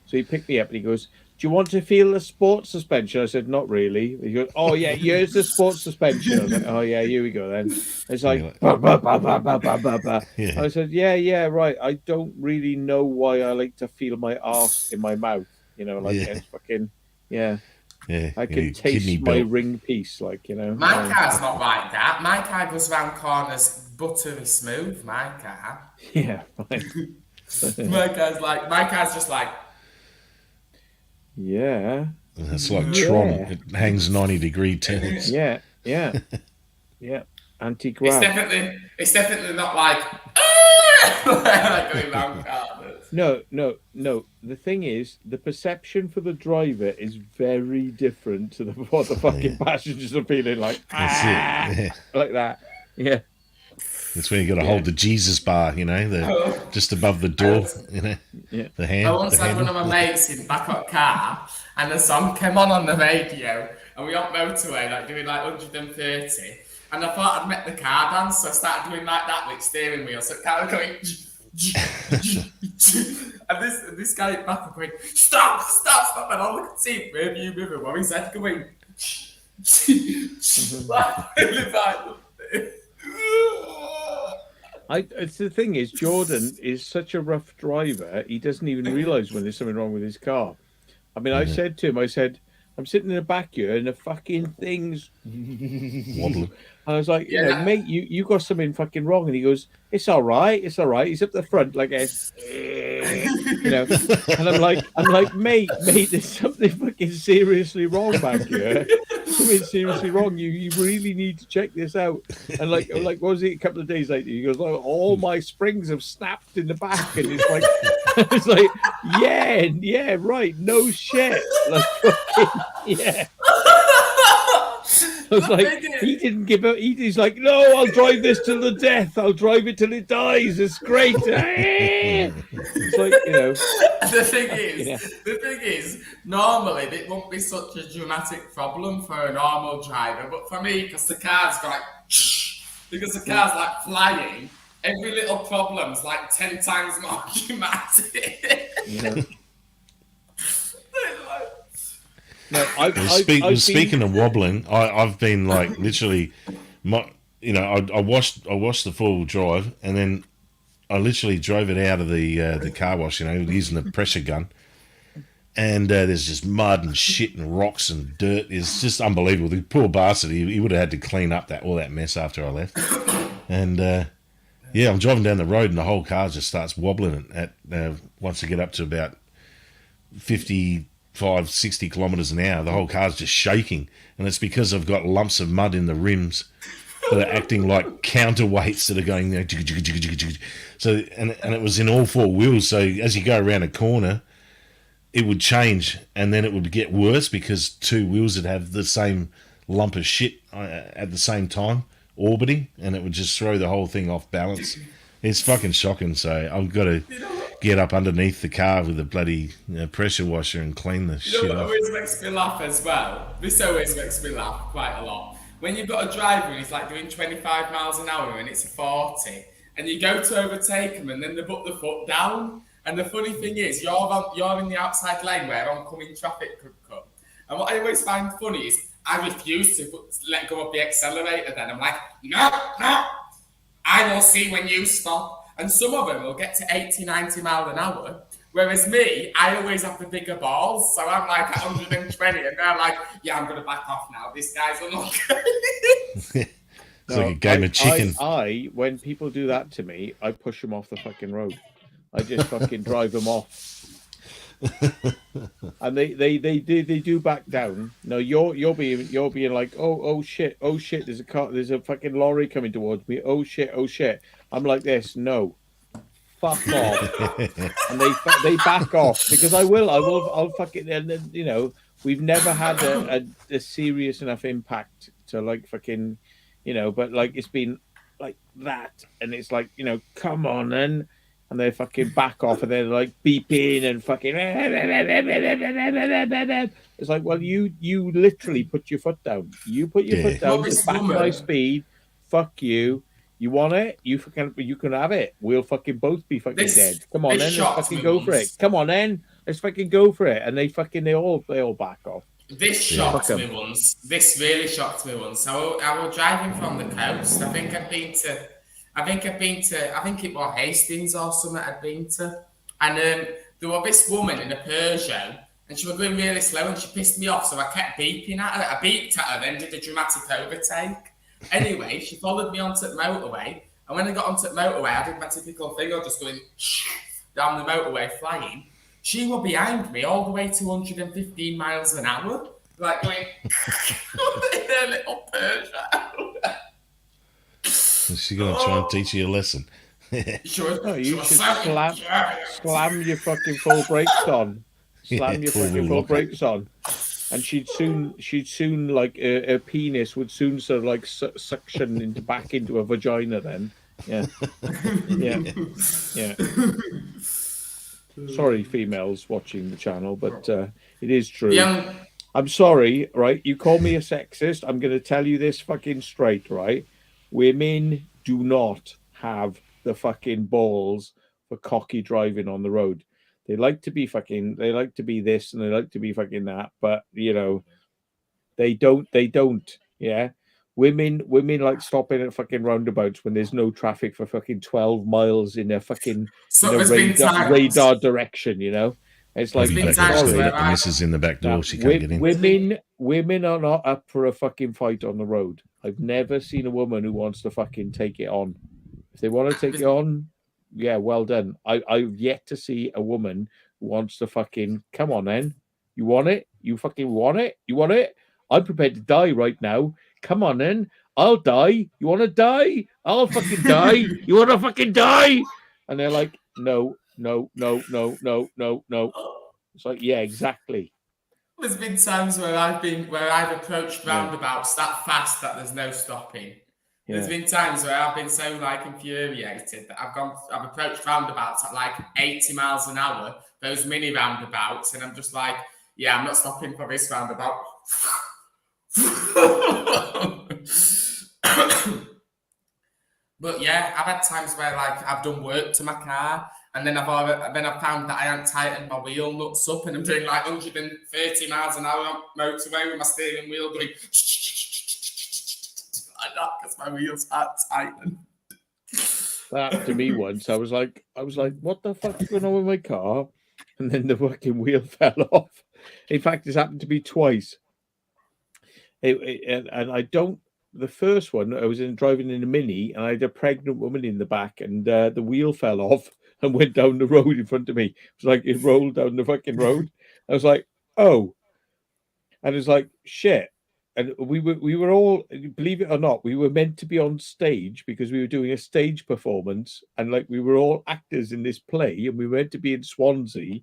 So he picked me up and he goes, do you want to feel the sports suspension? I said, not really. He goes, oh yeah, here's the sports suspension. I was like, oh yeah, here we go then. It's like, bah, bah, bah, bah, bah, bah, bah, bah. Yeah. I said, yeah, right. I don't really know why I like to feel my arse in my mouth. You know, like it's fucking Yeah, I can taste my ring piece, like, you know. My car's not like that. My car goes around corners buttery smooth. My car. Yeah. Right. my car's just like. Yeah. It's like Tron. It hangs 90-degree turns. Yeah. Anti-grav. It's definitely not like. like going around corners. No. The thing is, the perception for the driver is very different to what the fucking passengers are feeling like. Like that. Yeah. That's where you got to hold the Jesus bar, just above the door, the hand. I once had one of my mates in the back of a car, and the song came on the radio, and we on motorway, like doing like 130, and I thought I'd met the car dance, so I started doing like that with steering wheel, so it kind of going. and this guy in the back going, stop, and I look at him, maybe you moving, what is that going? It's the thing is, Jordan is such a rough driver. He doesn't even realize when there's something wrong with his car. I mean, I said to him, I'm sitting in the back here, and the fucking thing's Wobbling. I was like, Yeah. mate, you got something fucking wrong. And he goes, it's all right. It's all right. He's up the front like this, and I'm like, mate, there's something fucking seriously wrong back here. Something seriously wrong. You really need to check this out. And like, what was it? A couple of days later, he goes, oh, all my springs have snapped in the back, and it's like, it's like, yeah, right, no shit, like, fucking, yeah. I was like, he didn't give up. He's like, no, I'll drive this till the death. I'll drive it till it dies. It's great. It's like, The thing is, normally it won't be such a dramatic problem for a normal driver, but for me, because the car's got like, because the car's like flying, every little problem's like 10 times more dramatic. No, speaking of wobbling, I've been like literally, I washed the 4-wheel drive, and then I literally drove it out of the car wash, using the pressure gun, and there's just mud and shit and rocks and dirt. It's just unbelievable. The poor bastard, he would have had to clean up all that mess after I left, and I'm driving down the road and the whole car just starts wobbling at once I get up to about 55-60 kilometers an hour. The whole car's just shaking, and it's because I've got lumps of mud in the rims that are acting like counterweights that are going there. So and it was in all 4 wheels. So as you go around a corner, it would change, and then it would get worse because 2 wheels would have the same lump of shit at the same time orbiting, and it would just throw the whole thing off balance. It's fucking shocking. So I've got to get up underneath the car with a bloody pressure washer and clean the shit What off. always makes me laugh as well? This always makes me laugh quite a lot. When you've got a driver and he's like doing 25 miles an hour and it's 40, and you go to overtake him and then they put the foot down. And the funny thing is, you're in the outside lane where oncoming traffic could come. And what I always find funny is I refuse to let go of the accelerator then. I'm like, no, I will see when you stop. And some of them will get to 80, 90 miles an hour. Whereas me, I always have the bigger balls. So I'm like 120 and they're like, yeah, I'm going to back off now. This guy's unlucky. It's like a game of chicken. I, when people do that to me, I push them off the fucking road. I just fucking drive them off. And they do back down. No, you're being like, oh shit, there's a fucking lorry coming towards me. Oh shit. I'm like this. No, fuck off. And they back off because I'll fucking, and then, we've never had a serious enough impact to like fucking, but like it's been like that, and it's like, come on then. And they fucking back off, and they're like beeping and fucking. It's like, well, you literally put your foot down. You put your foot down. Back my speed. Fuck you. You want it? You can have it. We'll fucking both be fucking dead. Come on, then. Let's fucking go for it. Come on, then. Let's fucking go for it. And they all back off. This shocked me once. This really shocked me once. So I was driving from the coast. I think it was Hastings or something I'd been to. And there was this woman in a Peugeot, and she was going really slow, and she pissed me off, so I kept beeping at her. I beeped at her, then did a dramatic overtake. Anyway, she followed me onto the motorway, and when I got onto the motorway, I did my typical thing of just going down the motorway flying. She was behind me all the way to 115 miles an hour, like going in her little Peugeot. Is she going to try and teach you a lesson? You should slam your fucking full brakes on. Slam your fucking full brakes on. And she'd soon like her penis would soon sort of like suction back into a vagina then. Yeah. Sorry, females watching the channel, but it is true. Yeah. I'm sorry, right? You call me a sexist. I'm going to tell you this fucking straight, right? Women do not have the fucking balls for cocky driving on the road. They like to be this and they like to be fucking that, but they don't. Yeah. Women like stopping at fucking roundabouts when there's no traffic for fucking 12 miles in a fucking radar direction, It's I'll like, be been I'm back next times week. sorry. where The missus in the back Now, door. She can't get in. women are not up for a fucking fight on the road. I've never seen a woman who wants to fucking take it on. If they want to take it on, yeah, well done. I've yet to see a woman who wants to fucking come on then. You want it? You fucking want it? You want it? I'm prepared to die right now. Come on then. I'll die. You want to die? I'll fucking die. You want to fucking die? And they're like, no, no, no, no, no, no, no. It's like, yeah, exactly. There's been times where I've approached roundabouts that fast that there's no stopping. There's been times where I've been so like infuriated that I've approached roundabouts at like 80 miles an hour, those mini roundabouts, and I'm just like, yeah, I'm not stopping for this roundabout. But yeah, I've had times where like I've done work to my car, and then I've found that I haven't tightened my wheel nuts up, and I'm doing like 130 miles an hour on motorway with my steering wheel going like that because my wheels aren't tightened. That happened to me once. I was like, what the fuck's going on with my car? And then the fucking wheel fell off. In fact, it's happened to me twice. And I don't. The first one, I was driving in a Mini, and I had a pregnant woman in the back, and the wheel fell off and went down the road in front of me. It was like it rolled down the fucking road. I was like, oh, and it was like shit. And we were all, believe it or not, we were meant to be on stage because we were doing a stage performance, and like we were all actors in this play, and we were meant to be in Swansea,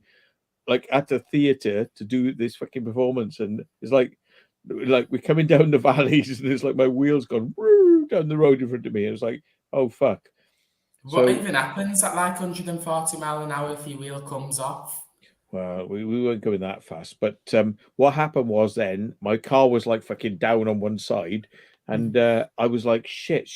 like at a theatre to do this fucking performance, and it's like we're coming down the valleys, and it's like my wheels gone woo, down the road in front of me. And it's like, oh fuck. What even happens at like 140 mile an hour if your wheel comes off? Well, we weren't going that fast, but what happened was then my car was like fucking down on one side, and I was like shit.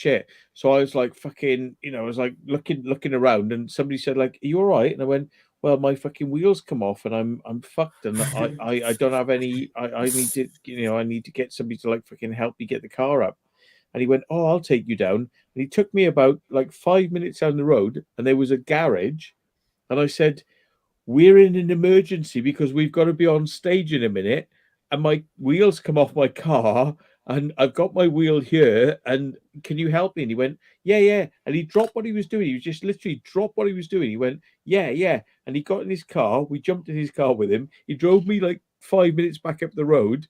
So I was like fucking, I was like looking around, and somebody said like, "Are you all right?" And I went, "Well, my fucking wheels come off, and I'm fucked, and I don't have any. I need to, I need to get somebody to like fucking help me get the car up." And he went, "Oh, I'll take you down." And he took me about like 5 minutes down the road, and there was a garage, and I said, "We're in an emergency because we've got to be on stage in a minute, and my wheels come off my car, and I've got my wheel here, and can you help me?" And he went, yeah. And he dropped what he was doing. He was just literally dropped what he was doing. He went, yeah. And he got in his car. We jumped in his car with him. He drove me like 5 minutes back up the road.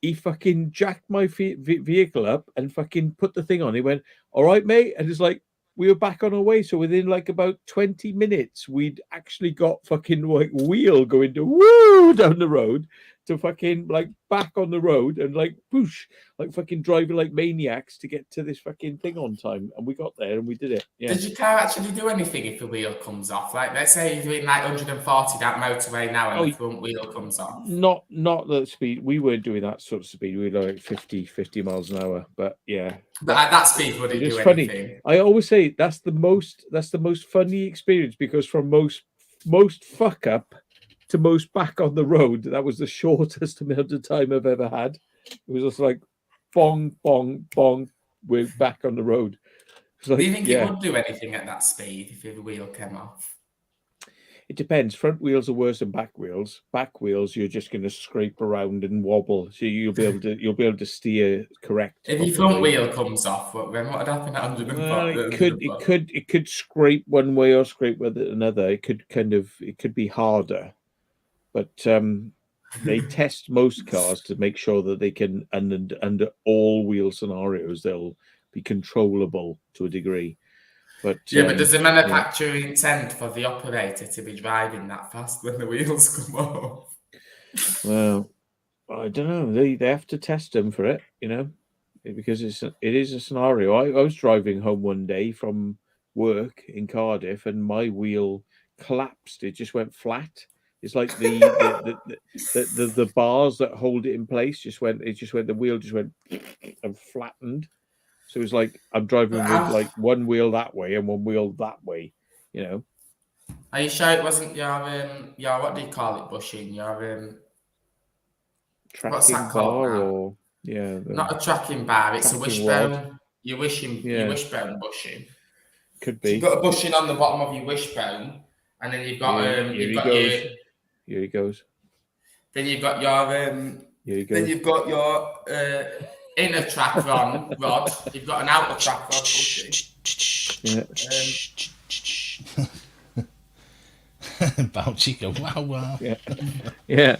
He fucking jacked my vehicle up and fucking put the thing on. He went, "All right, mate." And it's like, we were back on our way. So within like about 20 minutes, we'd actually got fucking like wheel going to woo down the road to fucking like back on the road and like whoosh, like fucking driving like maniacs to get to this fucking thing on time. And we got there and we did it. Yeah. Does your car actually do anything if the wheel comes off? Like, let's say you're doing like 140 that motorway now and the front wheel comes off. Not the speed. We weren't doing that sort of speed. We were like 50 miles an hour. But yeah. But at that speed, would it do funny. anything? I always say that's the most funny experience, because from most fuck up to most back on the road, that was the shortest amount of time I've ever had. It was just like bong, bong, bong, we're back on the road. Like, do you think it would do anything at that speed if the wheel came off? It depends. Front wheels are worse than back wheels. Back wheels, you're just going to scrape around and wobble, so you'll be able to steer correct. If your front wheel comes off, then what would happen at 140? Well, it could scrape one way or scrape with another. It could be harder, but they test most cars to make sure that they can, under all wheel scenarios, they'll be controllable to a degree. But but does the manufacturer intend for the operator to be driving that fast when the wheels come off? Well, I don't know. They have to test them for it, because it is a scenario. I was driving home one day from work in Cardiff, and my wheel collapsed. It just went flat. It's like the bars that hold it in place the wheel just went and flattened. So it was like I'm driving with like one wheel that way and one wheel that way, Are you sure it wasn't your what do you call it, bushing? Your tracking bar or not a tracking bar, it's a wishbone. Rod. Your wishbone bushing. Could be. So you've got a bushing on the bottom of your wishbone, and then you've got Here he goes. Then you've got your Here he goes. then you've got your inner track rod. You've got an outer track rod. Balchica, wow. Yeah.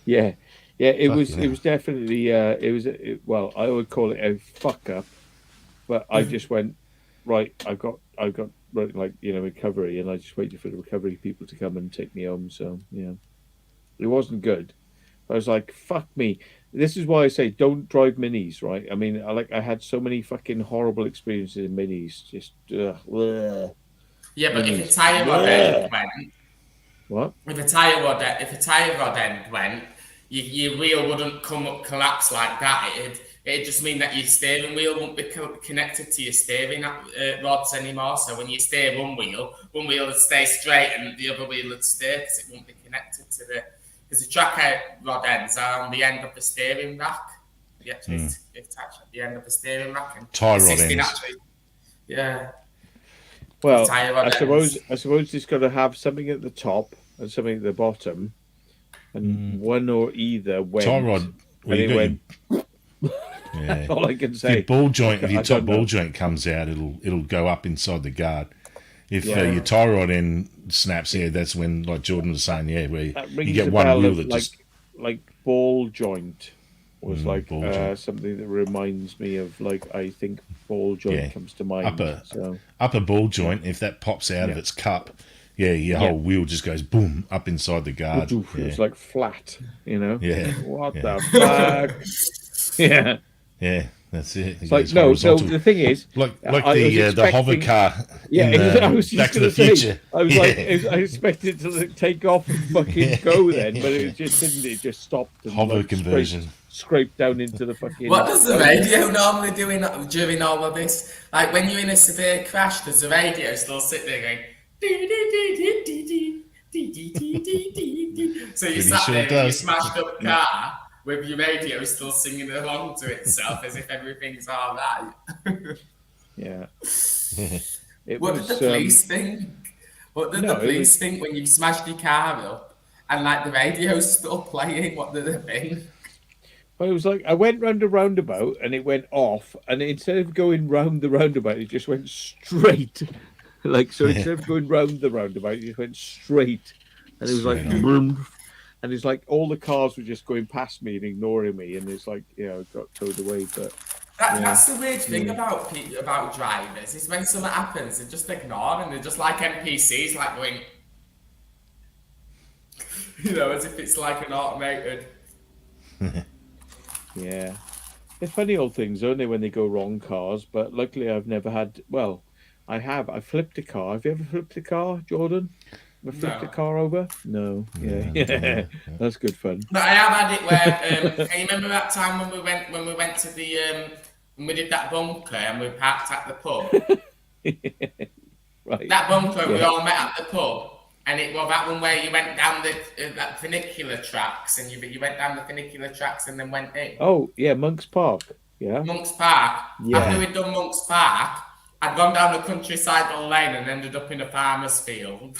Yeah. It was definitely well, I would call it a fuck up, but I just went right. I got like recovery, and I just waited for the recovery people to come and take me home. So yeah, it wasn't good. I was like, fuck me. This is why I say don't drive minis, right? I mean, I had so many fucking horrible experiences in minis. Just bleh. Yeah, but Minis. if a tire rod end went, What? if a tire rod end went, your wheel wouldn't come up collapse like that. It'd just mean that your steering wheel won't be connected to your steering rods anymore. So when you steer one wheel would stay straight and the other wheel would steer because it won't be connected to because the track rod ends are on the end of the steering rack. You actually attach at the end of the steering rack. And Tie rod ends. Yeah. Well, I suppose it's got to have something at the top and something at the bottom, and one or either went. Tie rod. Well, and it went. Yeah. All I can say. If your top ball joint comes out, it'll go up inside the guard. If your tie rod end snaps, that's when, like Jordan was saying, where you get one wheel that just like ball joint was joint. something that reminds me of I think ball joint comes to mind. Upper ball joint, if that pops out of its cup, your whole wheel just goes boom up inside the guard. It's like flat, Yeah. What the fuck? Yeah. Yeah, that's it. It's like no. So the thing is, like the hover car. I was just Back to going the to Future. say, I was I expected it to take off and fucking go then, but it just didn't. It just stopped. And hover conversion. Scraped down into the fucking. What does the radio normally do during all of this? Like when you're in a severe crash, does the radio still sit there going? So you sat there in your smashed up car with your radio still singing along to itself as if everything's all right. Yeah. What did the police think? What did the police think when you smashed your car up and the radio's still playing? What did they think? Well, it was like I went round a roundabout and it went off, and instead of going round the roundabout, it just went straight. Instead of going round the roundabout, it just went straight, and it was like vroom. And it's like all the cars were just going past me and ignoring me, and it's like, it got towed away. But that's the weird thing about drivers is when something happens, they just ignore and they're just like NPCs, like going, as if it's like an automated. Yeah, they're funny old things, aren't they, when they go wrong, cars? But luckily, I've never had. Well, I have. I flipped a car. Have you ever flipped a car, Jordan? Ever flipped a car over? No. Yeah. That's good fun. But I have had it where. Can you remember that time when we went to the when we did that bunker and we parked at the pub? Right. That bunker we all met at the pub, and it was that one where you went down the that funicular tracks, and you went down the funicular tracks and then went in. Oh yeah, Monk's Park. Yeah. Monk's Park. Yeah. After we'd done Monk's Park, I'd gone down the countryside lane and ended up in a farmer's field.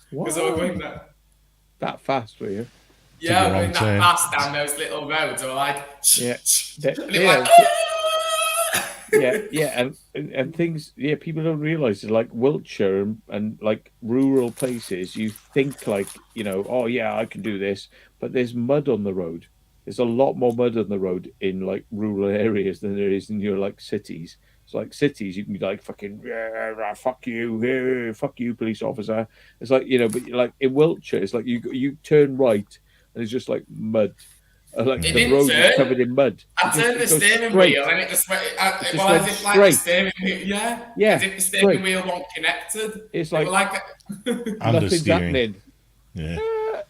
Because I was going that fast, were you? Yeah, I was going that fast down those little roads. I was like, and things. Yeah, people don't realise it. Like Wiltshire and like rural places, you think I can do this, but there's mud on the road. There's a lot more mud on the road in like rural areas than there is in your cities. It's like cities, you can be like fucking fuck you, police officer. It's like but like in Wiltshire, it's like you turn right and it's just like mud. Like the road is covered in mud. I turned the steering wheel and it just went. As if the steering wheel, as if the steering wheel wasn't connected. It's like nothing's happening. Yeah.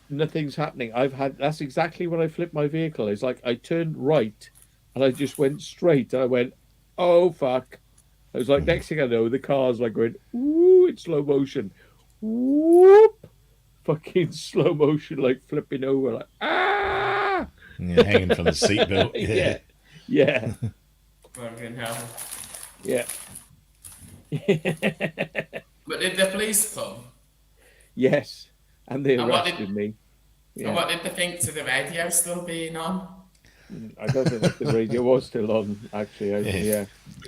Nothing's happening. That's exactly when I flipped my vehicle. It's like I turned right and I just went straight and I went, oh fuck. I was like, next thing I know, the car's like going, ooh, in slow motion. Whoop. Fucking slow motion, like flipping over, like, ah. Yeah, hanging from the seatbelt. Yeah. Fucking hell. Yeah. But did the police come? Yes. and they And what did- arrested me. And Yeah, what did they think to the radio still being on? I don't think that the radio was still on. Actually, Yeah.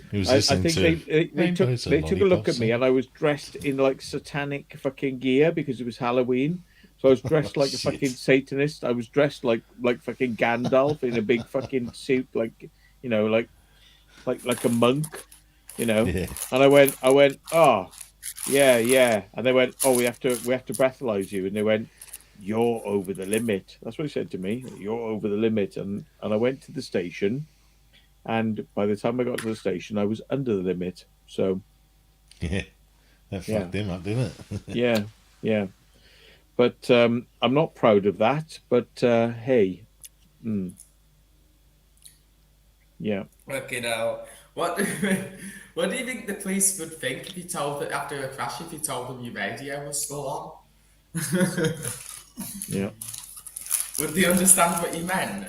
He was I listening think to they took Rainbows and a look at Lollipops, me, yeah. and I was dressed in like satanic fucking gear because it was Halloween. So I was dressed like a Shit. fucking Satanist. I was dressed like fucking Gandalf in a big fucking suit, like you know, like a monk, you know. Yeah. And I went, oh, yeah, and they went, oh, we have to breathalyze you, and they went, you're over the limit. That's what he said to me. You're over the limit, and I went to the station, and by the time I got to the station, I was under the limit. So Yeah. That fucked them up, didn't it? yeah. But I'm not proud of that. But hey, yeah. Fucking hell. What do you think the police would think if you told that after a crash, if you told them your radio was still on? Yeah. Would they understand what you meant?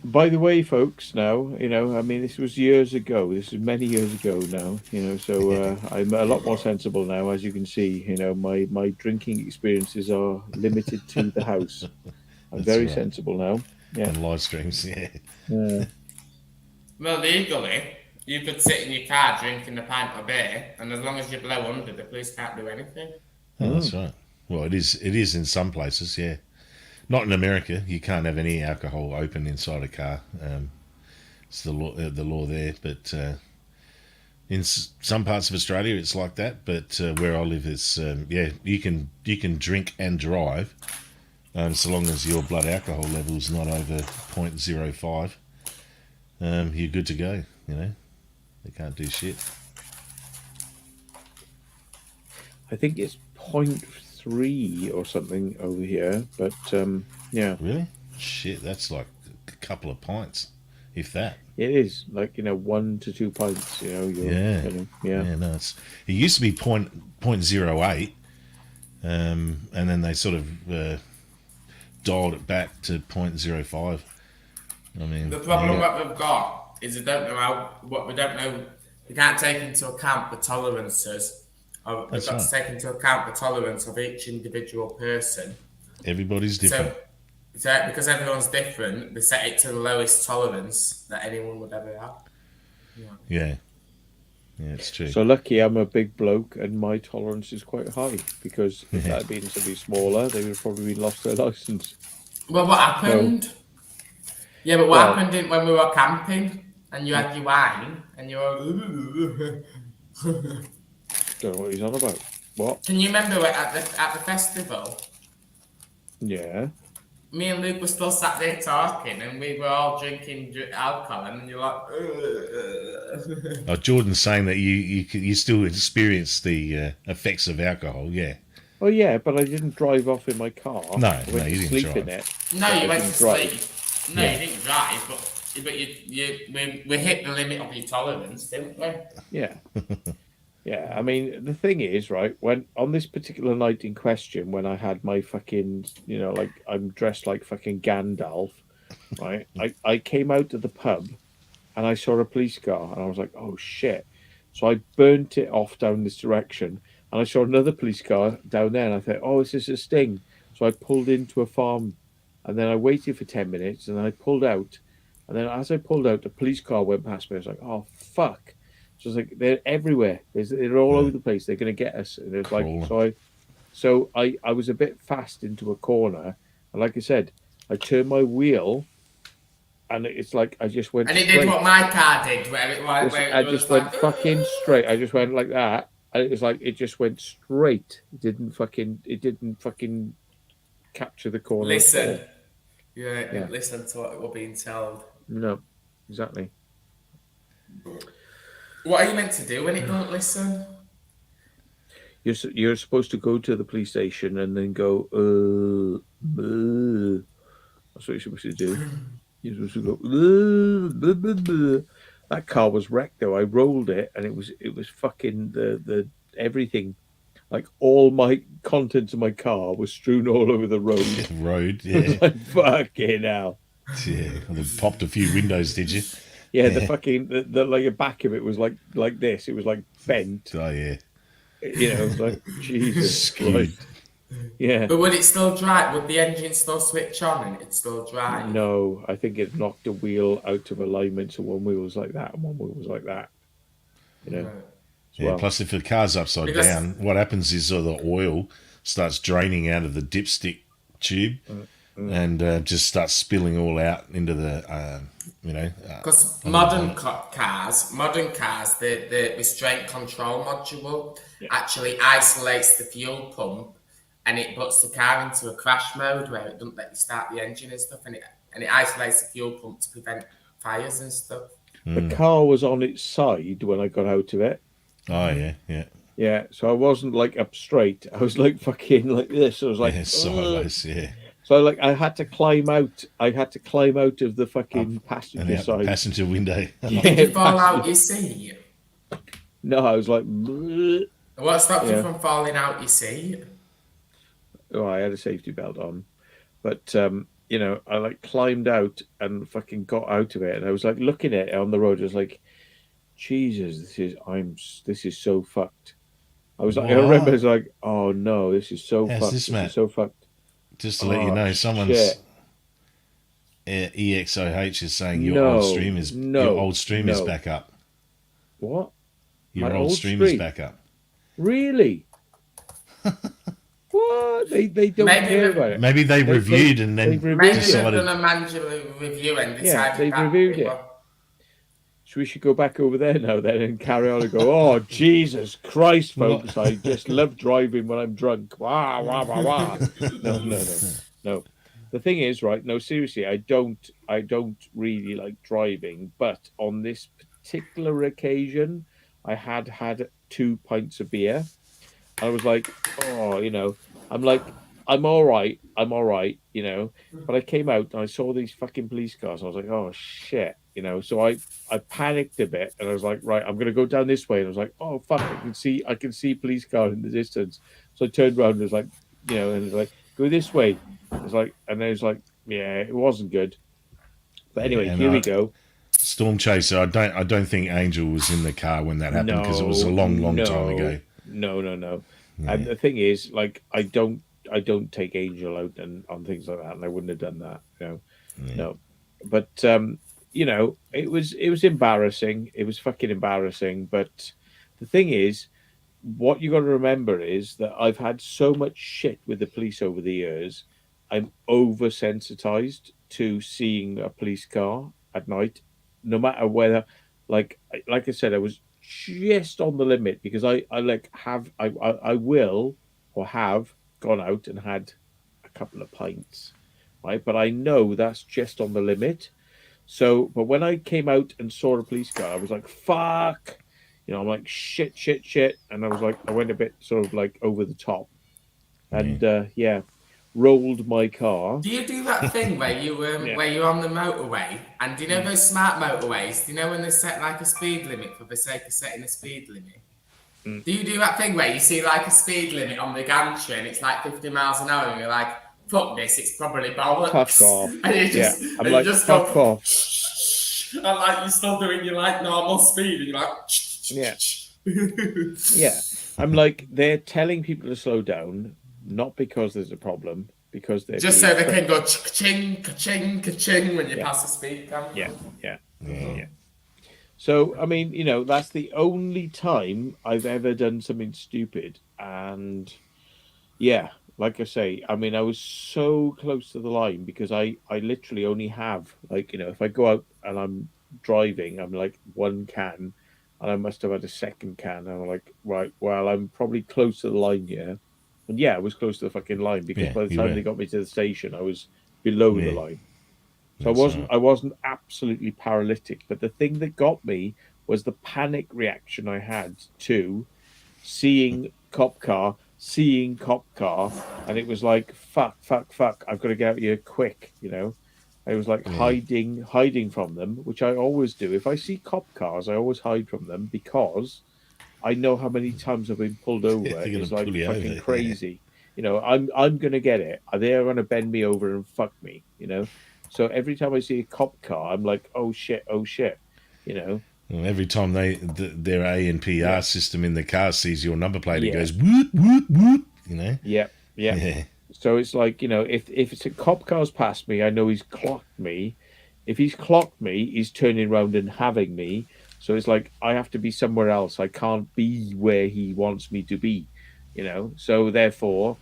By the way, folks, now, you know, I mean, this was years ago. This is many years ago now, you know, so I'm a lot more sensible now, as you can see. You know, my drinking experiences are limited to the house. I'm That's very right. sensible now. Yeah. And live streams, yeah. Well, legally, you could sit in your car drinking a pint of beer, and as long as you blow under, the police can't do anything. Oh, that's right. Well, it is in some places, yeah. Not in America. You can't have any alcohol open inside a car. It's the law there. But in some parts of Australia, it's like that. But where I live, it's you can drink and drive, so long as your blood alcohol level is not over 0.05. You're good to go. You know, they can't do shit. I think it's 0.3 or something over here, but yeah. Really? Shit, that's like a couple of pints, if that. It is like, you know, 1 to 2 pints, you know. Yeah. You know, yeah. Yeah, no, it used to be 0.08, and then they sort of dialed it back to 0.05. I mean, The problem what we've got is we don't know. We can't take into account the tolerances. We've That's got right. to take into account the tolerance of each individual person. everybody's different. So because everyone's different, they set it to the lowest tolerance that anyone would ever have. Yeah, it's true. So lucky I'm a big bloke and my tolerance is quite high, because if that had been somebody smaller, they would have probably lost their license. Well, what happened? Yeah, but what happened when we were camping and you had your wine and you were. Don't know what he's on about. What? Can you remember at the festival? Yeah. Me and Luke were still sat there talking, and we were all drinking alcohol, and you're like. Oh, Jordan's saying that you still experience the effects of alcohol. Yeah. Oh yeah, but I didn't drive off in my car. No, I went you to didn't sleep drive. in it. No, but you I went to didn't drive. sleep. No, you didn't drive, but we hit the limit of your tolerance, didn't we? Yeah. Yeah, I mean, the thing is, right, when on this particular night in question, when I had my fucking, you know, like I'm dressed like fucking Gandalf, right, I came out of the pub and I saw a police car and I was like, oh shit. So I burnt it off down this direction and I saw another police car down there and I thought, oh, this is a sting. So I pulled into a farm and then I waited for 10 minutes and then I pulled out. And then as I pulled out, the police car went past me. I was like, oh, fuck. So it's like they're everywhere. They're all over the place. They're going to get us. And it's like so I was a bit fast into a corner, and like I said, I turned my wheel, and it's like I just went. And it straight. did what my car did, where it was. I just went fucking straight. I just went like that, and it was like it just went straight. It didn't fucking capture the corner. Listen, listen to what we're being told. No, exactly. What are you meant to do when it don't listen? You're supposed to go to the police station and then go, that's what you're supposed to do. You're supposed to go, That car was wrecked though. I rolled it and it was fucking the everything. Like all my contents of my car was strewn all over the road. Yeah. Like, fucking hell. Yeah. They popped a few windows, did you? Yeah, the fucking the like the back of it was like this. It was like bent. Oh yeah. You know, it was like Jesus Christ. Yeah. But would it still drive? Would the engine still switch on and it'd still drive? No, I think it knocked a wheel out of alignment, so one wheel was like that and one wheel was like that. You know, Right. as Yeah. well. Plus, if the car's upside Because- down, what happens is the oil starts draining out of the dipstick tube and just starts spilling all out into the, Because on the modern bonnet. modern cars, the restraint control module actually isolates the fuel pump, and it puts the car into a crash mode where it doesn't let you start the engine and stuff, and it isolates the fuel pump to prevent fires and stuff. The car was on its side when I got out of it. Oh, yeah, yeah. Yeah, so I wasn't like up straight. I was like fucking like this. I was like, Yeah, sideways, yeah. so like I had to climb out. I had to climb out of the fucking And passenger out the side. passenger window. Yeah, Did you fall passenger- out your seat? No, I was like, "Bleh." What stopped Yeah. you from falling out your seat? Oh, I had a safety belt on, but I like climbed out and fucking got out of it, and I was like looking at it on the road. I was like, Jesus, this is so fucked. I was like, I remember, I was like, oh no, this is so How's fucked. this, This Matt? is so fucked. Just to let you know, someone's shit. EXOH is saying your No, old stream is no. back up. What? Your My old old stream is stream? back up. Really? What? They don't Maybe care the- about it. Maybe they reviewed and then they've reviewed Maybe it. they've decided. done a manual review and Yeah, decided they've that reviewed it. was- So we should go back over there now then and carry on and go, oh, Jesus Christ, folks, I just love driving when I'm drunk. Wah, wah, wah, wah. No. The thing is, right, no, seriously, I don't really like driving, but on this particular occasion, I had 2 pints of beer. I was like, oh, I'm like, I'm all right, but I came out and I saw these fucking police cars. I was like, oh, shit, so I panicked a bit and I was like, right, I'm going to go down this way. And I was like, oh, fuck, I can see police car in the distance. So I turned around and was like, and it was like, go this way. It's like, and then it's like, yeah, it wasn't good. But anyway, And here we go. Storm Chaser, I don't think Angel was in the car when that happened because it was a long time ago. No. Yeah. And the thing is, like, I don't take Angel out and on things like that, and I wouldn't have done that, no. But it was embarrassing. It was fucking embarrassing. But the thing is, what you got to remember is that I've had so much shit with the police over the years. I'm oversensitized to seeing a police car at night, no matter whether, like I said, I was just on the limit because I will or have gone out and had a couple of pints, right? But I know that's just on the limit. So, but when I came out and saw a police car, I was like, fuck, I'm like, shit. And I was like, I went a bit sort of like over the top and, rolled my car. Do you do that thing where where you're on the motorway and do you know those smart motorways? Do you know when they set like a speed limit for the sake of setting a speed limit? Do you do that thing where you see like a speed limit on the gantry and it's like 50 miles an hour and you're like, fuck this, it's probably bollocks. Fuck off. And you just, I'm and like, you just fuck go, off. and like you're still doing your like normal speed and you're like, Yeah. I'm like, they're telling people to slow down, not because there's a problem, because they're just being so they can go ka-ching, ka-ching, ka-ching when you pass the speed camera. Yeah. So, I mean, that's the only time I've ever done something stupid. And yeah, like I say, I mean, I was so close to the line because I literally only have, like, if I go out and I'm driving, I'm like 1 can and I must have had a second can. And I'm like, right, well, I'm probably close to the line here. And yeah, I was close to the fucking line because by the time they got me to the station, I was below the line. So I wasn't absolutely paralytic, but the thing that got me was the panic reaction I had to seeing cop car, and it was like fuck, I've got to get out of here quick, I was like hiding from them, which I always do. If I see cop cars, I always hide from them because I know how many times I've been pulled over. It's like fucking crazy. I'm gonna get it. They're gonna bend me over and fuck me, So every time I see a cop car, I'm like, oh shit. Every time their A and PR system in the car sees your number plate, it goes whoop whoop whoop. Yeah. Yeah. Yeah. So it's like, if it's a cop car's past me, I know he's clocked me. If he's clocked me, he's turning around and having me. So it's like I have to be somewhere else. I can't be where he wants me to be, So therefore,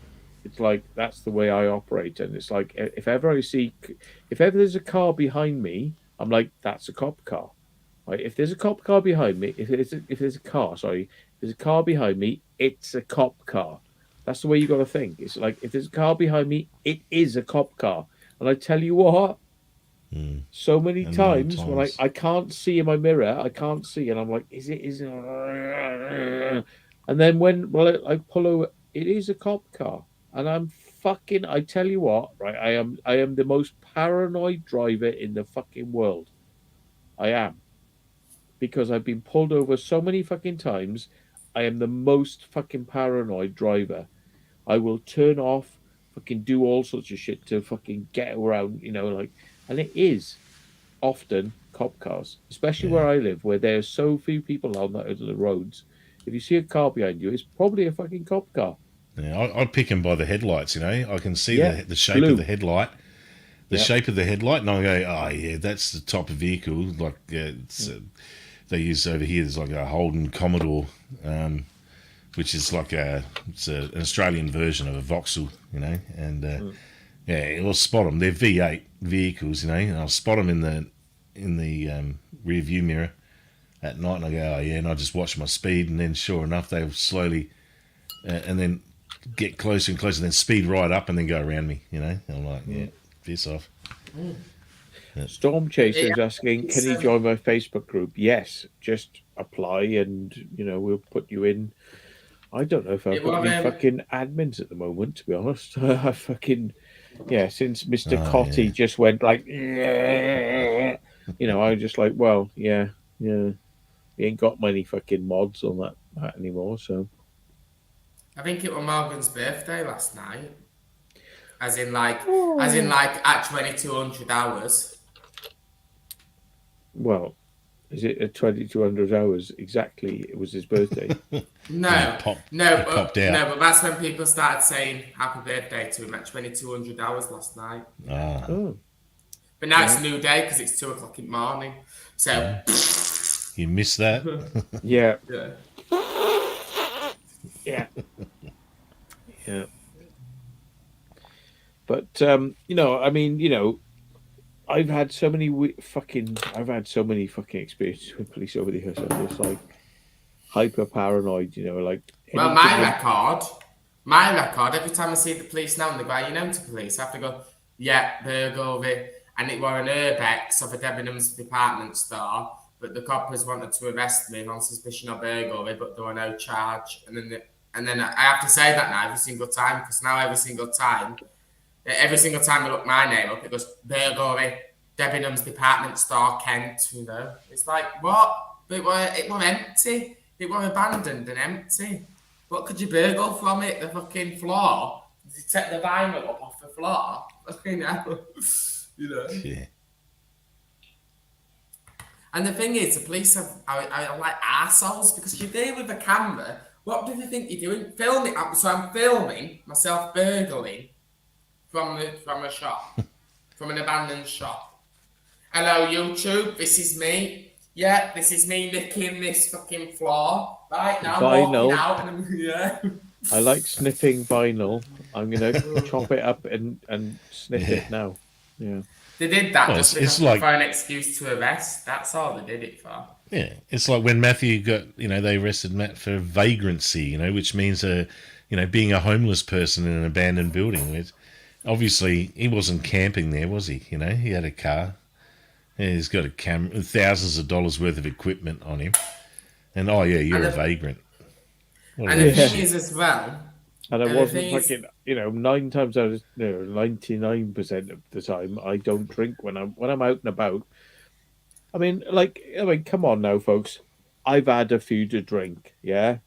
it's like that's the way I operate. And it's like if ever there's a car behind me, I'm like, that's a cop car. Right? If there's a cop car behind me, if there's a car, sorry, if there's a car behind me, it's a cop car. That's the way you got to think. It's like if there's a car behind me, it is a cop car. And I tell you what, so many And times many when times. I can't see in my mirror, I can't see, and I'm like, is it? And then I pull over, it is a cop car, and I tell you what, right? I am the most paranoid driver in the fucking world. I am, because I've been pulled over so many fucking times. I am the most fucking paranoid driver. I will turn off, fucking do all sorts of shit to fucking get around, and it is often cop cars, especially where I live, where there are so few people on the roads. If you see a car behind you, it's probably a fucking cop car. Yeah, I pick them by the headlights. I can see Yeah, the shape blue. of the headlight. The Yeah. shape of the headlight, and I go, oh yeah, that's the type of vehicle. Like they use over here. There's like a Holden Commodore, which is like it's an Australian version of a Vauxhall, and yeah, I'll spot them. They're V8 vehicles, and I'll spot them in the rear view mirror at night, and I go, oh yeah, and I just watch my speed, and then sure enough, they'll slowly and then get closer and closer, then speed right up, and then go around me, And I'm like, yeah, piss off. Storm Chaser is asking, can you join my Facebook group? Yes, just apply, and we'll put you in. I don't know if I've got any fucking admins at the moment, to be honest. I fucking since Mr. Cotty just went like, I was just like, well, yeah, we ain't got many fucking mods on that anymore. So I think it was Morgan's birthday last night. As in like at 2200 hours. Well, is it at 2200 hours exactly? It was his birthday. No, popped out. No, but that's when people started saying happy birthday to him at 2200 hours last night. Oh. But now it's a new day because it's 2:00 in the morning. So you missed that. Yeah. Yeah. Yeah. But I've had so many fucking experiences with police over the years. I'm just like hyper paranoid, like. Well, my record, every time I see the police now and they go, you know, to police, I have to go, yeah, burglary. And it were an urbex of a Debenhams department store, but the coppers wanted to arrest me on suspicion of burglary, but there were no charge. And then I have to say that now every single time, because now every single time I look my name up, it goes burglary, Debenhams department store, Kent. It's like, what? But it were empty. It were abandoned and empty. What could you burgle from it? The fucking floor? Did you take the vinyl up off the floor? Fucking hell. Yeah. And the thing is, the police are like arseholes because you're there with a camera. What do they think you're doing? Filming. So I'm filming myself burgling from a shop, from an abandoned shop. Hello, YouTube. This is me. Yeah, this is me nicking this fucking floor. Right now, I'm walking out. And I like sniffing vinyl. I'm gonna chop it up and sniff it now. Yeah. They did that Well, just it's for like an excuse to arrest. That's all they did it for. Yeah, it's like when Matthew got, they arrested Matt for vagrancy, which means being a homeless person in an abandoned building. Obviously, he wasn't camping there, was he? He had a car. Yeah, he's got a camera, thousands of dollars worth of equipment on him. And you're a vagrant. And the thing is as well. And I wasn't fucking, 9 times out of 99% of the time, I don't drink when I'm out and about. I mean, come on now, folks. I've had a few to drink, yeah?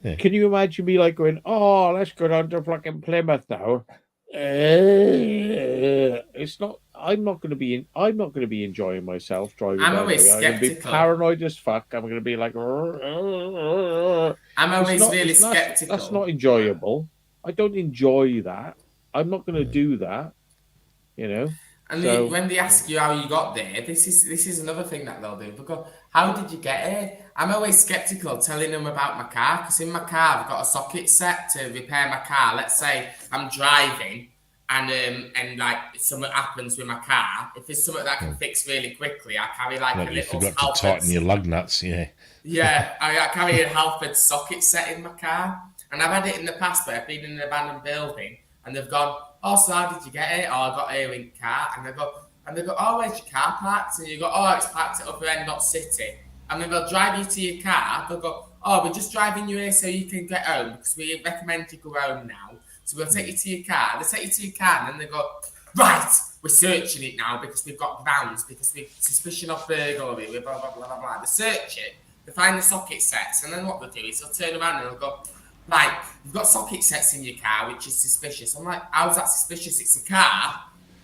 Yeah. Can you imagine me going, oh, let's go down to fucking Plymouth now? It's not. I'm not going to be enjoying myself driving. I'm always skeptical. I'm going to be paranoid as fuck. I'm going to be like. I'm always really skeptical. That's not enjoyable. I don't enjoy that. I'm not going to do that. You know. And So when they ask you how you got there, this is another thing that they'll do. Because how did you get here? I'm always skeptical telling them about my car, because in my car I've got a socket set to repair my car. Let's say I'm driving and like something happens with my car. If there's something that I can fix really quickly, I carry like Like a you little forgot to tighten your lug nuts, yeah. Yeah, I carry a Halford socket set in my car, and I've had it in the past where I've been in an abandoned building, and they've gone, "Oh, so how did you get it?" "Oh, I got here in car," and they go, "Oh, where's your car parked?" And you go, "Oh, it's parked at upper end, not city." And then they'll drive you to your car. They'll go, "Oh, we're just driving you here so you can get home because we recommend you go home now. So we'll take you to your car." They take you to your car, and then they go, "Right, we're searching it now because we've got grounds because we've suspicion of burglary. We blah blah blah blah blah." They search it. They find the socket sets, and then what they'll do is they'll turn around and they'll go, "Right, you've got socket sets in your car, which is suspicious." I'm like, "How's that suspicious? It's a car.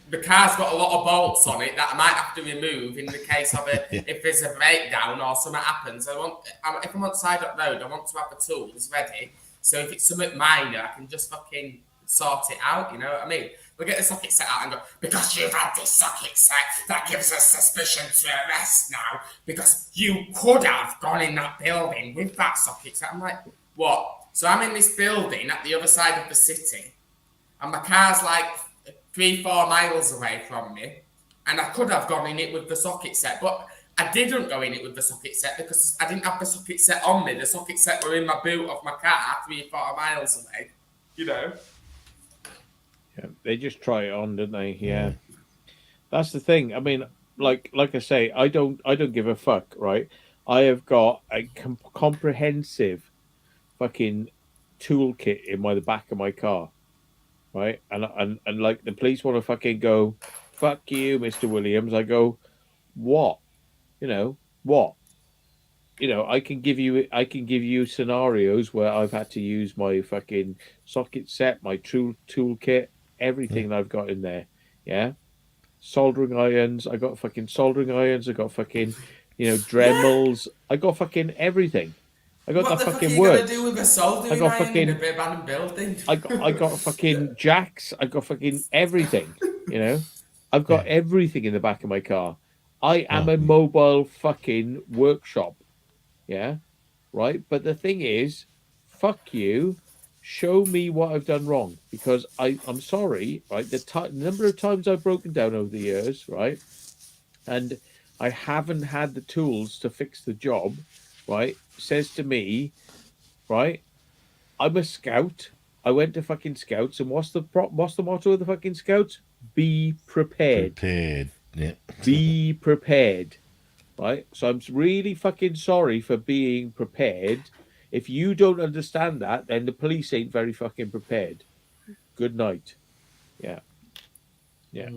The car's got a lot of bolts on it that I might have to remove in the case of if there's a breakdown or something happens. If I'm on side up road, I want to have the tools ready. So if it's something minor, I can just fucking sort it out. You know what I mean?" We'll get the socket set out and go, "Because you've had this socket set, that gives us suspicion to arrest now. Because you could have gone in that building with that socket set." I'm like, "What?" So I'm in this building at the other side of the city, and my car's like 3-4 miles away from me, and I could have gone in it with the socket set, but I didn't go in it with the socket set because I didn't have the socket set on me. The socket set were in my boot of my car 3-4 miles away, you know. yeah, they just try it on, don't they? Yeah. That's the thing. I mean, like I say, I don't give a fuck, right? I have got a comprehensive fucking toolkit in the back of my car, right? And like the police want to fucking go, "Fuck you, Mr. Williams." I go, "What? You know what? You know, I can give you scenarios where I've had to use my fucking socket set, my toolkit, everything that I've got in there. Yeah, soldering irons. I got fucking soldering irons. I got fucking, Dremels. I got fucking everything. I got What that the fuck are fucking you gonna works. do with a I soldering got iron in a fucking. bit abandoned building? I got fucking jacks. I got fucking everything. I've got everything in the back of my car. I am a mobile fucking workshop. Yeah, right. But the thing is, fuck you. Show me what I've done wrong, because I'm sorry, right? The number of times I've broken down over the years, right, and I haven't had the tools to fix the job, right, says to me, right, I'm a scout. I went to fucking scouts, and what's the motto of the fucking scouts? Be prepared. Prepared. Yeah. Be prepared. Right? So I'm really fucking sorry for being prepared. If you don't understand that, then the police ain't very fucking prepared. Good night. Yeah. Yeah.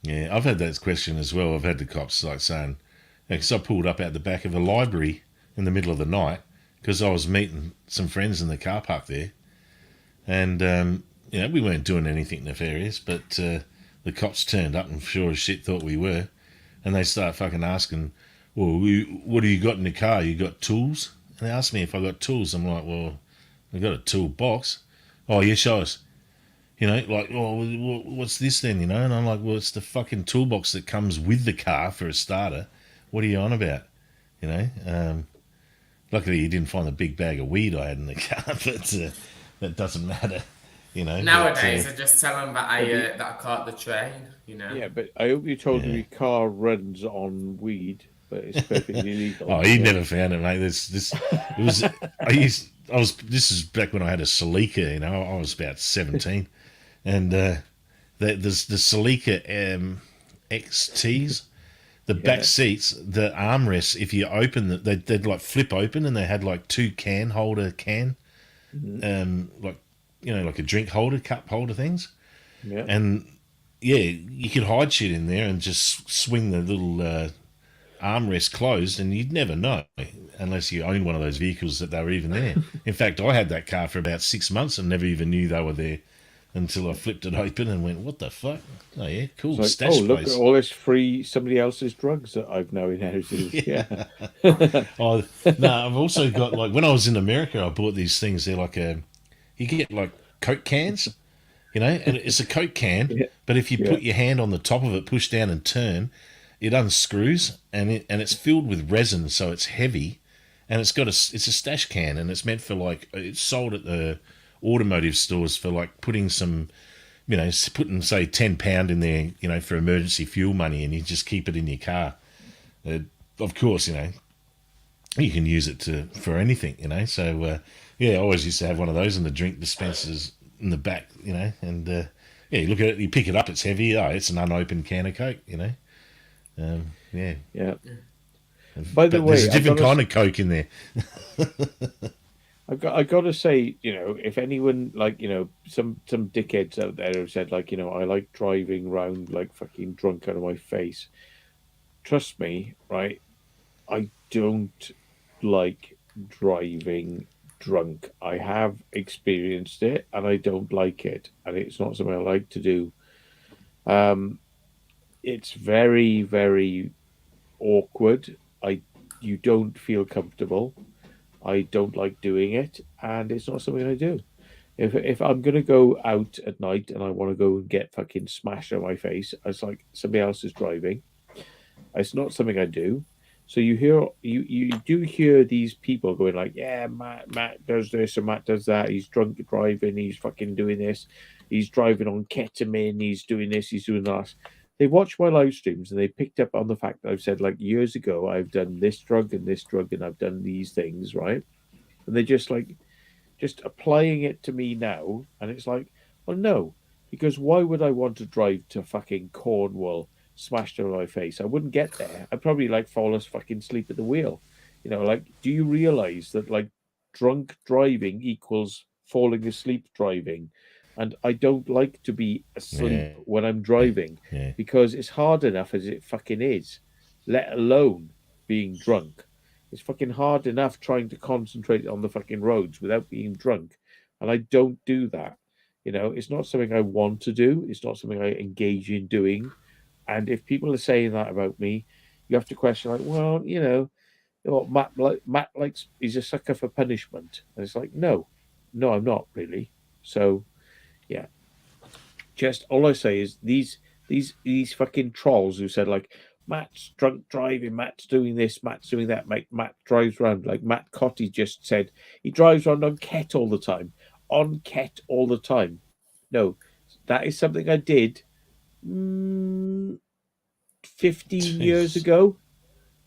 Yeah, I've had that question as well. I've had the cops like saying, because I pulled up out the back of a library in the middle of the night because I was meeting some friends in the car park there. And, we weren't doing anything nefarious, but the cops turned up and sure as shit thought we were. And they start fucking asking, "Well, what do you got in the car? You got tools?" And they asked me if I got tools. I'm like, "Well, I got a toolbox." "Oh, yeah, show us." Like, "Oh, what's this then?" And I'm like, "Well, it's the fucking toolbox that comes with the car for a starter. What are you on about?" Luckily, he didn't find the big bag of weed I had in the car, but that doesn't matter. Nowadays, I just tell them that I caught the train. Yeah, but I hope you told him your car runs on weed, but it's perfectly legal. Oh, he never found it, mate. This is back when I had a Celica. I was about 17, and there's the Celica XTs. The back seats, the armrests, if you open them, they'd like flip open, and they had like two can holder, like a drink holder, cup holder things. Yeah. And you could hide shit in there and just swing the little armrest closed, and you'd never know unless you owned one of those vehicles that they were even there. In fact, I had that car for about 6 months and never even knew they were there. until I flipped it open and went, "What the fuck? Oh yeah, cool It's like, stash oh, look at space." all this free somebody else's drugs that I've now inherited. Yeah. Oh no, I've also got like when I was in America, I bought these things. They're like you get like Coke cans, and it's a Coke can, Yeah. but if you Yeah. put your hand on the top of it, push down and turn, it unscrews and it's filled with resin, so it's heavy, and it's a stash can, and it's meant for like it's sold at the automotive stores for like putting some, putting say £10 in there, for emergency fuel money, and you just keep it in your car. Of course, you can use it for anything, So yeah, I always used to have one of those in the drink dispensers in the back, and yeah, you look at it, you pick it up, it's heavy. Oh, it's an unopened can of Coke, Yeah. Yeah. By the But way, there's a different kind of Coke in there. I got to say, if anyone like, some dickheads out there have said like, I like driving around like fucking drunk out of my face. Trust me, right? I don't like driving drunk. I have experienced it and I don't like it, and it's not something I like to do. It's very, very awkward. You don't feel comfortable. I don't like doing it, and it's not something I do. If I'm gonna go out at night and I want to go and get fucking smashed on my face, it's like somebody else is driving. It's not something I do. So you do hear these people going like, yeah, Matt does this and Matt does that. He's drunk driving. He's fucking doing this. He's driving on ketamine. He's doing this. He's doing that. They watch my live streams and they picked up on the fact that I've said like years ago I've done this drug and I've done these things, right? And they just applying it to me now, and it's like, well, no, because why would I want to drive to fucking Cornwall, smashed on my face? I wouldn't get there. I'd probably like fall asleep at the wheel. Like, do you realize that like drunk driving equals falling asleep driving? And I don't like to be asleep Yeah. when I'm driving Yeah. because it's hard enough as it fucking is, let alone being drunk. It's fucking hard enough trying to concentrate on the fucking roads without being drunk. And I don't do that. It's not something I want to do. It's not something I engage in doing. And if people are saying that about me, you have to question, like, well, Matt likes, he's a sucker for punishment. And it's like, no, I'm not really. So, yeah. Just all I say is these fucking trolls who said like, Matt's drunk driving, Matt's doing this, Matt's doing that, Matt drives around like Matt Cotty just said he drives around on Ket all the time. On Ket all the time. No, that is something I did 15 years Jeez. ago.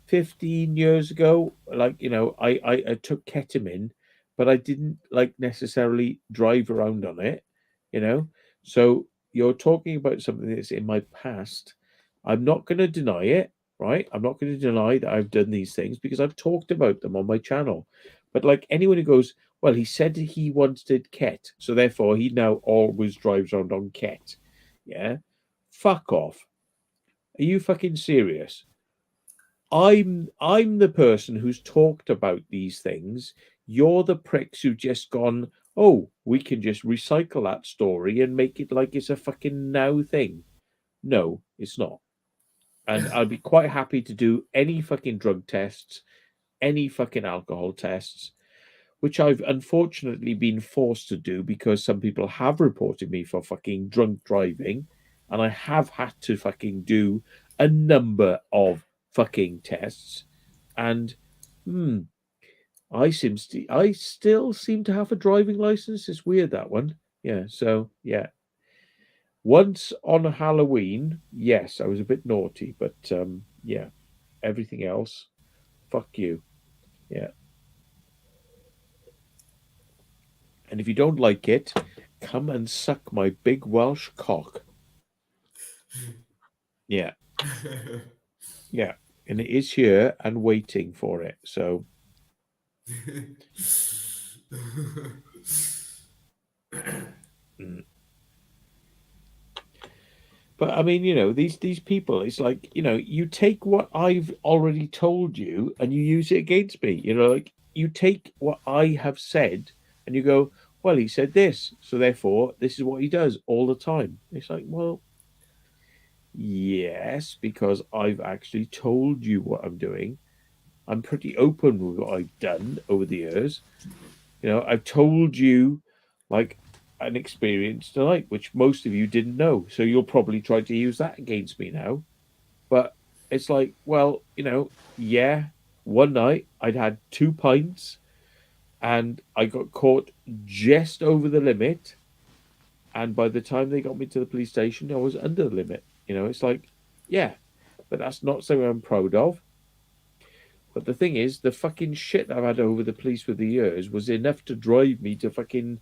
15 years ago, like, I took ketamine, but I didn't like necessarily drive around on it, So you're talking about something that's in my past. I'm not going to deny it, right? I'm not going to deny that I've done these things because I've talked about them on my channel. But like anyone who goes, well, he said he once did Ket, so therefore he now always drives around on Ket. Yeah? Fuck off. Are you fucking serious? I'm the person who's talked about these things. You're the pricks who've just gone, oh, we can just recycle that story and make it like it's a fucking now thing. No, it's not. And I'd be quite happy to do any fucking drug tests, any fucking alcohol tests, which I've unfortunately been forced to do because some people have reported me for fucking drunk driving, and I have had to fucking do a number of fucking tests, and I still seem to have a driving license. It's weird, that one. Yeah, so yeah. Once on Halloween, yes, I was a bit naughty, but yeah, everything else, fuck you. Yeah. And if you don't like it, come and suck my big Welsh cock. Yeah. Yeah. And it is here and waiting for it. So. But I mean, these people, it's like, you take what I've already told you and you use it against me. Like you take what I have said and you go, well, he said this, so therefore this is what he does all the time. It's like, well, yes, because I've actually told you what I'm doing. I'm pretty open with what I've done over the years. You know, I've told you like an experience tonight, which most of you didn't know. So you'll probably try to use that against me now. But it's like, well, you know, yeah, one night I'd had 2 pints and I got caught just over the limit. And by the time they got me to the police station, I was under the limit. You know, it's like, yeah, but that's not something I'm proud of. But the thing is, the fucking shit I've had over the police with the years was enough to drive me to fucking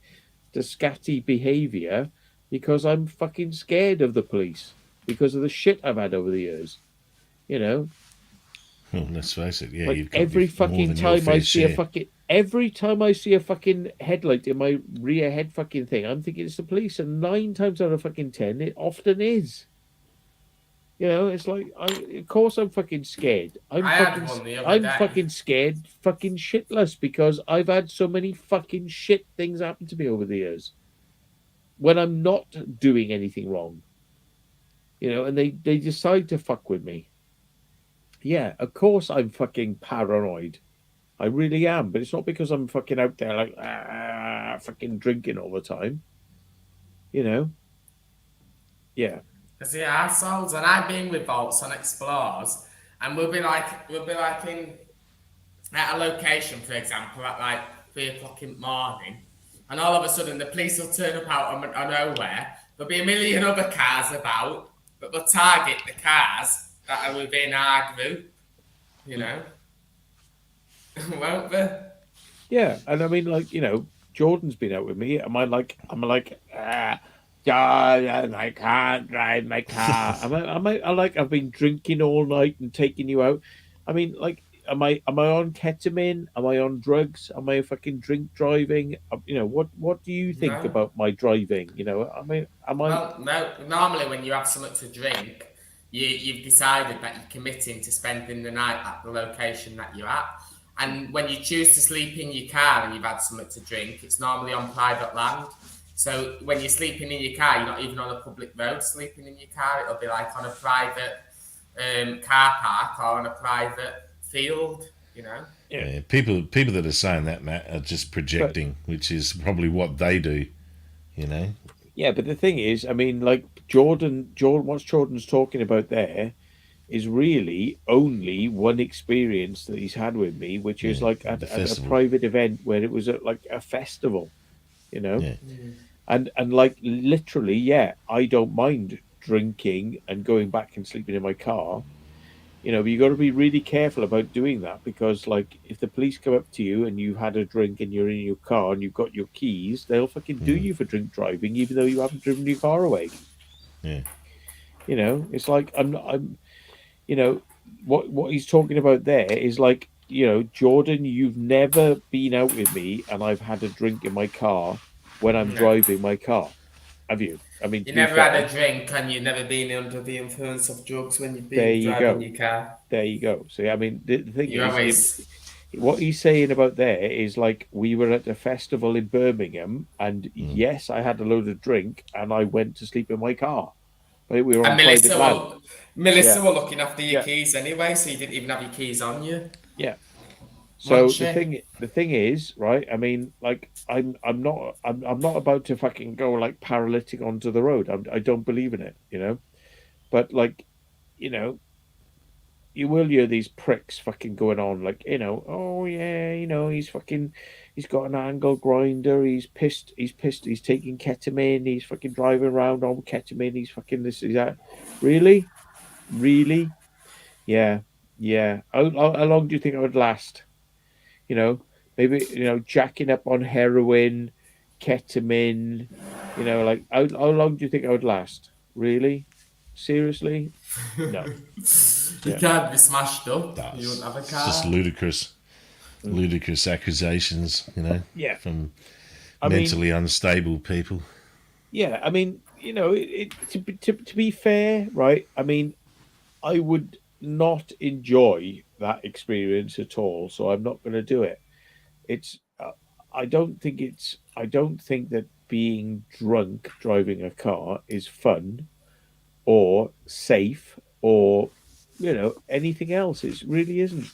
to scatty behaviour because I'm fucking scared of the police because of the shit I've had over the years. You know, Well, let's face it. Yeah, like you've got every more fucking than your time I fair see a share. fucking every time I see a fucking headlight in my rear head fucking thing, I'm thinking it's the police, and 9 times out of fucking 10, it often is. You know, it's like, of course I'm fucking scared. I had one the other day. fucking scared, fucking shitless because I've had so many fucking shit things happen to me over the years when I'm not doing anything wrong. You know, and they decide to fuck with me. Yeah, of course I'm fucking paranoid. I really am, but it's not because I'm fucking out there like fucking drinking all the time. You know? Yeah. Because the assholes, and I've been with Bolts on Explorers, and we'll be like in at a location, for example, at like 3 o'clock in the morning, and all of a sudden the police will turn up out of nowhere. There'll be a million other cars about, but they'll target the cars that are within our group. You know, won't they? Yeah, and I mean, like, you know, Jordan's been out with me. I'm like, Jordan, I can't drive my car. I like, I've been drinking all night and taking you out. I mean, like, am I on ketamine? Am I on drugs? Am I fucking drink driving? You know, what do you think No. about my driving? You know, am I? Well, no. Normally, when you have something to drink, you've decided that you're committing to spending the night at the location that you're at. And when you choose to sleep in your car and you've had something to drink, it's normally on private land. So when you're sleeping in your car, you're not even on a public road sleeping in your car. It'll be like on a private car park or on a private field, you know. Yeah, people that are saying that, Matt, are just projecting, which is probably what they do. You know. Yeah, but the thing is, I mean, like Jordan, what Jordan's talking about there is really only one experience that he's had with me, which is like at a private event where it was at like a festival, you know, and like literally, yeah, I don't mind drinking and going back and sleeping in my car, you know, but you got to be really careful about doing that because, like, if the police come up to you and you've had a drink and you're in your car and you've got your keys, they'll fucking do you for drink driving, even though you haven't driven your car away. Yeah, you know, it's like I'm. You know, what he's talking about there is like, you know, Jordan, you've never been out with me and I've had a drink in my car when I'm driving my car. Have you? I mean, you never had a drink and you've never been under the influence of drugs when you've been driving your car. There you go. So, I mean, the thing you is, always... what he's saying about there is like we were at a festival in Birmingham and yes, I had a load of drink and I went to sleep in my car. But we were on private land. Melissa were looking after your keys anyway, so you didn't even have your keys on you. Yeah. So the thing is, right? I mean, like, I'm not about to fucking go like paralytic onto the road. I don't believe in it, you know. But like, you know, you will hear these pricks fucking going on, like, you know, oh yeah, you know, he's got an angle grinder, he's pissed, he's taking ketamine, he's fucking driving around on ketamine, he's fucking this, is that, really? Yeah. How long do you think I would last? You know, maybe, you know, jacking up on heroin, ketamine, you know, like how long do you think I would last? Really? Seriously? No. You can't be smashed up. You wouldn't have a car. It's just ludicrous accusations, you know, from mentally unstable people. Yeah, I mean, you know, to be fair, right? I mean, I would not enjoy that experience at all, so I'm not going to do it. It's I don't think it's. I don't think that being drunk driving a car is fun or safe or anything else. It really isn't.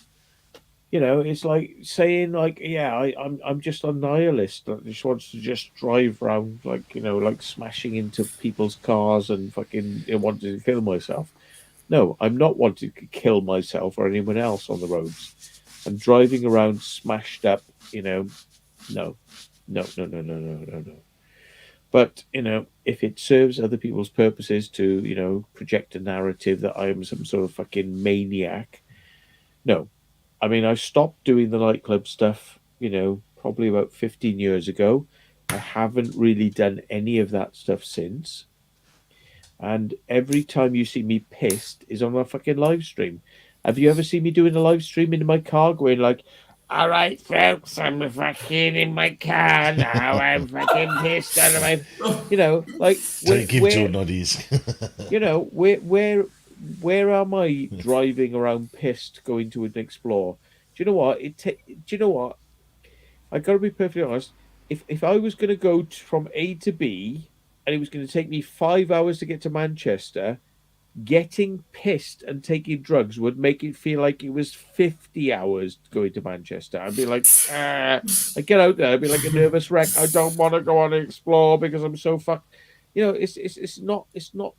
It's like saying like, yeah, I'm just a nihilist that just wants to just drive around like like smashing into people's cars and fucking wanting to kill myself. No, I'm not wanting to kill myself or anyone else on the roads. I'm driving around smashed up. No, no, no, no, no, no, no, no, no. But if it serves other people's purposes to project a narrative that I am some sort of fucking maniac, no. I mean, I stopped doing the nightclub stuff, probably about 15 years ago. I haven't really done any of that stuff since. And every time you see me pissed is on a fucking live stream. Have you ever seen me doing a live stream in my car going like, all right, folks, I'm fucking in my car now. I'm fucking pissed out of my, like, Don't give where, Jordan ideas. where am I driving around pissed going to explore? Do you know what? Do you know what? I got to be perfectly honest. If I was going to go from A to B and it was going to take me 5 hours to get to Manchester, getting pissed and taking drugs would make it feel like it was 50 hours going to Manchester. I'd be like, I'd get out there, I'd be like a nervous wreck. I don't want to go on and explore because I'm so fucked. It's not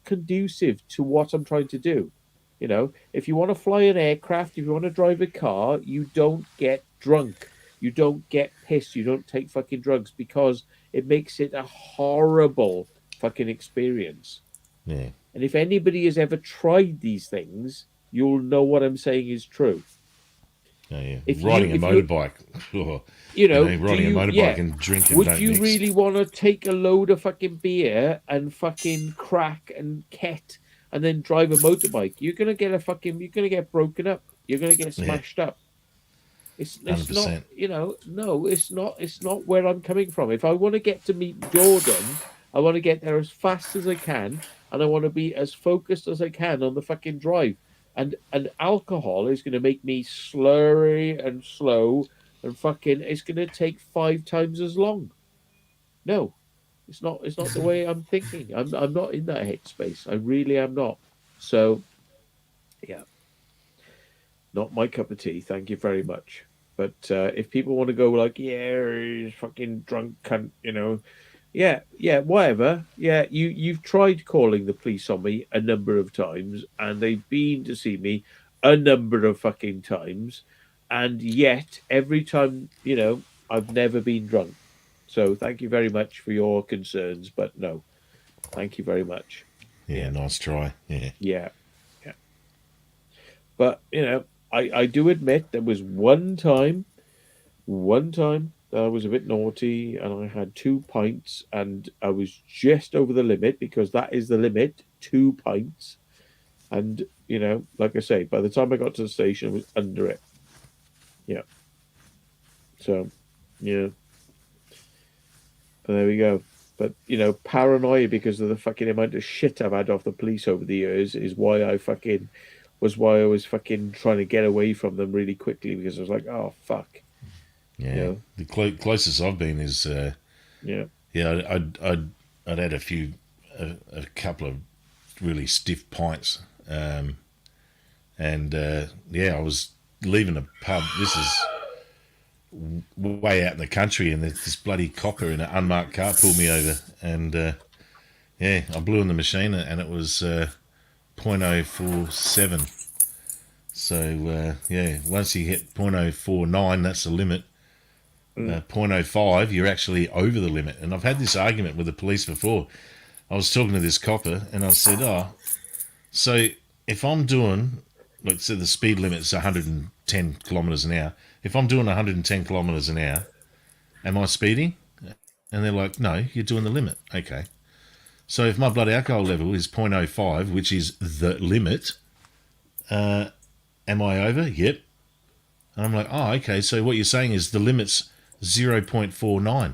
conducive to what I'm trying to do. If you want to fly an aircraft, if you want to drive a car, you don't get drunk. You don't get pissed. You don't take fucking drugs because it makes it a horrible fucking experience. Yeah. And if anybody has ever tried these things, you'll know what I'm saying is true. Oh, yeah. Riding a motorbike. Riding a motorbike and drinking. Would you really want to take a load of fucking beer and fucking crack and ket and then drive a motorbike? You're gonna get broken up. You're gonna get smashed up. It's 100%. not, it's not where I'm coming from. If I want to get to meet Jordan, I want to get there as fast as I can, and I want to be as focused as I can on the fucking drive. And alcohol is going to make me slurry and slow, and fucking it's going to take 5 times as long. No, it's not. It's not the way I'm thinking. I'm not in that headspace. I really am not. So, yeah, not my cup of tea. Thank you very much. But if people want to go like, yeah, he's fucking drunk, cunt, yeah, whatever. Yeah, you've tried calling the police on me a number of times, and they've been to see me a number of fucking times, and yet every time, I've never been drunk. So thank you very much for your concerns, but no, thank you very much. Yeah, nice try. Yeah. Yeah. But I do admit there was one time that I was a bit naughty and I had 2 pints and I was just over the limit because that is the limit, 2 pints. And, like I say, by the time I got to the station, I was under it. Yeah. So, yeah. And there we go. But, paranoia because of the fucking amount of shit I've had off the police over the years is why I was fucking trying to get away from them really quickly because I was like, oh, fuck. Yeah, the closest I've been is I'd had a couple of really stiff pints, I was leaving a pub. This is way out in the country, and this bloody copper in an unmarked car pulled me over, and I blew in the machine, and it was 0.047. So once you hit 0.049, that's the limit. 0.05, you're actually over the limit. And I've had this argument with the police before. I was talking to this copper and I said, so if I'm doing, let's say the speed limit is 110 kilometres an hour. If I'm doing 110 kilometres an hour, am I speeding? And they're like, no, you're doing the limit. Okay. So if my blood alcohol level is 0.05, which is the limit, am I over? Yep. And I'm like, oh, okay, so what you're saying is the limit's 0.49.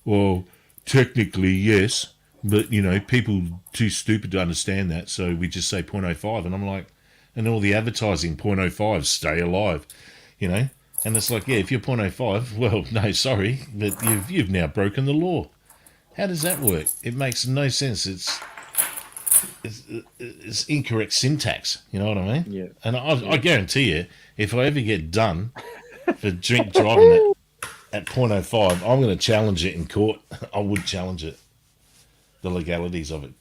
Well, technically, yes, but, people too stupid to understand that, so we just say 0.05. And I'm like, and all the advertising, 0.05, stay alive, And it's like, yeah, if you're 0.05, well, no, sorry, but you've now broken the law. How does that work? It makes no sense. It's incorrect syntax. You know what I mean? Yeah. And I guarantee you, if I ever get done for drink driving at 0.05, I'm going to challenge it in court. I would challenge it. The legalities of it.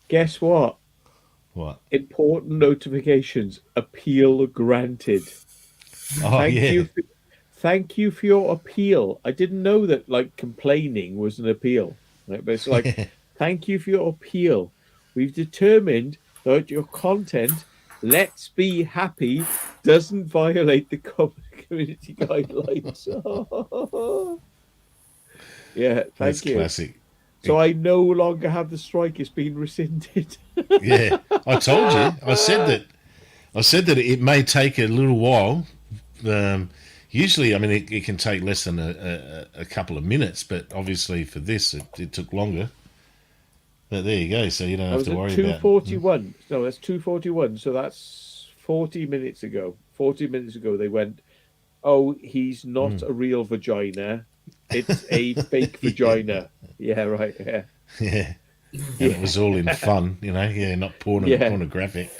Guess what? What? Important notifications. Appeal granted. Oh, Thank yeah. you. Thank you for your appeal. I didn't know that like complaining was an appeal. Right? But it's like, thank you for your appeal. We've determined that your content, let's be happy, doesn't violate the community guidelines. Yeah, thank That's you. classic. So I no longer have the strike. It's been rescinded. Yeah, I told you. I said that it may take a little while. Usually, I mean, it can take less than a couple of minutes, but obviously for this, it took longer. But there you go. So you don't have to worry about. 2:41. No, that's 2:41. So that's 40 minutes ago. 40 minutes ago, they went, "Oh, he's not a real vagina. It's a fake vagina." Yeah, right. Yeah. Yeah. And it was all in fun, you know. Yeah, not pornographic.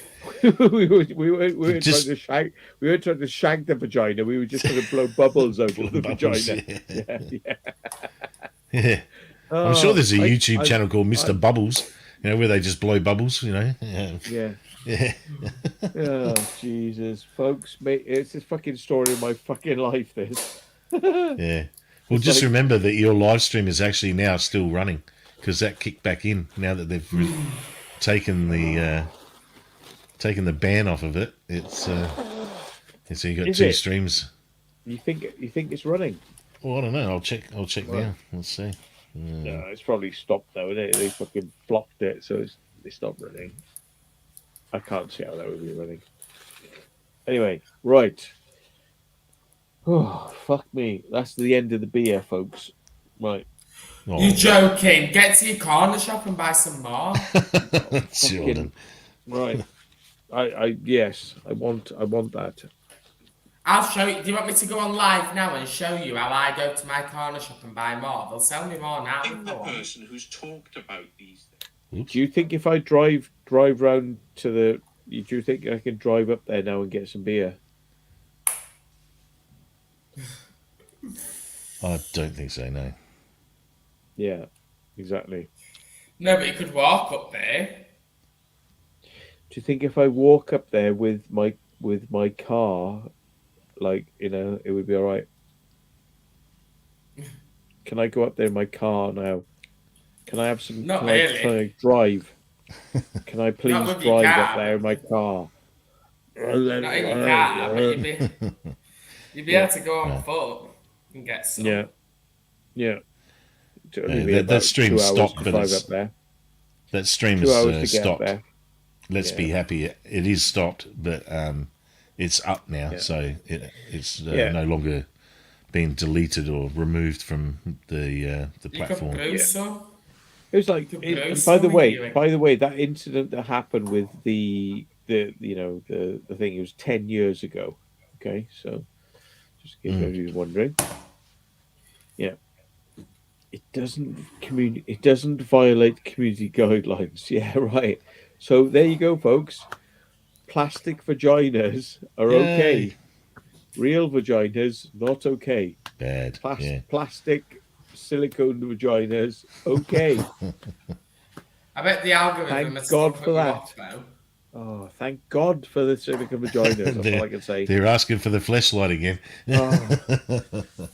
we weren't trying to shag. We weren't trying to shag the vagina. We were just going to blow bubbles out of the Bubbles, vagina. Yeah. I'm sure there's a YouTube channel called Mr. Bubbles, you know, where they just blow bubbles, you know. Yeah. Yeah. Oh Jesus, folks, mate, it's this fucking story of my fucking life. This. Yeah. Well, It's just like- remember that your live stream is actually now still running because that kicked back in now that they've taken the ban off of it. It's so you got Is two it? streams. You think it's running? Well, I don't know. I'll check now. Let's see. No, it's probably stopped now. They fucking blocked it, so they stopped running. I can't see how that would be running. Anyway, right. Oh, fuck me. That's the end of the beer, folks. Right. Oh, You joking? Get to your corner shop and buy some more. Jordan. Right. Yes, I want that. I'll show you. Do you want me to go on live now and show you how I go to my corner shop and buy more? They'll sell me more now. I'm the person who's talked about these things. Do you think if I drive round to the... Do you think I can drive up there now and get some beer? I don't think so. No. Yeah, exactly. No, but you could walk up there. Do you think if I walk up there with my car, like, you know, it would be all right? Can I go up there in my car now? Can I have some? Not can really. Can I drive? Can I please Not with your drive car. up there in my car? Not in your car, but you'd be able to go on foot and get some. Yeah, yeah. It'll only Yeah, be that about stream 2 hours stopped, to but drive it's- up there. That stream 2 hours is to get up stopped. there. Let's be Yeah. happy. It is stopped, but it's up now, Yeah. so it's Yeah. no longer being deleted or removed from the You could platform. brew some. It was like, Could and blow by the something way, anyway. that incident that happened with the thing, it was 10 years ago. Okay, so just in case anybody's wondering, yeah, it doesn't violate community guidelines. Yeah, right. So there you go, folks. Plastic vaginas are okay. Yay. Real vaginas not okay. Bad. Yeah. Plastic silicone vaginas okay. I bet the algorithm Thank has still God put for you that. off, though. Oh, thank God for the silicone vaginas. That's all I can say. They're asking for the fleshlight again. Oh,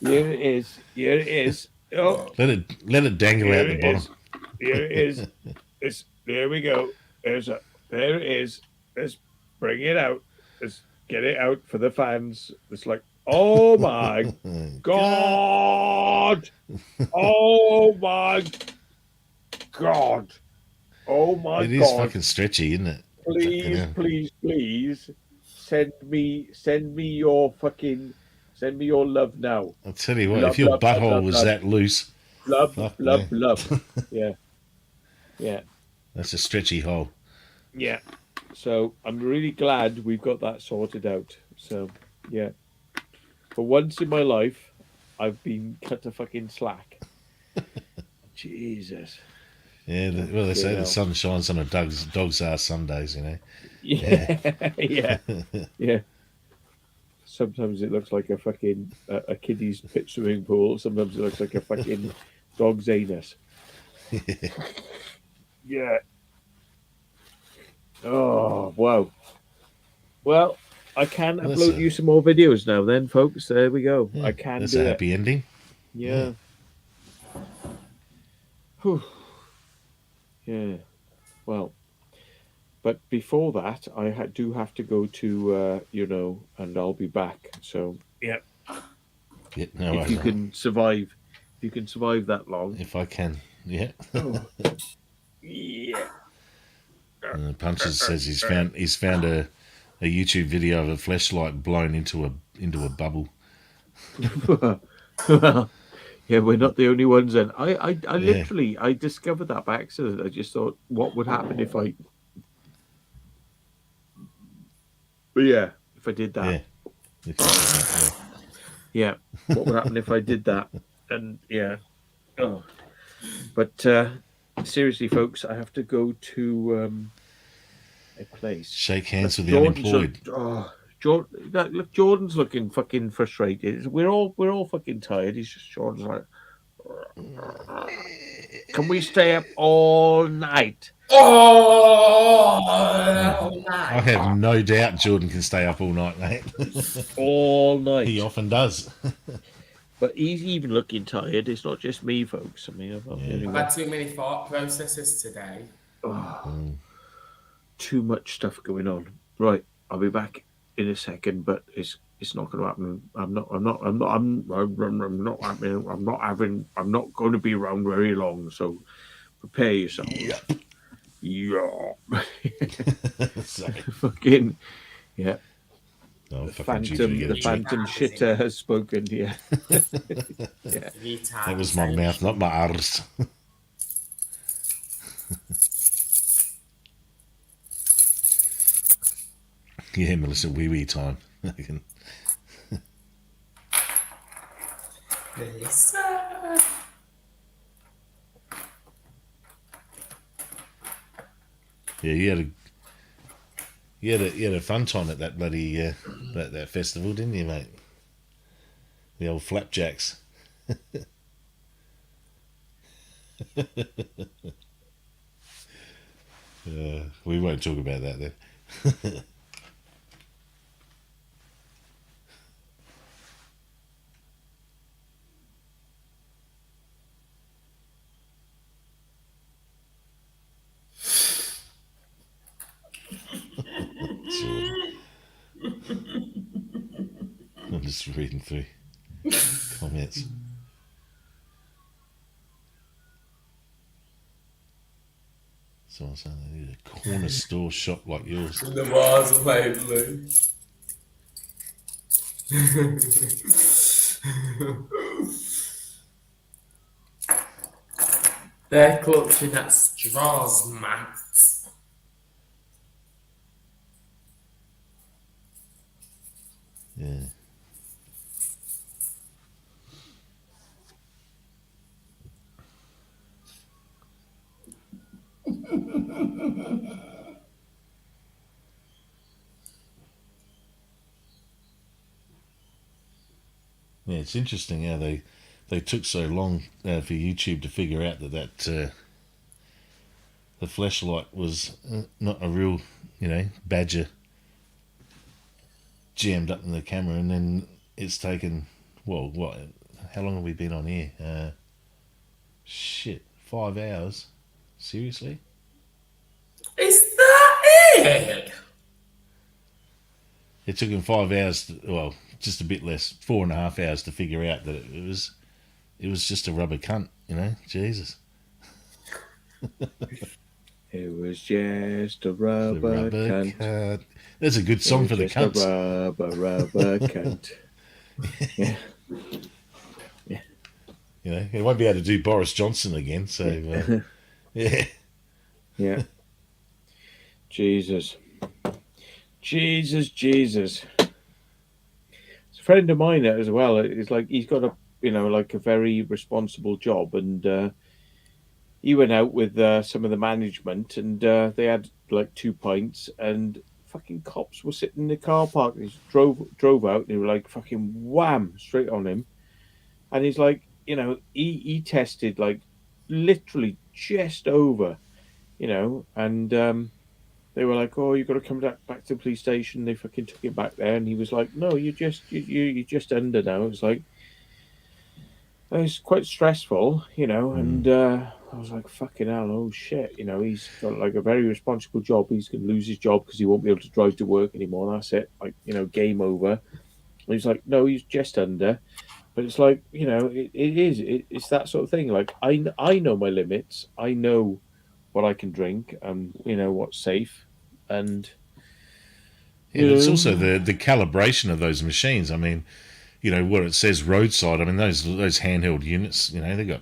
here it is. Here it is. Oh, Let it dangle here out the it bottom. is. Here it is. There we go. There it is. Let's bring it out. Let's get it out for the fans. It's like, oh my God. Oh my God. Oh my It God. is fucking stretchy, isn't it? Please, Fucking hell. please, send me your love now. I'll tell you what, Love, if your love, butthole love, was love. that loose, Love, Fuck love, yeah. love. Yeah. Yeah. that's a stretchy hole. Yeah. So I'm really glad we've got that sorted out. So yeah. For once in my life, I've been cut a fucking slack. Jesus. Yeah, well, they say hell. the sun shines on a dog's ass some days, you know. Yeah. Yeah. Sometimes it looks like a fucking a kiddie's pit swimming pool. Sometimes it looks like a fucking dog's anus. Yeah. Oh, wow. Well, I can Well, upload you some more videos now then, folks. There we go. Yeah, I can that's do a it. happy ending. Yeah. Whew. Yeah. Well, but before that, do have to go to, and I'll be back. So, yeah. Yeah, no If worries, you mate. can survive that long. If I can, yeah. Yeah. Punches says he's found a YouTube video of a fleshlight blown into a bubble. Well, yeah, we're not the only ones then. I literally I discovered that by accident. I just thought, what would happen if I did that? Yeah. Yeah. What would happen if I did that? And yeah. Oh. But seriously, folks, I have to go to a place. Shake hands with the Jordan's unemployed. Look, Jordan's looking fucking frustrated. We're all fucking tired. He's just Jordan's like, can we stay up all night? I have no doubt Jordan can stay up all night, mate. All night. He often does. But he's even looking tired. It's not just me, folks. I mean, I'm not the only I've one. had too many thought processes today. Too much stuff going on. Right, I'll be back in a second, but it's not going to happen. I'm not going to be around very long. So prepare yourself. Yeah. Fucking yeah. Oh, The phantom shitter has spoken. Yeah. Yeah. That was my mouth, not my arse. Yeah, Melissa, wee time. Melissa. Yeah, you had a fun time at that bloody that festival, didn't you, mate? The old flapjacks. We won't talk about that then. I'm just reading through comments. Someone saying they need a corner store shop like yours. The bars are playing blue. They're clutching at straws, Matt. Yeah. Yeah, it's interesting how they took so long for YouTube to figure out that the fleshlight was not a real, badger jammed up in the camera, and then it's taken, well, what? How long have we been on here? 5 hours. Seriously? Is that it? It took him 5 hours, just a bit less, 4.5 hours to figure out that it was just a rubber cunt, Jesus. It was just a rubber cunt. There's a good song for the cunts. A rubber cunt. Yeah. Yeah. He won't be able to do Boris Johnson again, so yeah. Yeah. Jesus. It's friend of mine as well is like he's got a like a very responsible job, and he went out with some of the management, and they had like 2 pints, and fucking cops were sitting in the car park. He drove out, and they were like fucking wham straight on him, and he's like, he tested like literally just over, and they were like, "Oh, you got to come back to the police station." They fucking took him back there, and he was like, "No, you're just under now." It's like it's quite stressful, and I was like, "Fucking hell, oh shit!" He's got like a very responsible job. He's going to lose his job because he won't be able to drive to work anymore. That's it, like game over. And he's like, "No, he's just under." But it's like, it's that sort of thing. Like I know my limits. I know what I can drink, and what's safe, and but it's also the calibration of those machines. I mean, what it says roadside. I mean, those handheld units. They got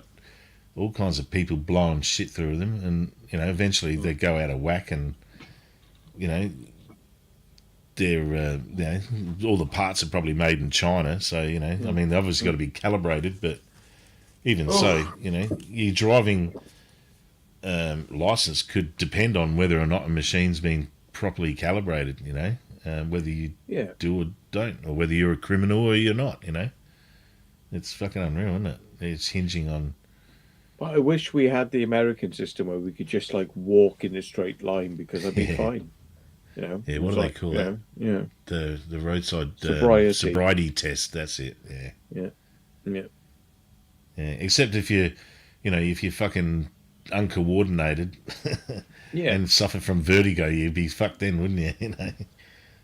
all kinds of people blowing shit through them, and eventually they go out of whack, and they're all the parts are probably made in China. So I mean, they've obviously got to be calibrated, but even so, your driving license could depend on whether or not a machine's been properly calibrated. Whether you do or don't, or whether you're a criminal or you're not. It's fucking unreal, isn't it? It's hinging on. But I wish we had the American system where we could just like walk in a straight line, because I'd be fine. Yeah, what do they call that? Yeah, the roadside sobriety test. That's it. Yeah. Except if you, if you're fucking uncoordinated, and suffer from vertigo, you'd be fucked then, wouldn't you?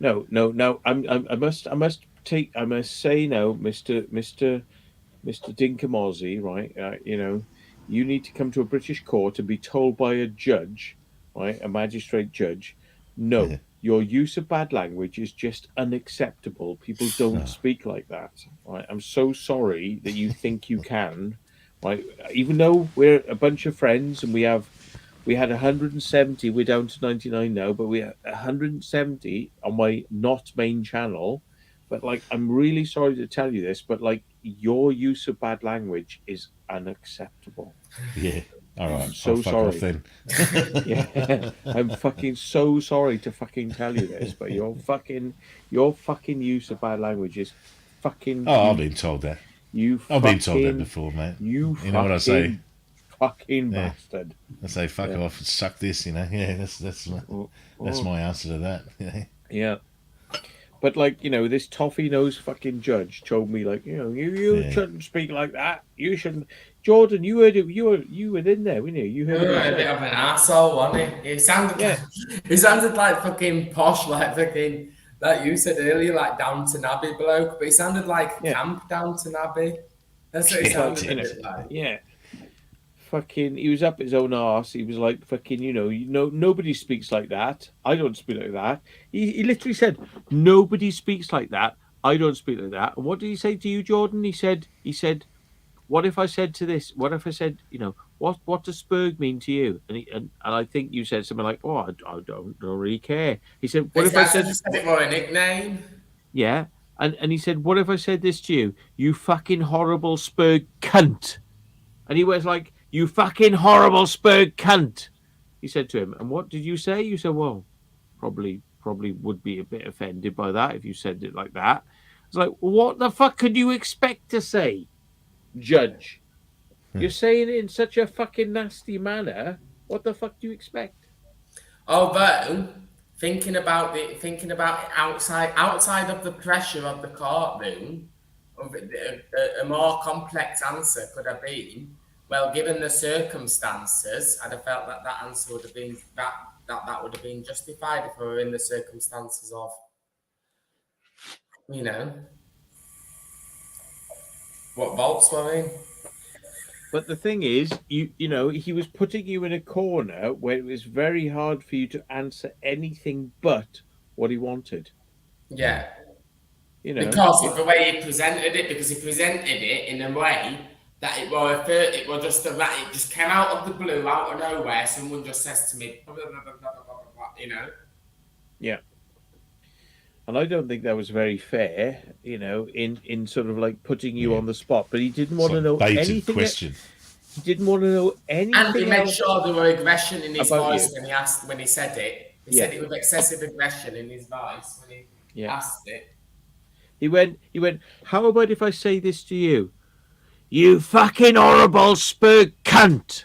No. I must say now, Mister Dinkamozzi, right? You need to come to a British court and be told by a judge, right, a magistrate judge, no, your use of bad language is just unacceptable. People don't speak like that, right? I'm so sorry that you think you can, right? Even though we're a bunch of friends and we had 170, we're down to 99 now, but we had 170 on my not main channel. But like, I'm really sorry to tell you this, but like, your use of bad language is unacceptable. Yeah. All right. I'm so sorry. Then. Yeah, I'm fucking so sorry to fucking tell you this, but your fucking use of bad language is fucking. Oh, I've been told that. I've been told that before, mate. You know what I say? Fucking bastard. I say fuck off and suck this. Yeah, that's my answer to that. Yeah. But like, this toffee nose fucking judge told me like, you shouldn't speak like that. You shouldn't. Jordan, you heard it. You were in there, weren't you? You heard a bit of an asshole, wasn't he? He sounded like fucking posh, like fucking like you said earlier, like Downton Abbey bloke. But he sounded like camp Downton Abbey. That's what he sounded a bit like. Yeah. Fucking, he was up his own arse. He was like, fucking, nobody speaks like that. I don't speak like that. He literally said, nobody speaks like that. I don't speak like that. And what did he say to you, Jordan? He said, what if I said to this? What if I said, what does Spurg mean to you? And I think you said something like, oh, I don't really care. He said, what if I said it more a nickname? Yeah. And he said, what if I said this to you? You fucking horrible Spurg cunt. And he was like, you fucking horrible Spurg cunt. He said to him, and what did you say? You said, well, probably would be a bit offended by that if you said it like that. It's like, what the fuck could you expect to say, judge? You're saying it in such a fucking nasty manner. What the fuck do you expect? Although, thinking about it outside of the pressure of the courtroom, a more complex answer could have been, well, given the circumstances, I'd have felt that answer would have been that would have been justified if we were in the circumstances of, what Volts were in. But the thing is, he was putting you in a corner where it was very hard for you to answer anything but what he wanted. Yeah. Because of the way he presented it, because he presented it in a way that it just came out of the blue, out of nowhere. Someone just says to me, blah, blah, blah, blah, blah, blah, blah, Yeah. and I don't think that was very fair. You know, in sort of like putting you Yeah. on the spot. But he didn't It's want to like know baited anything. question. He didn't want to know And he anything made else sure there were aggression in his about voice you. when he said it. He Yeah. said it with excessive aggression in his voice when he Yeah. asked it. He went. How about if I say this to you? You fucking horrible spur cunt.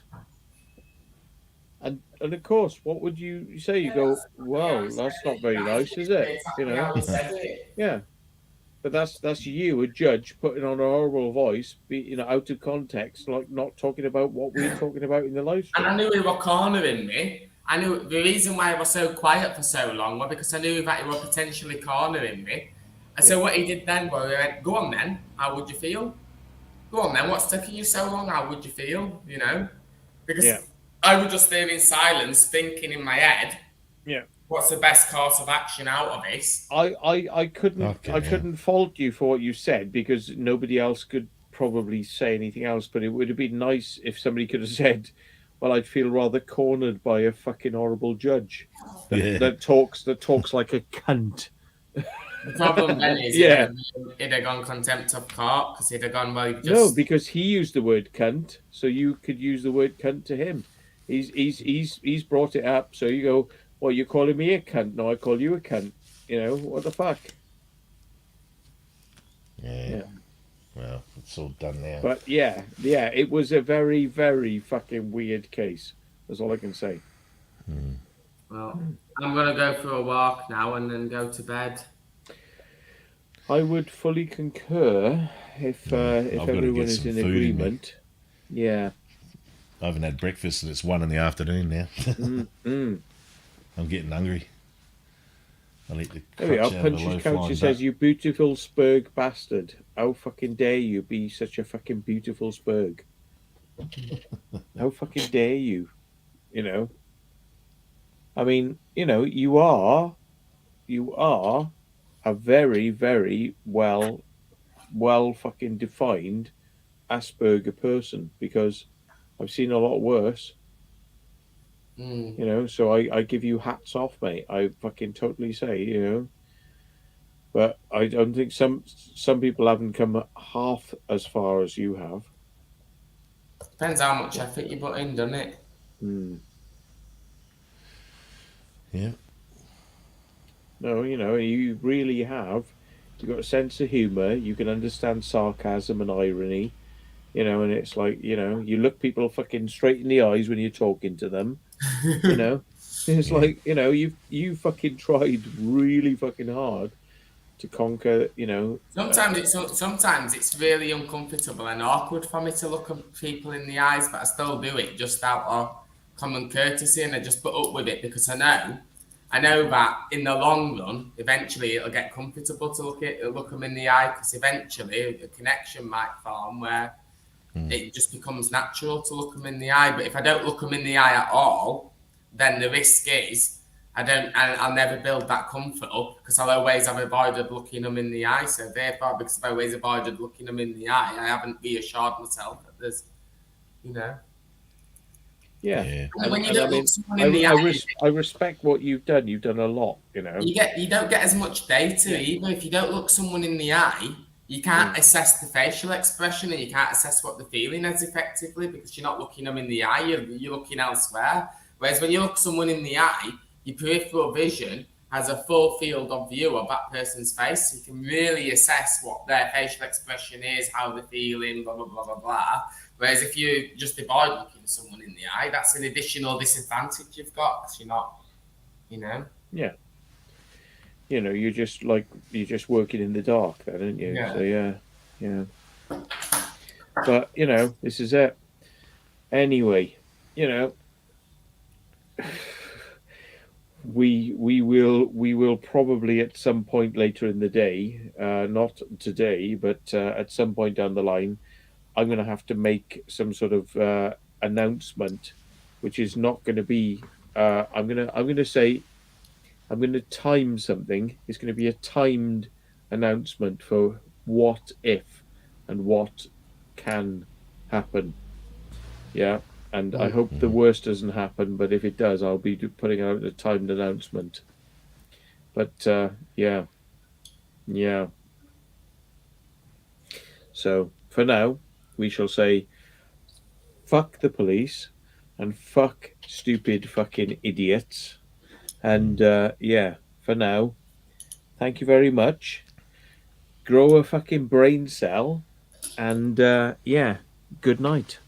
And of course, what would you say? You go, well, that's not very nice, is it? You Exactly know? how he said it. Yeah. But that's you, a judge, putting on a horrible voice, out of context, like not talking about what we're talking about in the live And I stream. knew he were cornering me. I knew the reason why I was so quiet for so long was because I knew that he were potentially cornering me. And so what he did then was he went, go on then, how would you feel? Go on then, what's taking you so long? How would you feel? You know? Because Yeah. I was just there in silence, thinking in my head, Yeah. what's the best course of action out of this? I couldn't Okay, I yeah. couldn't fault you for what you said because nobody else could probably say anything else, but it would have been nice if somebody could have said, well, I'd feel rather cornered by a fucking horrible judge Yeah. that talks like a cunt. The problem then is Yeah. he'd have gone contempt of court because he'd have gone, well, just... No, because he used the word cunt, so you could use the word cunt to him. He's brought it up, so you go, well, you're calling me a cunt, no, I call you a cunt. You know, what the fuck? Yeah. Well, it's all done now. But yeah, it was a very, very fucking weird case. That's all I can say. Well, I'm going to go for a walk now and then go to bed. I would fully concur if I've got to everyone get is some in food in me. agreement. Yeah. I haven't had breakfast and it's 1 in the afternoon now. I'm getting hungry. I'll eat the There we crutch are. out of a Punch's low Couch flying says, duck. you beautiful Spurg bastard. How fucking dare you be such a fucking beautiful Spurg? How fucking dare you? You know? I mean, you are a very, very well fucking defined Asperger person, because I've seen a lot worse. So I give you hats off, mate. I fucking totally say, but I don't think some people haven't come half as far as you have. Depends how much effort you put in, doesn't it? Yeah. No, you really have. You've got a sense of humour. You can understand sarcasm and irony. And it's like, you look people fucking straight in the eyes when you're talking to them. It's like, you fucking tried really fucking hard to conquer, Sometimes it's really uncomfortable and awkward for me to look at people in the eyes, but I still do it just out of common courtesy, and I just put up with it because I know that in the long run, eventually it'll get comfortable to look them in the eye, because eventually a connection might form where it just becomes natural to look them in the eye. But if I don't look them in the eye at all, then the risk is I'll never build that comfort up, because I'll always have avoided looking them in the eye. So therefore, because I've always avoided looking them in the eye, I haven't reassured myself that there's, Yeah. And when you don't look someone in the eye, I respect what you've done. You've done a lot, you don't get as much data either. If you don't look someone in the eye, you can't assess the facial expression, and you can't assess what they're feeling as effectively, because you're not looking them in the eye, you're looking elsewhere. Whereas when you look someone in the eye, your peripheral vision has a full field of view of that person's face, so you can really assess what their facial expression is, how they're feeling, blah, blah, blah, blah, blah. Whereas if you just avoid looking someone in the eye, that's an additional disadvantage you've got, because you're not, Yeah. You're just working in the dark then, aren't you? Yeah. So yeah. But this is it. Anyway, we will probably at some point later in the day, not today, but at some point down the line, I'm going to have to make some sort of announcement, which is not going to be. I'm going to time something. It's going to be a timed announcement for what if and what can happen. Yeah. And I hope the worst doesn't happen, but if it does, I'll be putting out a timed announcement. But yeah, Yeah. So for now, we shall say fuck the police and fuck stupid fucking idiots. And yeah, for now, thank you very much. Grow a fucking brain cell. And yeah, good night.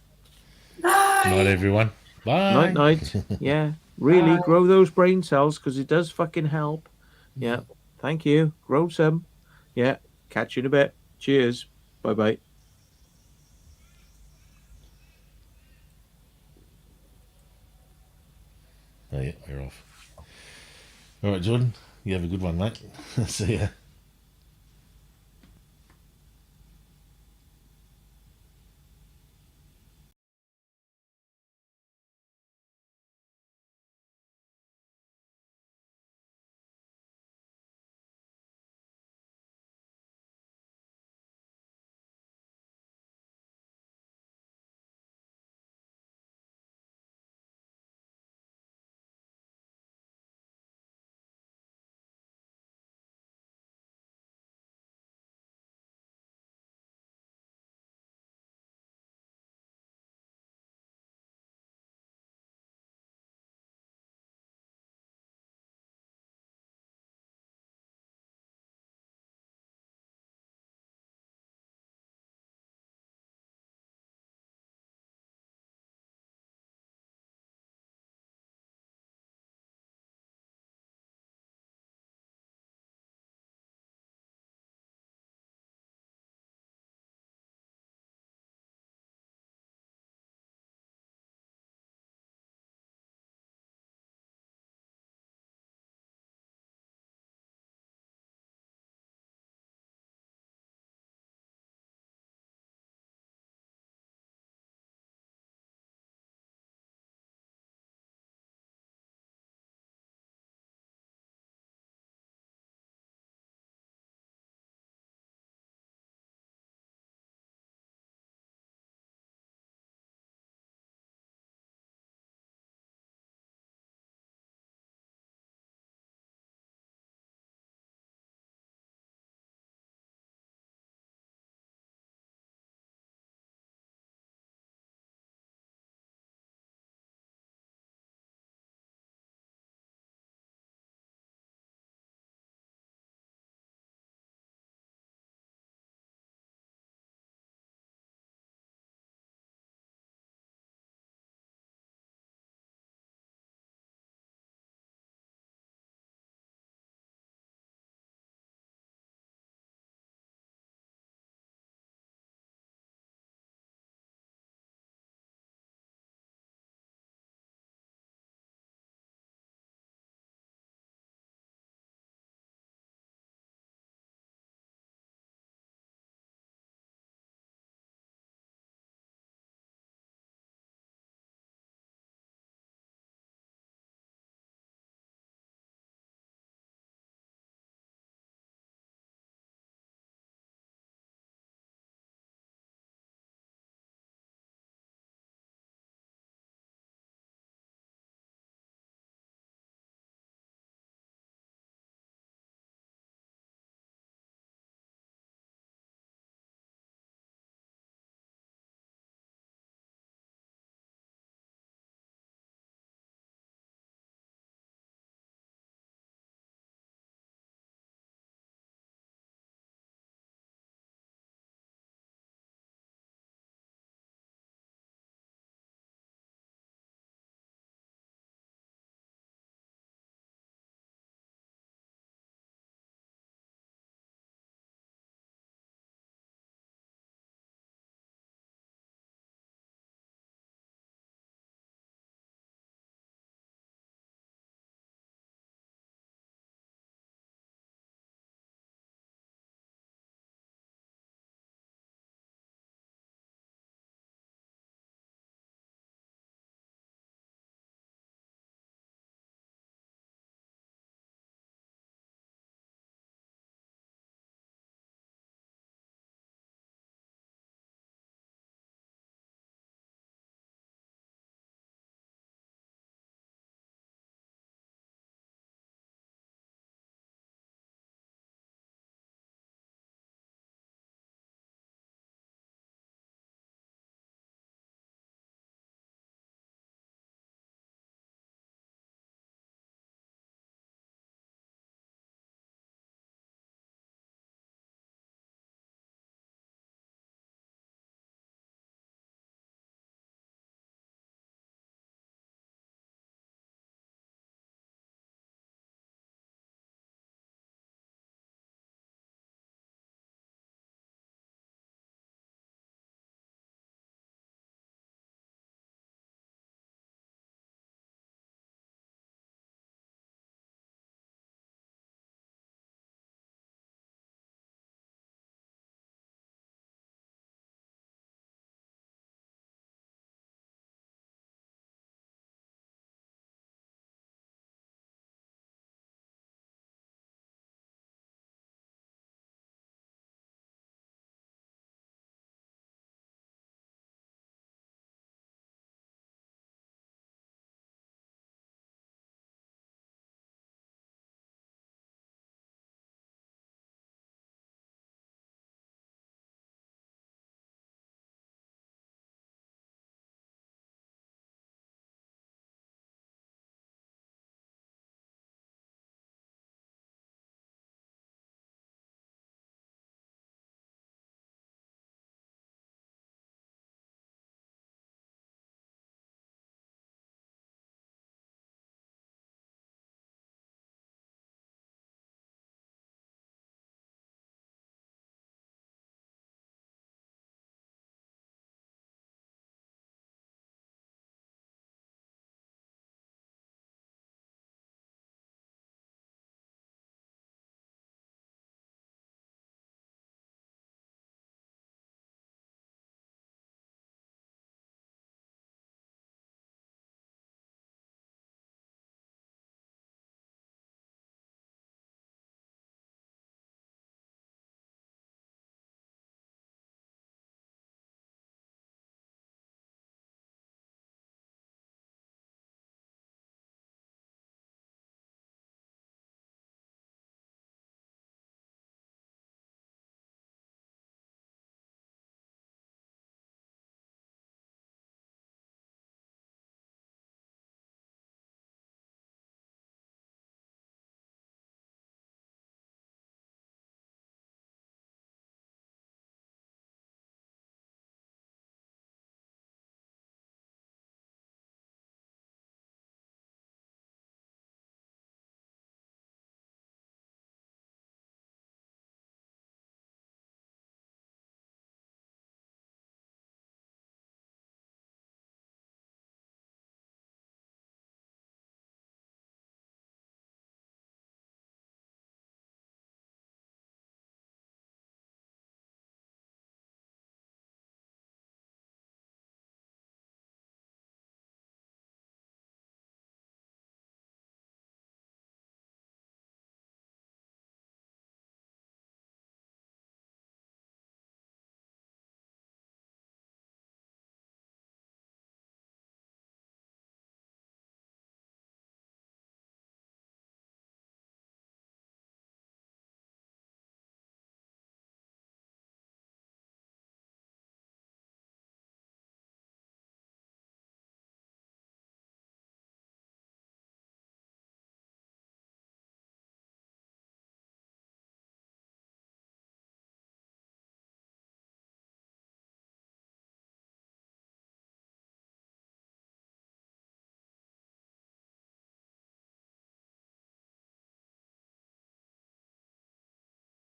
Good night, everyone. Night, Bye. night. Yeah, really Bye. grow those brain cells because it does fucking help. Yeah, thank you. Grow some. Yeah, catch you in a bit. Cheers. Bye bye. Oh, yeah, we're off. All right, Jordan, you have a good one, mate. See ya.